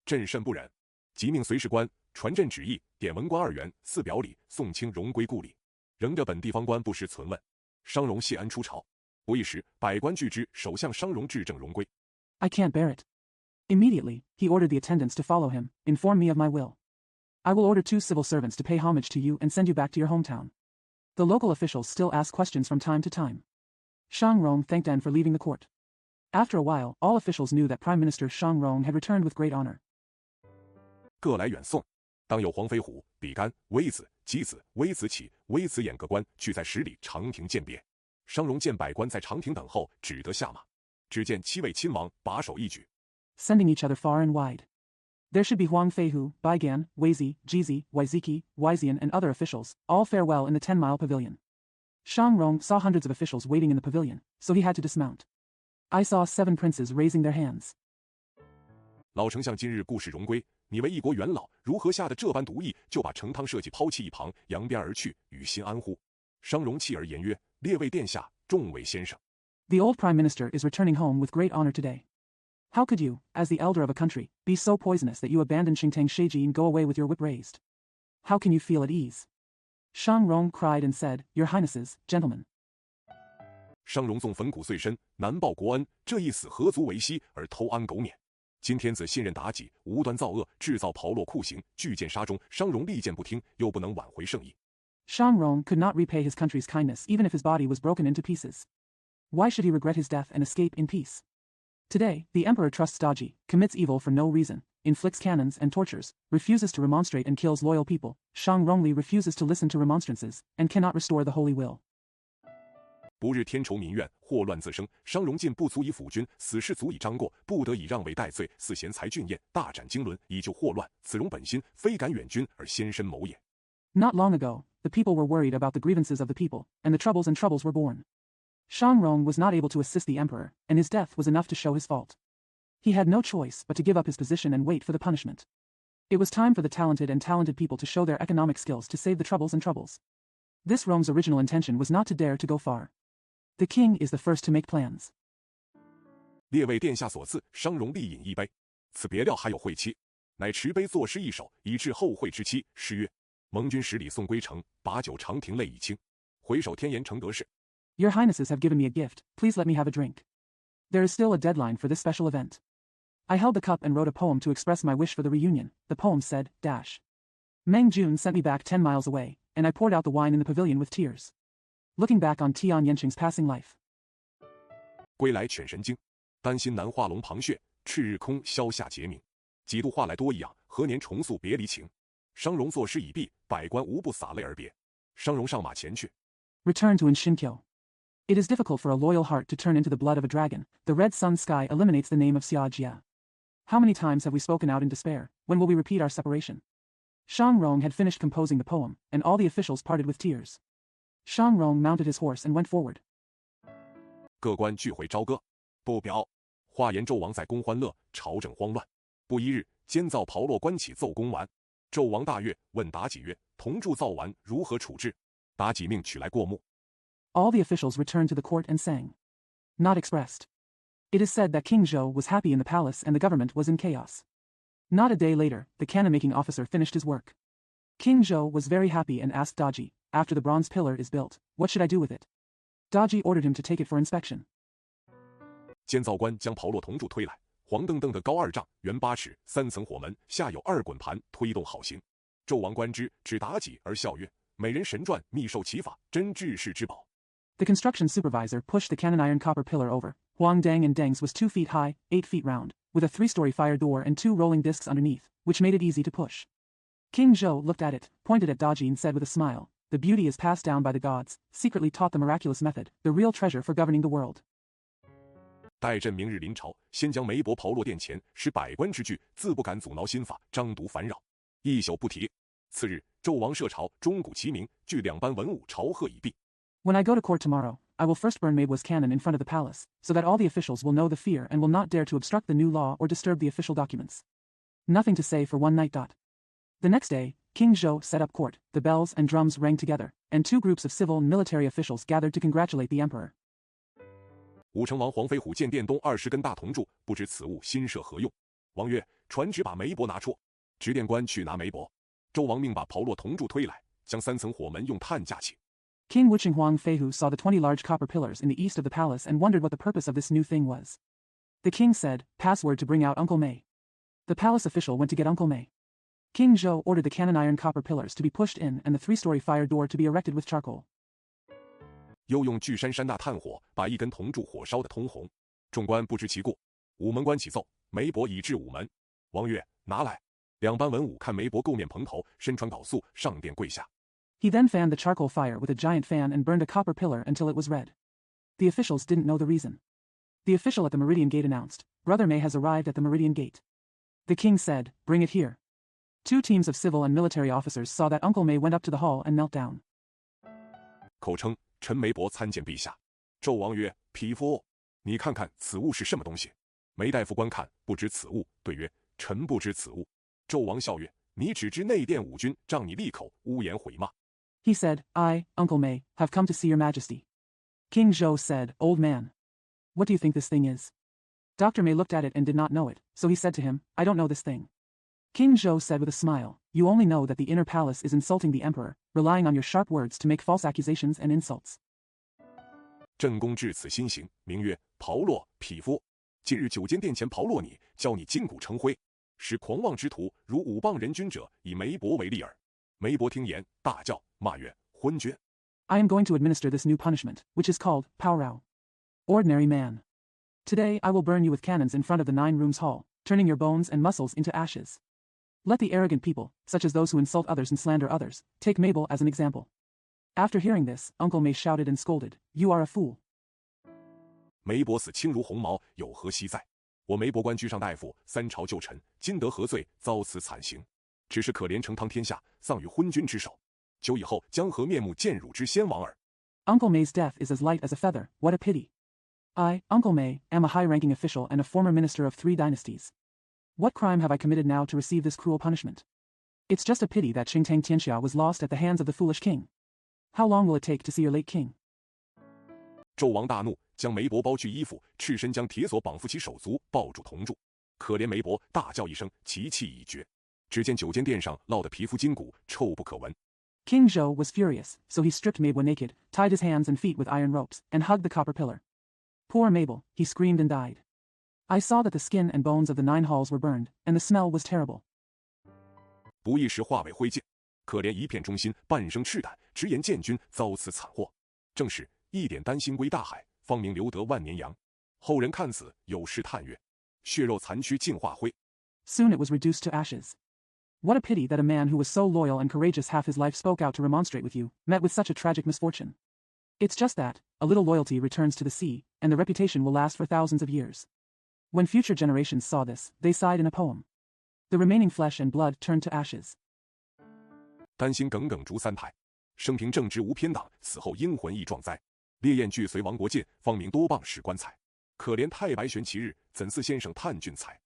朕甚不忍，即命随侍官传朕旨意，点文官2员，赐表礼，送卿荣归故里。仍着本地方官不时存问。商容谢恩出朝，不一时，百官俱知首相商容至正荣归。 I can't bear it. Immediately, he ordered the attendants to follow him, inform me of my will. I will order 2 civil servants to pay homage to you and send you back to your hometown. The local officials still ask questions from time to time. Shang Rong thanked Dan for leaving the court. After a while, all officials knew that Prime Minister Shang Rong had returned with great honor. 各来远送，当有黄飞虎、比干、微子、箕子、微子启、微子衍各官去在10里长亭饯别。商容见百官在长亭等候，只得下马。只见7位亲王把手一举， Sending each other far and wide. There should be Huang Feihu, Baigan, Weizi, Jizi, Waiziki, Waizian and other officials, all farewell in the 10-mile pavilion. Shang Rong saw hundreds of officials waiting in the pavilion, so he had to dismount. I saw 7 princes raising their hands. 老丞相今日故事荣归，你为一国元老，如何下得这般毒意，就把成汤社稷抛弃一旁，扬鞭而去，与心安乎？商容泣而言曰：“列位殿下，众位先生。” The old prime minister is returning home with great honor today. How could you, as the elder of a country, be so poisonous that you abandon Xingtang Sheiji and go away with your whip raised? How can you feel at ease? Shang Rong cried and said, "Your highnesses, gentlemen." 商容纵粉骨碎身，难报国恩，这一死何足为惜而偷安苟免？今天子信任妲己，无端造恶，制造袍落酷刑，巨剑杀中。商容力谏不听，又不能挽回圣意。Shang Rong could not repay his country's kindness even if his body was broken into pieces. Why should he regret his death and escape in peace? Today, the emperor trusts Daji, commits evil for no reason, inflicts cannons and tortures, refuses to remonstrate and kills loyal people. Shang Rongli refuses to listen to remonstrances, and cannot restore the holy will. 不日天仇民怨，祸乱自生。商容尽不足以辅君，此事足以彰过，不得已让位戴罪，似贤才俊彦，大展经纶，以救祸乱。此容本心，非敢远君而先身谋也。Not long ago, the people were worried about the grievances of the people, and the troubles were born. Shangrong was not able to assist the emperor, and his death was enough to show his fault. He had no choice but to give up his position and wait for the punishment. It was time for the talented people to show their economic skills to save the troubles. This Rong's original intention was not to dare to go far. The king is the first to make plans. 列为殿下所赐，商容力饮一杯。此别料还有会期，乃持杯作诗一首，以致后会之期。诗曰：盟军10里送归程，把酒长亭泪已清。回首天颜成得势。Your highnesses have given me a gift, please let me have a drink. There is still a deadline for this special event. I held the cup and wrote a poem to express my wish for the reunion. The poem said, Meng Jun sent me back 10 miles away, and I poured out the wine in the pavilion with tears. Looking back on Tian Yanqing's passing life. 归来犬神经，担心南化龙旁穴，赤日空消夏节明。几度话来多一样，何年重诉别离情？商容作诗已毕，百官无不洒泪而别。商容上马前去。Return to Inshinkyo. It is difficult for a loyal heart to turn into the blood of a dragon. The red sun sky eliminates the name of Xiajia. How many times have we spoken out in despair? When will we repeat our separation? Shang Rong had finished composing the poem, and all the officials parted with tears. Shang Rong mounted his horse and went forward. 各官聚会朝歌，不表。话言纣王在宫欢乐，朝政慌乱。不一日，监造炮烙官起奏公完。纣王大悦，问妲己曰：铜铸造完，如何处置？妲己命取来过目。All the officials returned to the court and sang. Not expressed. It is said that King Zhou was happy in the palace and the government was in chaos. Not a day later, the cannon-making officer finished his work. King Zhou was very happy and asked Daji, after the bronze pillar is built, what should I do with it? Daji ordered him to take it for inspection. 监造官将炮烙铜柱推来，黄澄澄的高2丈，圆8尺，3层火门，下有2滚盘，推动好行。纣王观之，指妲己而笑曰：美人神传，密授其法，真治世之宝。The construction supervisor pushed the cannon iron copper pillar over. Huang Dang and Deng's was 2 feet high, 8 feet round, with a 3-story fire door and 2 rolling discs underneath, which made it easy to push. King Zhou looked at it, pointed at Daji and said with a smile, the beauty is passed down by the gods, secretly taught the miraculous method, the real treasure for governing the world. 待朕明日临朝，先将梅帛炮烙殿前，使百官之具，自不敢阻挠新法，张毒烦扰。一宿不提。次日，纣王设朝，钟鼓齐鸣，具2班文武朝贺已毕。When I go to court tomorrow, I will first burn Meibo's cannon in front of the palace, so that all the officials will know the fear and will not dare to obstruct the new law or disturb the official documents. Nothing to say for one night. The next day, King Zhou set up court, the bells and drums rang together, and 2 groups of civil and military officials gathered to congratulate the emperor. 武成王黄飞虎见殿东20根大铜柱，不知此物新设何用。王曰：传旨把梅帛拿出。执殿官去拿梅帛。纣王命把炮烙铜柱推来，将3层火门用炭架起。King Wucheng Huang Feihu saw the 20 large copper pillars in the east of the palace and wondered what the purpose of this new thing was. The king said, pass word to bring out Uncle Mei. The palace official went to get Uncle Mei. King Zhou ordered the cannon iron copper pillars to be pushed in and the 3-story fire door to be erected with charcoal. 又用巨山大炭火把1根铜柱火烧得通红。众官不知其故。午门官起奏，梅帛已至午门。王曰：拿来。2班文武看梅帛垢面蓬头，身穿缟素，上殿跪下。He then fanned the charcoal fire with a giant fan and burned a copper pillar until it was red. The officials didn't know the reason. The official at the Meridian Gate announced, Brother Mei has arrived at the Meridian Gate. The king said, bring it here. 2 teams of civil and military officers saw that Uncle Mei went up to the hall and knelt down. 口称臣梅帛参见陛下。纣王曰：匹夫，你看看此物是什么东西？梅大夫观看，不知此物，对曰：臣不知此物。纣王笑曰：你只知内殿5军，仗你利口，污言毁骂。He said, I, Uncle Mei, have come to see your majesty. King Zhou said, old man. What do you think this thing is? Dr. Mei looked at it and did not know it, so he said to him, I don't know this thing. King Zhou said with a smile, you only know that the inner palace is insulting the emperor, relying on your sharp words to make false accusations and insults. 朕公至此新行，名曰炮烙，匹夫。今日9间殿前炮烙你，教你筋骨成灰，使狂妄之徒如5棒人君者，以梅帛为例耳。梅帛听言，大叫骂曰：昏厥。I am going to administer this new punishment, which is called Paorao. Ordinary man. Today I will burn you with cannons in front of the 9 rooms hall, turning your bones and muscles into ashes. Let the arrogant people, such as those who insult others and slander others, take Mabel as an example. After hearing this, Uncle Mei shouted and scolded, you are a fool. 梅帛死轻如鸿毛，有何惜在？我梅帛官居上大夫，3朝旧臣，今得何罪，遭此惨刑？只是可怜成汤天下，丧于昏君之手。久以后将何面目见汝之先王耳。 Uncle May's death is as light as a feather, what a pity. I, Uncle May, am a high-ranking official and a former minister of 3 dynasties. What crime have I committed now to receive this cruel punishment? It's just a pity that Qingtang Tianxia was lost at the hands of the foolish king. How long will it take to see your late king? 纣王大怒，将梅伯剥去衣服，赤身将铁索绑缚其手足，抱住铜柱。可怜梅伯大叫一声，其气已绝。只见九间殿上烙得皮肤筋骨，臭不可闻。 King Zhou was furious, so he stripped Mabel naked, tied his hands and feet with iron ropes, and hugged the copper pillar. Poor Mabel, he screamed and died. I saw that the skin and bones of the 9 halls were burned, and the smell was terrible. 不一时化为灰烬，可怜一片忠心，半生赤胆，直言建军遭此惨祸。正是一点丹心归大海，方明留得万年洋。后人看此，有诗叹曰：血肉残躯尽化灰。 Soon it was reduced to ashes. What a pity that a man who was so loyal and courageous half his life spoke out to remonstrate with you, met with such a tragic misfortune. It's just that, a little loyalty returns to the sea, and the reputation will last for thousands of years. When future generations saw this, they sighed in a poem. The remaining flesh and blood turned to ashes. 丹心耿耿逐3台，生平正直无偏党，死后阴魂亦壮哉。烈焰俱随亡国尽，方明多棒使棺材。可怜太白悬其日，怎似先生叹俊才。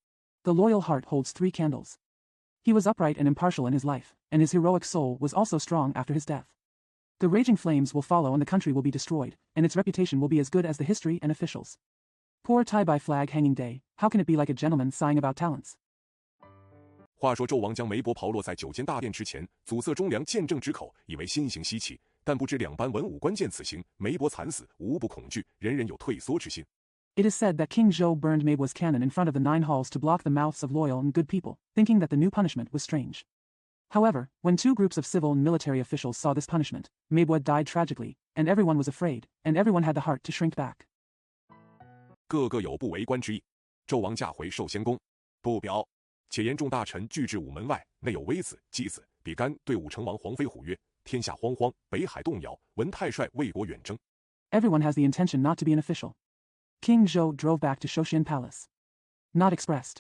The loyal heart holds 3 candles. He was upright and impartial in his life, and his heroic soul was also strong after his death. The raging flames will follow and the country will be destroyed, and its reputation will be as good as the history and officials. Poor tie-by flag hanging day, how can it be like a gentleman sighing about talents? 话说纣王将梅伯刨落在9间大殿之前，阻塞忠良见证之口，以为新型稀奇，但不知两班文武官见此行，梅伯惨死，无不恐惧，人人有退缩之心。 It is said that King Zhou burned Meibo's cannon in front of the 9 halls to block the mouths of loyal and good people, thinking that the new punishment was strange. However, when 2 groups of civil and military officials saw this punishment, Meibo died tragically, and everyone was afraid, and everyone had the heart to shrink back. 个个有不为官之意。纣王驾回寿仙宫，不表。且言众大臣聚至午门外，内有微子、箕子、比干对武成王黄飞虎曰：“天下惶惶，北海动摇，闻太帅为国远征。” Everyone has the intention not to be an official. King Zhou drove back to Shoshan Palace. Not expressed.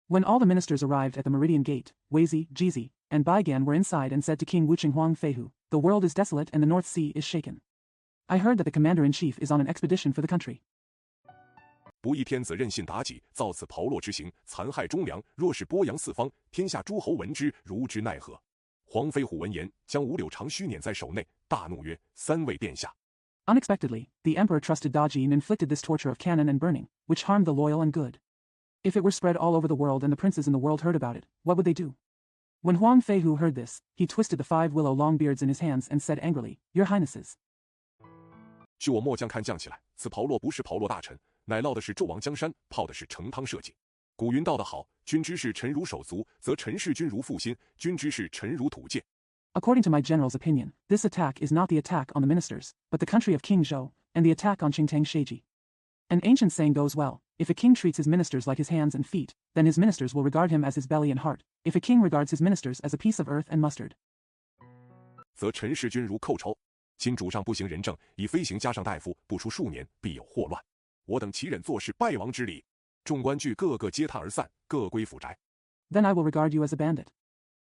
When all the ministers arrived at the Meridian Gate, Weizi, Jizi, and Baigan were inside and said to King Wucheng Huang Feihu, "The world is desolate and the North Sea is shaken. I heard that the commander-in-chief is on an expedition for the country." 不义天子任性妲己，造此炮烙之行，残害忠良。若是播扬四方，天下诸侯闻之，如之奈何？黄飞虎闻言，将五柳长须捻在手内，大怒曰：“3位殿下！” Unexpectedly, the emperor trusted Daji and inflicted this torture of cannon and burning, which harmed the loyal and good. If it were spread all over the world and the princes in the world heard about it, what would they do? When Huang Feihu heard this, he twisted the 5 willow long beards in his hands and said angrily, "Your highnesses." 据我末将看将起来，此炮烙不是炮烙大臣，乃烙的是纣王江山，炮的是成汤社稷。古云道得好，君之事臣如手足，则臣事君如父心；君之事臣如土芥。 According to my general's opinion, this attack is not the attack on the ministers, but the country of King Zhou, and the attack on Qingtang Sheiji. An ancient saying goes well, if a king treats his ministers like his hands and feet, then his ministers will regard him as his belly and heart. If a king regards his ministers as a piece of earth and mustard, 则臣事君如寇仇。今主上不行仁政，以飞行加上大夫，不出数年，必有祸乱。我等岂忍坐视败亡之理？众官具个个嗟叹而散，各归府宅。 then I will regard you as a bandit.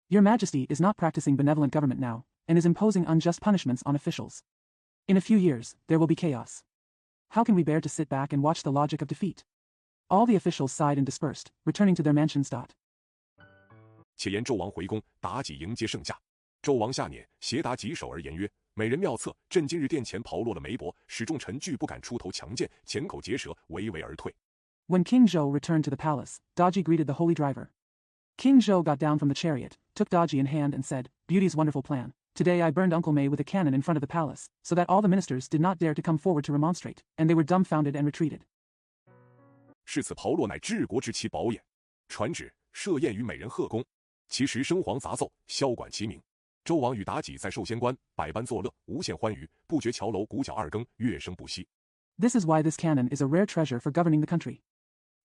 Your Majesty is not practicing benevolent government now, and is imposing unjust punishments on officials. In a few years, there will be chaos. How can we bear to sit back and watch the logic of defeat? All the officials sighed and dispersed, returning to their mansions. 且言纣王回宫，妲己迎接圣驾。纣王下辇，携妲己手而言曰：“美人妙策，朕今日殿前炮烙了梅伯，使众臣惧不敢出头强谏，浅口结舌，唯唯而退。” When King Zhou returned to the palace, Daji greeted the holy driver. King Zhou got down from the chariot, took Daji in hand and said, "Beauty's wonderful plan. Today I burned Uncle May with a cannon in front of the palace, so that all the ministers did not dare to come forward to remonstrate, and they were dumbfounded and retreated." 是此炮烙乃治国之奇宝也。传旨设宴与美人贺功，其时声簧杂奏，箫管齐鸣。周王与妲己在寿仙观，百般作乐，无限欢愉，不觉桥楼鼓角2更，乐声不息。 This is why this cannon is a rare treasure for governing the country.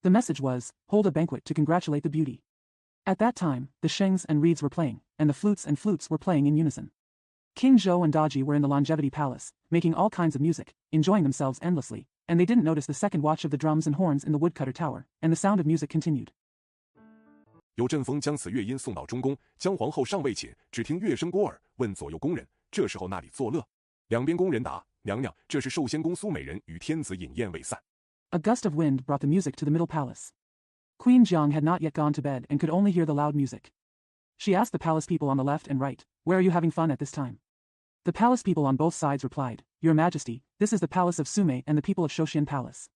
The message was, hold a banquet to congratulate the beauty. At that time, the shengs and reeds were playing, and the flutes were playing in unison. King Zhou and Daji were in the Longevity Palace, making all kinds of music, enjoying themselves endlessly, and they didn't notice the second watch of the drums and horns in the woodcutter tower, and the sound of music continued. 有阵风将此乐音送到中宫，姜皇后尚未寝，只听乐声聒耳，问左右宫人：“这时候那里作乐？”两边宫人答：“娘娘，这是寿仙宫苏美人与天子饮宴未散。” A gust of wind brought the music to the middle palace. Queen Jiang had not yet gone to bed and could only hear the loud music. She asked the palace people on the left and right, "Where are you having fun at this time?" The palace people on both sides replied, "Your Majesty, this is the palace of Sume and the people of Shoshian Palace.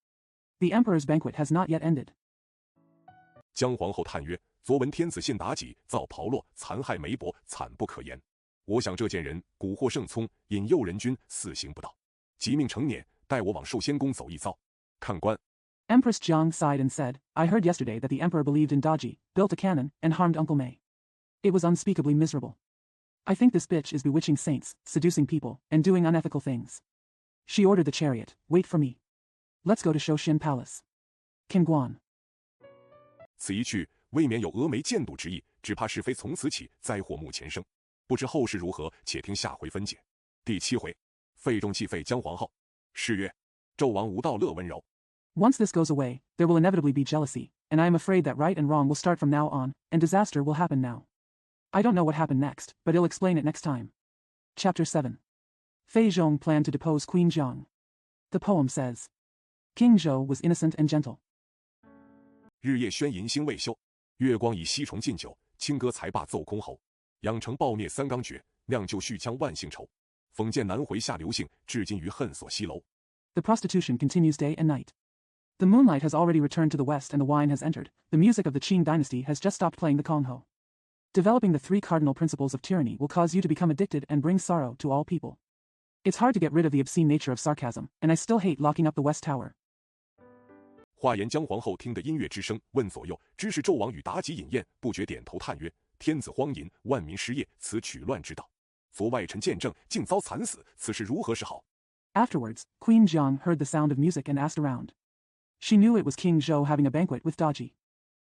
The emperor's banquet has not yet ended." 姜皇后叹曰：“昨闻天子信妲己，造炮烙，残害媒婆，惨不可言。我想这贱人蛊惑圣聪，引诱人君，肆行不道。即命成撵，带我往寿仙宫走一遭。看官。” Empress Jiang sighed and said, "I heard yesterday that the emperor believed in Daji, built a cannon, and harmed Uncle May. It was unspeakably miserable. I think this bitch is bewitching saints, seducing people, and doing unethical things. She ordered the chariot, wait for me. Let's go to Shoshian Palace. King Guan." 此一去，未免有峨眉见度之意，只怕是非从此起，灾祸目前生。不知后事如何，且听下回分解。第7回，费仲弃废姜皇后。诗曰：“纣王无道乐温柔。” Once this goes away, there will inevitably be jealousy, and I am afraid that right and wrong will start from now on, and disaster will happen now. I don't know what happened next, but he'll explain it next time. Chapter 7. Fei Zhong planned to depose Queen Jiang. The poem says, King Zhou was innocent and gentle. 日夜宣银星未休，月光以西虫进酒，清歌才罢奏箜篌。养成暴虐三纲绝，酿就续腔万姓愁。封建难回下流性，至今余恨锁西楼。 The prostitution continues day and night. The moonlight has already returned to the west and the wine has entered. The music of the Qing dynasty has just stopped playing the Kongho. Developing the 3 cardinal principles of tyranny will cause you to become addicted and bring sorrow to all people. It's hard to get rid of the obscene nature of sarcasm, and I still hate locking up the West Tower. 话言姜皇后听得音乐之声，问左右，知是纣王与妲己饮宴，不觉点头叹曰：“天子荒淫，万民失业，此取乱之道。昨外臣见证，竟遭惨死，此事如何是好？” Afterwards, Queen Jiang heard the sound of music and asked around. She knew it was King Zhou having a banquet with Daji.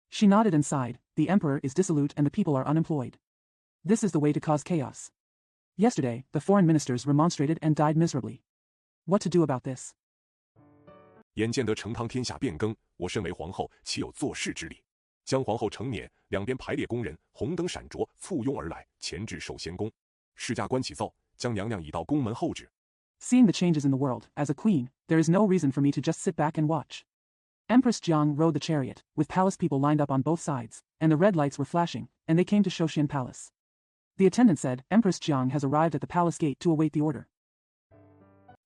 She nodded and sighed. The emperor is dissolute and the people are unemployed. This is the way to cause chaos. Yesterday, the foreign ministers remonstrated and died miserably. What to do about this? 眼见得成汤天下变更，我身为皇后，岂有做事之理？姜皇后成撵，两边排列宫人，红灯闪着，簇拥而来，前至寿仙宫。侍驾官启奏，姜娘娘已到宫门候旨。Seeing the changes in the world, as a queen, there is no reason for me to just sit back and watch. Empress Jiang rode the chariot, with palace people lined up on both sides, and the red lights were flashing, and they came to Shoshian Palace. The attendant said, Empress Jiang has arrived at the palace gate to await the order.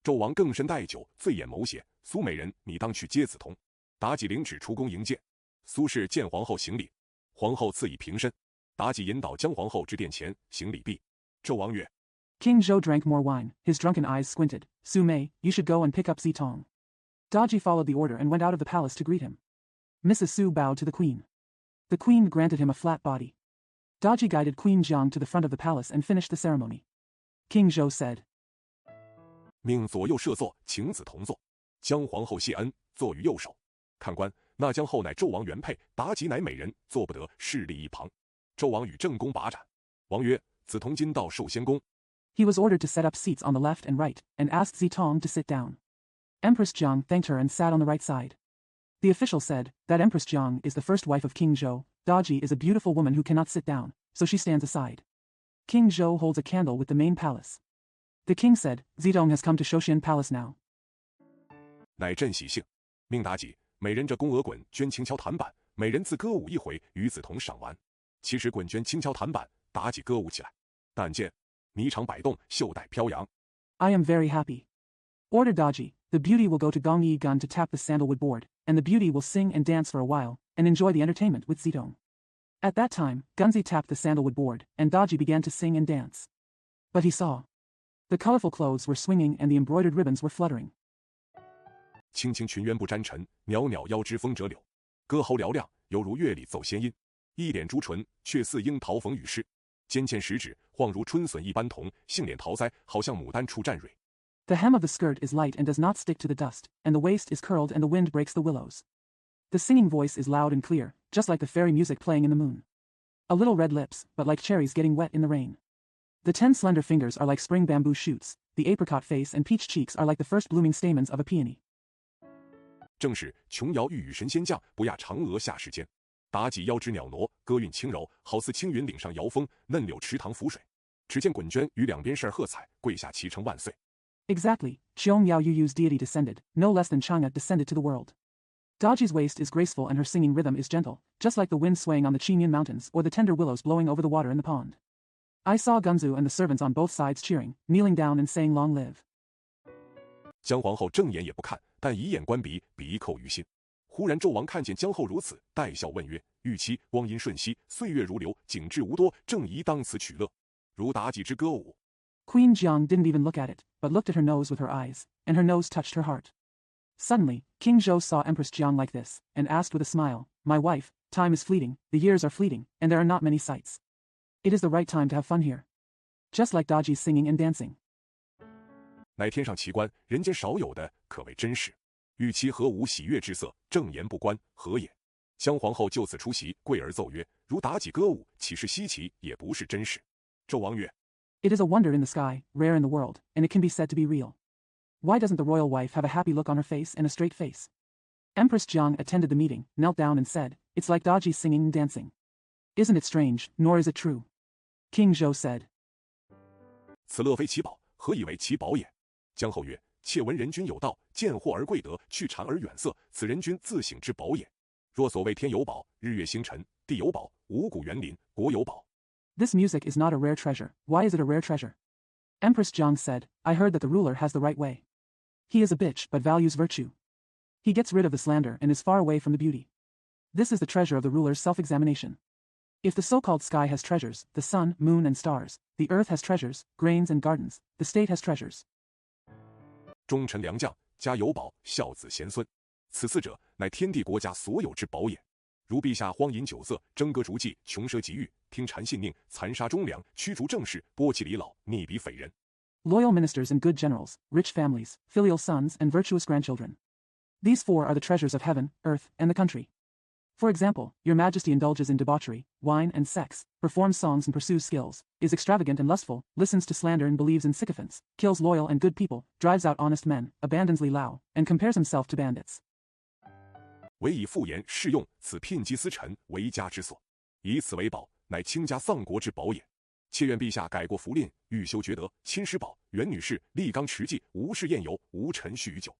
纣王更甚待酒，醉眼谋血。苏美人，你当去接子童。妲己领旨出宫迎见。苏氏见皇后行礼，皇后赐以平身。妲己引导姜皇后至殿前，行礼毕。纣王曰： King Zhou drank more wine, his drunken eyes squinted. Su Mei, you should go and pick up Zitong. Daji followed the order and went out of the palace to greet him. Mrs. Su bowed to the queen. The queen granted him a flat body. Daji guided Queen Jiang to the front of the palace and finished the ceremony. King Zhou said, 命左右设座，请子同坐。姜皇后谢恩，坐于右手。看官，那姜后乃纣王原配，妲己乃美人，坐不得，势立一旁。纣王与正宫把盏。王曰：子童今到寿仙宫。He was ordered to set up seats on the left and right, and asked Zitong to sit down. Empress Jiang thanked her and sat on the right side. The official said that Empress Jiang is the first wife of King Zhou. Daji is a beautiful woman who cannot sit down, so she stands aside. King Zhou holds a candle with the main palace. The king said, Zitong has come to Shoshian Palace now. 乃朕喜幸，命妲己每人这宫娥滚捐轻跷弹板，每人自歌舞一回，与子同赏玩。其实滚捐轻跷弹板，妲己歌舞起来，但见霓裳摆动，袖带飘扬。I am very happy. Order Daji, the beauty will go to Gong Yi Gun to tap the sandalwood board, and the beauty will sing and dance for a while, and enjoy the entertainment with Zitong. At that time, Gunzi tapped the sandalwood board, and Daji began to sing and dance. But he saw. The colorful clothes were swinging and the embroidered ribbons were fluttering. 青青群鸢不沾尘，袅袅腰肢风折柳。歌喉嘹亮，犹如乐里奏仙音。一点朱唇，却似樱桃逢雨湿。尖嵌食指，晃如春笋一般红。杏脸桃腮，好像牡丹出绽蕊。The hem of the skirt is light and does not stick to the dust, and the waist is curled and the wind breaks the willows. The singing voice is loud and clear, just like the fairy music playing in the moon. A little red lips, but like cherries getting wet in the rain. The 10 slender fingers are like spring bamboo shoots, the apricot face and peach cheeks are like the first blooming stamens of a peony. 正是琼瑶玉宇神仙降，不亚嫦娥下世间。妲己腰肢袅娜，歌韵轻柔，好似青云岭上摇风，嫩柳池塘浮水。只见滚娟于两边事喝彩，跪下齐称万岁。Exactly, Xiong Yao Yu's deity descended, no less than Chang'e descended to the world. Daji's waist is graceful and her singing rhythm is gentle, just like the wind swaying on the Qingyun Mountains or the tender willows blowing over the water in the pond. I saw Gunzu and the servants on both sides cheering, kneeling down and saying long live. 姜皇后正眼也不看，但以眼观鼻，鼻扣于心。忽然纣王看见姜后如此，带笑问曰：“玉妻，光阴瞬息，岁月如流，景致无多，正宜当此取乐。如妲己之歌舞。” Queen Jiang didn't even look at it, but looked at her nose with her eyes, and her nose touched her heart. Suddenly, King Zhou saw Empress Jiang like this, and asked with a smile, "My wife, time is fleeting, the years are fleeting, and there are not many sights. It is the right time to have fun here. Just like Daji's singing and dancing." 乃天上奇观，人间少有的，可谓真实。玉妻何无喜悦之色？正言不观，何也？姜皇后就此出席，跪而奏曰：“如妲己歌舞，岂是稀奇，也不是真实。”纣王曰： It is a wonder in the sky, rare in the world, and it can be said to be real. Why doesn't the royal wife have a happy look on her face and a straight face? Empress Jiang attended the meeting, knelt down and said, "It's like Daji singing and dancing. Isn't it strange, nor is it true?" King Zhou said, 此乐非其宝，何以为其宝也？姜后曰：“妾闻人君有道，见货而贵德，去谗而远色，此人君自省之宝也。若所谓天有宝，日月星辰，地有宝，五谷园林，国有宝。” This music is not a rare treasure. Why is it a rare treasure? Empress Jiang said, "I heard that the ruler has the right way. He is a bitch but values virtue. He gets rid of the slander and is far away from the beauty. This is the treasure of the ruler's self-examination. If the so-called sky has treasures, the sun, moon and stars, the earth has treasures, grains and gardens, the state has treasures. 忠臣良将，家有宝，孝子贤孙，此四者，乃天地国家所有之宝也。如陛下荒饮酒色，征歌逐妓，穷奢极欲，听谗信佞，残杀忠良，驱逐正士，剥其离老，逆彼匪人。 Loyal ministers and good generals, rich families, filial sons and virtuous grandchildren. These four are the treasures of heaven, earth, and the country. For example, your majesty indulges in debauchery, wine and sex, performs songs and pursues skills, is extravagant and lustful, listens to slander and believes in sycophants, kills loyal and good people, drives out honest men, abandons Li Lao, and compares himself to bandits. 唯以妇言适用，此聘姬司臣为家之所，以此为宝，乃倾家丧国之宝也。妾愿陛下改过服吝，欲修厥德，亲师宝，元女士，立纲持纪，无事宴游，无陈序于酒。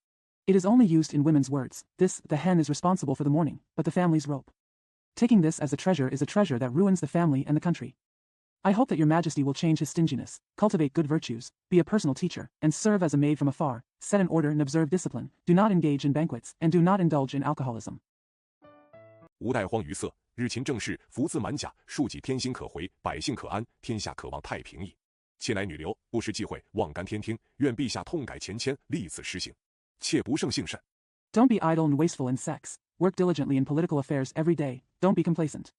It is only used in women's words. This, the hen is responsible for the morning, but the family's rope. Taking this as a treasure is a treasure that ruins the family and the country. I hope that your majesty will change his stinginess, cultivate good virtues, be a personal teacher, and serve as a maid from afar, set in order and observe discipline, do not engage in banquets, and do not indulge in alcoholism. 吾待荒于色，日勤政事，福自满甲，庶几天心可回，百姓可安，天下可望太平矣。妾乃女流，不识忌讳，妄干天听，愿陛下痛改前愆，立此施行。妾不胜幸甚。 Don't be idle and wasteful in sex. Work diligently in political affairs every day. Don't be complacent.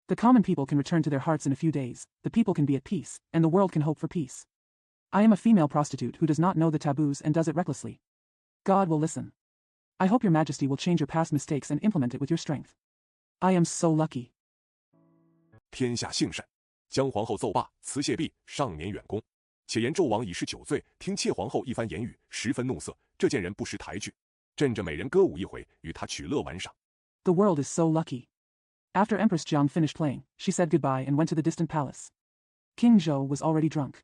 The common people can return to their hearts in a few days, the people can be at peace, and the world can hope for peace. I am a female prostitute who does not know the taboos and does it recklessly. God will listen. I hope your majesty will change your past mistakes and implement it with your strength. I am so lucky. 天下幸甚。姜皇后奏罢，辞谢毕，上辇远宫。且言纣王已是酒醉，听妾皇后一番言语，十分怒色。这见人不识抬举，朕着美人歌舞一回，与他取乐玩赏。 The world is so lucky. After Empress Jiang finished playing, she said goodbye and went to the distant palace. King Zhou was already drunk.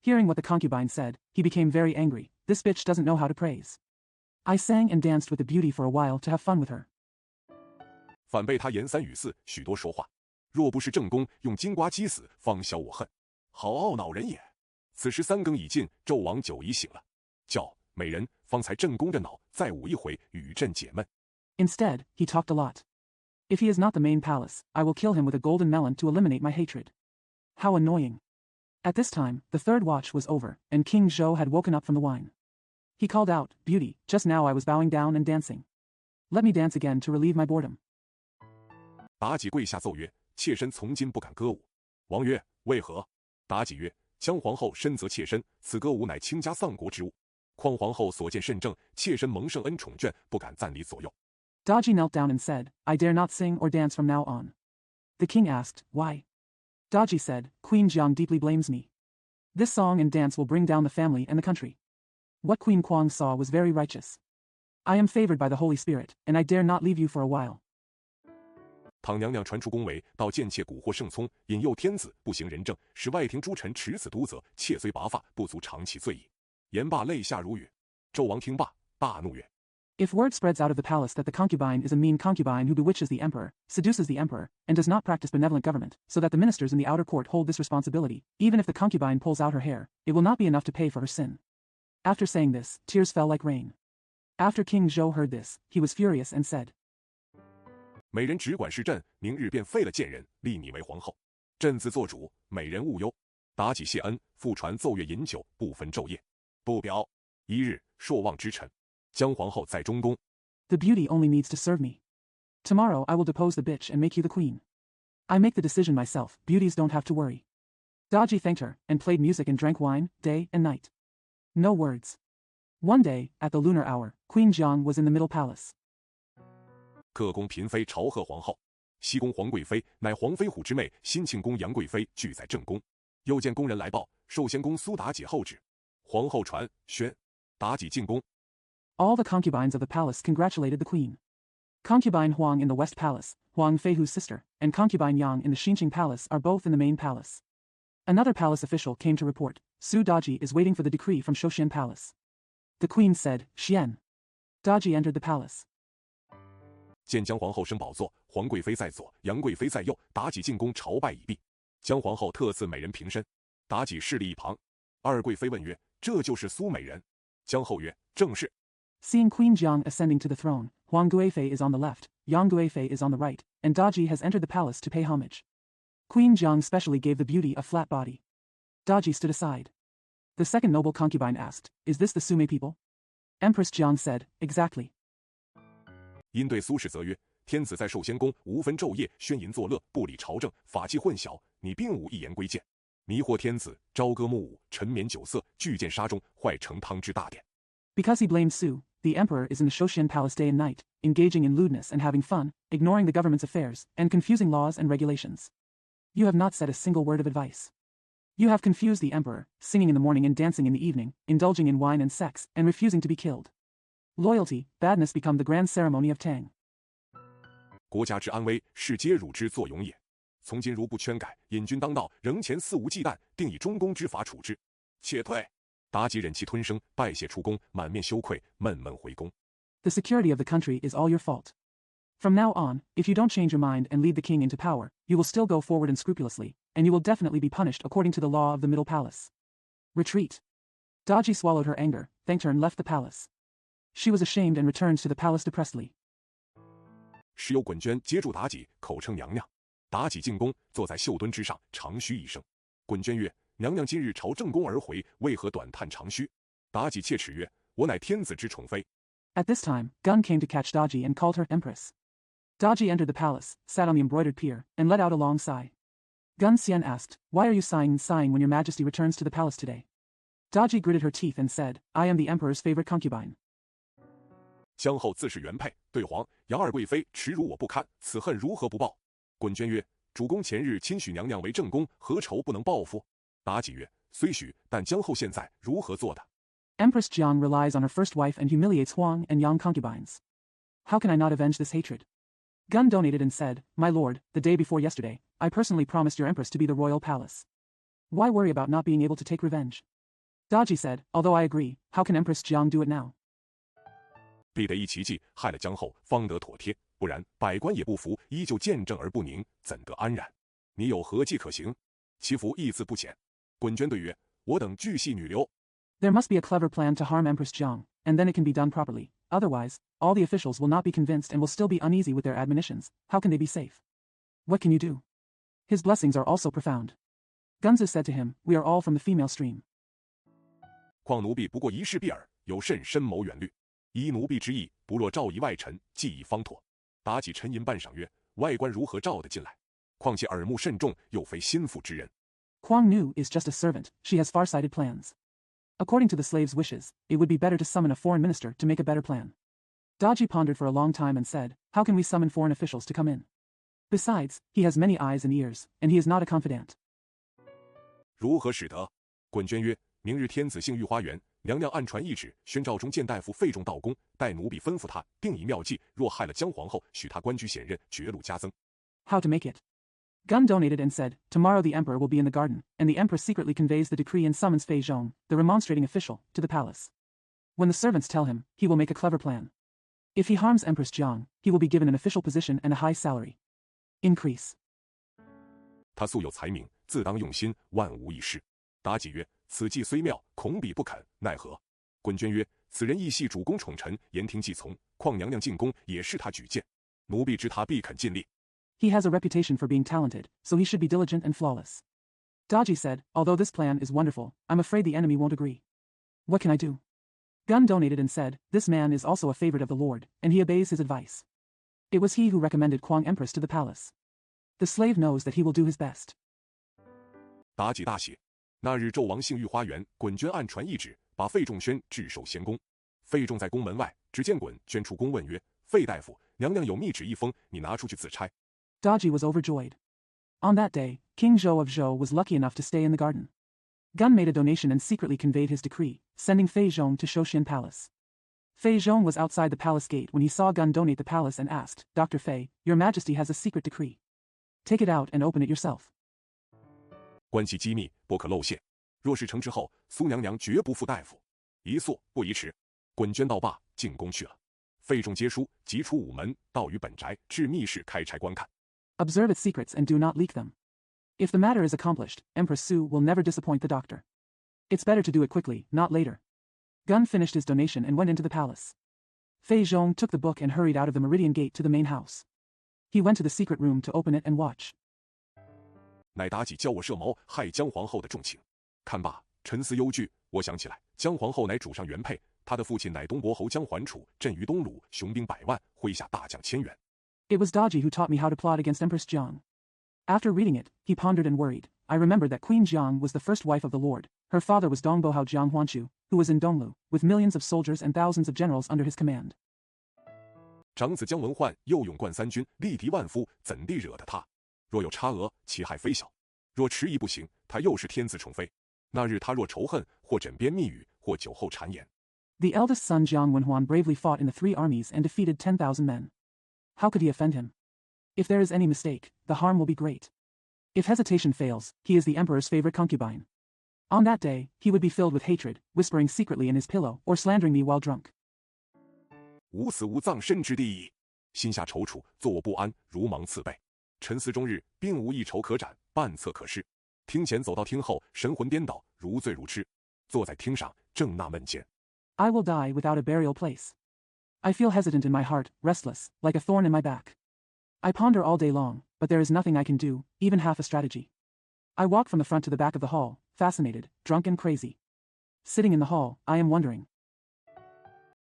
Hearing what the concubine said, he became very angry. This bitch doesn't know how to praise. I sang and danced with the beauty for a while to have fun with her. 反被他言三语四，许多说话。若不是正宫用金瓜击死，方消我恨。好懊恼人也。此时3更已尽，纣王酒已醒了，叫美人方才正宫着脑，再舞一回，与朕解闷。 Instead, he talked a lot. If he is not the main palace, I will kill him with a golden melon to eliminate my hatred. How annoying. At this time, the third watch was over, and King Zhou had woken up from the wine. He called out, "Beauty, just now I was bowing down and dancing. Let me dance again to relieve my boredom." 妲己跪下奏曰：“妾身从今不敢歌舞。”王曰：“为何？”妲己曰：“姜皇后深责妾身，此歌舞乃倾家丧国之物。况皇后所见甚正，妾身蒙圣恩宠眷，不敢暂离左右。” Daji knelt down and said, "I dare not sing or dance from now on." The king asked, "Why?" Daji said, "Queen Jiang deeply blames me. This song and dance will bring down the family and the country. What Queen Kuang saw was very righteous. I am favored by the Holy Spirit, and I dare not leave you for a while." 倘娘娘传出宫闱，到贱妾蛊惑圣聪，引诱天子，不行仁政，使外廷诸臣持此毒责，妾虽拔发，不足偿其罪矣。言罢，泪下如雨。纣王听罢，大怒曰： If word spreads out of the palace that the concubine is a mean concubine who bewitches the emperor, seduces the emperor, and does not practice benevolent government, so that the ministers in the outer court hold this responsibility, even if the concubine pulls out her hair, it will not be enough to pay for her sin. After saying this, tears fell like rain. After King Zhou heard this, he was furious and said, 美人只管是朕，明日便废了贱人，立你为皇后。朕自做主，美人勿忧。妲己谢恩，复传奏乐饮酒，不分昼夜。不表。一日，朔望之臣，姜皇后在中宫。 The beauty only needs to serve me. Tomorrow I will depose the bitch and make you the queen. I make the decision myself, beauties don't have to worry. Daji thanked her, and played music and drank wine, day and night. No words. One day, at the lunar hour, Queen Jiang was in the middle palace. 各宫嫔妃朝贺皇后。西宫皇贵妃乃皇飞虎之妹，新庆宫杨贵妃俱在正宫。又见宫人来报，寿仙宫苏妲己后旨。皇后传宣，妲己进宫。 All the concubines of the palace congratulated the queen. Concubine Huang in the West Palace, Huang Feihu's sister, and concubine Yang in the Xinqing Palace are both in the main palace. Another palace official came to report, Su Daji is waiting for the decree from Shouxian Palace. The queen said, Xian. Daji entered the palace. 见姜皇后升宝座，皇贵妃在左，杨贵妃在右，妲己进宫朝拜已毕。姜皇后特赐美人平身，妲己侍立一旁。二贵妃问曰：“这就是苏美人？”姜后曰：“正是。” Seeing Queen Jiang ascending to the throne, Huang Guifei is on the left, Yang Guifei is on the right, and Daji has entered the palace to pay homage. Queen Jiang specially gave the beauty a flat body. Daji stood aside. The second noble concubine asked, "Is this the Sume people?" Empress Jiang said, "Exactly." 因对苏轼则曰：“天子在寿仙宫，无分昼夜，宣淫作乐，不理朝政，法器混淆，你并无一言规谏，迷惑天子，朝歌暮舞，沉湎酒色，巨舰沙中，坏成汤之大典。” Because he blamed Su, the emperor is in the Shouxian Palace day and night, engaging in lewdness and having fun, ignoring the government's affairs, and confusing laws and regulations. You have not said a single word of advice. You have confused the emperor, singing in the morning and dancing in the evening, indulging in wine and sex, and refusing to be killed. Loyalty, badness become the grand ceremony of Tang. 国家之安危，是皆汝之作俑也。从今如不圈改，引军当道，仍前肆无忌惮，定以中宫之法处之。且退。妲己忍气吞声，拜谢出宫，满面羞愧，闷闷回宫。The security of the country is all your fault. From now on, if you don't change your mind and lead the king into power, you will still go forward unscrupulously, and you will definitely be punished according to the law of the Middle Palace. Retreat. Daji swallowed her anger, thanked her and left the palace. She was ashamed and returned to the palace depressedly. 时有滚娟接住妲己，口称娘娘。妲己进宫，坐在绣墩之上，长吁一声。滚娟曰：“娘娘今日朝正宫而回，为何短叹长吁？”妲己切齿曰：“我乃天子之宠妃。” At this time, Gun came to catch Daji and called her empress. Daji entered the palace, sat on the embroidered pier, and let out a long sigh. Gun Xian asked, "Why are you sighing when your majesty returns to the palace today?" Daji gritted her teeth and said, "I am the emperor's favorite concubine." 姜后自是原配，对皇杨二贵妃耻辱我不堪，此恨如何不报？滚娟曰：“主公前日亲许娘娘为正宫，何愁不能报复？”妲己曰：“虽许，但姜后现在如何做的？” Empress Jiang relies on her first wife and humiliates Huang and Yang concubines. How can I not avenge this hatred? Gun donated and said, "My lord, the day before yesterday, I personally promised your empress to be the royal palace. Why worry about not being able to take revenge?" Daji said, "Although I agree, how can Empress Jiang do it now?" 必得一奇迹，害了姜后，方得妥帖，不然百官也不服，依旧见证而不宁，怎得安然？你有何计可行？其福一字不浅。滚娟对曰：“我等巨细女流。” There must be a clever plan to harm Empress Jiang, and then it can be done properly. Otherwise, all the officials will not be convinced and will still be uneasy with their admonitions. How can they be safe? What can you do? His blessings are also profound. Gunzi said to him, "We are all from the female stream." 况奴婢不过一事毕耳，有甚深谋远虑？依奴婢之意，不若召以外臣，计以方妥。妲己沉吟半晌曰：“外官如何召得进来？况且耳目甚重，又非心腹之人。” Huang Nu is just a servant, she has far-sighted plans. According to the slave's wishes, it would be better to summon a foreign minister to make a better plan. Daji pondered for a long time and said, "How can we summon foreign officials to come in? Besides, he has many eyes and ears, and he is not a confidant." 如何使得？滚娟曰：“明日天子幸御花园，娘娘暗传懿旨，宣召中谏大夫费仲到宫，待奴婢吩咐他，定以妙计，若害了姜皇后，许他官居显任，爵禄加增。” How to make it? Gun donated and said, tomorrow the emperor will be in the garden, and the empress secretly conveys the decree and summons Fei Zhong, the remonstrating official, to the palace. When the servants tell him, he will make a clever plan. If he harms Empress Jiang, he will be given an official position and a high salary. Increase. 他素有才名，自当用心，万无一失。妲己曰：此计虽妙，恐彼不肯，奈何？滚娟曰：此人亦系主公宠臣，言听计从，况娘娘进宫也是他举荐，奴婢知他必肯尽力。He has a reputation for being talented, so he should be diligent and flawless. Daji said, although this plan is wonderful, I'm afraid the enemy won't agree. What can I do? Gun donated and said, this man is also a favorite of the Lord, and he obeys his advice. It was he who recommended Kuang Empress to the palace. The slave knows that he will do his best. 妲己大喜。那日纣王幸御花园，滚娟暗传懿旨，把费仲宣置守咸宫。费仲在宫门外，只见滚娟出宫问曰：费大夫，娘娘有密旨一封，你拿出去自差。Daji was overjoyed. On that day, King Zhou of Zhou was lucky enough to stay in the garden. Gun made a donation and secretly conveyed his decree, sending Fei Zhong to Shouxian Palace. Fei Zhong was outside the palace gate when he saw Gun donate the palace and asked, Dr. Fei, your majesty has a secret decree. Take it out and open it yourself. 关系机密，不可露泄。若是成之后，苏娘娘绝不负大夫。一速不宜迟。滚娟到罢，进宫去了。费仲接书，即出午门，到于本宅，至密室开差观看。Observe its secrets and do not leak them. If the matter is accomplished, Empress Su will never disappoint the doctor. It's better to do it quickly, not later. Gun finished his donation and went into the palace. Fei Zhong took the book and hurried out of the meridian gate to the main house. He went to the secret room to open it and watch. 乃妲己教我设谋害姜皇后的重情。看罢，沉思忧惧，我想起来，姜皇后乃主上原配，她的父亲乃东伯侯姜桓楚，镇于东鲁，雄兵100万，麾下大将1000员。It was Daji who taught me how to plot against Empress Jiang. After reading it, he pondered and worried. I remembered that Queen Jiang was the first wife of the Lord. Her father was Dongbohao Jiang Huanchu, who was in Donglu, with millions of soldiers and thousands of generals under his command. 长子姜文焕又勇冠3军，力敌万夫，怎地惹得他？若有差额，其害非小；若迟疑不行，他又是天子宠妃。那日他若仇恨，或枕边密语，或酒后谗言。The eldest son Jiang Wenhuan bravely fought in the 3 armies and defeated 10,000 men. How could he offend him? If there is any mistake, the harm will be great. If hesitation fails, he is the emperor's favorite concubine. On that day, he would be filled with hatred, whispering secretly in his pillow, or slandering me while drunk. 无死无葬身之地矣，心下踌躇，坐卧不安，如芒刺背。沉思终日，并无一筹可展，半策可施。厅前走到厅后，神魂颠倒，如醉如痴。坐在厅上，正纳闷间。I will die without a burial place. I feel hesitant in my heart, restless, like a thorn in my back. I ponder all day long, but there is nothing I can do, even half a strategy. I walk from the front to the back of the hall, fascinated, drunk and crazy. Sitting in the hall, I am wondering.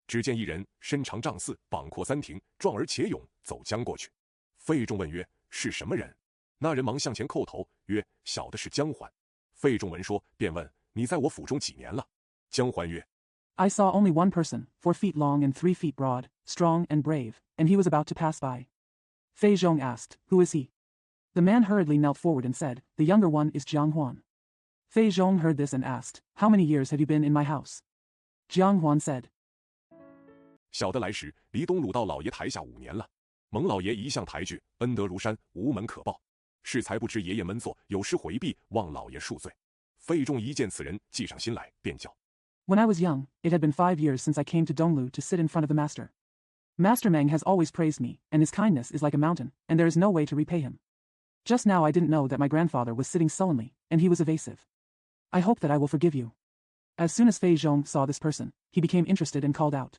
只见一人身长丈4，膀阔3庭，壮而且勇，走将过去。费仲问曰：是什么人？那人忙向前叩头，曰：小的是姜桓。费仲闻说，便问：你在我府中几年了？姜桓曰： I saw only one person, 4 feet long and 3 feet broad, strong and brave, and he was about to pass by. Fei Zhong asked, who is he? The man hurriedly knelt forward and said, the younger one is Jiang Huan. Fei Zhong heard this and asked, how many years have you been in my house? Jiang Huan said, 小的来时，离东鲁到老爷台下5年了。蒙老爷一向抬举，恩德如山，无门可报。适才不知爷爷闷坐，有失回避，望老爷恕罪。费仲一见此人，计上心来，便叫。When I was young, it had been 5 years since I came to Donglu to sit in front of the master. Master Meng has always praised me, and his kindness is like a mountain, and there is no way to repay him. Just now I didn't know that my grandfather was sitting sullenly, and he was evasive. I hope that I will forgive you. As soon as Fei Zhong saw this person, he became interested and called out.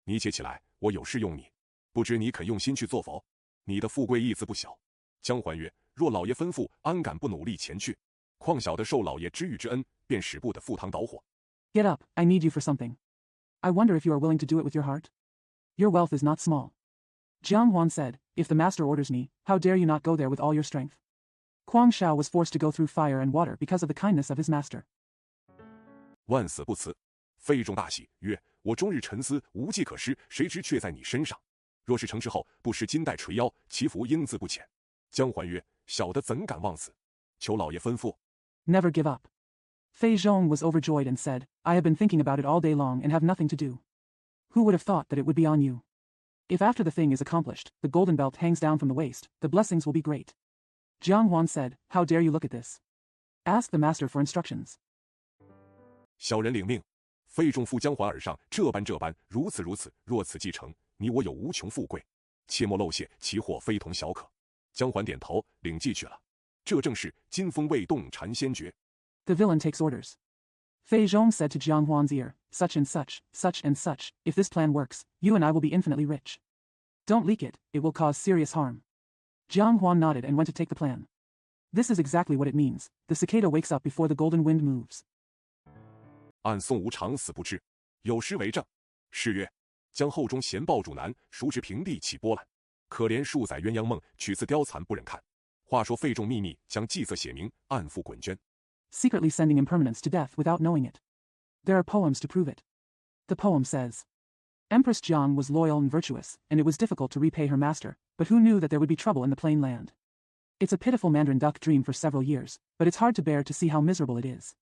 你且起来，我有事用你，不知你肯用心去做否？你的富贵义子不小。姜桓曰：若老爷吩咐，安敢不努力前去？况小的受老爷知遇之恩，便使不得赴汤蹈火。Get up, I need you for something. I wonder if you are willing to do it with your heart? Your wealth is not small. Jiang Huan said, if the master orders me, how dare you not go there with all your strength? Kuang Shao was forced to go through fire and water because of the kindness of his master. 万死不辞。费仲大喜，曰：我终日沉思，无计可施，谁知却在你身上。若是成之后，不失金带垂腰，其福应自不浅。姜桓曰：小的怎敢忘此？求老爷吩咐。Never give up. Fei Zhong was overjoyed and said, I have been thinking about it all day long and have nothing to do. Who would have thought that it would be on you? If after the thing is accomplished, the golden belt hangs down from the waist, the blessings will be great. Jiang Huan said, How dare you look at this? Ask the master for instructions. 小人领命。费仲负江环而上，这般，如此，若此既成，你我有无穷富贵，切莫漏泄，其祸非同小可。江环点头，领计去了。这正是金风未动禅先觉。The villain takes orders. Fei Zhong said to Jiang Huan's ear, Such and such, if this plan works, you and I will be infinitely rich. Don't leak it, it will cause serious harm. Jiang Huan nodded and went to take the plan. This is exactly what it means. The cicada wakes up before the golden wind moves. 按宋无常死不知，有诗为证。诗曰：江后中闲抱主男，熟知平地起波澜。可怜数载鸳鸯梦，取次貂蝉不忍看。话说费仲秘密将计策写明，暗付滚捐。Secretly sending impermanence to death without knowing it. There are poems to prove it. The poem says, Empress Jiang was loyal and virtuous, and it was difficult to repay her master, but who knew that there would be trouble in the plain land? It's a pitiful mandarin duck dream for several years, but it's hard to bear to see how miserable it is.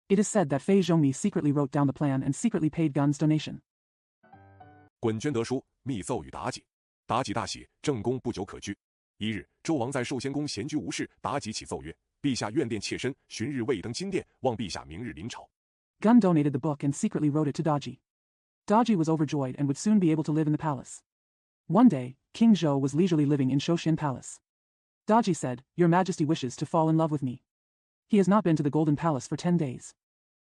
It is said that Fei Zhongmi secretly wrote down the plan and secretly paid Gun's donation. 滚捐得书，密奏与妲己。妲己大喜，正宫不久可居。一日，周王在寿仙宫闲居无事，妲己启奏曰：陛下愿殿妾身，旬日未登金殿，望陛下明日临朝。Gun donated the book and secretly wrote it to Daji. Daji was overjoyed and would soon be able to live in the palace. One day, King Zhou was leisurely living in Shouxian Palace. Daji said, Your Majesty wishes to fall in love with me. He has not been to the Golden Palace for 10 days.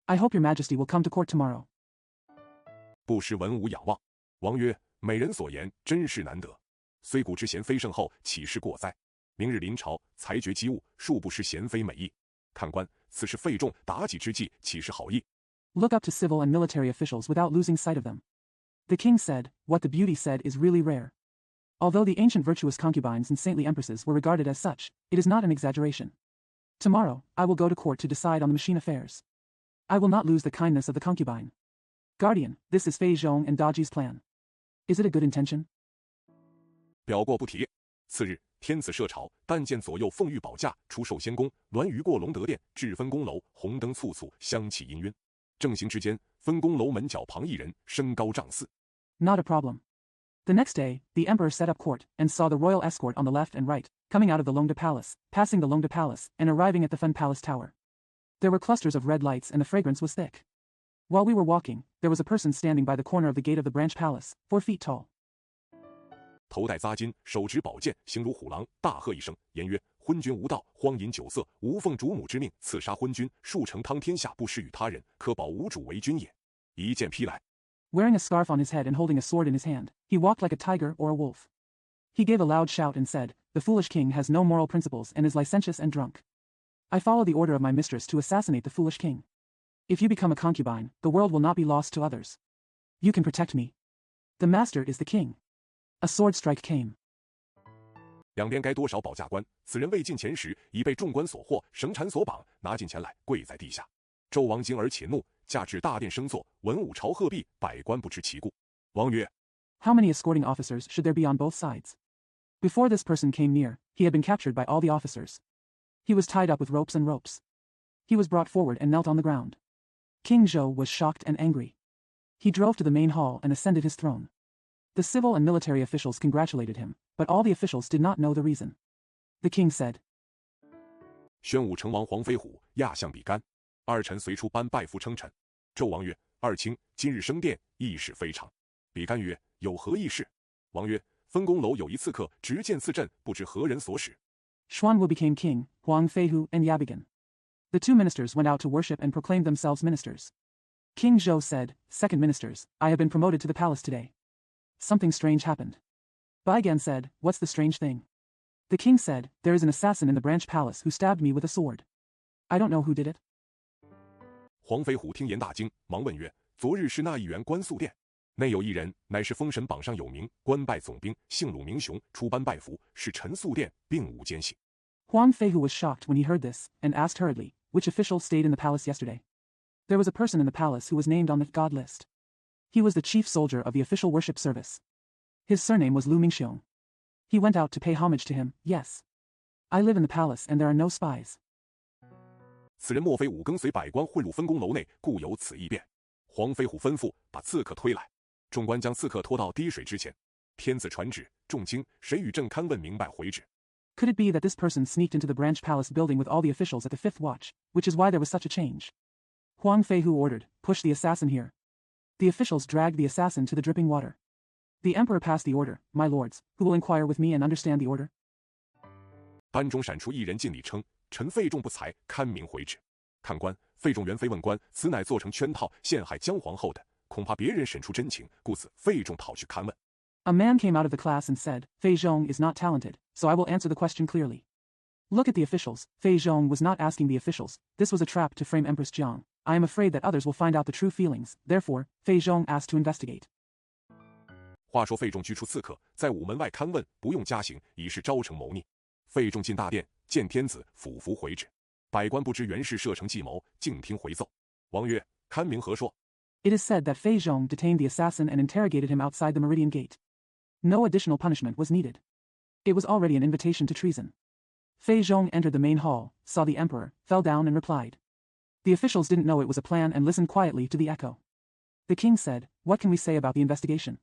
I hope Your Majesty will come to court tomorrow. 不识文武仰望。王曰：美人所言，真是难得。虽古之贤妃圣后，岂是过哉？明日临朝，裁决机务，恕不失贤妃美意。看官，此是费仲、妲己之计，岂是好意？ Look up to civil and military officials without losing sight of them. The king said, What the beauty said is really rare. Although the ancient virtuous concubines and saintly empresses were regarded as such, it is not an exaggeration. Tomorrow, I will go to court to decide on the machine affairs. I will not lose the kindness of the concubine. Guardian, this is Fei Zhong and Daji's plan. Is it a good intention? 表过不提。次日，天子设朝，但见左右凤玉宝驾出寿仙宫，銮舆过龙德殿，至分宫楼，红灯簇簇，香气氤氲。正行之间，分宫楼门角旁一人，身高丈4。Not a problem. The next day, the emperor set up court and saw the royal escort on the left and right, coming out of the Longde Palace, passing the Longde Palace, and arriving at the Fen Palace Tower. There were clusters of red lights and the fragrance was thick. While we were walking, there was a person standing by the corner of the gate of the Branch Palace, 4 feet tall. 头戴扎巾，手执宝剑，形如虎狼，大喝一声，言曰：昏君无道，荒淫酒色，无奉主母之命，刺杀昏君，数成汤天下，不施与他人，可保无主为君也。一剑劈来。Wearing a scarf on his head and holding a sword in his hand, he walked like a tiger or a wolf. He gave a loud shout and said, The foolish king has no moral principles and is licentious and drunk. I follow the order of my mistress to assassinate the foolish king. If you become a concubine, the world will not be lost to others. You can protect me. The master is the king. A sword strike came. 两边该多少保驾官，此人未进前时，已被众官所获，绳缠所绑，拿进前来，跪在地下。纣王惊而且怒，驾至大殿升坐，文武朝贺毕，百官不知其故。王曰： How many escorting officers should there be on both sides? Before this person came near, he had been captured by all the officers. He was tied up with ropes and ropes. He was brought forward and knelt on the ground. King Zhou was shocked and angry. He drove to the main hall and ascended his throne. The civil and military officials congratulated him, but all the officials did not know the reason. The king said, 宣武成王黄飞虎亚相比干，二臣随出班拜服称臣。纣王曰：二卿今日升殿，议事非常。比干曰：有何议事？王曰：分宫楼有一刺客，执剑刺阵，不知何人所使。Xuanwu became king, Huang Feihu and Yabigan. The 2 ministers went out to worship and proclaimed themselves ministers. King Zhou said, Second ministers, I have been promoted to the palace today. Something strange happened. Baigan said, What's the strange thing? The king said, There is an assassin in the Branch Palace who stabbed me with a sword. I don't know who did it. 黄飞虎听言大惊，忙问曰：昨日是那一员官宿殿，内有一人，乃是封神榜上有名，官拜总兵，姓鲁名雄，出班拜服，是陈宿殿，并无奸细。Huang Feihu was shocked when he heard this, and asked hurriedly, Which official stayed in the palace yesterday? There was a person in the palace who was named on the god list. He was the chief soldier of the official worship service. His surname was Lu Mingxiong. He went out to pay homage to him, yes. I live in the palace and there are no spies. 此人莫非五更随百官混入分宫楼内，故有此异变。黄飞虎吩咐把刺客推来，众官将刺客拖到滴水之前。天子传旨，众卿，谁与朕勘问明白回旨？ Could it be that this person sneaked into the branch palace building with all the officials at the 5th watch, which is why there was such a change? Huang Fei Hu ordered, push the assassin here. The officials dragged the assassin to the dripping water. The emperor passed the order, my lords, who will inquire with me and understand the order? 班中闪出一人进礼称：“臣费仲不才，堪明回旨。”看官，费仲原非问官，此乃做成圈套陷害姜皇后的，恐怕别人审出真情，故此费仲讨去勘问。 A man came out of the class and said, Fei Zhong is not talented, so I will answer the question clearly. Look at the officials. Fei Zhong was not asking the officials. This was a trap to frame Empress Jiang. I am afraid that others will find out the true feelings. Therefore, Fei Zhong asked to investigate. 话说费仲拘出刺客，在午门外勘问，不用加刑，以示招惩谋逆。费仲进大殿，见天子，俯伏回旨。百官不知袁氏设成计谋，静听回奏。王曰：“勘明何说？” It is said that Fei Zhong detained the assassin and interrogated him outside the Meridian Gate. No additional punishment was needed. It was already an invitation to treason. Fei Zhong entered the main hall, saw the emperor, fell down and replied. The officials didn't know it was a plan and listened quietly to the echo. The king said, What can we say about the investigation?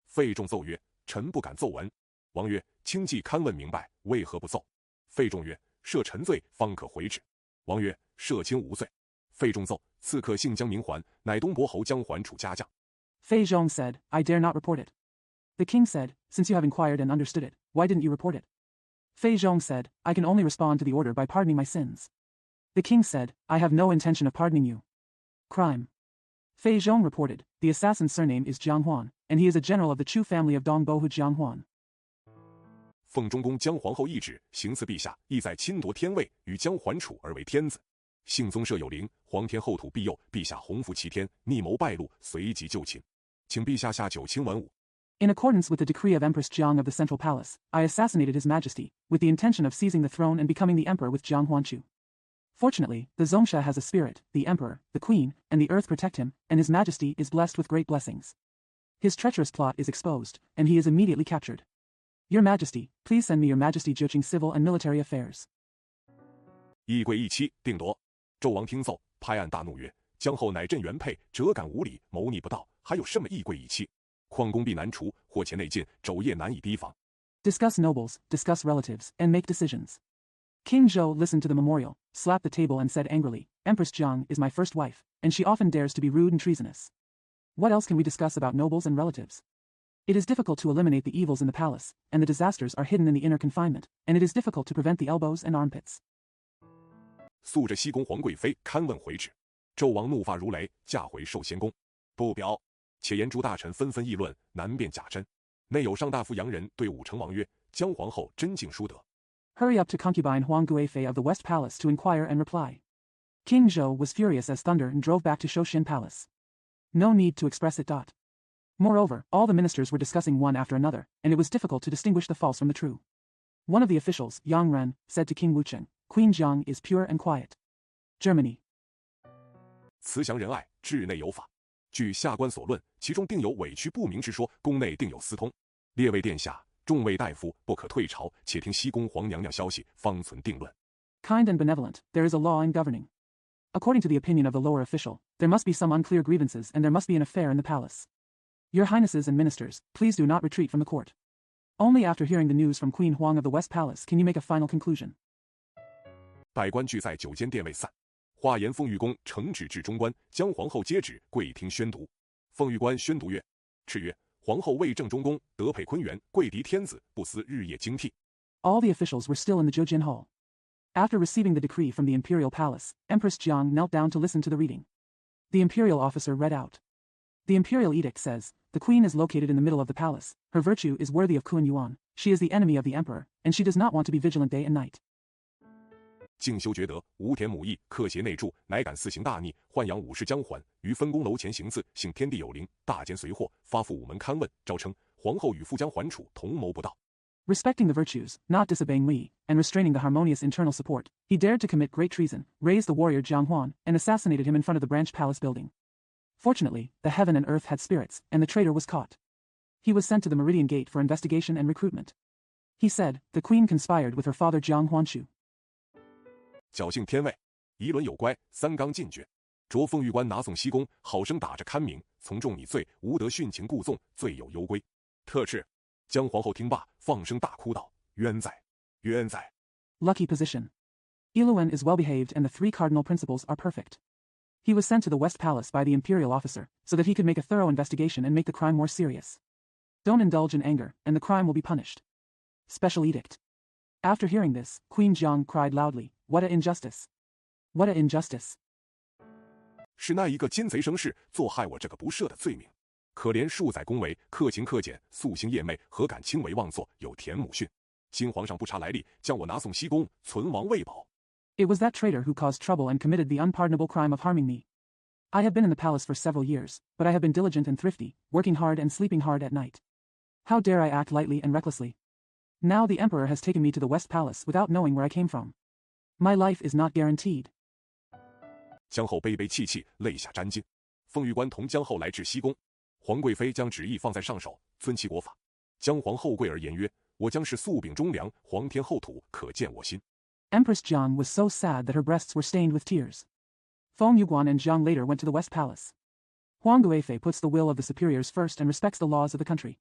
费仲奏曰：“臣不敢奏闻。”王曰：“卿既勘问明白，为何不奏？”费仲曰：“赦臣罪，方可回旨。”王曰：“赦卿无罪。”费仲奏：“刺客姓姜名桓，乃东伯侯姜桓楚家将。” Fei Zhong said, I dare not report it. The king said, Since you have inquired and understood it, why didn't you report it? Fei Zhong said, I can only respond to the order by pardoning my sins. The king said, I have no intention of pardoning you. Crime. Fei Zhong reported, the assassin's surname is Jiang Huan, and he is a general of the Chu family of Dongbohu Jiang Huan. 奉中宫姜皇后懿旨，行刺陛下，意在侵夺天位，与姜桓楚而为天子。幸宗社有灵，皇天后土庇佑，陛下洪福齐天，逆谋败露，随即就擒。请陛下下九卿文武。 In accordance with the decree of Empress Jiang of the Central Palace, I assassinated His Majesty, with the intention of seizing the throne and becoming the emperor with Jiang Huanchu. Fortunately, the Zongsha has a spirit, the emperor, the queen, and the earth protect him, and His Majesty is blessed with great blessings. His treacherous plot is exposed, and he is immediately captured. Your Majesty, please send me Your Majesty judging civil and military affairs. 议贵议期，定夺。纣王听奏，拍案大怒曰：“姜后乃朕原配，折敢无礼，谋逆不道，还有什么议贵议期？旷宫必难除，祸前内尽，昼夜难以提防。” Discuss nobles, discuss relatives, and make decisions. King Zhou listened to the memorial, slapped the table and said angrily, Empress Jiang is my first wife, and she often dares to be rude and treasonous. What else can we discuss about nobles and relatives? It is difficult to eliminate the evils in the palace, and the disasters are hidden in the inner confinement, and it is difficult to prevent the elbows and armpits. 素着西宫皇贵妃勘问回旨，纣王怒发如雷，驾回寿仙宫。不表。且言诸大臣纷纷议论，难辨假真。内有上大夫杨仁对武成王曰：“姜皇后真敬淑德。” Hurry up to concubine Huang Guifei of the West Palace to inquire and reply. King Zhou was furious as thunder and drove back to Shoshin Palace. No need to express it. Moreover, all the ministers were discussing one after another, and it was difficult to distinguish the false from the true. One of the officials, Yang Ren, said to King Wucheng, Queen Jiang is pure and quiet. Germany. 慈祥仁爱，治内有法。据下官所论，其中定有委屈不明之说，宫内定有私通。列位殿下，众位大夫不可退朝，且听西宫皇娘娘消息，方存定论。Kind and benevolent, there is a law in governing. According to the opinion of the lower official, there must be some unclear grievances and there must be an affair in the palace. Your highnesses and ministers, please do not retreat from the court. Only after hearing the news from Queen Huang of the West Palace can you make a final conclusion. 百官俱在九间殿位散。华严奉御宫承旨至中官，姜皇后接旨跪听宣读。奉御官宣读曰：“敕曰，皇后为正中宫，德配坤元，贵敌天子，不思日夜精辟。” All the officials were still in the Zhoujin Hall. After receiving the decree from the imperial palace, Empress Jiang knelt down to listen to the reading. The imperial officer read out. The imperial edict says, the queen is located in the middle of the palace, her virtue is worthy of Kun Yuan, she is the enemy of the emperor, and she does not want to be vigilant day and night. 敬修厥德，无田母义，克邪内助，乃敢肆行大逆，豢养武士姜桓，于分宫楼前行刺，幸天地有灵，大奸随祸，发赴午门勘问，昭称皇后与夫姜桓楚同谋不道。Respecting the virtues, not disobeying Li, and restraining the harmonious internal support, he dared to commit great treason, raised the warrior Jiang Huan, and assassinated him in front of the branch palace building. Fortunately, the heaven and earth had spirits, and the traitor was caught. He was sent to the Meridian Gate for investigation and recruitment. He said, the queen conspired with her father Jiang Huanchu. 侥幸天位，仪伦有乖，三纲尽绝。着奉御官拿送西宫，好生打着堪明，从重你罪，无得殉情故纵，罪有攸归。特斥。姜皇后听罢，放声大哭道：“冤哉，冤哉！” Lucky position. Iluwen is well behaved and the 3 cardinal principles are perfect. He was sent to the West Palace by the imperial officer, so that he could make a thorough investigation and make the crime more serious. Don't indulge in anger, and the crime will be punished. Special edict. After hearing this, Queen Jiang cried loudly, "What a injustice! What a injustice!" 是那一个奸贼生事，做害我这个不赦的罪名。可怜数载宫闱，克勤克俭，夙兴夜寐，何敢轻为妄作，有田母训。今皇上不查来历，将我拿送西宫，存亡未保。It was that traitor who caused trouble and committed the unpardonable crime of harming me. I have been in the palace for several years, but I have been diligent and thrifty, working hard and sleeping hard at night. How dare I act lightly and recklessly? Now the emperor has taken me to the West Palace without knowing where I came from. My life is not guaranteed. 姜后悲悲戚戚，泪下沾襟。凤玉官同姜后来至西宫，皇贵妃将旨意放在上手，遵其国法。姜皇后跪而言曰：“我将是素秉忠良，皇天厚土，可见我心。” Empress Jiang was so sad that her breasts were stained with tears. Feng Yuguan and Jiang later went to the West Palace. Huang Guifei puts the will of the superiors first and respects the laws of the country.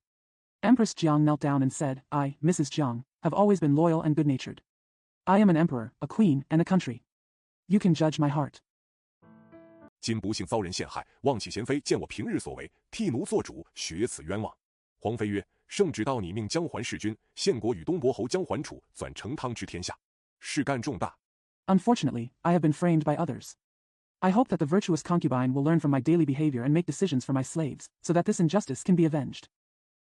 Empress Jiang knelt down and said, "I, Mrs. Jiang, have always been loyal and good-natured. I am an emperor, a queen, and a country. You can judge my heart." 今不幸遭人陷害，望启贤妃见我平日所为，替奴做主，雪此冤枉。皇妃曰：“圣旨到你命姜桓弑君，献国与东伯侯姜桓楚，转成汤之天下，事干重大。” Unfortunately, I have been framed by others. I hope that the virtuous concubine will learn from my daily behavior and make decisions for my slaves, so that this injustice can be avenged.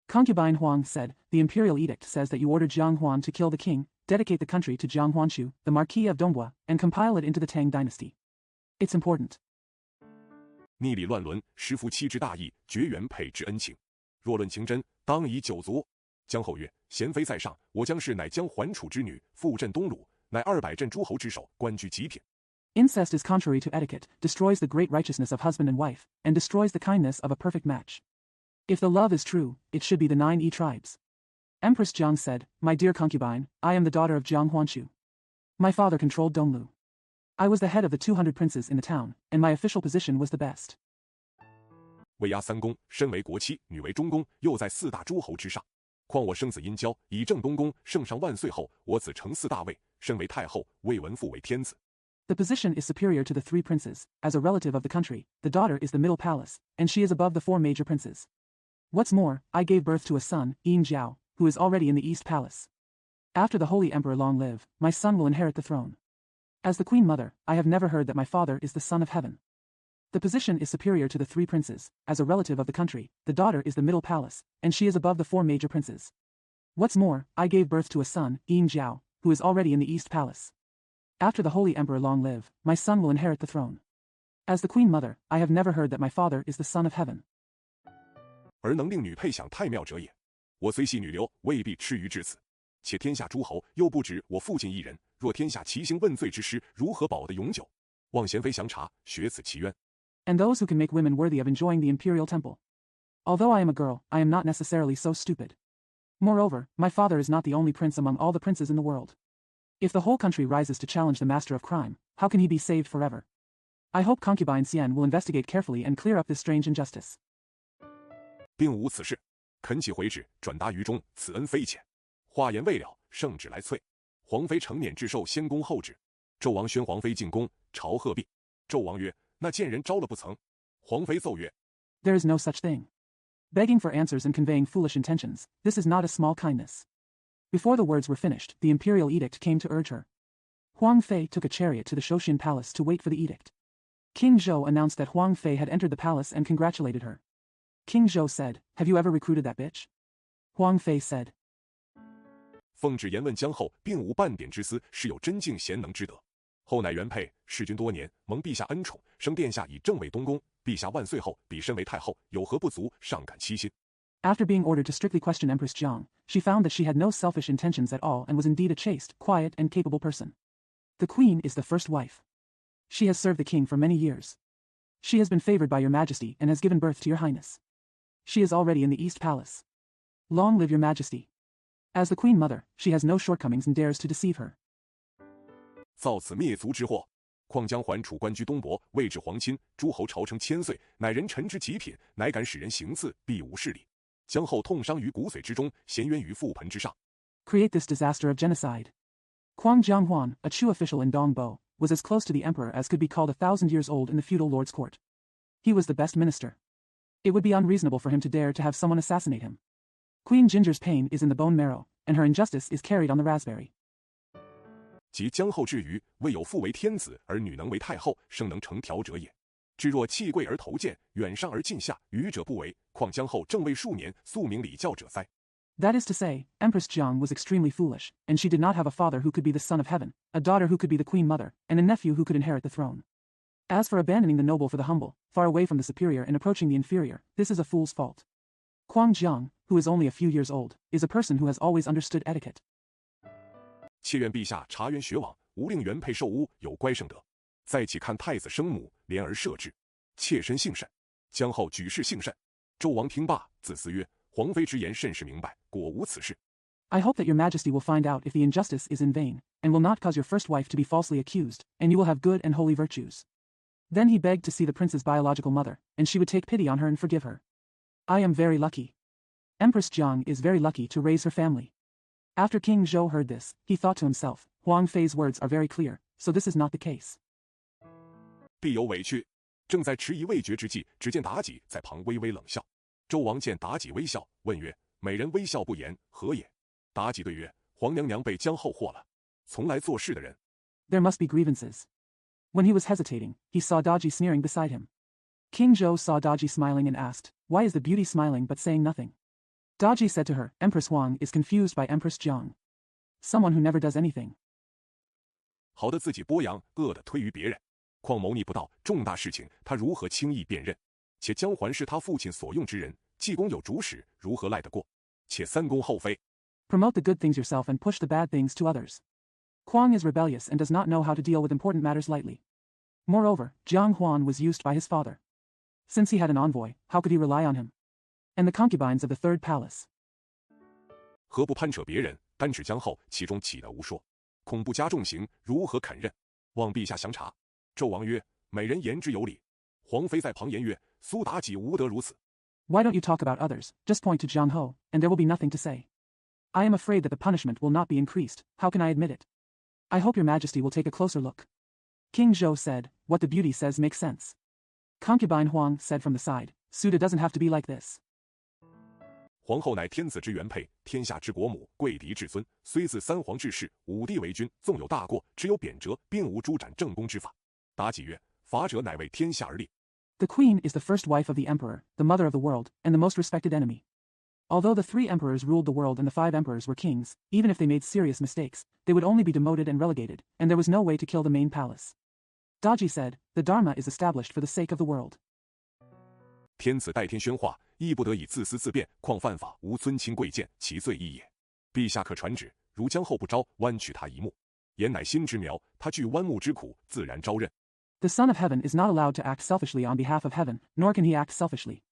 Concubine Huang said, "The imperial edict says that you order Jiang Huan to kill the king, dedicate the country to Jiang Huanchu, the Marquis of Dongbua, and compile it into the Tang dynasty. It's important." 逆理乱伦，实夫妻之大义，绝缘配之恩情。若论情真，当以九族。姜后曰：“贤妃在上，我姜氏乃姜桓楚之女，复镇东鲁，乃200镇诸侯之首，官居极品。” Incest is contrary to etiquette, destroys the great righteousness of husband and wife, and destroys the kindness of a perfect match. If the love is true, it should be the 9 tribes. Empress Jiang said, "My dear concubine, I am the daughter of Jiang Huanchu. My father controlled Donglu. I was the head of the 200 princes in the town, and my official position was the best." 为压3公，身为国戚，女为中宫，又在4大诸侯之上。况我生子殷郊，以正东宫，圣上万岁后，我子承4大位，身为太后，未闻父为天子。The position is superior to the 3 princes. As a relative of the country, the daughter is the middle palace, and she is above the 4 major princes. What's more, I gave birth to a son, Yin Jiao, who is already in the East Palace. After the holy emperor long live, my son will inherit the throne. As the queen mother, I have never heard that my father is the son of heaven. The position is superior to the 3 princes. As a relative of the country, the daughter is the middle palace, and she is above the 4 major princes. What's more, I gave birth to a son, Yin Jiao, who is already in the East Palace. After the holy emperor long live, my son will inherit the throne. As the queen mother, I have never heard that my father is the son of heaven. 而能令女配享太妙者也。我虽系女流，未必痴于至此。且天下诸侯又不止我父亲一人，若天下齐行问罪之师，如何保得永久？望贤妃详查，雪此其冤。 And those who can make women worthy of enjoying the imperial temple. Although I am a girl, I am not necessarily so stupid. Moreover, my father is not the only prince among all the princes in the world. If the whole country rises to challenge the master of crime, how can he be saved forever? I hope concubine Xian will investigate carefully and clear up this strange injustice. 并无此事，恳请回旨，转达于中，此恩非浅。话言未了，圣旨来催。皇妃承辇致寿先公后旨。纣王宣皇妃进宫，朝贺毕。纣王曰：“那贱人招了不曾？”皇妃奏曰： There is no such thing. Begging for answers and conveying foolish intentions, this is not a small kindness. Before the words were finished, the imperial edict came to urge her. Huang Fei took a chariot to the Shoshin palace to wait for the edict. King Zhou announced that Huang Fei had entered the palace and congratulated her. King Zhou said, "Have you ever recruited that bitch?" Huang Fei said. 奉旨言问姜后，并无半点之私，是有真敬贤能之德。后乃原配，弑君多年，蒙陛下恩宠，升殿下以正位东宫。陛下万岁后，彼身为太后，有何不足，尚感戚心。 After being ordered to strictly question Empress Jiang, she found that she had no selfish intentions at all and was indeed a chaste, quiet, and capable person. The queen is the first wife. She has served the king for many years. She has been favored by your majesty and has given birth to your highness. She is already in the East Palace. Long live your majesty. As the queen mother, she has no shortcomings and dares to deceive her. 造此灭族之祸，况姜桓楚官居东伯，位至皇亲，诸侯朝称千岁，乃人臣之极品，乃敢使人行刺，必无势力。江后痛伤于骨髓之中，咸冤于覆盆之上。Create this disaster of genocide. Huang Jianghuan, a Chu official in Dongbo, was as close to the emperor as could be called 1,000 years old in the feudal lord's court. He was the best minister. It would be unreasonable for him to dare to have someone assassinate him. Queen Ginger's pain is in the bone marrow, and her injustice is carried on the raspberry. 即江后至于未有父为天子，而女能为太后，生能成条者也。至若弃贵而投贱，远上而近下，愚者不为，况江后正位数年，素明礼教者哉？ That is to say, Empress Jiang was extremely foolish, and she did not have a father who could be the son of heaven, a daughter who could be the queen mother, and a nephew who could inherit the throne. As for abandoning the noble for the humble, far away from the superior and approaching the inferior, this is a fool's fault. Huang Jiang, who is only a few years old, is a person who has always understood etiquette. 切愿陛下察冤雪网，无令原配受污，有乖圣德。再起看太子生母，怜而赦之，妾身幸甚。江后举事幸甚。纣王听罢，自思曰：皇妃之言甚是明白，果无此事。 I hope that your majesty will find out if the injustice is in vain, and will not cause your first wife to be falsely accused, and you will have good and holy virtues. Then he begged to see the prince's biological mother, and she would take pity on her and forgive her. I am very lucky. Empress Jiang is very lucky to raise her family. After King Zhou heard this, he thought to himself, Huang Fei's words are very clear, so this is not the case. 必有委屈。正在迟疑未决之际，只见妲己在旁微微冷笑。周王见妲己微笑，问曰：“美人微笑不言，何也？”妲己对曰：“皇娘娘被江后惑了。从来做事的人。” There must be grievances. When he was hesitating, he saw Daji sneering beside him. King Zhou saw Daji smiling and asked, Why is the beauty smiling but saying nothing? Daji said to her, Empress Huang is confused by Empress Jiang. Someone who never does anything. 好的自己剥扬，恶的推于别人。况谋逆不道，重大事情他如何轻易辨认？且姜桓是他父亲所用之人，济公有主使，如何赖得过？且三公后妃。 Promote the good things yourself and push the bad things to others. Huang is rebellious and does not know how to deal with important matters lightly. Moreover, Jiang Huan was used by his father. Since he had an envoy, how could he rely on him? And the concubines of the third palace. 何不攀扯别人，单指姜后，其中岂得无说？恐不加重刑，如何肯认？望陛下详察。纣王曰：“美人言之有理。”皇妃在旁言曰：“苏妲己无得如此。” Why don't you talk about others, just point to Jiang Ho, and there will be nothing to say. I am afraid that the punishment will not be increased, how can I admit it? I hope your majesty will take a closer look. King Zhou said, What the beauty says makes sense. Concubine Huang said from the side, Suda doesn't have to be like this. 皇后乃天子之原配，天下之国母，贵嫡至尊，虽自三皇治世，武帝为君，纵有大过，只有贬谪，并无诛斩正宫之法。妲己曰：“法者乃为天下而立。” The queen is the first wife of the emperor, the mother of the world, and the most respected enemy. Although the 3 emperors ruled the world and the 5 emperors were kings, even if they made serious mistakes, they would only be demoted and relegated, and there was no way to kill the main palace. Daji said, The Dharma is established for the sake of the world. 天子代天宣化，亦不得以自私自辩，况犯法无尊亲贵贱，其罪亦也。陛下可传旨，如姜后不招，剜取他一目。言乃心之苗，他惧剜目之苦，自然招认。 The Son of Heaven is not allowed to act selfishly on behalf of heaven, nor can he act selfishly.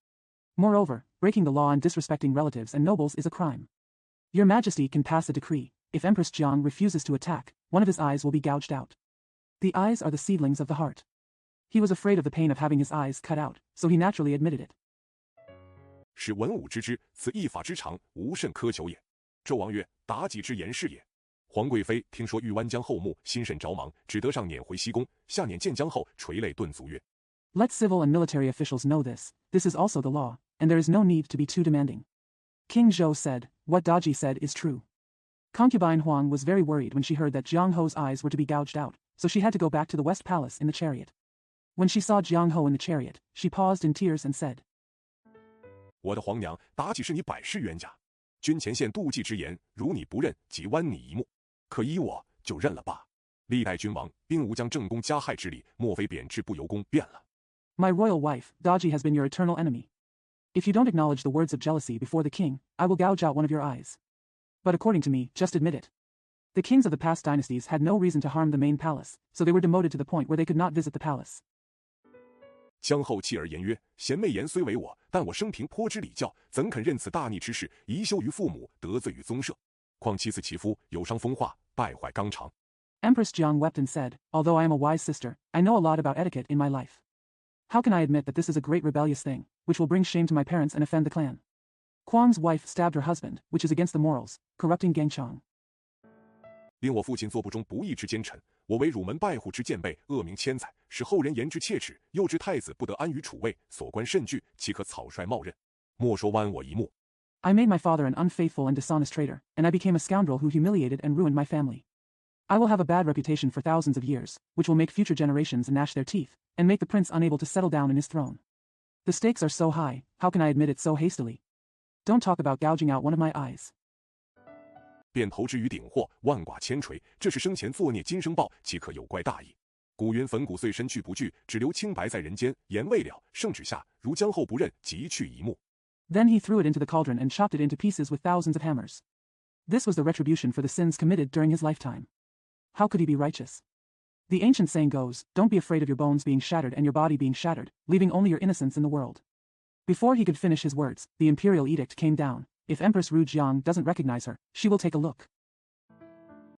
Moreover, breaking the law and disrespecting relatives and nobles is a crime. Your Majesty can pass a decree. If Empress Jiang refuses to attack, one of his eyes will be gouged out. The eyes are the seedlings of the heart. He was afraid of the pain of having his eyes cut out, so he naturally admitted it. 使文武知之，此一法之常，无甚苛求也。纣王曰：“妲己之言是也。” 皇贵妃听说欲剜姜后目，心甚着忙，只得上辇回西宫，下辇见姜后，垂泪顿足曰： Let civil and military officials know this. This is also the law, and there is no need to be too demanding. King Zhou said, What Daji said is true. Concubine Huang was very worried when she heard that Jiang Ho's eyes were to be gouged out, so she had to go back to the West Palace in the chariot. When she saw Jiang Ho in the chariot, she paused in tears and said, 我的皇娘，妲己是你百世冤家，君前线妒忌之言，如你不认，即剜你一目。可依我，就认了罢。历代君王，并无将正宫加害之理，莫非贬至不由宫变了。 My royal wife, Daji has been your eternal enemy. If you don't acknowledge the words of jealousy before the king, I will gouge out one of your eyes. But according to me, just admit it. The kings of the past dynasties had no reason to harm the main palace, so they were demoted to the point where they could not visit the palace. 姜后泣而言曰：“贤妹言虽为我，但我生平颇知礼教，怎肯认此大逆之事？贻羞于父母，得罪于宗社。况其子其夫有伤风化，败坏纲常。” Empress Jiang wept and said, Although I am a wise sister, I know a lot about etiquette in my life. How can I admit that this is a great rebellious thing, which will bring shame to my parents and offend the clan? Huang's wife stabbed her husband, which is against the morals, corrupting Gangchang. 令我父亲做不忠不义之奸臣，我为汝门拜户之贱辈，恶名千载，使后人言之切齿。又知太子不得安于储位，所关甚巨，岂可草率冒任？莫说剜我一目。I made my father an unfaithful and dishonest traitor, and I became a scoundrel who humiliated and ruined my family. I will have a bad reputation for thousands of years, which will make future generations gnash their teeth, and make the prince unable to settle down in his throne. The stakes are so high, how can I admit it so hastily? Don't talk about gouging out one of my eyes. 便投之于鼎祸，万剐千锤，这是生前作孽今生报，岂可有怪大义？古云粉骨碎身去不惧，只留清白在人间。言未了，圣旨下，如将后不认，即去一目。Then he threw it into the cauldron and chopped it into pieces with thousands of hammers. This was the retribution for the sins committed during his lifetime. How could he be righteous? The ancient saying goes, don't be afraid of your bones being shattered and your body being shattered, leaving only your innocence in the world. Before he could finish his words, the imperial edict came down. If Empress Ru Jiang doesn't recognize her, she will take a look.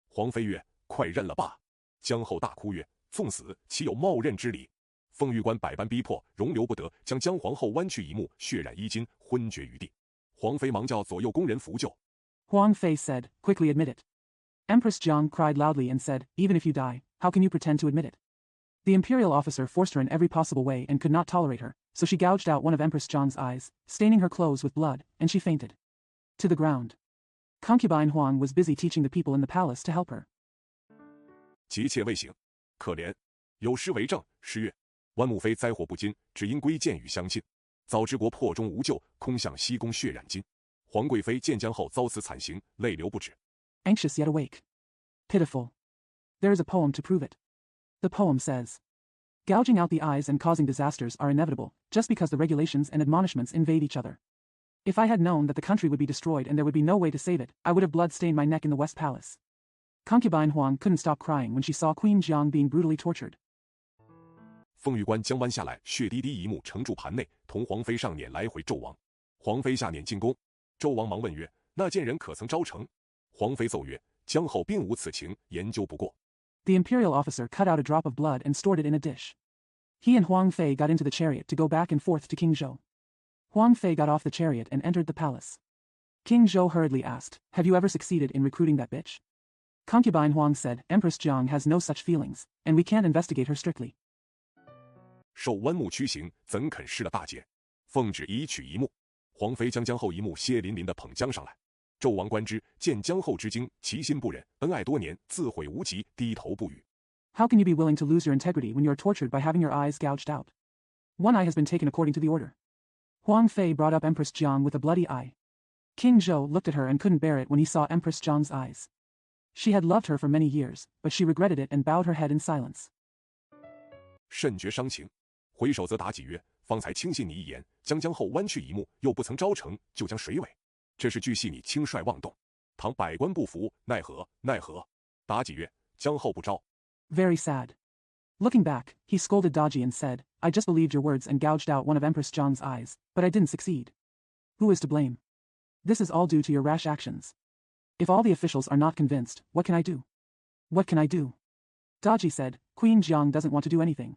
皇妃曰：“快认了吧。”姜后大哭曰：“纵死，岂有冒认之理？”凤玉官百般逼迫，容留不得，将姜皇后剜去一目，血染衣襟，昏厥于地。皇妃忙叫左右宫人扶救。Huang Fei said, quickly admit it. Empress Jiang cried loudly and said, even if you die, how can you pretend to admit it? The imperial officer forced her in every possible way and could not tolerate her, so she gouged out one of Empress Jiang's eyes, staining her clothes with blood, and she fainted. To the ground. Concubine Huang was busy teaching the people in the palace to help her. 急切未醒，可怜。有诗为证：诗曰：“万木非灾祸不惊，只因归见与相亲。早知国破中无救，空向西宫血染金。”皇贵妃见姜后遭此惨刑，泪流不止。Anxious yet awake. Pitiful. There is a poem to prove it. The poem says, gouging out the eyes and causing disasters are inevitable, just because the regulations and admonishments invade each other. If I had known that the country would be destroyed and there would be no way to save it, I would have blood-stained my neck in the West Palace. Concubine Huang couldn't stop crying when she saw Queen Jiang being brutally tortured. 凤玉官将剜下来，血滴滴一目盛住盘内，同皇妃上辇来回纣王。皇妃下辇进宫，纣王忙问曰：“那贱人可曾招成？”皇妃奏曰：“姜后并无此情，研究不过。” The imperial officer cut out a drop of blood and stored it in a dish. He and Huang Fei got into the chariot to go back and forth to King Zhou. Huang Fei got off the chariot and entered the palace. King Zhou hurriedly asked, "Have you ever succeeded in recruiting that bitch?" Concubine Huang said, "Empress Jiang has no such feelings, and we can't investigate her strictly." 受剜目驱刑，怎肯失了大节？奉旨移取一目。皇妃将姜后一目血淋淋地捧将上来。纣王观之，见姜后之惊，其心不忍，恩爱多年，自毁无极，低头不语。How can you be willing to lose your integrity when you are tortured by having your eyes gouged out? One eye has been taken according to the order. Huang Fei brought up Empress Jiang with a bloody eye. King Zhou looked at her and couldn't bear it when he saw Empress Jiang's eyes. She had loved her for many years, but she regretted it and bowed her head in silence. 甚觉伤情，回首则妲己曰：“方才轻信你一言，将姜后剜去一目，又不曾招成，就将谁尾？这是据系你轻率妄动，倘百官不服，奈何？奈何？”妲己曰：“姜后不招。” Very sad. Looking back, he scolded Daji and said, "I just believed your words and gouged out one of Empress Jiang's eyes, but I didn't succeed. Who is to blame? This is all due to your rash actions. If all the officials are not convinced, what can I do? What can I do?" Daji said, "Queen Jiang doesn't want to do anything."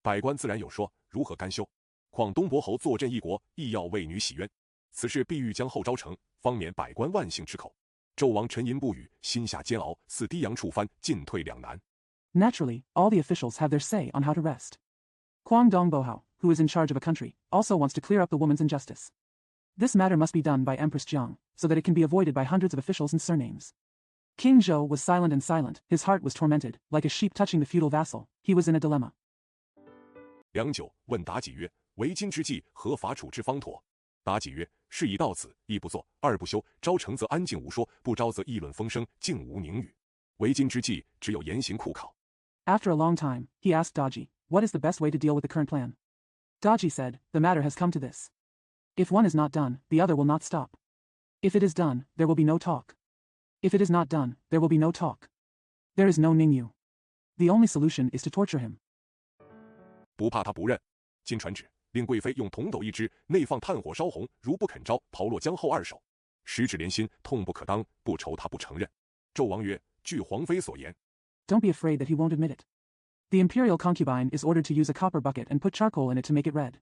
百官自然有说，如何甘休？况东伯侯坐镇一国，亦要为女洗冤。此事必欲姜后招成，方免百官万姓之口。纣王沉吟不语，心下煎熬，似低阳触帆，进退两难。Naturally, all the officials have their say on how to rest. Huang Dongbohao, who is in charge of a country, also wants to clear up the woman's injustice. This matter must be done by Empress Jiang, so that it can be avoided by hundreds of officials and surnames. King Zhou was silent and silent, his heart was tormented, like a sheep touching the feudal vassal, he was in a dilemma. 良久，问妲己曰：“为今之计，何法处置方妥？”妲己曰：“事已到此，一不做，二不休。招成则安静无说，不招则议论风声，静无宁语。为今之计，只有严刑酷考。” After a long time, he asked Daji, "What is the best way to deal with the current plan?" Daji said, "The matter has come to this. If one is not done, the other will not stop. If it is done, there will be no talk. If it is not done, there will be no talk. There is no Ningyu. The only solution is to torture him." 不怕他不认，今传旨，令贵妃用铜斗一只，内放炭火烧红，如不肯招，刨落姜后二手。十指连心，痛不可当，不愁他不承认。纣王曰：“据皇妃所言。” Don't be afraid that he won't admit it. The imperial concubine is ordered to use a copper bucket and put charcoal in it to make it red.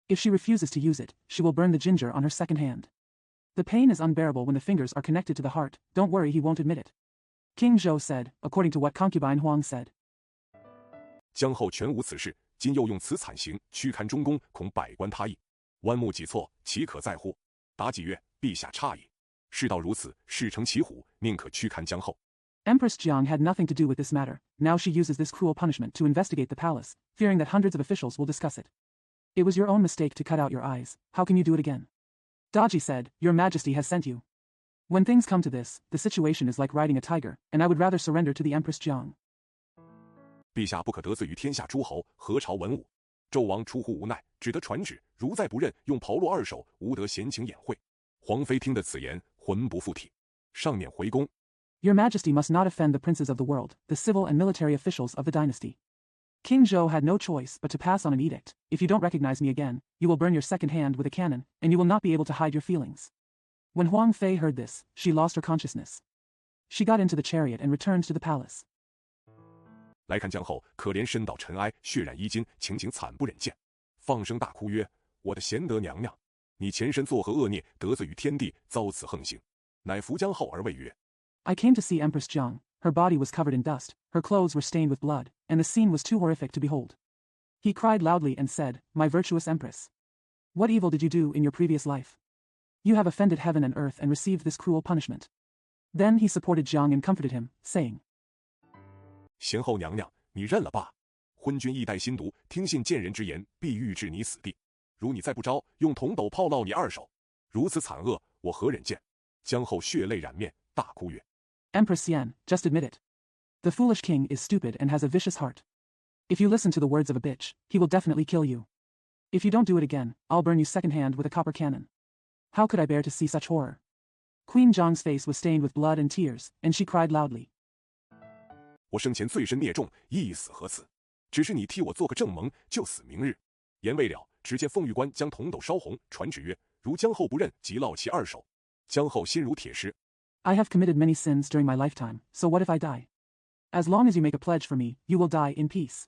If she refuses to use it, she will burn the ginger on her second hand. The pain is unbearable when the fingers are connected to the heart. Don't worry, he won't admit it. King Zhou said, according to what concubine Huang said. 姜后全无此事，今又用此惨刑驱堪中宫，恐百官他议，弯目己错，岂可在乎？妲己曰：陛下诧异。事到如此，事成骑虎，宁可驱堪姜后。Empress Jiang had nothing to do with this matter. Now she uses this cruel punishment to investigate the palace, fearing that hundreds of officials will discuss it. It was your own mistake to cut out your eyes. How can you do it again? Daji said, Your Majesty has sent you. When things come to this, the situation is like riding a tiger, and I would rather surrender to the Empress Jiang. 陛下不可得罪于天下诸侯，何朝文武。纣王出乎无奈，只得传旨，如再不认，用炮烙2手，无得闲情掩晦。皇妃听得此言，魂不附体，上辇回宫。Your Majesty must not offend the princes of the world, the civil and military officials of the dynasty. King Zhou had no choice but to pass on an edict. If you don't recognize me again, you will burn your second hand with a cannon, and you will not be able to hide your feelings. When Huang Fei heard this, she lost her consciousness. She got into the chariot and returned to the palace. 来看姜后可怜身倒尘埃，血染衣襟，情景惨不忍见，放声大哭曰：我的贤德娘娘，你前身作何恶孽，得罪于天地，遭此横刑。乃扶姜后而谓曰： I came to see Empress Jiang. Her body was covered in dust, her clothes were stained with blood, and the scene was too horrific to behold. He cried loudly and said, My virtuous Empress, what evil did you do in your previous life? You have offended heaven and earth and received this cruel punishment. Then he supported Jiang and comforted him, saying, 贤后娘娘，你认了吧。昏君一代心毒，听信贱人之言，必欲置你死地。如你再不招，用铜斗炮烙你2手。如此惨恶，我何忍见？姜后血泪染面，大哭曰： Empress Xian, just admit it. The foolish king is stupid and has a vicious heart. If you listen to the words of a bitch, he will definitely kill you. If you don't do it again, I'll burn you secondhand with a copper cannon. How could I bear to see such horror? Queen Zhang's face was stained with blood and tears, and she cried loudly. 我生前罪深孽重，一死何辞？只是你替我做个正盟，就死明日。言未了，只见凤玉官将铜斗烧红，传旨曰：如姜后不认，即烙其2手。姜后心如铁石。 I have committed many sins during my lifetime, so what if I die? As long as you make a pledge for me, you will die in peace.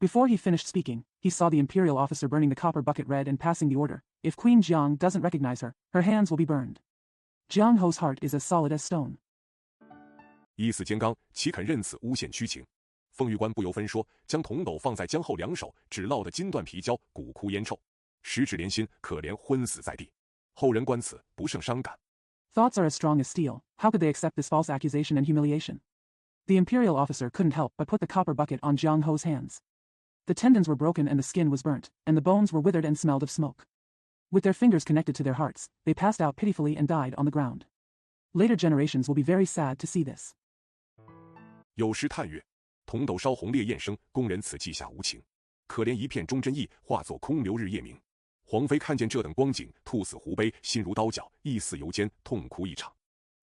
Before he finished speaking, he saw the imperial officer burning the copper bucket red and passing the order. If Queen Jiang doesn't recognize her, her hands will be burned. Jiang Ho's heart is as solid as stone. 一死坚刚，岂肯认此诬陷屈情？凤玉官不由分说，将铜斗放在姜后2手，只烙得筋断皮焦，骨枯烟臭，十指连心，可怜昏死在地。后人观此，不胜伤感。 Thoughts are as strong as steel. How could they accept this false accusation and humiliation? The imperial officer couldn't help but put the copper bucket on Jiang Ho's hands. The tendons were broken and the skin was burnt, and the bones were withered and smelled of smoke. With their fingers connected to their hearts, they passed out pitifully and died on the ground. Later generations will be very sad to see this. 有诗叹曰：铜斗烧红烈焰生，工人此计下无情。可怜一片忠贞义，化作空流日夜明。皇妃看见这等光景，兔死狐悲，心如刀绞，意似油煎，痛哭一场。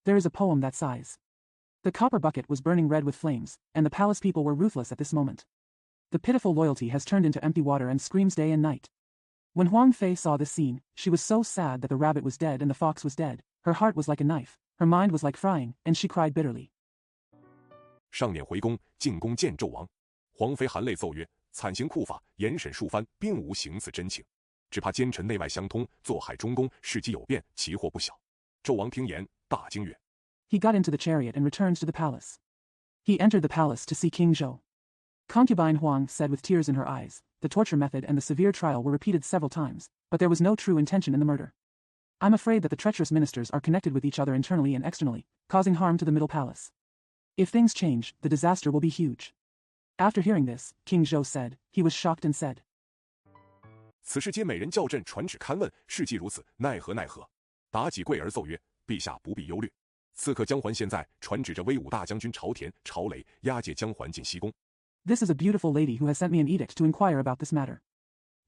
There is a poem that sighs. The copper bucket was burning red with flames, and the palace people were ruthless at this moment. The pitiful loyalty has turned into empty water and screams day and night. When Huang Fei saw this scene, she was so sad that the rabbit was dead and the fox was dead. Her heart was like a knife, her mind was like frying, and she cried bitterly. 上辇回宫，进宫见纣王。皇妃含泪奏曰：惨刑酷法，严审数番，并无行刺真情。只怕奸臣内外相通，作害中宫，事机有变，其祸不小。纣王听言，大惊曰： He got into the chariot and returned to the palace. He entered the palace to see King Zhou. Concubine Huang said with tears in her eyes, the torture method and the severe trial were repeated several times, but there was no true intention in the murder. I'm afraid that the treacherous ministers are connected with each other internally and externally, causing harm to the middle palace. If things change, the disaster will be huge. After hearing this, King Zhou said, he was shocked and said, 此事皆美人校正传旨勘问，事既如此，奈何奈何？妲己跪而奏曰：陛下不必忧虑。刺客姜桓现在传旨着威武大将军朝田、朝雷押解姜桓进西宫。 This is a beautiful lady who has sent me an edict to inquire about this matter.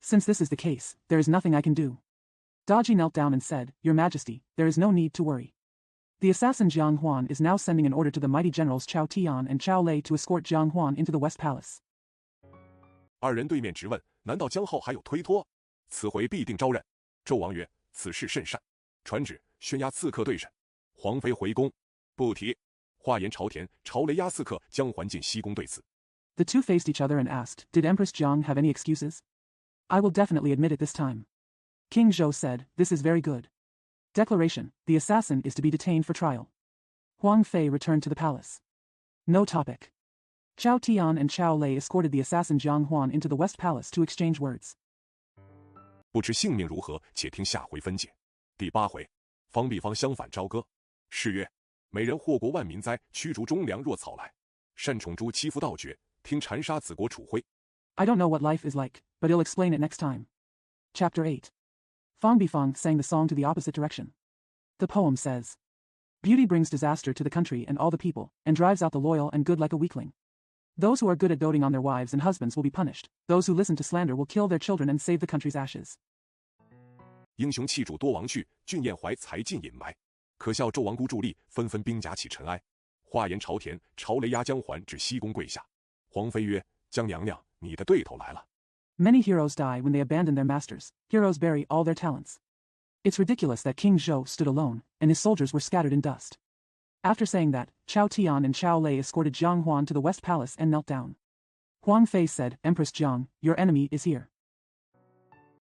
Since this is the case, there is nothing I can do. Daji knelt down and said, Your Majesty, there is no need to worry. The assassin Jiang Huan is now sending an order to the mighty generals Chao Tian and Chao Lei to escort Jiang Huan into the West Palace. 二人对面直问：难道姜后还有推脱？此回必定招认。纣王曰：此事甚善，传旨宣押刺客对审。皇妃回宫，不提。话言朝田、朝雷押刺客姜桓进西宫对此。 The two faced each other and asked, Did Empress Jiang have any excuses? I will definitely admit it this time. King Zhou said, "This is very good." Declaration: The assassin is to be detained for trial. Huang Fei returned to the palace. No topic. Chao Tian and Chao Lei escorted the assassin Jiang Huan into the West Palace to exchange words. 不知性命如何，且听下回分解。第8回，方必方相反朝歌。诗曰：美人祸国万民灾，驱逐忠良若草来。善宠诛欺负盗绝，听禅杀子国楚徽。 I don't know what life is like, but he'll explain it next time. Chapter 8. Fang Bifang sang the song to the opposite direction. The poem says, Beauty brings disaster to the country and all the people, and drives out the loyal and good like a weakling. Those who are good at doting on their wives and husbands will be punished. Those who listen to slander will kill their children and save the country's ashes. 英雄弃主多亡去，俊彦怀才尽隐埋。可笑纣王孤伫立，纷纷兵甲起尘埃。话言朝田，朝雷压江环至西宫跪下。皇妃曰：江娘娘，你的对头来了。 Many heroes die when they abandon their masters. Heroes bury all their talents. It's ridiculous that King Zhou stood alone, and his soldiers were scattered in dust. After saying that, Chao Tian and Chao Lei escorted Jiang Huan to the West Palace and knelt down. Huang Fei said, Empress Jiang, your enemy is here.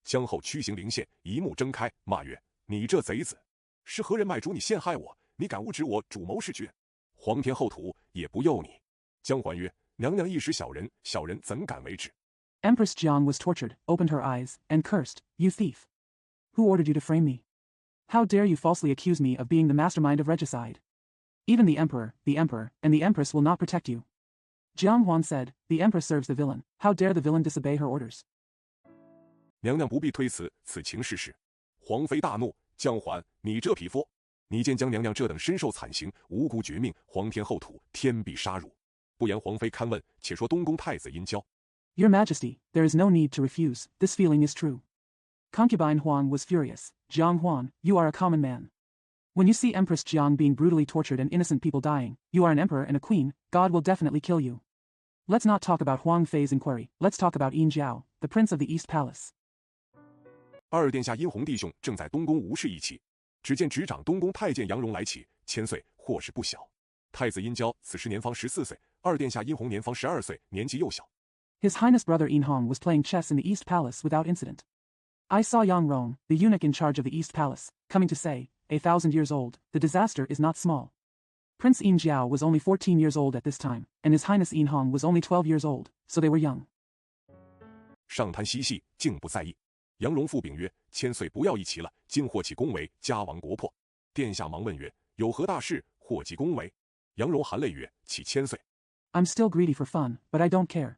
江后屈行灵现，一目睁开，骂曰：你这贼子，是何人卖主你陷害我？你敢诬指我主谋弑君？皇天厚土，也不佑你。江环曰：娘娘一时小人，小人怎敢为之？ Empress Jiang was tortured, opened her eyes, and cursed, You thief! Who ordered you to frame me? How dare you falsely accuse me of being the mastermind of regicide? Even the emperor, and the empress will not protect you. Jiang Huan said, The empress serves the villain. How dare the villain disobey her orders? 娘娘不必推辞，此情事实。皇妃大怒，江环，你这匹夫！你见江娘娘这等身受惨刑，无辜绝命，皇天厚土，天必杀汝。不言皇妃勘问，且说东宫太子殷郊。 Your Majesty, there is no need to refuse, this feeling is true. Concubine Huang was furious. Jiang Huan, you are a common man. When you see Empress Jiang being brutally tortured and innocent people dying, you are an emperor and a queen, God will definitely kill you. Let's not talk about Huang Fei's inquiry, let's talk about Yin Jiao, the prince of the East Palace. 二殿下殷红弟兄正在东宫无事一起，只见执掌东宫太监杨荣来起，1000岁，或是不小。太子殷郊此时年方14岁，二殿下殷红年方12岁，年纪幼小。 His Highness brother Yin Hong was playing chess in the East Palace without incident. I saw Yang Rong, the eunuch in charge of the East Palace, coming to say, 1,000 years old, the disaster is not small. Prince Yin Jiao was only 14 years old at this time, and His Highness Yin Hong was only 12 years old, so they were young. 上谈嬉戏，竟不在意。杨荣复禀曰：“1000岁不要一齐了，今祸起宫闱，家亡国破。”殿下忙问曰：“有何大事？祸及宫闱？”杨荣含泪曰：“岂1000岁。” I'm still greedy for fun, but I don't care.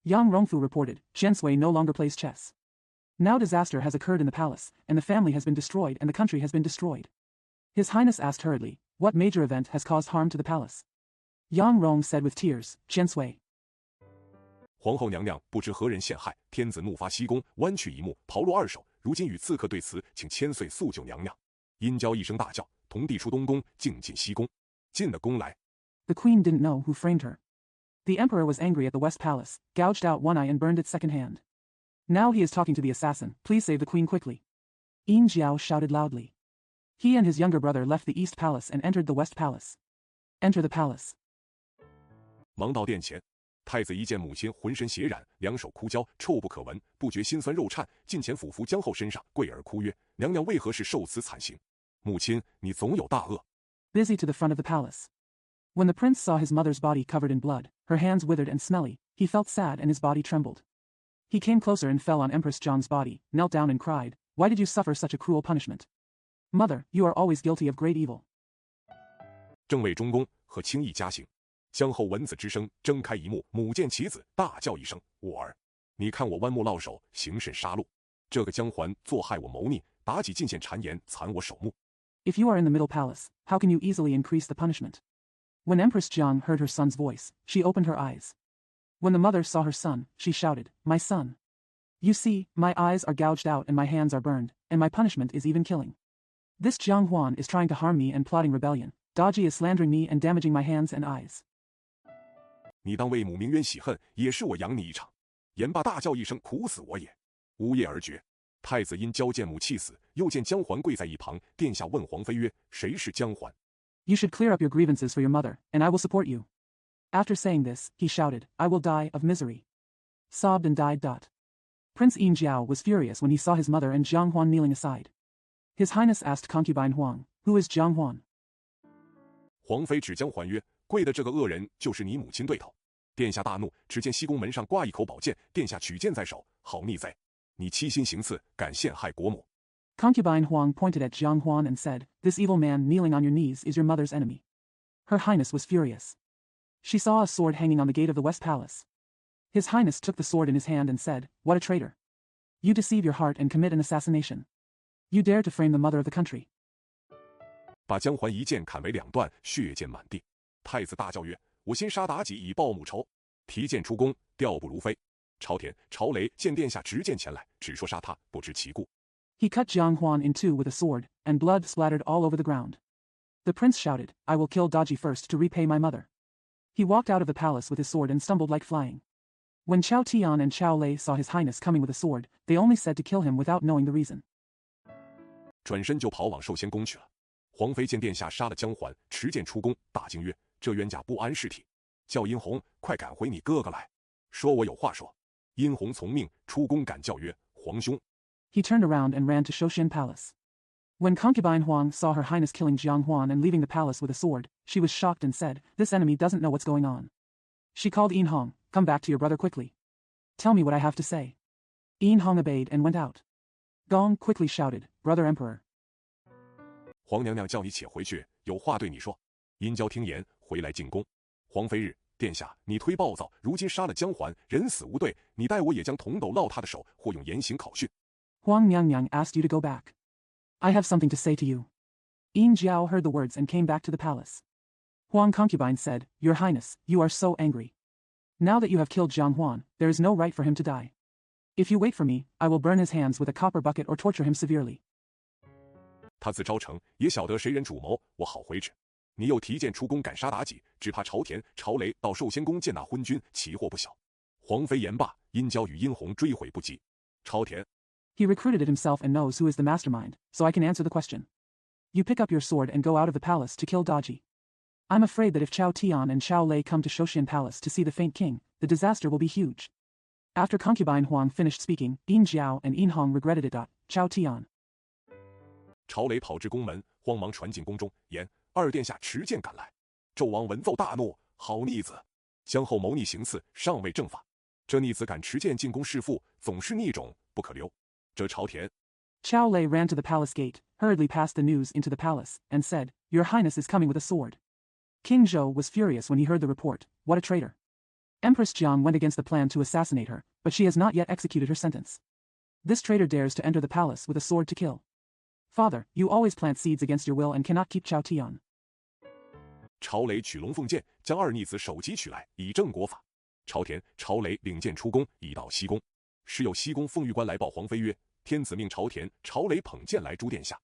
Yang Rongfu reported, Zhensui no longer plays chess. Now disaster has occurred in the palace, and the family has been destroyed and the country has been destroyed. His Highness asked hurriedly, what major event has caused harm to the palace? Yang Rong said with tears, Zhensui. 皇后娘娘不知何人陷害，天子怒发西宫，剜去一目，刨落2手。如今与刺客对词，请1000岁速救娘娘。殷郊一声大叫，同弟出东宫，径进西宫。进了宫来。 The queen didn't know who framed her. The emperor was angry at the West Palace, gouged out one eye and burned it secondhand. Now he is talking to the assassin, please save the queen quickly. Yin Jiao shouted loudly. He and his younger brother left the East Palace and entered the West Palace. Enter the palace. 忙到殿前，太子一见母亲浑身血染，两手枯焦，臭不可闻，不觉心酸肉颤，近前俯伏江后身上，跪而哭曰：“娘娘为何是受此惨刑？母亲，你总有大恶。” Busy to the front of the palace. When the prince saw his mother's body covered in blood, her hands withered and smelly, he felt sad and his body trembled. He came closer and fell on Empress Jiang's body, knelt down and cried, Why did you suffer such a cruel punishment? Mother, you are always guilty of great evil. 正位中宫，和轻易加刑。江后闻子之声，睁开一目，母见其子，大叫一声：“我儿！你看我剜目落手，行甚杀戮！这个江环作害我谋逆，妲己进献谗言，残我首目。” If you are in the middle palace, how can you easily increase the punishment? When Empress Jiang heard her son's voice, she opened her eyes. When the mother saw her son, she shouted, My son! You see, my eyes are gouged out and my hands are burned, and my punishment is even killing. This Jiang Huan is trying to harm me and plotting rebellion. Daji is slandering me and damaging my hands and eyes. 你当为母鸣冤喜恨，也是我养你一场。言罢大叫一声，苦死我也！呜咽而绝。太子因交见母气死，又见江环跪在一旁。殿下问皇妃曰：“谁是江环？” You should clear up your grievances for your mother, and I will support you. After saying this, he shouted, I will die of misery. Sobbed and died. Prince Yin Jiao was furious when he saw his mother and Jiang Huan kneeling aside. His Highness asked concubine Huang, "Who is Jiang Huan?" 皇妃指江环曰：“跪的这个恶人就是你母亲对头。”殿下大怒，只见西宫门上挂一口宝剑，殿下取剑在手，好逆贼！你欺心行刺，敢陷害国母。 Concubine Huang pointed at Jiang Huan and said, "This evil man kneeling on your knees is your mother's enemy." Her Highness was furious. She saw a sword hanging on the gate of the West Palace. His Highness took the sword in his hand and said, "What a traitor! You deceive your heart and commit an assassination. You dare to frame the mother of the country." 把江环一剑砍为两段，血溅满地。太子大叫曰：“我先杀妲己以报母仇！”提剑出宫，调步如飞。朝田、朝雷见殿下执剑前来，只说杀他，不知其故。 He cut Jiang Huan in two with a sword, and blood splattered all over the ground. The prince shouted, "I will kill Daji first to repay my mother." He walked out of the palace with his sword and stumbled like flying. When Chao Tian and Chao Lei saw his highness coming with a sword, they only said to kill him without knowing the reason. 转身就跑往寿仙宫去了。皇妃见殿下杀了江环，持剑出宫，大惊曰：“这冤家不安尸体，叫殷红快赶回你哥哥来，说我有话说。”殷红从命，出宫赶叫曰：“皇兄！” He turned around and ran to Shouxian Palace. When concubine Huang saw her highness killing Jiang Huan and leaving the palace with a sword, she was shocked and said, "This enemy doesn't know what's going on." She called Yin Hong, "Come back to your brother quickly. Tell me what I have to say." Yin Hong obeyed and went out. Gong quickly shouted, "Brother Emperor." 皇娘娘叫你且回去，有话对你说。殷郊听言，回来进宫。皇妃日，殿下，你忒暴躁，如今杀了江环，人死无对，你待我也将铜斗烙他的手，或用严刑拷讯。 Huang Nyang asked you to go back. I have something to say to you. Yin Jiao heard the words and came back to the palace. Huang concubine said, "Your Highness, you are so angry. Now that you have killed Jiang Huan, there is no right for him to die. If you wait for me, I will burn his hands with a copper bucket or torture him severely." 他自招成，也晓得谁人主谋，我好回旨。你又提剑出宫赶杀妲己，只怕朝田、朝雷到寿仙宫见那昏君，奇祸不小。皇妃言罢，殷郊与殷红追悔不及。朝田。 He recruited it himself and knows who is the mastermind, so I can answer the question. You pick up your sword and go out of the palace to kill Daji. I'm afraid that if Chao Tian and Chao Lei come to Shouxian Palace to see the faint king, the disaster will be huge. After concubine Huang finished speaking, Yin Jiao and Yin Hong regretted it. Chao Tian. 朝雷跑至宫门，慌忙传进宫中，言：“二殿下持剑赶来。”纣王闻奏大怒，好逆子！将后谋逆行刺，尚未正法。这逆子敢持剑进宫弑父，总是逆种，不可留。这朝田。 Chao Lei ran to the palace gate, hurriedly passed the news into the palace, and said, "Your Highness is coming with a sword." King Zhou was furious when he heard the report. What a traitor! Empress Jiang went against the plan to assassinate her, but she has not yet executed her sentence. This traitor dares to enter the palace with a sword to kill. Father, you always plant seeds against your will and cannot keep Chao Tian. 朝雷取龙凤剑，将二逆子首级取来，以正国法。朝田、朝雷领剑出宫，已到西宫。时有西宫奉御官来报皇妃曰：“天子命朝田、朝雷捧剑来诛殿下。”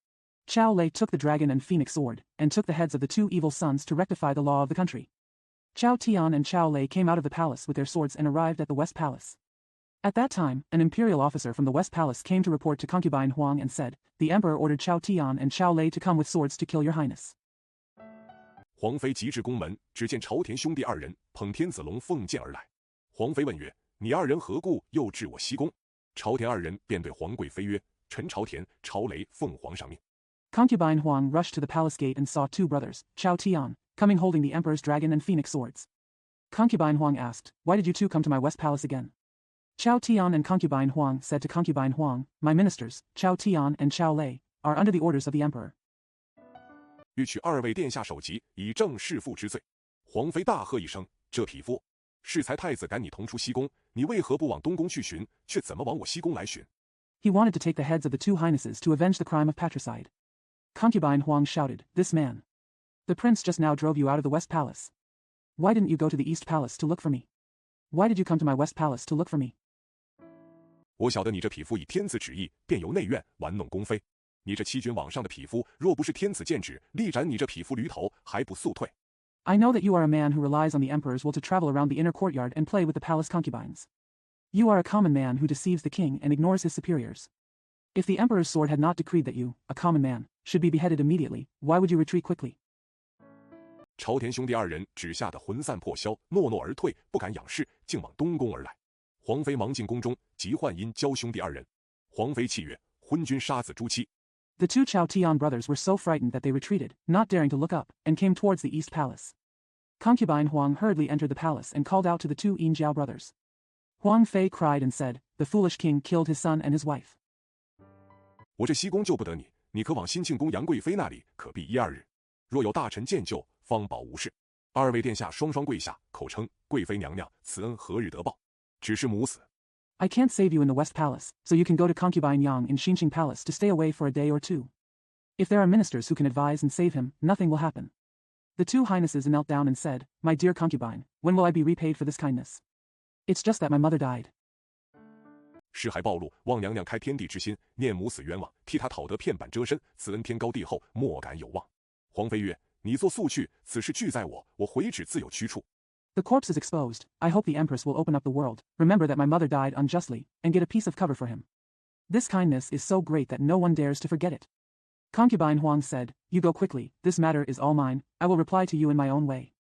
Chao Lei took the dragon and phoenix sword, and took the heads of the two evil sons to rectify the law of the country. Chao Tian and Chao Lei came out of the palace with their swords and arrived at the West Palace. At that time, an imperial officer from the West Palace came to report to concubine Huang and said, "The emperor ordered Chao Tian and Chao Lei to come with swords to kill your highness." 皇妃急至宫门，只见朝田兄弟二人捧天子龙凤剑而来。皇妃问曰：“你二人何故又至我西宫？”朝田二人便对皇贵妃曰：“臣朝田、朝雷奉皇上命。” Concubine Huang rushed to the palace gate and saw two brothers, Chao Tian, coming holding the emperor's dragon and phoenix swords. Concubine Huang asked, "Why did you two come to my West Palace again?" Chao Tian and concubine Huang said to concubine Huang, "My ministers, Chao Tian and Chao Lei, are under the orders of the emperor." 欲取二位殿下首级，以正弑父之罪。皇妃大喝一声：“这匹夫！适才太子赶你同出西宫，你为何不往东宫去寻，却怎么往我西宫来寻？” He wanted to take the heads of the two highnesses to avenge the crime of patricide. Concubine Huang shouted, "This man! The prince just now drove you out of the West Palace. Why didn't you go to the East Palace to look for me? Why did you come to my West Palace to look for me?" 我晓得你这匹夫以天子旨意，便由内院玩弄宫妃。你这欺君罔上的匹夫，若不是天子剑旨，力斩你这匹夫驴头，还不速退。 I know that you are a man who relies on the emperor's will to travel around the inner courtyard and play with the palace concubines. You are a common man who deceives the king and ignores his superiors. If the emperor's sword had not decreed that you, a common man, should be beheaded immediately, why would you retreat quickly? 朝田兄弟二人只吓得魂散魄消，诺诺而退，不敢仰视，竟往东宫而来。皇妃忙进宫中，急唤殷郊兄弟2人。皇妃泣曰：“昏君杀子诸妻。” The two Chao Tian brothers were so frightened that they retreated, not daring to look up, and came towards the east palace. Concubine Huang hurriedly entered the palace and called out to the two Yin Jiao brothers. Huang Fei cried and said, "The foolish king killed his son and his wife. 我这西宫救不得你，你可往兴庆宫杨贵妃那里，可避1-2日。若有大臣见救，方保无事。2位殿下双双跪下，口称贵妃娘娘，此恩何日得报？只是母死。” I can't save you in the West Palace, so you can go to Concubine Yang in Xinqing Palace to stay away for a day or 2. If there are ministers who can advise and save him, nothing will happen. The two highnesses knelt down and said, "My dear concubine, when will I be repaid for this kindness? It's just that my mother died." 事还暴露，望娘娘开天地之心，念母死冤枉，替她讨得片板遮身，此恩天高地厚，莫敢有忘。皇妃曰：“你作速去，此事俱在我，我回旨自有去处。” The corpse is exposed. I hope the Empress will open up the world, remember that my mother died unjustly, and get a piece of cover for him. This kindness is so great that no one dares to forget it. Concubine Huang said, "You go quickly, this matter is all mine, I will reply to you in my own way."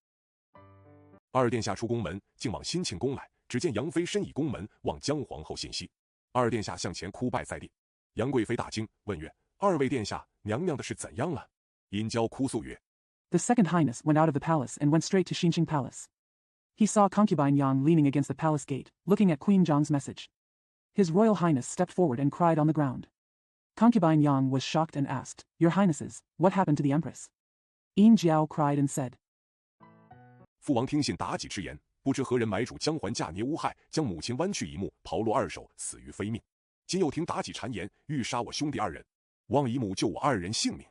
2殿下出宫门，竟往兴庆宫来，只见杨妃身倚宫门，望姜皇后信息。2殿下向前哭拜在地。杨贵妃大惊，问曰：“2位殿下，娘娘的事怎样了？”殷郊哭诉曰：“ The second highness went out of the palace and went straight to Xinqing Palace. He saw Concubine Yang leaning against the palace gate, looking at Queen Zhang's message. His royal highness stepped forward and cried on the ground. Concubine Yang was shocked and asked, "Your highnesses, what happened to the empress?" Yin Jiao cried and said, 父王听信妲己之言，不知何人买主姜环嫁孽诬害，将母亲剜去一目，刨落2手，死于非命。今又听妲己谗言，欲杀我兄弟2人，望姨母救我2人性命。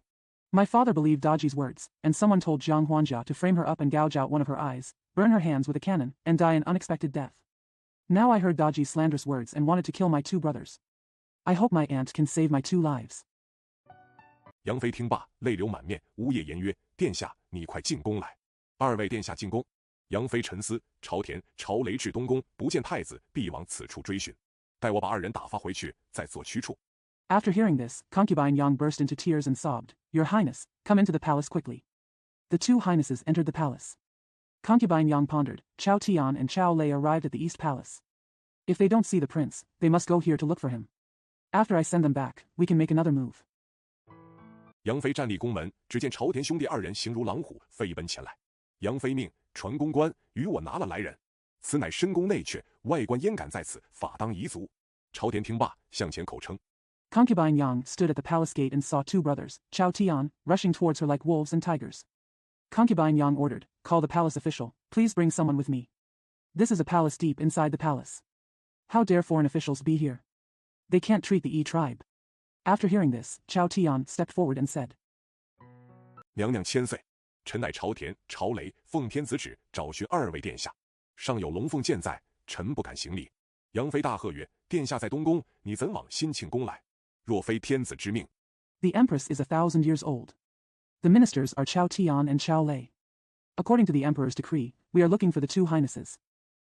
My father believed Daji's words, and someone told Jiang Huanjia to frame her up and gouge out one of her eyes, burn her hands with a cannon, and die an unexpected death. Now I heard Daji's slanderous words and wanted to kill my 2 brothers. I hope my aunt can save my 2 lives. 杨妃听罢，泪流满面，呜咽言曰：“殿下，你快进宫来。”2位殿下进宫。杨妃沉思，朝田、朝雷至东宫，不见太子，必往此处追寻。待我把2人打发回去，再做驱处。 After hearing this, Concubine Yang burst into tears and sobbed, "Your Highness, come into the palace quickly." The 2 highnesses entered the palace. Concubine Yang pondered. Chao Tian and Chao Lei arrived at the East Palace. If they don't see the prince, they must go here to look for him. After I send them back, we can make another move. 杨妃站立宫门，只见朝田兄弟2人形如狼虎，飞奔前来。杨妃命传宫官与我拿了来人，此乃深宫内阙，外官焉敢在此，法当夷族。朝田听罢，向前口称。 Concubine Yang stood at the palace gate and saw 2 brothers, Chao Tian, rushing towards her like wolves and tigers. Concubine Yang ordered, "Call the palace official, please bring someone with me. This is a palace deep inside the palace. How dare foreign officials be here? They can't treat the Yi tribe." After hearing this, Chao Tian stepped forward and said, 娘娘千岁，臣乃朝田、朝雷，奉天子旨找寻2位殿下，尚有龙凤剑在，臣不敢行礼。杨妃大喝曰：“殿下在东宫，你怎往兴庆宫来？若非天子之命。” "The empress is 1,000 years old. The ministers are Chao Tian and Chao Lei. According to the emperor's decree, we are looking for the 2 highnesses.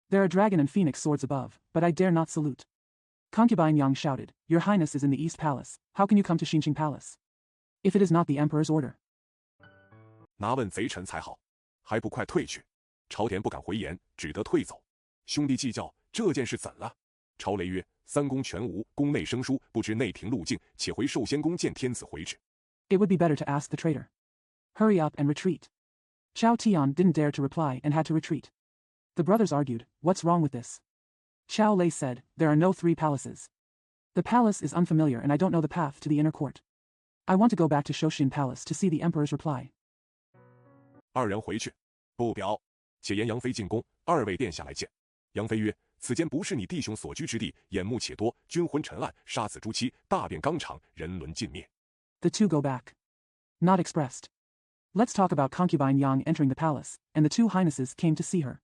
There are dragon and phoenix swords above, but I dare not salute." Concubine Yang shouted, "Your highness is in the East Palace, how can you come to Xinqing Palace? If it is not the emperor's order." 拿问贼臣才好，还不快退去！朝田不敢回言，只得退走。兄弟计较这件事怎了？朝雷曰：“3宫全无，宫内生疏，不知内廷路径，且回寿仙宫见天子回旨。” It would be better to ask the traitor. Hurry up and retreat. Chao Tian didn't dare to reply and had to retreat. The brothers argued, "What's wrong with this?" Chao Lei said, "There are no 3 palaces. The palace is unfamiliar and I don't know the path to the inner court. I want to go back to Shoshin Palace to see the emperor's reply." 2人回去，不表。且言杨妃进宫，2位殿下来见。杨妃曰：“此间不是你弟兄所居之地，眼目且多，君昏沉暗，杀子诸妻，大变纲常，人伦尽灭。” The 2 go back. Not expressed. Let's talk about Concubine Yang entering the palace, and the 2 highnesses came to see her.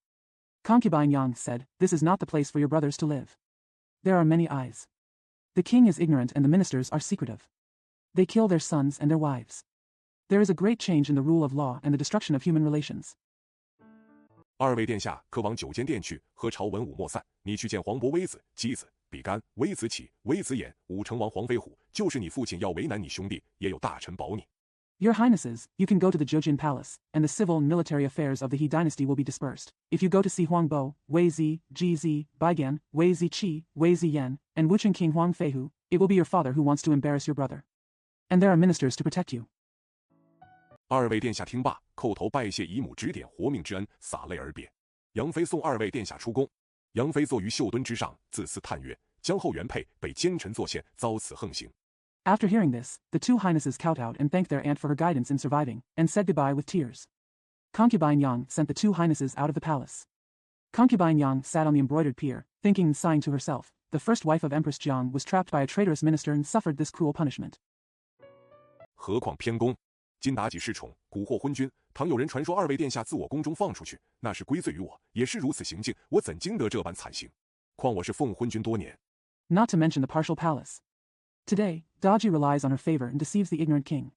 Concubine Yang said, "This is not the place for your brothers to live. There are many eyes. The king is ignorant and the ministers are secretive. They kill their sons and their wives. There is a great change in the rule of law and the destruction of human relations." 2位殿下可往9间殿去，和朝文武莫散。你去见黄渤微子、箕子、比干、微子启、微子衍、武成王黄飞虎，就是你父亲要为难你兄弟，也有大臣保你。Your Highnesses, you can go to the Zhejian Palace, and the civil and military affairs of the He dynasty will be dispersed. If you go to see Huangbo, Wei Zi, Ji Zi, Baigan, Wei Zi Qi, Wei Zi Yan, and Wucheng King Huang Feihu, it will be your father who wants to embarrass your brother. And there are ministers to protect you. 二位殿下听罢，叩头拜谢姨母指点活命之恩，洒泪而别。杨妃送二位殿下出宫。杨妃坐于绣墩之上，自私叹曰：“江后原配被奸臣作陷，遭此横刑。” After hearing this, the two Highnesses kowtowed and thanked their aunt for her guidance in surviving, and said goodbye with tears. Concubine Yang sent the two Highnesses out of the palace. Concubine Yang sat on the embroidered pier, thinking and sighing to herself. The first wife of Empress Jiang was trapped by a traitorous minister and suffered this cruel punishment. 何况偏宫，今妲己失宠，蛊惑昏君。倘有人传说二位殿下自我宫中放出去，那是归罪于我，也是如此行径，我怎经得这般惨刑？况我是奉昏君多年。Not to mention the partial palace. Today, Daji relies on her favor and deceives the ignorant king.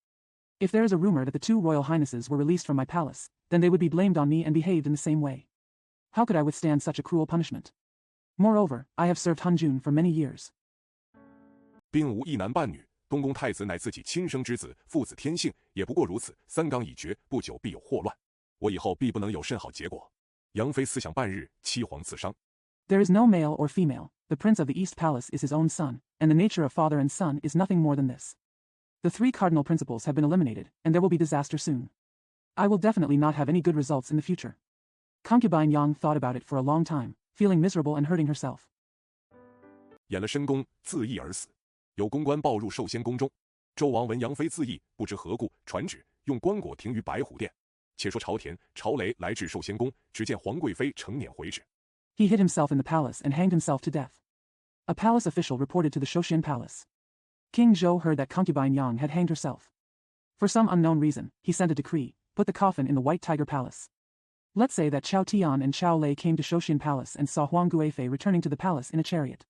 If there is a rumor that the two royal highnesses were released from my palace, then they would be blamed on me and behaved in the same way. How could I withstand such a cruel punishment? Moreover, I have served Hanjun for many years. 并无一男半女，东宫太子乃自己亲生之子，父子天性，也不过如此。三纲已决，不久必有祸乱，我以后必不能有甚好结果。杨妃思想半日，凄惶自伤。There is no male or female. The prince of the East Palace is his own son, and the nature of father and son is nothing more than this. The three cardinal principles have been eliminated, and there will be disaster soon. I will definitely not have any good results in the future. Concubine Yang thought about it for a long time, feeling miserable and hurting herself. 演了申公，自缢而死。有公关报入寿仙宫中，周王闻杨妃自缢，不知何故，传旨用棺椁停于白虎殿。且说朝田、朝雷来至寿仙宫，只见皇贵妃成辇回旨。He hid himself in the palace and hanged himself to death. A palace official reported to the Shoshan Palace. King Zhou heard that concubine Yang had hanged herself. For some unknown reason, he sent a decree, put the coffin in the White Tiger Palace. Let's say that Chao Tian and Chao Lei came to Shoshan Palace and saw Huang Guifei returning to the palace in a chariot.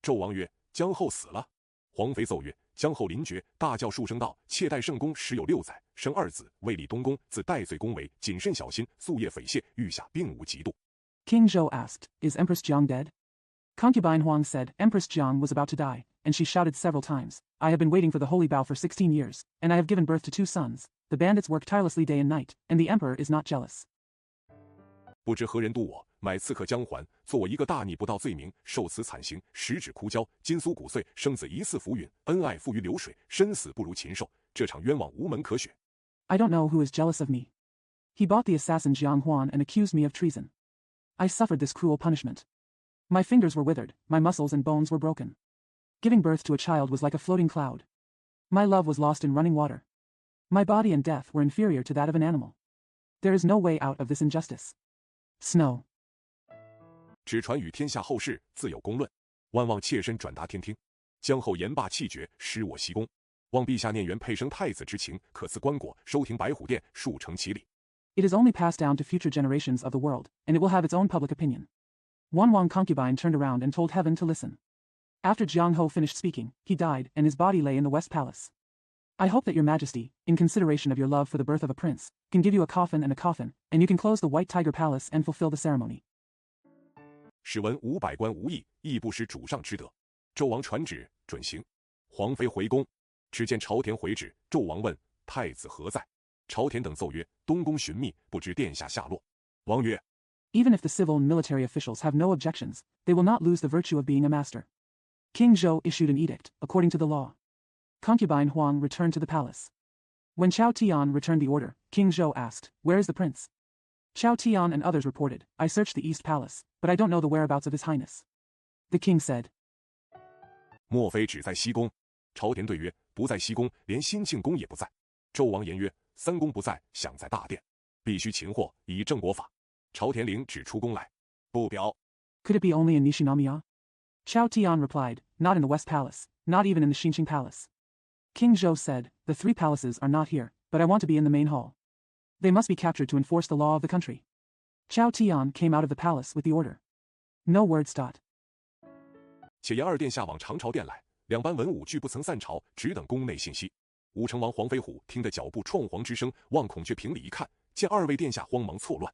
纣王曰：“姜后死了。”皇妃奏曰：“姜后临绝，大叫数声道：‘妾待圣公时有6载，生2子，未立东宫，自戴罪宫为，谨慎小心，夙夜匪懈，御下并无嫉妒。” King Zhou asked, "Is Empress Jiang dead?" Concubine Huang said Empress Jiang was about to die, and she shouted several times, "I have been waiting for the holy bow for 16 years, and I have given birth to 2 sons. The bandits work tirelessly day and night, and the emperor is not jealous." 不知何人妒我，买刺客姜环，做我一个大逆不道罪名，受此惨刑，十指枯焦，筋酥骨碎，生子疑似浮云，恩爱付于流水，身死不如禽兽，这场冤枉无门可雪。 I don't know who is jealous of me. He bought the assassin Jiang Huan and accused me of treason. I suffered this cruel punishment. My fingers were withered, my muscles and bones were broken. Giving birth to a child was like a floating cloud. My love was lost in running water. My body and death were inferior to that of an animal. There is no way out of this injustice. Snow. 只传与天下后世，自有公论。万望妾身转达天听。姜后言罢气绝，失我西宫。望陛下念原配生太子之情，可赐棺椁，收停白虎殿，数成其礼。 It is only passed down to future generations of the world, and it will have its own public opinion. One Wang concubine turned around and told heaven to listen. After Jiang Ho finished speaking, he died, and his body lay in the West Palace. I hope that your majesty, in consideration of your love for the birth of a prince, can give you a coffin, and you can close the White Tiger Palace and fulfill the ceremony. 使闻吾百官无益，亦不失主上之德。纣王传旨，准行。皇妃回宫，只见朝田回旨。纣王问太子何在？朝田等奏曰：东宫寻觅，不知殿下下落。王曰 Even if the civil and military officials have no objections, they will not lose the virtue of being a master. King Zhou issued an edict, according to the law. Concubine Huang returned to the palace. When Chao Tian returned the order, King Zhou asked, "Where is the prince?" Chao Tian and others reported, "I searched the East Palace, but I don't know the whereabouts of his highness." The king said, 莫非只在西宫？朝田对曰：不在西宫，连兴庆宫也不在。纣王言曰：三宫不在，想在大殿，必须擒获，以正国法。朝田领旨出宫来，不表。 "Could it be only in Nishinamiya?" Chao Tian replied, "Not in the West Palace, not even in the Xinqing Palace." King Zhou said, "The 3 palaces are not here, but I want to be in the main hall. They must be captured to enforce the law of the country." Chao Tian came out of the palace with the order. No word stot. 且言二殿下往长朝殿来，两班文武俱不曾散朝，只等宫内信息。武成王黄飞虎听得脚步创黄之声，望孔雀屏里一看，见二位殿下慌忙错乱。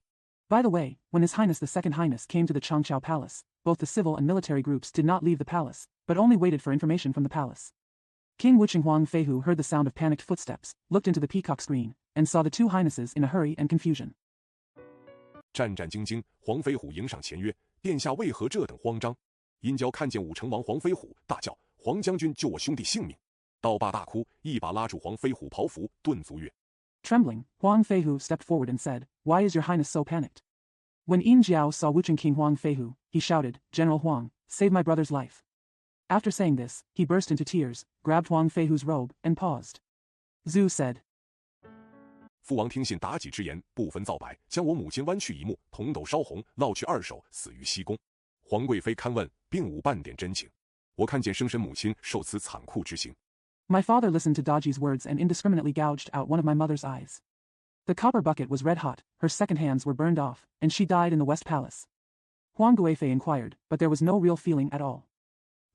By the way, when His Highness the Second Highness came to the Changqiao Palace, both the civil and military groups did not leave the palace, but only waited for information from the palace. King Wucheng Huang Feihu heard the sound of panicked footsteps, looked into the peacock screen, and saw the two highnesses in a hurry and confusion. 战战兢兢，黄飞虎迎上前曰：“殿下为何这等慌张？”殷郊看见武成王黄飞虎，大叫：“黄将军救我兄弟性命！”道罢大哭，一把拉住黄飞虎袍服，顿足曰： Trembling, Huang Feihu stepped forward and said, "Why is your highness so panicked?" When Yin Jiao saw Wucheng King Huang Feihu, he shouted, "General Huang, save my brother's life." After saying this, he burst into tears, grabbed Huang Feihu's robe, and paused. Zhu said, 父王听信妲己之言，不分皂白，将我母亲剜去一目，铜斗烧红，烙去2手，死于西宫。皇贵妃勘问，并无半点真情。我看见生身母亲受此残酷之刑。 My father listened to Daji's words and indiscriminately gouged out one of my mother's eyes. The copper bucket was red hot, her second hands were burned off, and she died in the West Palace. Huang Guifei inquired, but there was no real feeling at all.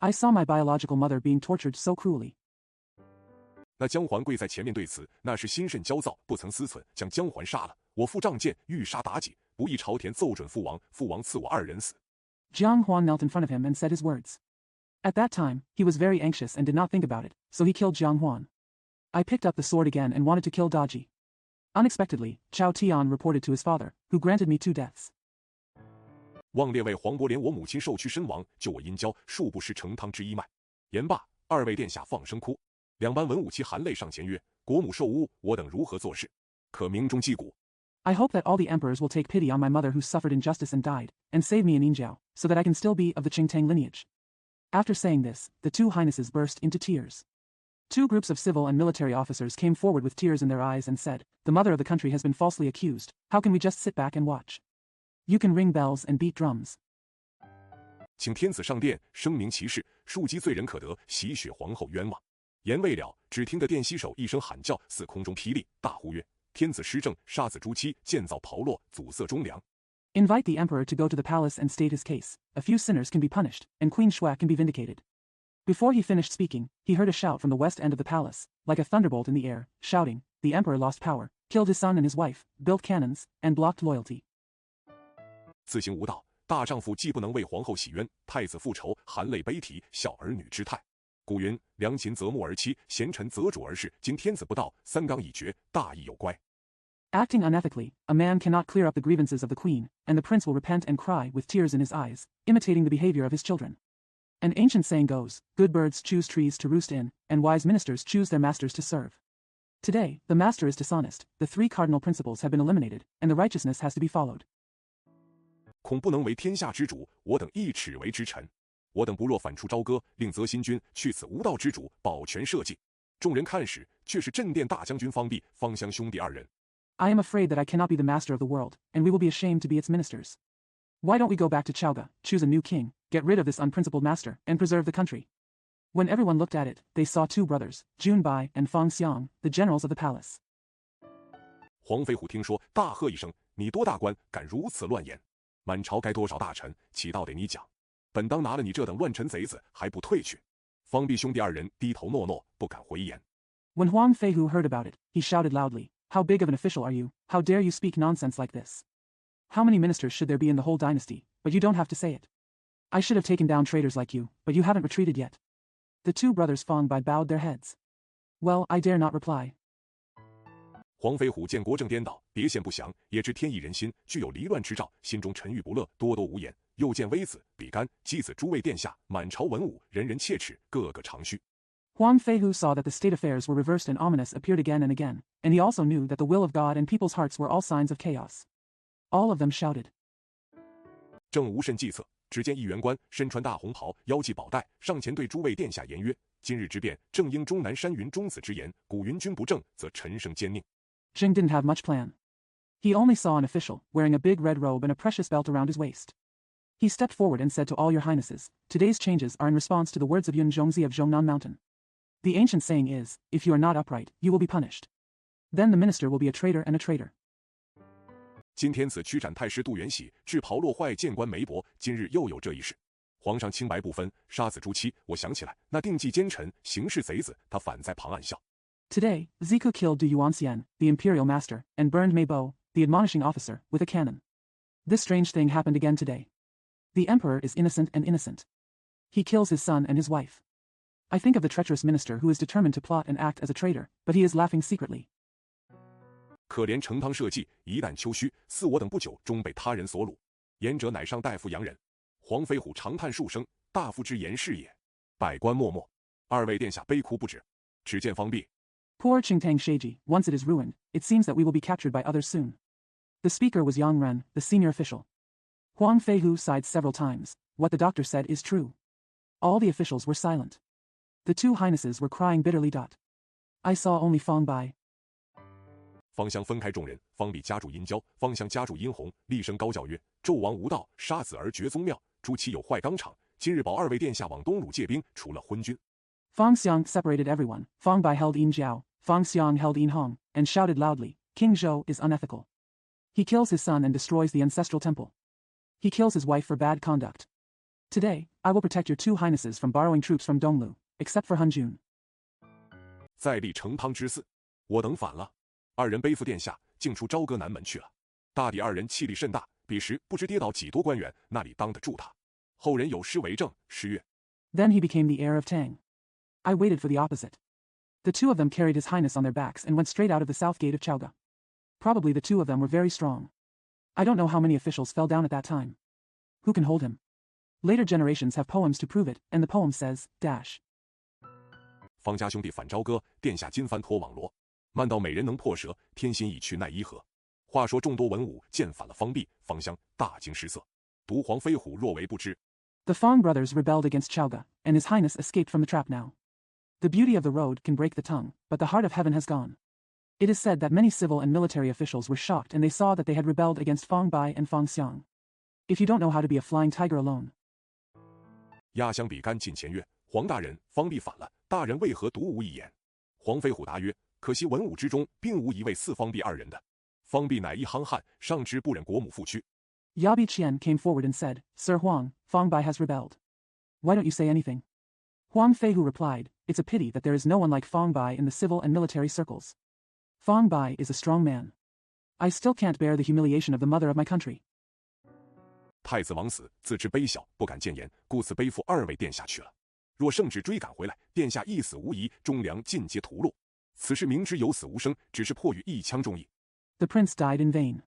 I saw my biological mother being tortured so cruelly. 那姜桓跪在前面对此，那是心甚焦躁，不曾思忖，将姜桓杀了。我父仗剑欲杀妲己，不意朝廷奏准父王，父王赐我2人死。 Jiang Huan knelt in front of him and said his words. At that time, he was very anxious and did not think about it, so he killed Jiang Huan. I picked up the sword again and wanted to kill Daji. Unexpectedly, Chao Tian reported to his father, who granted me 2 deaths. 望列位黄伯怜我母亲受屈身亡，救我殷郊，恕不失成汤之一脉。言罢，2位殿下放声哭。2班文武齐含泪上前曰：“国母受污，我等如何做事？可鸣钟击鼓。” I hope that all the emperors will take pity on my mother who suffered injustice and died, and save me in Yinjiao, so that I can still be of the Qingtang lineage. After saying this, the 2 highnesses burst into tears. 2 groups of civil and military officers came forward with tears in their eyes and said, "The mother of the country has been falsely accused. How can we just sit back and watch? You can ring bells and beat drums." 请天子上殿，声明其事，庶几罪人可得，洗雪皇后冤枉。言未了，只听得殿西首一声喊叫，似空中霹雳，大呼曰：“天子施政，杀子诛妻，建造炮烙，阻塞忠良。” Invite the emperor to go to the palace and state his case. A few sinners can be punished, and Queen Shui can be vindicated. Before he finished speaking, he heard a shout from the west end of the palace, like a thunderbolt in the air, shouting, "The emperor lost power, killed his son and his wife, built cannons, and blocked loyalty." 自行无道，大丈夫既不能为皇后洗冤，太子复仇，含泪悲啼，笑儿女之态。古云：良禽择木而栖，贤臣择主而事。今天子不到，3纲已绝，大义有乖。 Acting unethically, a man cannot clear up the grievances of the queen, and the prince will repent and cry with tears in his eyes, imitating the behavior of his children. An ancient saying goes, "Good birds choose trees to roost in, and wise ministers choose their masters to serve." Today, the master is dishonest, the 3 cardinal principles have been eliminated, and the righteousness has to be followed. 恐不能为天下之主，我等一尺为之臣。我等不若反出朝歌，令则新君去此无道之主，保全社稷。众人看时，却是镇殿大将军方弼、方襄兄弟2人。 I am afraid that I cannot be the master of the world, and we will be ashamed to be its ministers. Why don't we go back to Chaoga, choose a new king, get rid of this unprincipled master, and preserve the country? When everyone looked at it, they saw 2 brothers, Junbai and Fang Xiang, the generals of the palace. 黄飞虎听说，大喝一声：“你多大官，敢如此乱言！满朝该多少大臣，岂道得你讲？本当拿了你这等乱臣贼子，还不退去！”方弼兄弟2人低头诺诺，不敢回言。When Huang Feihu heard about it, he shouted loudly, "How big of an official are you? How dare you speak nonsense like this? How many ministers should there be in the whole dynasty, but you don't have to say it? I should have taken down traitors like you, but you haven't retreated yet." The 2 brothers Fang Bai bowed their heads. Well, I dare not reply. 黄飞虎见国政颠倒，别县不详，也知天意人心，具有离乱之兆，心中沉郁不乐，多多无言。又见微子、比干、箕子诸位殿下，满朝文武，人人切齿，个个长吁。 Huang Feihu saw that the state affairs were reversed and ominous appeared again and again, and he also knew that the will of God and people's hearts were all signs of chaos. All of them shouted. 正无甚计策，只见一员官身穿大红袍，腰系宝带，上前对诸位殿下言曰：“今日之变，正应终南山云中子之言，古云君不正，则臣生奸佞。” Jing didn't have much plan. He only saw an official, wearing a big red robe and a precious belt around his waist. He stepped forward and said to all your highnesses, "Today's changes are in response to the words of Yun Zhongzi of Zhongnan Mountain. The ancient saying is, if you are not upright, you will be punished. Then the minister will be a traitor and a traitor. 今天此驱斩太师杜元喜，置袍落坏谏官梅伯，今日又有这一事。皇上清白不分，杀子诛妻，我想起来，那定计奸臣、行事贼子，他反在旁暗笑。 Today, Ziku killed Du Yuanxian, the imperial master, and burned Mei Bo, the admonishing officer, with a cannon. This strange thing happened again today. The emperor is innocent and innocent. He kills his son and his wife. I think of the treacherous minister who is determined to plot and act as a traitor, but he is laughing secretly. 可怜成汤社稷，一旦丘墟，似我等不久终被他人所掳。言者乃上大夫洋人。黄飞虎长叹数声，大夫之言是也。百官默默，二位殿下悲哭不止。只见方毕。Poor Qingtang Sheiji, once it is ruined, it seems that we will be captured by others soon. The speaker was Yang Ren, the senior official. Huang Feihu sighed several times. What the doctor said is true. All the officials were silent. The two highnesses were crying bitterly. I saw only Fang Bai. 方相分开众人，方必加注殷郊，方相加注殷红，厉声高叫曰：“纣王无道，杀子而绝宗庙，诸其有坏纲常。今日保二位殿下往东鲁借兵，除了昏君。” Fang Xiang separated everyone. Fang Bai held Yin Jiao, Fang Xiang held Yin Hong, and shouted loudly, King Zhou is unethical. He kills his son and destroys the ancestral temple. He kills his wife for bad conduct. Today, I will protect your two highnesses from borrowing troops from Donglu, except for Han Jun. 再立成汤之嗣，我等反了。二人背负殿下，竟出朝歌南门去了。大抵二人气力甚大，彼时不知跌倒几多官员，那里当得住他？后人有诗为证，诗曰 Then he became the heir of Tang. I waited for the opposite. The two of them carried his highness on their backs and went straight out of the south gate of Chaoga. Probably the two of them were very strong. I don't know how many officials fell down at that time. Who can hold him? Later generations have poems to prove it, and the poem says, dash. 方家兄弟反朝歌，殿下金幡脱网罗。慢到美人能破蛇，天心已去奈伊何？话说众多文武见反了方弼，方相大惊失色。独黄飞虎若为不知。The Fang brothers rebelled against Chaoga, and his highness escaped from the trap now. The beauty of the road can break the tongue, but the heart of heaven has gone. It is said that many civil and military officials were shocked and they saw that they had rebelled against Fang Bai and Fang Xiang. If you don't know how to be a flying tiger alone. 压箱比干进前曰：“黄大人，方弼反了，大人为何独无一言？”黄飞虎答曰：“可惜文武之中并无一位似方弼二人的。方弼乃一夯汉，上之不忍国母复屈。” Yabi Qian came forward and said, Sir Huang, Fang Bai has rebelled. Why don't you say anything? Huang Feihu replied, It's a pity that there is no one like Fang Bai in the civil and military circles. Fang Bai is a strong man. I still can't bear the humiliation of the mother of my country. 太子王死，自知卑小，不敢谏言，故此背负二位殿下去了。若圣旨追赶回来，殿下一死无疑，忠良尽皆屠戮。此事明知有死无生，只是迫于一枪中意。 The prince died in vain.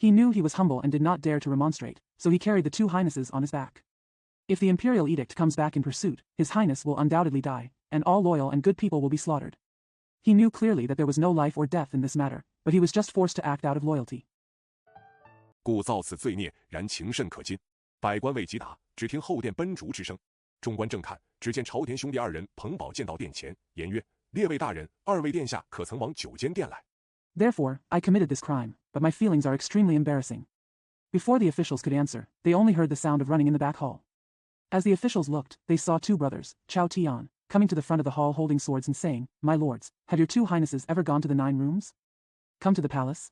He knew he was humble and did not dare to remonstrate, so he carried the two highnesses on his back. If the imperial edict comes back in pursuit, his highness will undoubtedly die, and all loyal and good people will be slaughtered. He knew clearly that there was no life or death in this matter, but he was just forced to act out of loyalty. 故造此罪孽，然情甚可矜。百官未及答，只听后殿奔逐之声。众官正看，只见朝田兄弟二人捧宝剑到殿前，言曰：“列位大人，二位殿下可曾往九间殿来？” Therefore, I committed this crime, but my feelings are extremely embarrassing. Before the officials could answer, they only heard the sound of running in the back hall. As the officials looked, they saw two brothers, Chao Tian, coming to the front of the hall holding swords and saying, My lords, have your two highnesses ever gone to the 9 rooms? Come to the palace.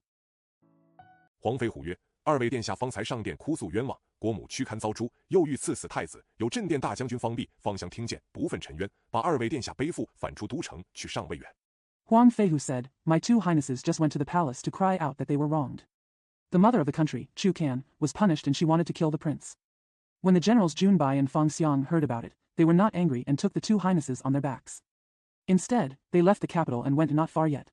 黄飞虎曰：“二位殿下方才上殿哭诉冤枉，国母屈堪遭诛，又欲赐死太子，有镇殿大将军方弼、方相听见，不忿沉冤，把二位殿下背负，反出都城，去上魏远。” Huang Feihu said, My two highnesses just went to the palace to cry out that they were wronged. The mother of the country, Chu Kan, was punished and she wanted to kill the prince. When the generals Jun Bai and Fang Xiang heard about it, they were not angry and took the two highnesses on their backs. Instead, they left the capital and went not far yet.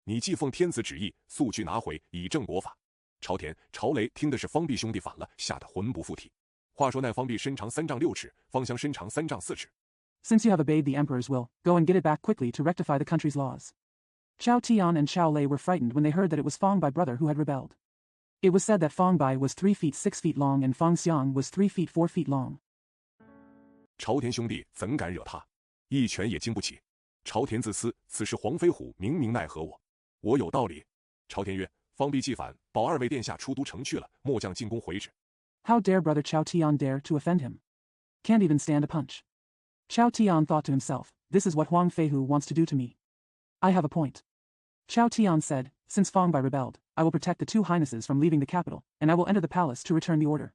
你既奉天子旨意，速去拿回，以正国法。朝田、朝雷听的是方弼兄弟反了，吓得魂不附体。话说那方弼身长3丈6尺，方相身长3丈4尺。Since you have obeyed the emperor's will, go and get it back quickly to rectify the country's laws. Chao Tian and Chao Lei were frightened when they heard that it was Fang Bai brother who had rebelled. It was said that Fang Bai was 3 feet 6 feet long and Fang Xiang was 3 feet 4 feet long. 朝田兄弟怎敢惹他？一拳也经不起。朝田自私，此时黄飞虎明明奈何我？我有道理。朝田曰：“方弼既反，保二位殿下出都城去了，末将进宫回旨。” How dare brother Chao Tian dare to offend him? Can't even stand a punch. Chao Tian thought to himself, This is what Huang Feihu wants to do to me. I have a point. Chao Tian said, Since Fang Bai rebelled, I will protect the two highnesses from leaving the capital, and I will enter the palace to return the order.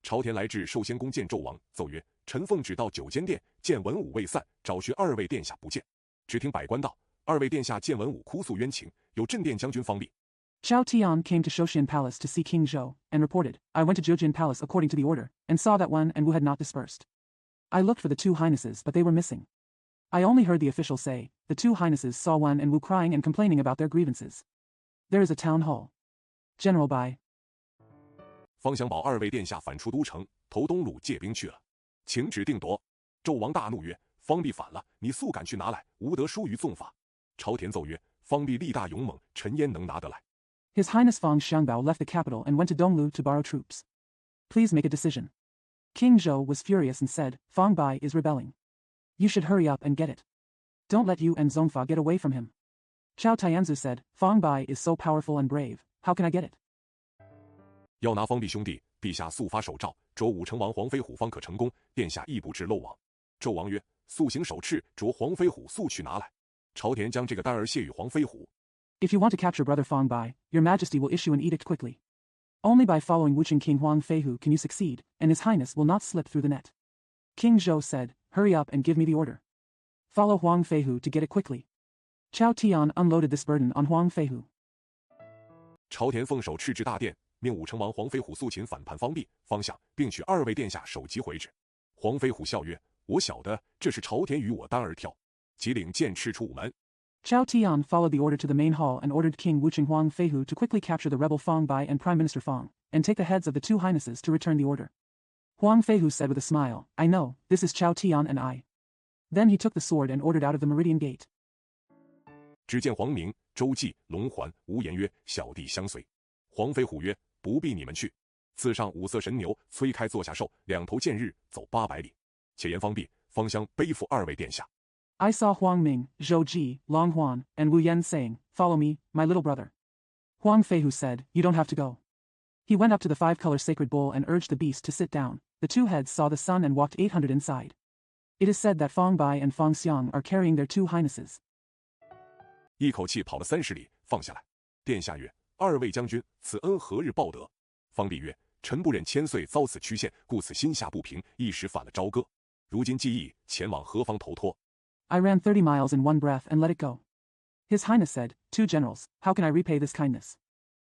朝田来至寿仙宫见纣王，奏曰：“臣奉旨到9间殿，见文武未散，找寻二位殿下不见。”只听百官道：“二位殿下见文武哭诉冤情，有镇殿将军方弼。” Chao Tian came to Shoshin Palace to see King Zhou, and reported, I went to Jiujin Palace according to the order, and saw that Wen and Wu had not dispersed. I looked for the two highnesses, but they were missing. I only heard the official say, the two highnesses saw Wen and Wu crying and complaining about their grievances. There is a town hall. General by. 方想保二位殿下反出都城，投东路借兵去了，请指定夺。纣王大怒曰：方必反了，你速赶去拿来，无得疏于纵法。朝田奏曰：方必力大勇猛，臣焉能拿得来？ His Highness Fang Xiangbao left the capital and went to Donglu to borrow troops. Please make a decision. King Zhou was furious and said, Fang Bai is rebelling. You should hurry up and get it. Don't let you and Zongfa get away from him. Chao Tianzu said, Fang Bai is so powerful and brave, how can I get it? 要拿方弼兄弟，陛下速发手诏，捉武成王黄飞虎方可成功，殿下亦不致漏网。纣王曰：速行手敕，捉黄飞虎，速去拿来。朝田将这个单儿谢与黄飞虎。If you want to capture brother Fang Bai, your majesty will issue an edict quickly. Only by following Wucheng King Huang Feihu can you succeed, and his highness will not slip through the net. King Zhou said, hurry up and give me the order. Follow Huang Feihu to get it quickly. Chao Tian unloaded this burden on Huang Feihu. 朝田奉手敕至大殿，命武成王黄飞虎速擒反叛方弼、方想，并许二位殿下首级回旨。黄飞虎笑曰：我晓得，这是朝田与我单儿挑。即领剑敕出午门。Chao Tian followed the order to the main hall and ordered King Wucheng Huang Feihu to quickly capture the rebel Fang Bai and Prime Minister Fang, and take the heads of the two highnesses to return the order. Huang Feihu said with a smile, I know, this is Chao Tian and I. Then he took the sword and ordered out of the Meridian Gate. 只见黄明、周济、龙环、无言曰：小弟相随。黄飞虎曰：不必你们去，赐上五色神牛，催开坐下兽，两头见日，走800里。且言方弼、方相背负二位殿下。I saw Huang Ming, Zhou Ji, Long Huan, and Wu Yan saying, follow me, my little brother. Huang Feihu said, you don't have to go. He went up to the 5-color sacred bull and urged the beast to sit down. The two heads saw the sun and walked 800 inside. It is said that Fang Bai and Fang Xiang are carrying their two highnesses. 一口气跑了30里，放下来。殿下曰：二位将军，此恩何日报得？方弼曰：臣不忍千岁遭此曲线，故此心下不平，一时反了朝歌。如今既易，前往何方投托？ I ran 30 miles in one breath and let it go. His Highness said, two generals, how can I repay this kindness?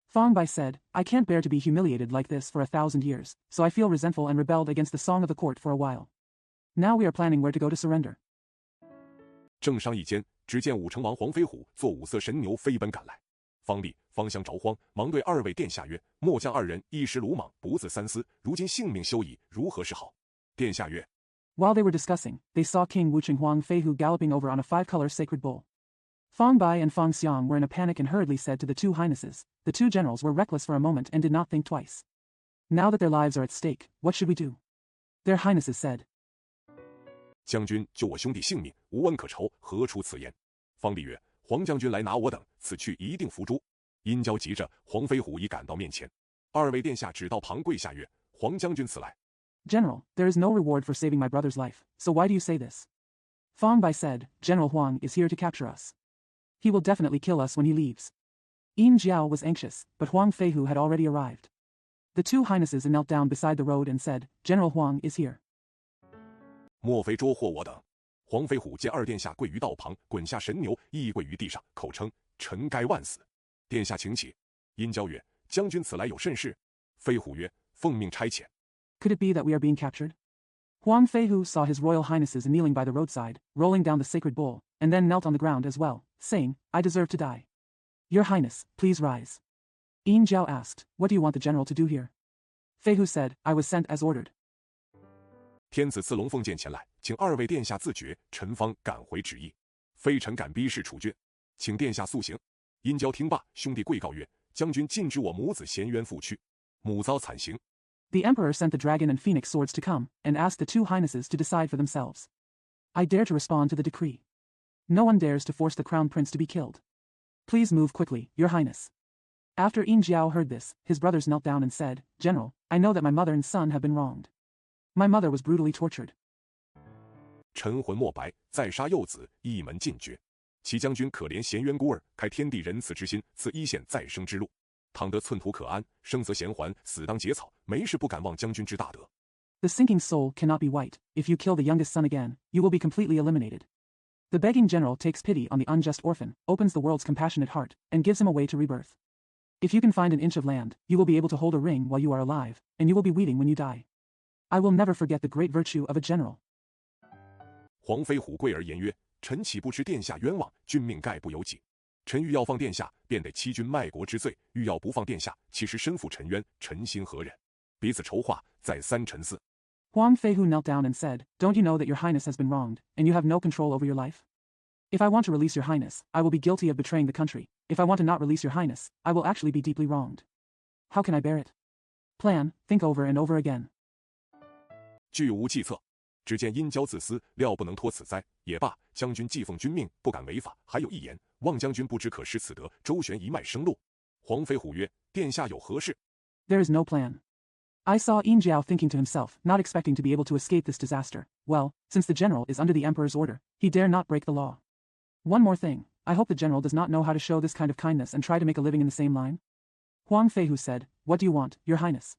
Fang Bai said, I can't bear to be humiliated like this for 1,000 years, so I feel resentful and rebelled against the song of the court for a while. Now we are planning where to go to surrender. 正商议间，只见武成王黄飞虎坐五色神牛飞奔赶来。方弼、方相着慌，忙对二位殿下曰：末将二人一时鲁莽，不自三思，如今性命休矣，如何是好？殿下曰： While they were discussing, they saw King Wucheng Huang Feihu galloping over on a 5-color sacred bull. Fang Bai and Fang Xiang were in a panic and hurriedly said to the two highnesses. The two generals were reckless for a moment and did not think twice. Now that their lives are at stake, what should we do? Their highnesses said. 将军救我兄弟性命，无恩可酬，何出此言？方弼曰：黄将军来拿我等，此去一定伏诛。殷郊急着，黄飞虎已赶到面前。二位殿下只到旁跪下曰：黄将军此来。 General, there is no reward for saving my brother's life, so why do you say this? Fang Bai said, General Huang is here to capture us. He will definitely kill us when he leaves. Yin Jiao was anxious, but Huang Feihu had already arrived. The two highnesses knelt down beside the road and said, General Huang is here. 莫非捉获我等？黄飞虎见二殿下跪于道旁，滚下神牛，亦跪于地上，口称：臣该万死。殿下请起。殷郊曰：将军此来有甚事？飞虎曰：奉命差遣。 Could it be that we are being captured? Huang Feihu saw his royal highnesses kneeling by the roadside, rolling down the sacred bull, and then knelt on the ground as well, saying, I deserve to die. Your Highness, please rise. Yin Jiao asked, what do you want the general to do here? Feihu said, I was sent as ordered. 天子赐龙凤剑前来，请二位殿下自决，臣方赶回旨意。非臣敢逼视处决，请殿下速行。殷郊听罢，兄弟跪告曰：将军禁止我母子衔冤负屈，母遭惨刑。 The emperor sent the dragon and phoenix swords to come, and asked the two highnesses to decide for themselves. I dare to respond to the decree. No one dares to force the crown prince to be killed. Please move quickly, your highness. After Yin Jiao heard this, his brothers knelt down and said, General, I know that my mother and son have been wronged. My mother was brutally tortured. 臣魂莫白，再杀幼子，一门尽绝。齐将军可怜贤冤孤儿，开天地仁慈之心，赐一线再生之路。 倘得寸土可安，生则贤还，死当结草。没事不敢忘将军之大德。The sinking soul cannot be white. If you kill the youngest son again, you will be completely eliminated. The begging general takes pity on the unjust orphan, opens the world's compassionate heart, and gives him a way to rebirth. If you can find an inch of land, you will be able to hold a ring while you are alive, and you will be weeding when you die. I will never forget the great virtue of a general. 黄飞虎跪而言曰：“臣岂不知殿下冤枉，君命概不由己。臣欲要放殿下，便得欺君卖国之罪；欲要不放殿下，其实身负臣冤，臣心何忍？”彼此筹划，再三沉思。Huang Feihu knelt down and said, "Don't you know that your highness has been wronged, and you have no control over your life? If I want to release your highness, I will be guilty of betraying the country. If I want to not release your highness, I will actually be deeply wronged. How can I bear it? Plan, think over and over again." 俱无计策，只见殷郊自私，料不能脱此灾。也罢，将军既奉君命，不敢违法。还有一言，望将军不知可施此德，周旋一脉生路。黄飞虎曰：“殿下有何事？” There is no plan. I saw Yin Jiao thinking to himself, not expecting to be able to escape this disaster. Well, since the general is under the emperor's order, he dare not break the law. One more thing, I hope the general does not know how to show this kind of kindness and try to make a living in the same line. Huang Feihu said, "What do you want, your highness?"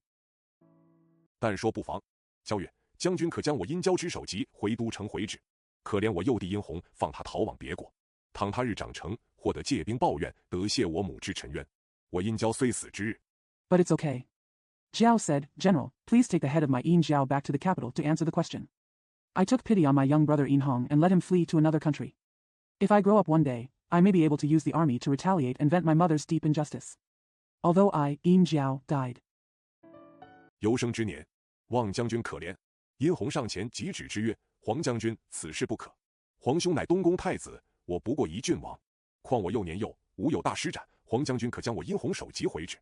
但说不妨。萧曰：“将军可将我殷郊之首级回都城回旨。可怜我幼弟殷红，放他逃往别国。倘他日长成，获得借兵报怨，得谢我母之沉冤。我殷郊虽死之日。” But it's okay. Jiao said, "General, please take the head of my Yin Jiao back to the capital to answer the question. I took pity on my young brother Yin Hong and let him flee to another country. If I grow up one day, I may be able to use the army to retaliate and vent my mother's deep injustice. Although I, Yin Jiao, died." 有生之年，望将军可怜。殷红上前急止之曰：“黄将军，此事不可。皇兄乃东宫太子，我不过一郡王，况我幼年幼，无有大施展。黄将军可将我殷红首级回旨。”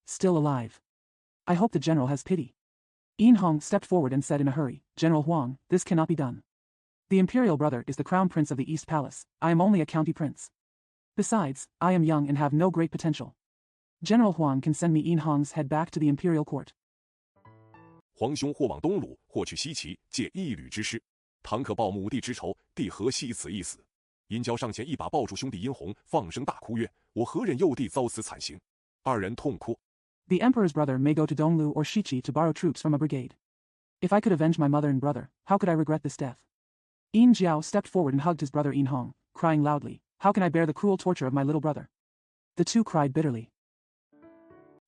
Still alive. I hope the general has pity. Yin Hong stepped forward and said in a hurry, "General Huang, this cannot be done. The imperial brother is the crown prince of the East Palace. I am only a county prince. Besides, I am young and have no great potential. General Huang can send me Yin Hong's head back to the imperial court." 皇兄或往东鲁，或去西岐，借一旅之师。倘可报母弟之仇，弟何惜此一死？殷郊上前一把抱住兄弟殷红，放声大哭曰：“我何忍幼弟遭此惨刑？”二人痛哭。The emperor's brother may go to Donglu or Shichi to borrow troops from a brigade. If I could avenge my mother and brother, how could I regret this death? Yin Jiao stepped forward and hugged his brother Yin Hong, crying loudly, "How can I bear the cruel torture of my little brother?" The two cried bitterly.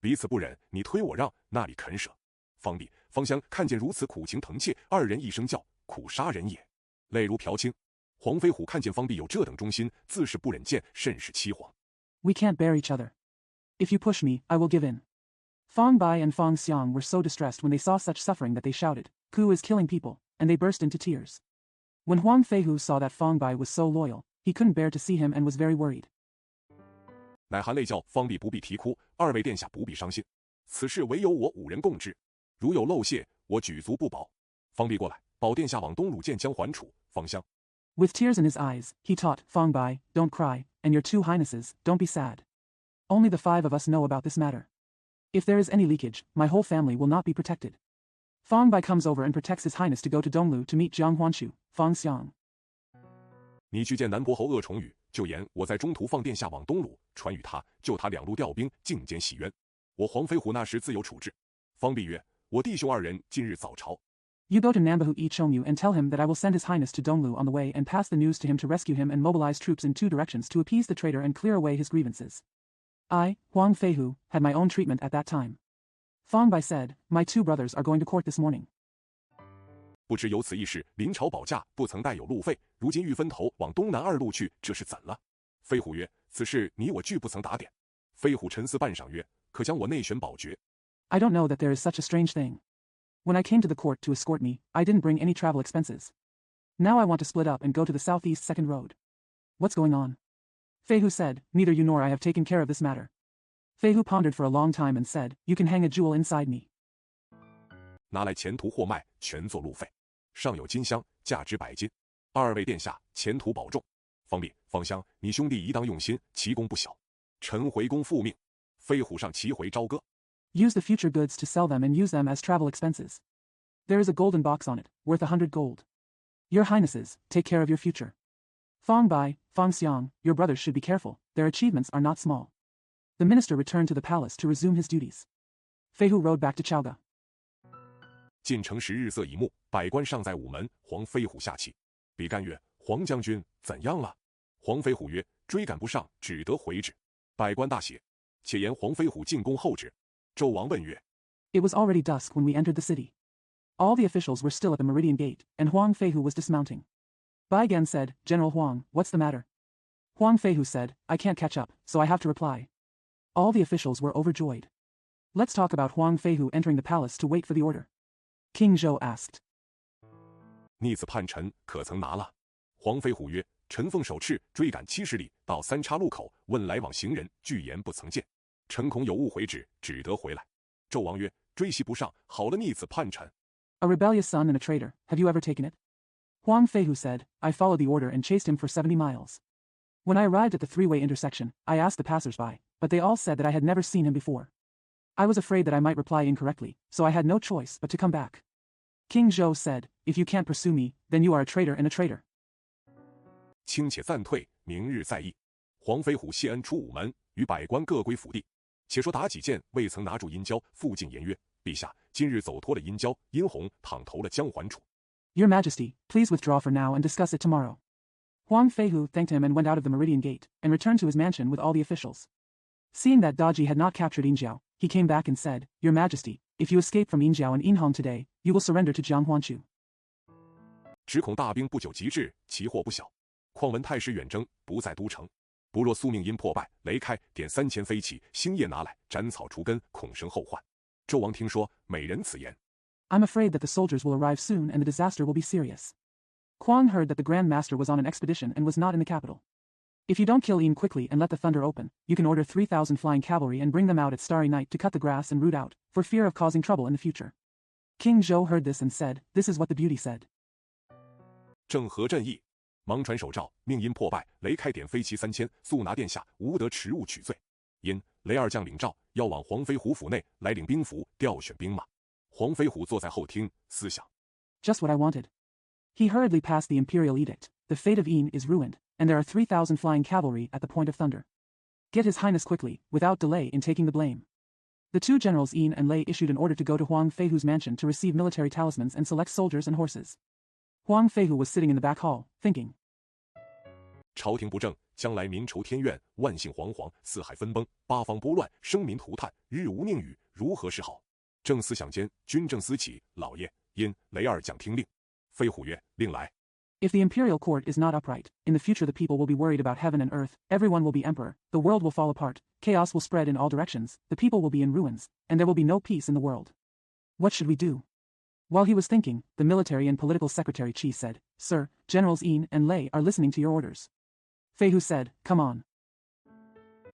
彼此不忍，你推我让，那里肯舍？方弟、方香看见如此苦情疼切，二人一声叫，苦杀人也，泪如瓢倾。黄飞虎看见方弟有这等忠心，自是不忍见，甚是凄惶。We can't bear each other. If you push me, I will give in. Fang Bai and Fang Xiang were so distressed when they saw such suffering that they shouted, "Ku is killing people," and they burst into tears. When Huang Feihu saw that Fang Bai was so loyal, he couldn't bear to see him and was very worried. 乃含泪叫方弟不必啼哭，二位殿下不必伤心，此事唯有我五人共之，如有漏泄，我举足不保。方弟过来，保殿下往东鲁见江还楚。方香 With tears in his eyes, he taught Fang Bai, "Don't cry, and your two highnesses, don't be sad. Only the five of us know about this matter. If there is any leakage, my whole family will not be protected." Fang Bai comes over and protects his highness to go to Donglu to meet Jiang Huanshu, Fang Xiang. 你去见南伯侯鄂崇宇，就言我在中途放殿下往东鲁，传与他，就他两路调兵，进谏洗冤。我黄飞虎那时自有处置。方弼曰：“我弟兄二人今日早朝。” You go to Nambahu Ichomyu and tell him that I will send his highness to Donglu on the way and pass the news to him to rescue him and mobilize troops in two directions to appease the traitor and clear away his grievances. I, Huang Feihu, had my own treatment at that time. Fang Bai said, "My two brothers are going to court this morning." 不知有此一事，临朝保驾，不曾带有路费，如今欲分头往东南二路去，这是怎了？飞虎曰：“此事你我俱不曾打点。”飞虎沉思半晌曰：“可将我内选保爵。” I don't know that there is such a strange thing. When I came to the court to escort me, I didn't bring any travel expenses. Now I want to split up and go to the southeast second road. What's going on? Feihu said, "Neither you nor I have taken care of this matter." Feihu pondered for a long time and said, "You can hang a jewel inside me." 拿来前途货脉，全作路费。上有金箱，价值100金。二位殿下，前途保重。方弼、方香，你兄弟宜当用心，其功不小。臣回宫复命。飞虎上骑回朝歌。Use the future goods to sell them and use them as travel expenses. There is a golden box on it, worth 100 gold. Your highnesses, take care of your future. Fang Bai, Fang Xiang, your brothers should be careful, their achievements are not small. The minister returned to the palace to resume his duties. Feihu rode back to Chaoga. 进城时日色已暮，百官尚在午门。黄飞虎下骑。比干曰：“黄将军怎样了？”黄飞虎曰：“追赶不上，只得回旨。”百官大喜。且言黄飞虎进宫候旨。周王问曰： It was already dusk when we entered the city. All the officials were still at the Meridian Gate, and Huang Feihu was dismounting. Bai Gan said, General Huang, what's the matter? Huang Feihu said, I can't catch up, so I have to reply. All the officials were overjoyed. Let's talk about Huang Feihu entering the palace to wait for the order. King Zhou asked. 逆子叛臣可曾拿了？黄飞虎曰：臣奉手敕追赶70里，到三岔路口问来往行人，俱言不曾见。臣恐有误回旨，只得回来。纣王曰：追袭不上，好了逆子叛臣。A rebellious son and a traitor, have you ever taken it? Huang Feihu said, I followed the order and chased him for 70 miles. When I arrived at the three-way intersection, I asked the passers-by, but they all said that I had never seen him before. I was afraid that I might reply incorrectly, so I had no choice but to come back. King Zhou said, If you can't pursue me, then you are a traitor and a traitor. 卿且暂退，明日再议。黄飞虎谢恩出午门，与百官各归府地。且说妲己见未曾拿住殷郊，复进言曰：陛下，今日走脱了殷郊，殷红躺投了江环楚。Your Majesty, please withdraw for now and discuss it tomorrow. Huang Feihu thanked him and went out of the Meridian Gate, and returned to his mansion with all the officials. Seeing that Daji had not captured Yinjiao, he came back and said, Your Majesty, if you escape from Yinjiao and Yinhong today, you will surrender to Jiang Huanchu. 只恐大兵不久即至，其祸不小。况闻太师远征，不在都城。不若宿命因破败，雷开，点3000飞骑，星夜拿来，斩草除根，恐生后患。纣王听说，美人此言。I'm afraid that the soldiers will arrive soon and the disaster will be serious. Quang heard that the Grand Master was on an expedition and was not in the capital. If you don't kill Yin quickly and let the thunder open, you can order 3,000 flying cavalry and bring them out at starry night to cut the grass and root out, for fear of causing trouble in the future. King Zhou heard this and said, This is what the beauty said. 正合朕意，忙传手诏，命因破败，雷开点飞骑3000，速拿殿下，无得迟误取罪。因雷二将领诏，要往黄飞虎府内来领兵符，调选兵马。黄飞虎坐在后厅，思想。Just what I wanted. He hurriedly passed the imperial edict. The fate of Yin is ruined, and there are 3,000 flying cavalry at the point of thunder. Get His Highness quickly, without delay in taking the blame. The two generals Yin and Lei issued an order to go to Huang Feihu's mansion to receive military talismans and select soldiers and horses. Huang Feihu was sitting in the back hall, thinking. 朝廷不正，将来民仇天怨，万姓惶惶，四海分崩，八方拨乱，生民涂炭，日无宁雨，如何是好？正思想间，军政司起，老爷因雷二将听令。飞虎曰：令来。If the imperial court is not upright, in the future the people will be worried about heaven and earth, everyone will be emperor, the world will fall apart, chaos will spread in all directions, the people will be in ruins, and there will be no peace in the world. What should we do? While he was thinking, the military and political secretary Qi said, Sir, Generals Yin and Lei are listening to your orders. Feihu said, Come on.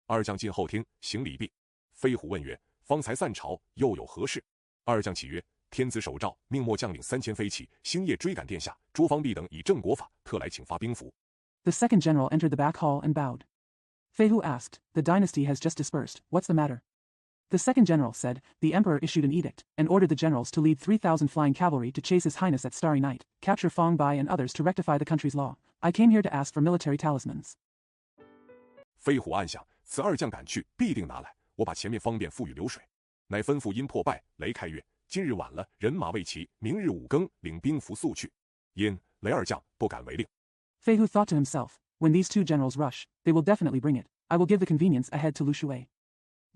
二将进后厅，行礼毕。飞虎问曰：方才散朝，又有何事？二将启曰：天子手诏，命末将领3000飞骑，星夜追赶殿下。卓方弼等以正国法，特来请发兵符。The second general entered the back hall and bowed. Feihu asked, The dynasty has just dispersed, what's the matter? The second general said, The emperor issued an edict, and ordered the generals to lead 3,000 flying cavalry to chase His Highness at starry night, capture Fong Bai and others to rectify the country's law. I came here to ask for military talismans. 飞虎暗想，此二将赶去，必定拿来，我把前面方便赋予流水。乃吩咐因破败，雷开曰：今日晚了，人马未齐，明日5更领兵符速去。因雷二将不敢违令。Feihu thought to himself, When these two generals rush, they will definitely bring it. I will give the convenience ahead to Lu Shui.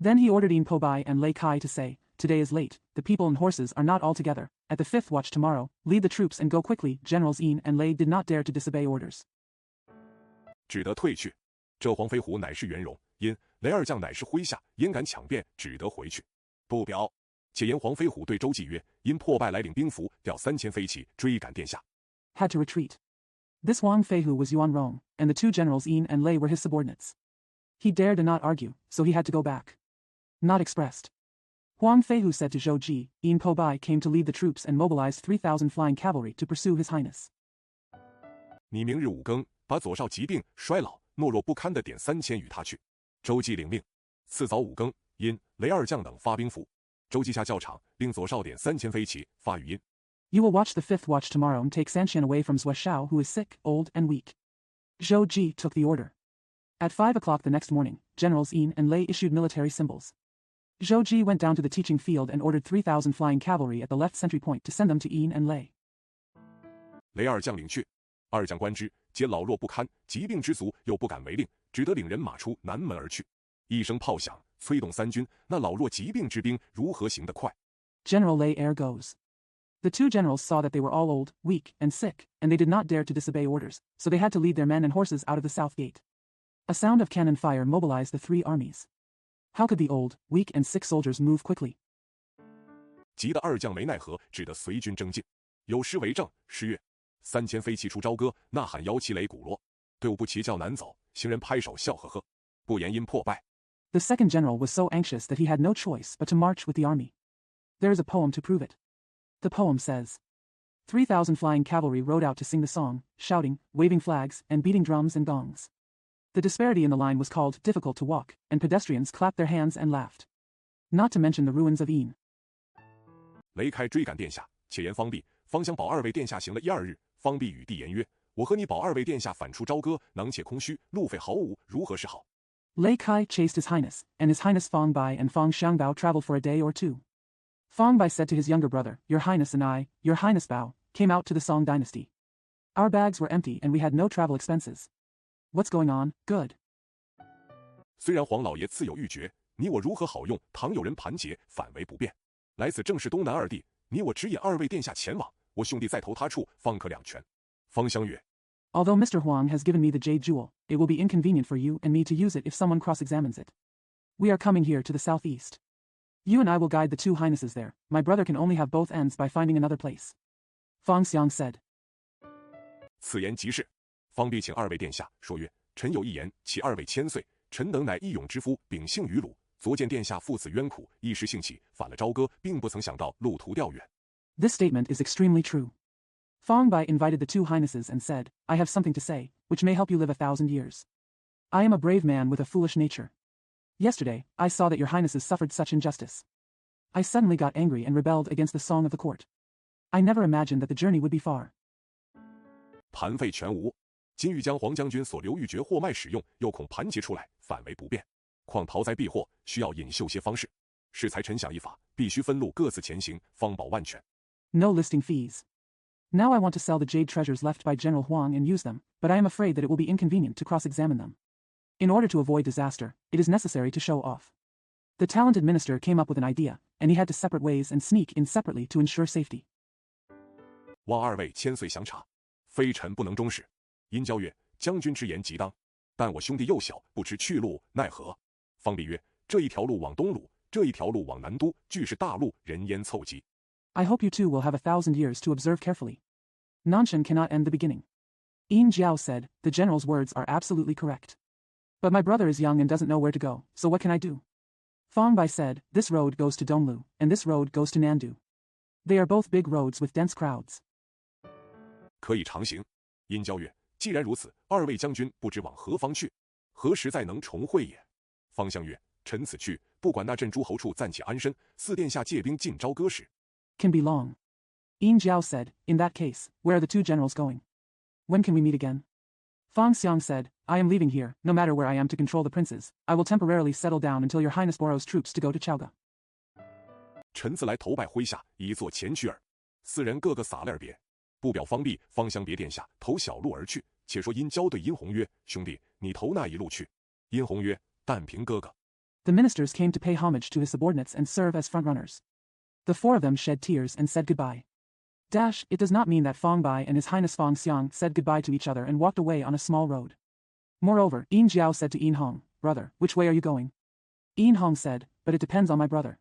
Then he ordered Yin Po Bai and Lei Kai to say, Today is late, the people and horses are not all together. At the 5th watch tomorrow, lead the troops and go quickly. Generals Yin and Lei did not dare to disobey orders. 只得退去。这黄飞虎乃是袁荣，因雷二将乃是麾下，因敢抢辩，只得回去。不表。且言黄飞虎对周忌曰：因破败来领兵符，调3000飞骑追赶殿下。Had to retreat. This Huang Feihu was Yuan Rong, and the two generals Yin and Lei were his subordinates. He dared not argue, so he had to go back. Not expressed. Huang Feihu said to Zhou Ji, Yin Po Bai came to lead the troops and mobilized 3,000 flying cavalry to pursue His Highness. 你明日5更，把左少疾病、衰老、懦弱不堪的点3000与他去。周忌领命。次早5更，因雷二将等发兵符。周忌下教场，令左少点3000飞骑发语音。You will watch the 5th watch tomorrow and take Sanxian away from Zhou Shao, who is sick, old, and weak. Zhou Ji took the order. At 5 o'clock the next morning, Generals Yin and Lei issued military symbols. Zhou Ji went down to the teaching field and ordered 3,000 flying cavalry at the left sentry point to send them to Yin and Lei. 雷二将领去，二将观之，皆老弱不堪，疾病之足，又不敢违令，只得领人马出南门而去。一声炮响，催动三军，那老弱疾病之兵如何行得快？ General Lei Air goes. The two generals saw that they were all old, weak, and sick, and they did not dare to disobey orders, so they had to lead their men and horses out of the south gate. A sound of cannon fire mobilized the three armies. How could the old, weak, and sick soldiers move quickly? 急得二将没奈何，只得随军征进。有诗为证：10月，3000飞骑出朝歌，呐喊摇旗擂鼓锣。队伍不齐较难走，行人拍手笑呵呵。不言因破败。The second general was so anxious that he had no choice but to march with the army. There is a poem to prove it. The poem says, 3,000 flying cavalry rode out to sing the song, shouting, waving flags, and beating drums and gongs. The disparity in the line was called difficult to walk, and pedestrians clapped their hands and laughed. Not to mention the ruins of Yin. 雷开追赶殿下，且言方弼、方相保二位殿下行了1、2日。方弼与帝言曰：“我和你保二位殿下反出朝歌，囊且空虚，路费毫无，如何是好？” Lei Kai chased His Highness, and His Highness Fang Bai and Fang Xiangbao traveled for a day or two. Fang Bai said to his younger brother, Your Highness and I, Your Highness Bao, came out to the Song dynasty. Our bags were empty and we had no travel expenses. What's going on? Good. 虽然黄老爷赐有玉珏，你我如何好用？倘有人盘结，反为不便。来此正是东南二地，你我指引二位殿下前往，我兄弟在投他处，方可两全。方相曰 Although Mr. Huang has given me the jade jewel, it will be inconvenient for you and me to use it if someone cross-examines it. We are coming here to the southeast. You and I will guide the two highnesses there. My brother can only have both ends by finding another place. Fang Xiang said. 此言极是。方必请二位殿下说曰：臣有一言，其二位千岁，臣等乃义勇之夫，秉性于鲁。昨见殿下父子冤苦，一时兴起，反了朝歌，并不曾想到路途调远。This statement is extremely true. Fang Bai invited the two highnesses and said, I have something to say, which may help you live 1,000 years. I am a brave man with a foolish nature. Yesterday, I saw that your highnesses suffered such injustice. I suddenly got angry and rebelled against the song of the court. I never imagined that the journey would be far. 盘费全无，今欲将黄将军所留玉珏货卖使用，又恐盘结出来，反为不便。况逃灾避祸，需要隐秀些方式。适才臣想一法，必须分路各自前行，方保万全。No listing fees. Now I want to sell the jade treasures left by General Huang and use them, but I am afraid that it will be inconvenient to cross-examine them. In order to avoid disaster, it is necessary to show off. The talented minister came up with an idea, and he had to separate ways and sneak in separately to ensure safety. 望二位千岁详察，非臣不能终始。殷郊曰：将军之言极当，但我兄弟幼小，不知去路，奈何？方弼曰：这一条路往东鲁，这一条路往南都，俱是大路，人烟凑集。I hope you two will have 1,000 years to observe carefully. Nanshan cannot end the beginning. Yin Jiao said, the general's words are absolutely correct. But my brother is young and doesn't know where to go, so what can I do? Fang Bai said, this road goes to Donglu, and this road goes to Nandu. They are both big roads with dense crowds. 可以常行。殷郊曰：既然如此，二位将军不知往何方去，何时再能重会也？方相曰：臣此去，不管那镇诸侯处暂且安身，似殿下借兵进朝歌时。Can be long. Yin Jiao said, in that case, where are the two generals going? When can we meet again? Fang Xiang said, I am leaving here, no matter where I am to control the princes. I will temporarily settle down until your highness borrows troops to go to Chaoga. 臣自来投拜麾下，以作前驱耳。四人各个洒泪而别。不表方弼、方相别殿下，投小路而去。且说殷郊对殷红曰：兄弟，你投那一路去。殷红曰：但凭哥哥。The ministers came to pay homage to his subordinates and serve as frontrunners. The four of them shed tears and said goodbye. It does not mean that Fang Bai and his highness Fang Xiang said goodbye to each other and walked away on a small road. Moreover, Yin Jiao said to Yin Hong, brother, which way are you going? Yin Hong said, but it depends on my brother.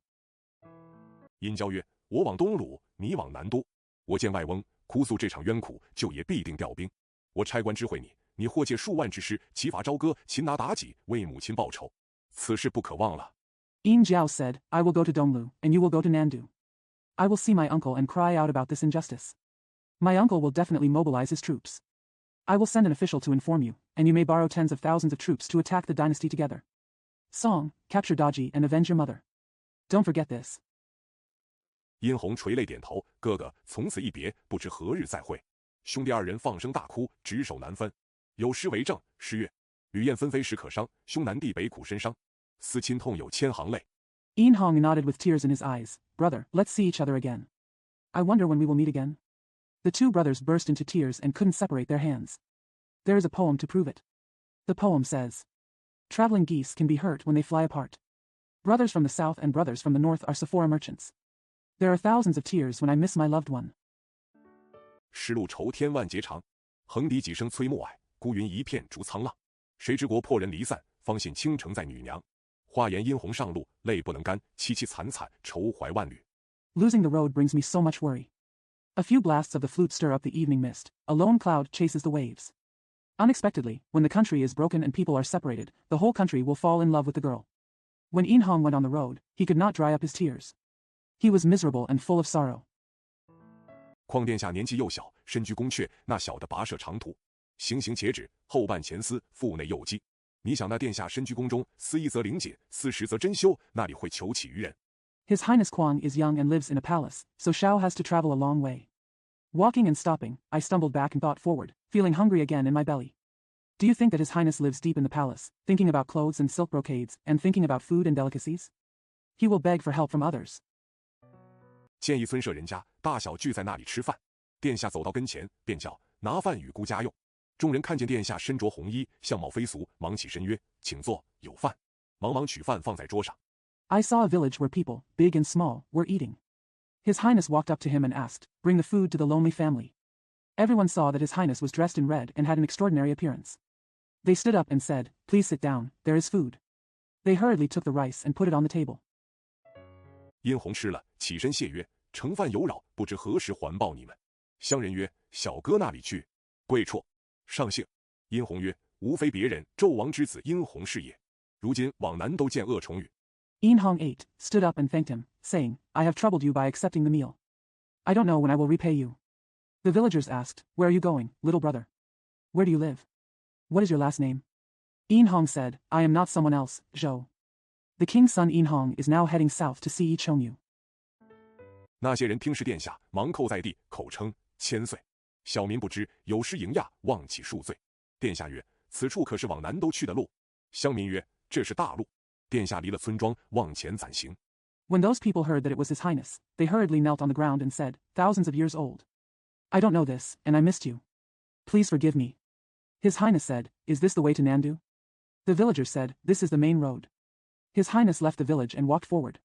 殷郊曰：我往东鲁，你往南都。我见外翁哭诉这场冤苦，就也必定调兵。我差官知会你，你或借数万之师，齐伐朝歌，擒拿妲己，为母亲报仇。此事不可忘了。Yin Jiao said, I will go to Donglu, and you will go to Nandu. I will see my uncle and cry out about this injustice. My uncle will definitely mobilize his troops. I will send an official to inform you, and you may borrow tens of thousands of troops to attack the dynasty together. Song, capture Daji and avenge your mother. Don't forget this. 殷红垂泪点头，哥哥，从此一别，不知何日再会。兄弟二人放声大哭，执手难分。有诗为证：10月，吕燕纷飞时可伤，兄南地北苦身伤，思亲痛有千行泪。Yin Hong nodded with tears in his eyes. Brother, let's see each other again. I wonder when we will meet again. The two brothers burst into tears and couldn't separate their hands. There is a poem to prove it. The poem says, traveling geese can be hurt when they fly apart. Brothers from the south and brothers from the north are Sephora merchants. There are thousands of tears when I miss my loved one. 失路愁天万劫长，横笛几声催暮霭，孤云一片逐沧浪。谁知国破人离散，方信倾城在女娘。花颜殷红上路，泪不能干，凄凄惨惨，愁怀万缕。Losing the road brings me so much worry. A few blasts of the flute stir up the evening mist. A lone cloud chases the waves. Unexpectedly, when the country is broken and people are separated, the whole country will fall in love with the girl. When Yin Hong went on the road, he could not dry up his tears. He was miserable and full of sorrow. 况殿下年纪幼小，身居宫阙，那小的跋涉长途，行行且止，后半前思，腹内又饥。你想那殿下身居宫中，思一则灵谨，思十则珍馐，那里会求起于人？ His Highness Kuang is young and lives in a palace, so Shao has to travel a long way. Walking and stopping, I stumbled back and thought forward, feeling hungry again in my belly. Do you think that His Highness lives deep in the palace, thinking about clothes and silk brocades, and thinking about food and delicacies? He will beg for help from others. 见一村舍人家，大小聚在那里吃饭。殿下走到跟前，便叫拿饭与孤家用。众人看见殿下身着红衣，相貌非俗，忙起身曰：“请坐，有饭。”忙忙取饭放在桌上。I saw a village where people, big and small, were eating. His Highness walked up to him and asked, "Bring the food to the lonely family." Everyone saw that His Highness was dressed in red and had an extraordinary appearance. They stood up and said, "Please sit down, there is food." They hurriedly took the rice and put it on the table. 殷红吃了，起身谢曰：“盛饭有扰，不知何时还报你们。”乡人曰：“小哥那里去？”贵绰上姓。殷红曰：“无非别人，纣王之子殷红是也。如今往南都见恶虫语。” Yin Hong ate, stood up and thanked him, saying, "I have troubled you by accepting the meal. I don't know when I will repay you." The villagers asked, "Where are you going, little brother? Where do you live? What is your last name?" Yin Hong said, "I am not someone else, Zhou. The king's son Yin Hong is now heading south to see Yi Chongyu." 那些人听是殿下，忙叩在地，口称千岁。小民不知，有失迎亚，望其恕罪。殿下曰：“此处可是往南都去的路。”乡民曰：“这是大路。”殿下离了村庄，往前暂行。 When those people heard that it was His Highness, they hurriedly knelt on the ground and said, "Thousands of years old. I don't know this, and I missed you. Please forgive me." His Highness said, "Is this the way to Nandu?" The villagers said, "This is the main road." His Highness left the village and walked forward.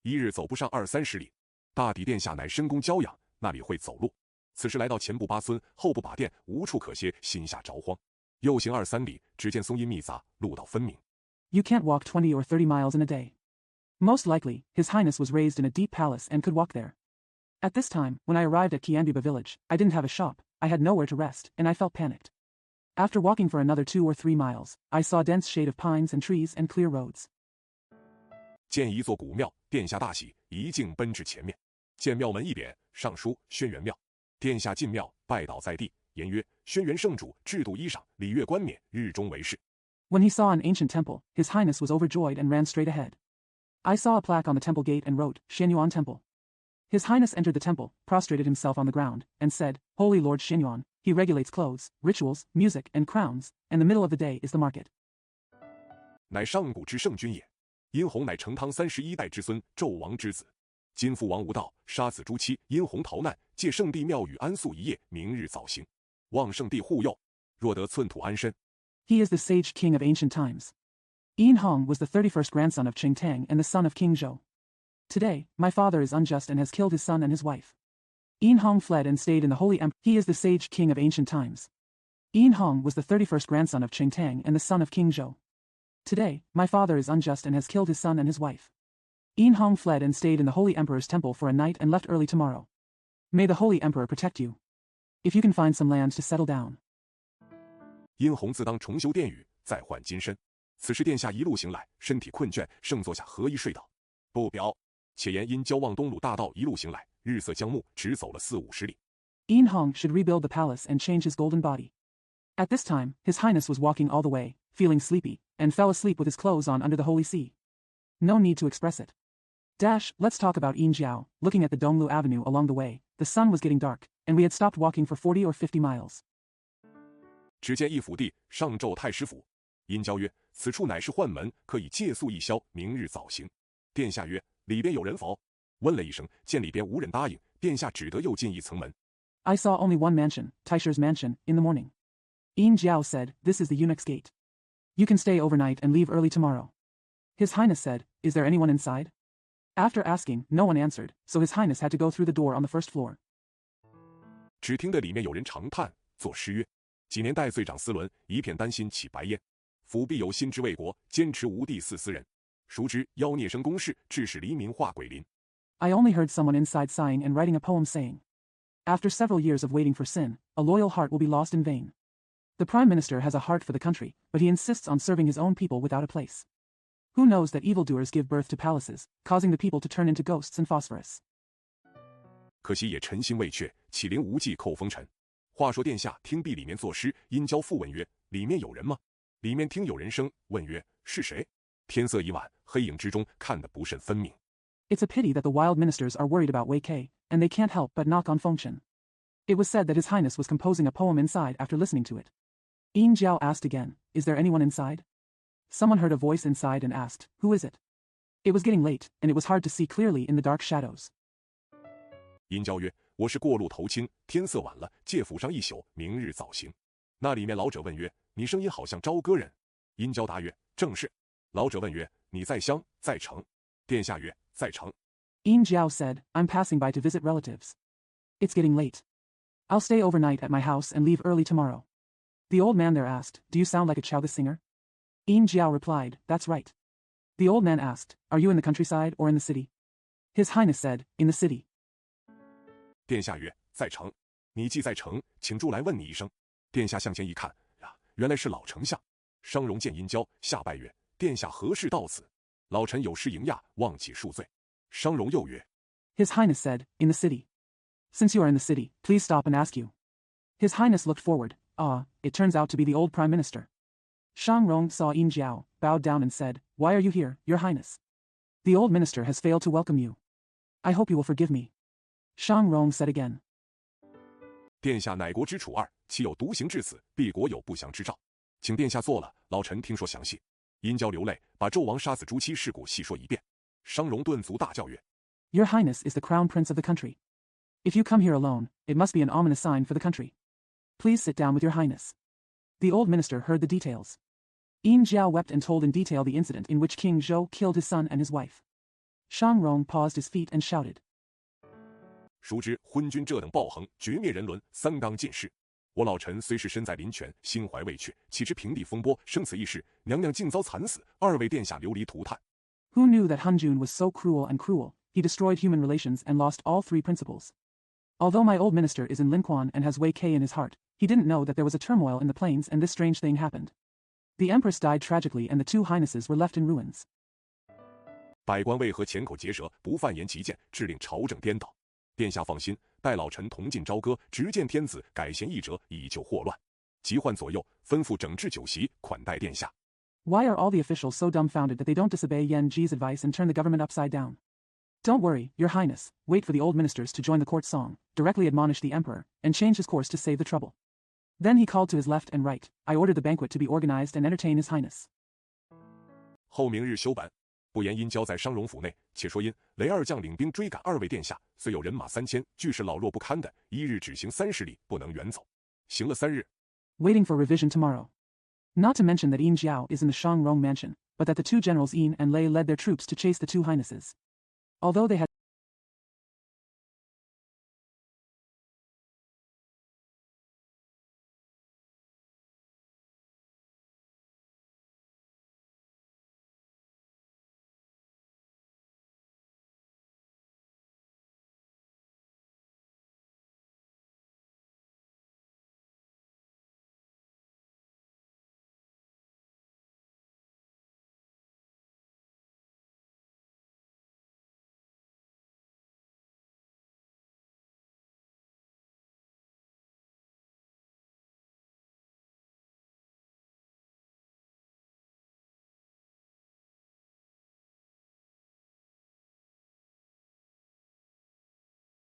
一日走不上20-30里，大抵殿下乃深宫娇养，那里会走路。此时来到前部八村，后部把店，无处可歇，心下着慌。又行2-3里，只见松阴密杂，路道分明。 You can't walk 20 or 30 miles in a day. Most likely, His Highness was raised in a deep palace and could walk there. At this time, when I arrived at Kianduba village, I didn't have a shop, I had nowhere to rest, and I felt panicked. After walking for another 2 or 3 miles, I saw dense shade of pines and trees and clear roads. 见一座古庙，殿下大喜，一径奔至前面。见庙门一匾，上书“轩辕庙”。殿下进庙，拜倒在地，言曰：“轩辕圣主，制度衣裳，礼乐冠冕，日中为事。” When he saw an ancient temple, His Highness was overjoyed and ran straight ahead. I saw a plaque on the temple gate and wrote, "Shenyuan Temple." His Highness entered the temple, prostrated himself on the ground, and said, "Holy Lord Shenyuan, he regulates clothes, rituals, music, and crowns, and the middle of the day is the market." 乃上古之圣君也。殷红乃成汤31代之孙，纣王之子。今父王无道，杀子诛妻，殷红逃难，借圣帝庙宇安宿一夜，明日早行。望圣帝护佑，若得寸土安身。 He is the sage king of ancient times. Yin Hong was the 31st grandson of Qing Tang and the son of King Zhou. Today, my father is unjust and has killed his son and his wife. Yin Hong fled and stayed in the holy empire. He is the sage king of ancient times. Yin Hong was the 31st grandson of Qing Tang and the son of King Zhou. Today, my father is unjust and has killed his son and his wife. Yin Hong fled and stayed in the holy emperor's temple for a night and left early tomorrow. May the holy emperor protect you. If you can find some land to settle down. 殷红自当重修殿宇，再换金身。此时殿下一路行来，身体困倦，正坐下合衣睡倒。不表，且言因交望东鲁大道一路行来，日色将暮，只走了40-50里。Yin Hong should rebuild the palace and change his golden body. At this time, His Highness was walking all the way, feeling sleepy, and fell asleep with his clothes on under the holy sea. No need to express it. Let's talk about Yin Jiao. Looking at the Donglu Avenue along the way, the sun was getting dark, and we had stopped walking for 40 or 50 miles. 只见一府地，上奏太师府。殷郊曰：“此处乃是宦门，可以借宿一宵，明日早行。”殿下曰：“里边有人否？”问了一声，见里边无人答应，殿下只得又进一层门。I saw only one mansion, Taisher's mansion, in the morning. Yin Jiao said, "This is the eunuch's gate. You can stay overnight and leave early tomorrow." His Highness said, "Is there anyone inside?" After asking, no one answered, so His Highness had to go through the door on the first floor. 只听得里面有人长叹，作诗曰：几年代岁长思伦，一片丹心起白烟。府必有心之为国，坚持无地似斯人。孰知妖孽生公事，致使黎民化鬼灵。 I only heard someone inside sighing and writing a poem saying, After several years of waiting for sin, a loyal heart will be lost in vain. The Prime Minister has a heart for the country, but he insists on serving his own people without a place. Who knows that evildoers give birth to palaces, causing the people to turn into ghosts and phosphorus? 可惜也臣心未却，岂灵无忌叩封尘。话说殿下听壁里面作诗，因交复问曰：里面有人吗？里面听有人声，问曰：是谁？天色已晚，黑影之中看得不甚分明。 It's a pity that the wild ministers are worried about Wei Kei, and they can't help but knock on Fengchen. It was said that His Highness was composing a poem inside after listening to it. Yin Jiao asked again, Is there anyone inside? Someone heard a voice inside and asked, Who is it? It was getting late, and it was hard to see clearly in the dark shadows. 殷郊曰：我是过路投亲，天色晚了，借府上一宿，明日早行。那里面老者问曰：你声音好像朝歌人。殷郊答曰：正是。老者问曰：你在乡在城？殿下曰：在城。 Yin Jiao said, I'm passing by to visit relatives. It's getting late. I'll stay overnight at my house and leave early tomorrow. The old man there asked, Do you sound like a Chaoga singer? Yin Jiao replied, That's right. The old man asked, Are you in the countryside or in the city? His Highness said, In the city. 殿下曰：在城。你既在城，请住来问你一声。殿下向前一看，呀，原来是老丞相。商容见殷郊，下拜曰：殿下何事到此？老臣有失迎驾，望起恕罪。商容又曰 His Highness said, In the city. Since you are in the city, please stop and ask you. His Highness looked forward. It turns out to be the old Prime Minister. Shang Rong saw Yin Jiao, bowed down and said, Why are you here, Your Highness? The old minister has failed to welcome you. I hope you will forgive me. Shang Rong said again. 殿下乃国之储二，岂有独行至此，必国有不祥之兆。请殿下坐了，老臣听说详细。殷郊流泪，把纣王杀死朱妻事故细说一遍。商容顿足大叫曰 Your Highness is the crown prince of the country. If you come here alone, it must be an ominous sign for the country. Please sit down with Your Highness. The old minister heard the details. Yin Jiao wept and told in detail the incident in which King Zhou killed his son and his wife. Shang Rong paused his feet and shouted. 孰知昏君这等暴横，绝灭人伦，三纲尽失。我老臣虽是身在林泉，心怀未却，岂知平地风波，生此一事，娘娘竟遭惨死，二位殿下流离涂炭。 Who knew that Hun Jun was so cruel and cruel? He destroyed human relations and lost all three principles. Although my old minister is in Linquan and has Wei Kei in his heart, he didn't know that there was a turmoil in the plains and this strange thing happened. The empress died tragically and the two highnesses were left in ruins. 百官为何浅口结舌，不犯言其见，致令朝政颠倒？殿下放心，待老臣同进朝歌，直见天子改弦易辙，以救祸乱。急患左右，吩咐整治酒席，款待殿下。 Why are all the officials so dumbfounded that they don't disobey Yan Ji's advice and turn the government upside down? Don't worry, Your Highness, wait for the old ministers to join the court song, directly admonish the emperor, and change his course to save the trouble. Then he called to his left and right, I ordered the banquet to be organized and entertain His Highness. 后明日休本。不言殷郊在商容府内，且说因雷二将领兵追赶二位殿下，虽有人马3000，俱是老弱不堪的，一日只行30里，不能远走。行了3日。 Waiting for revision tomorrow. Not to mention that Yin Jiao is in the Shang Rong mansion, but that the two generals Yin and Lei led their troops to chase the two highnesses. Although they had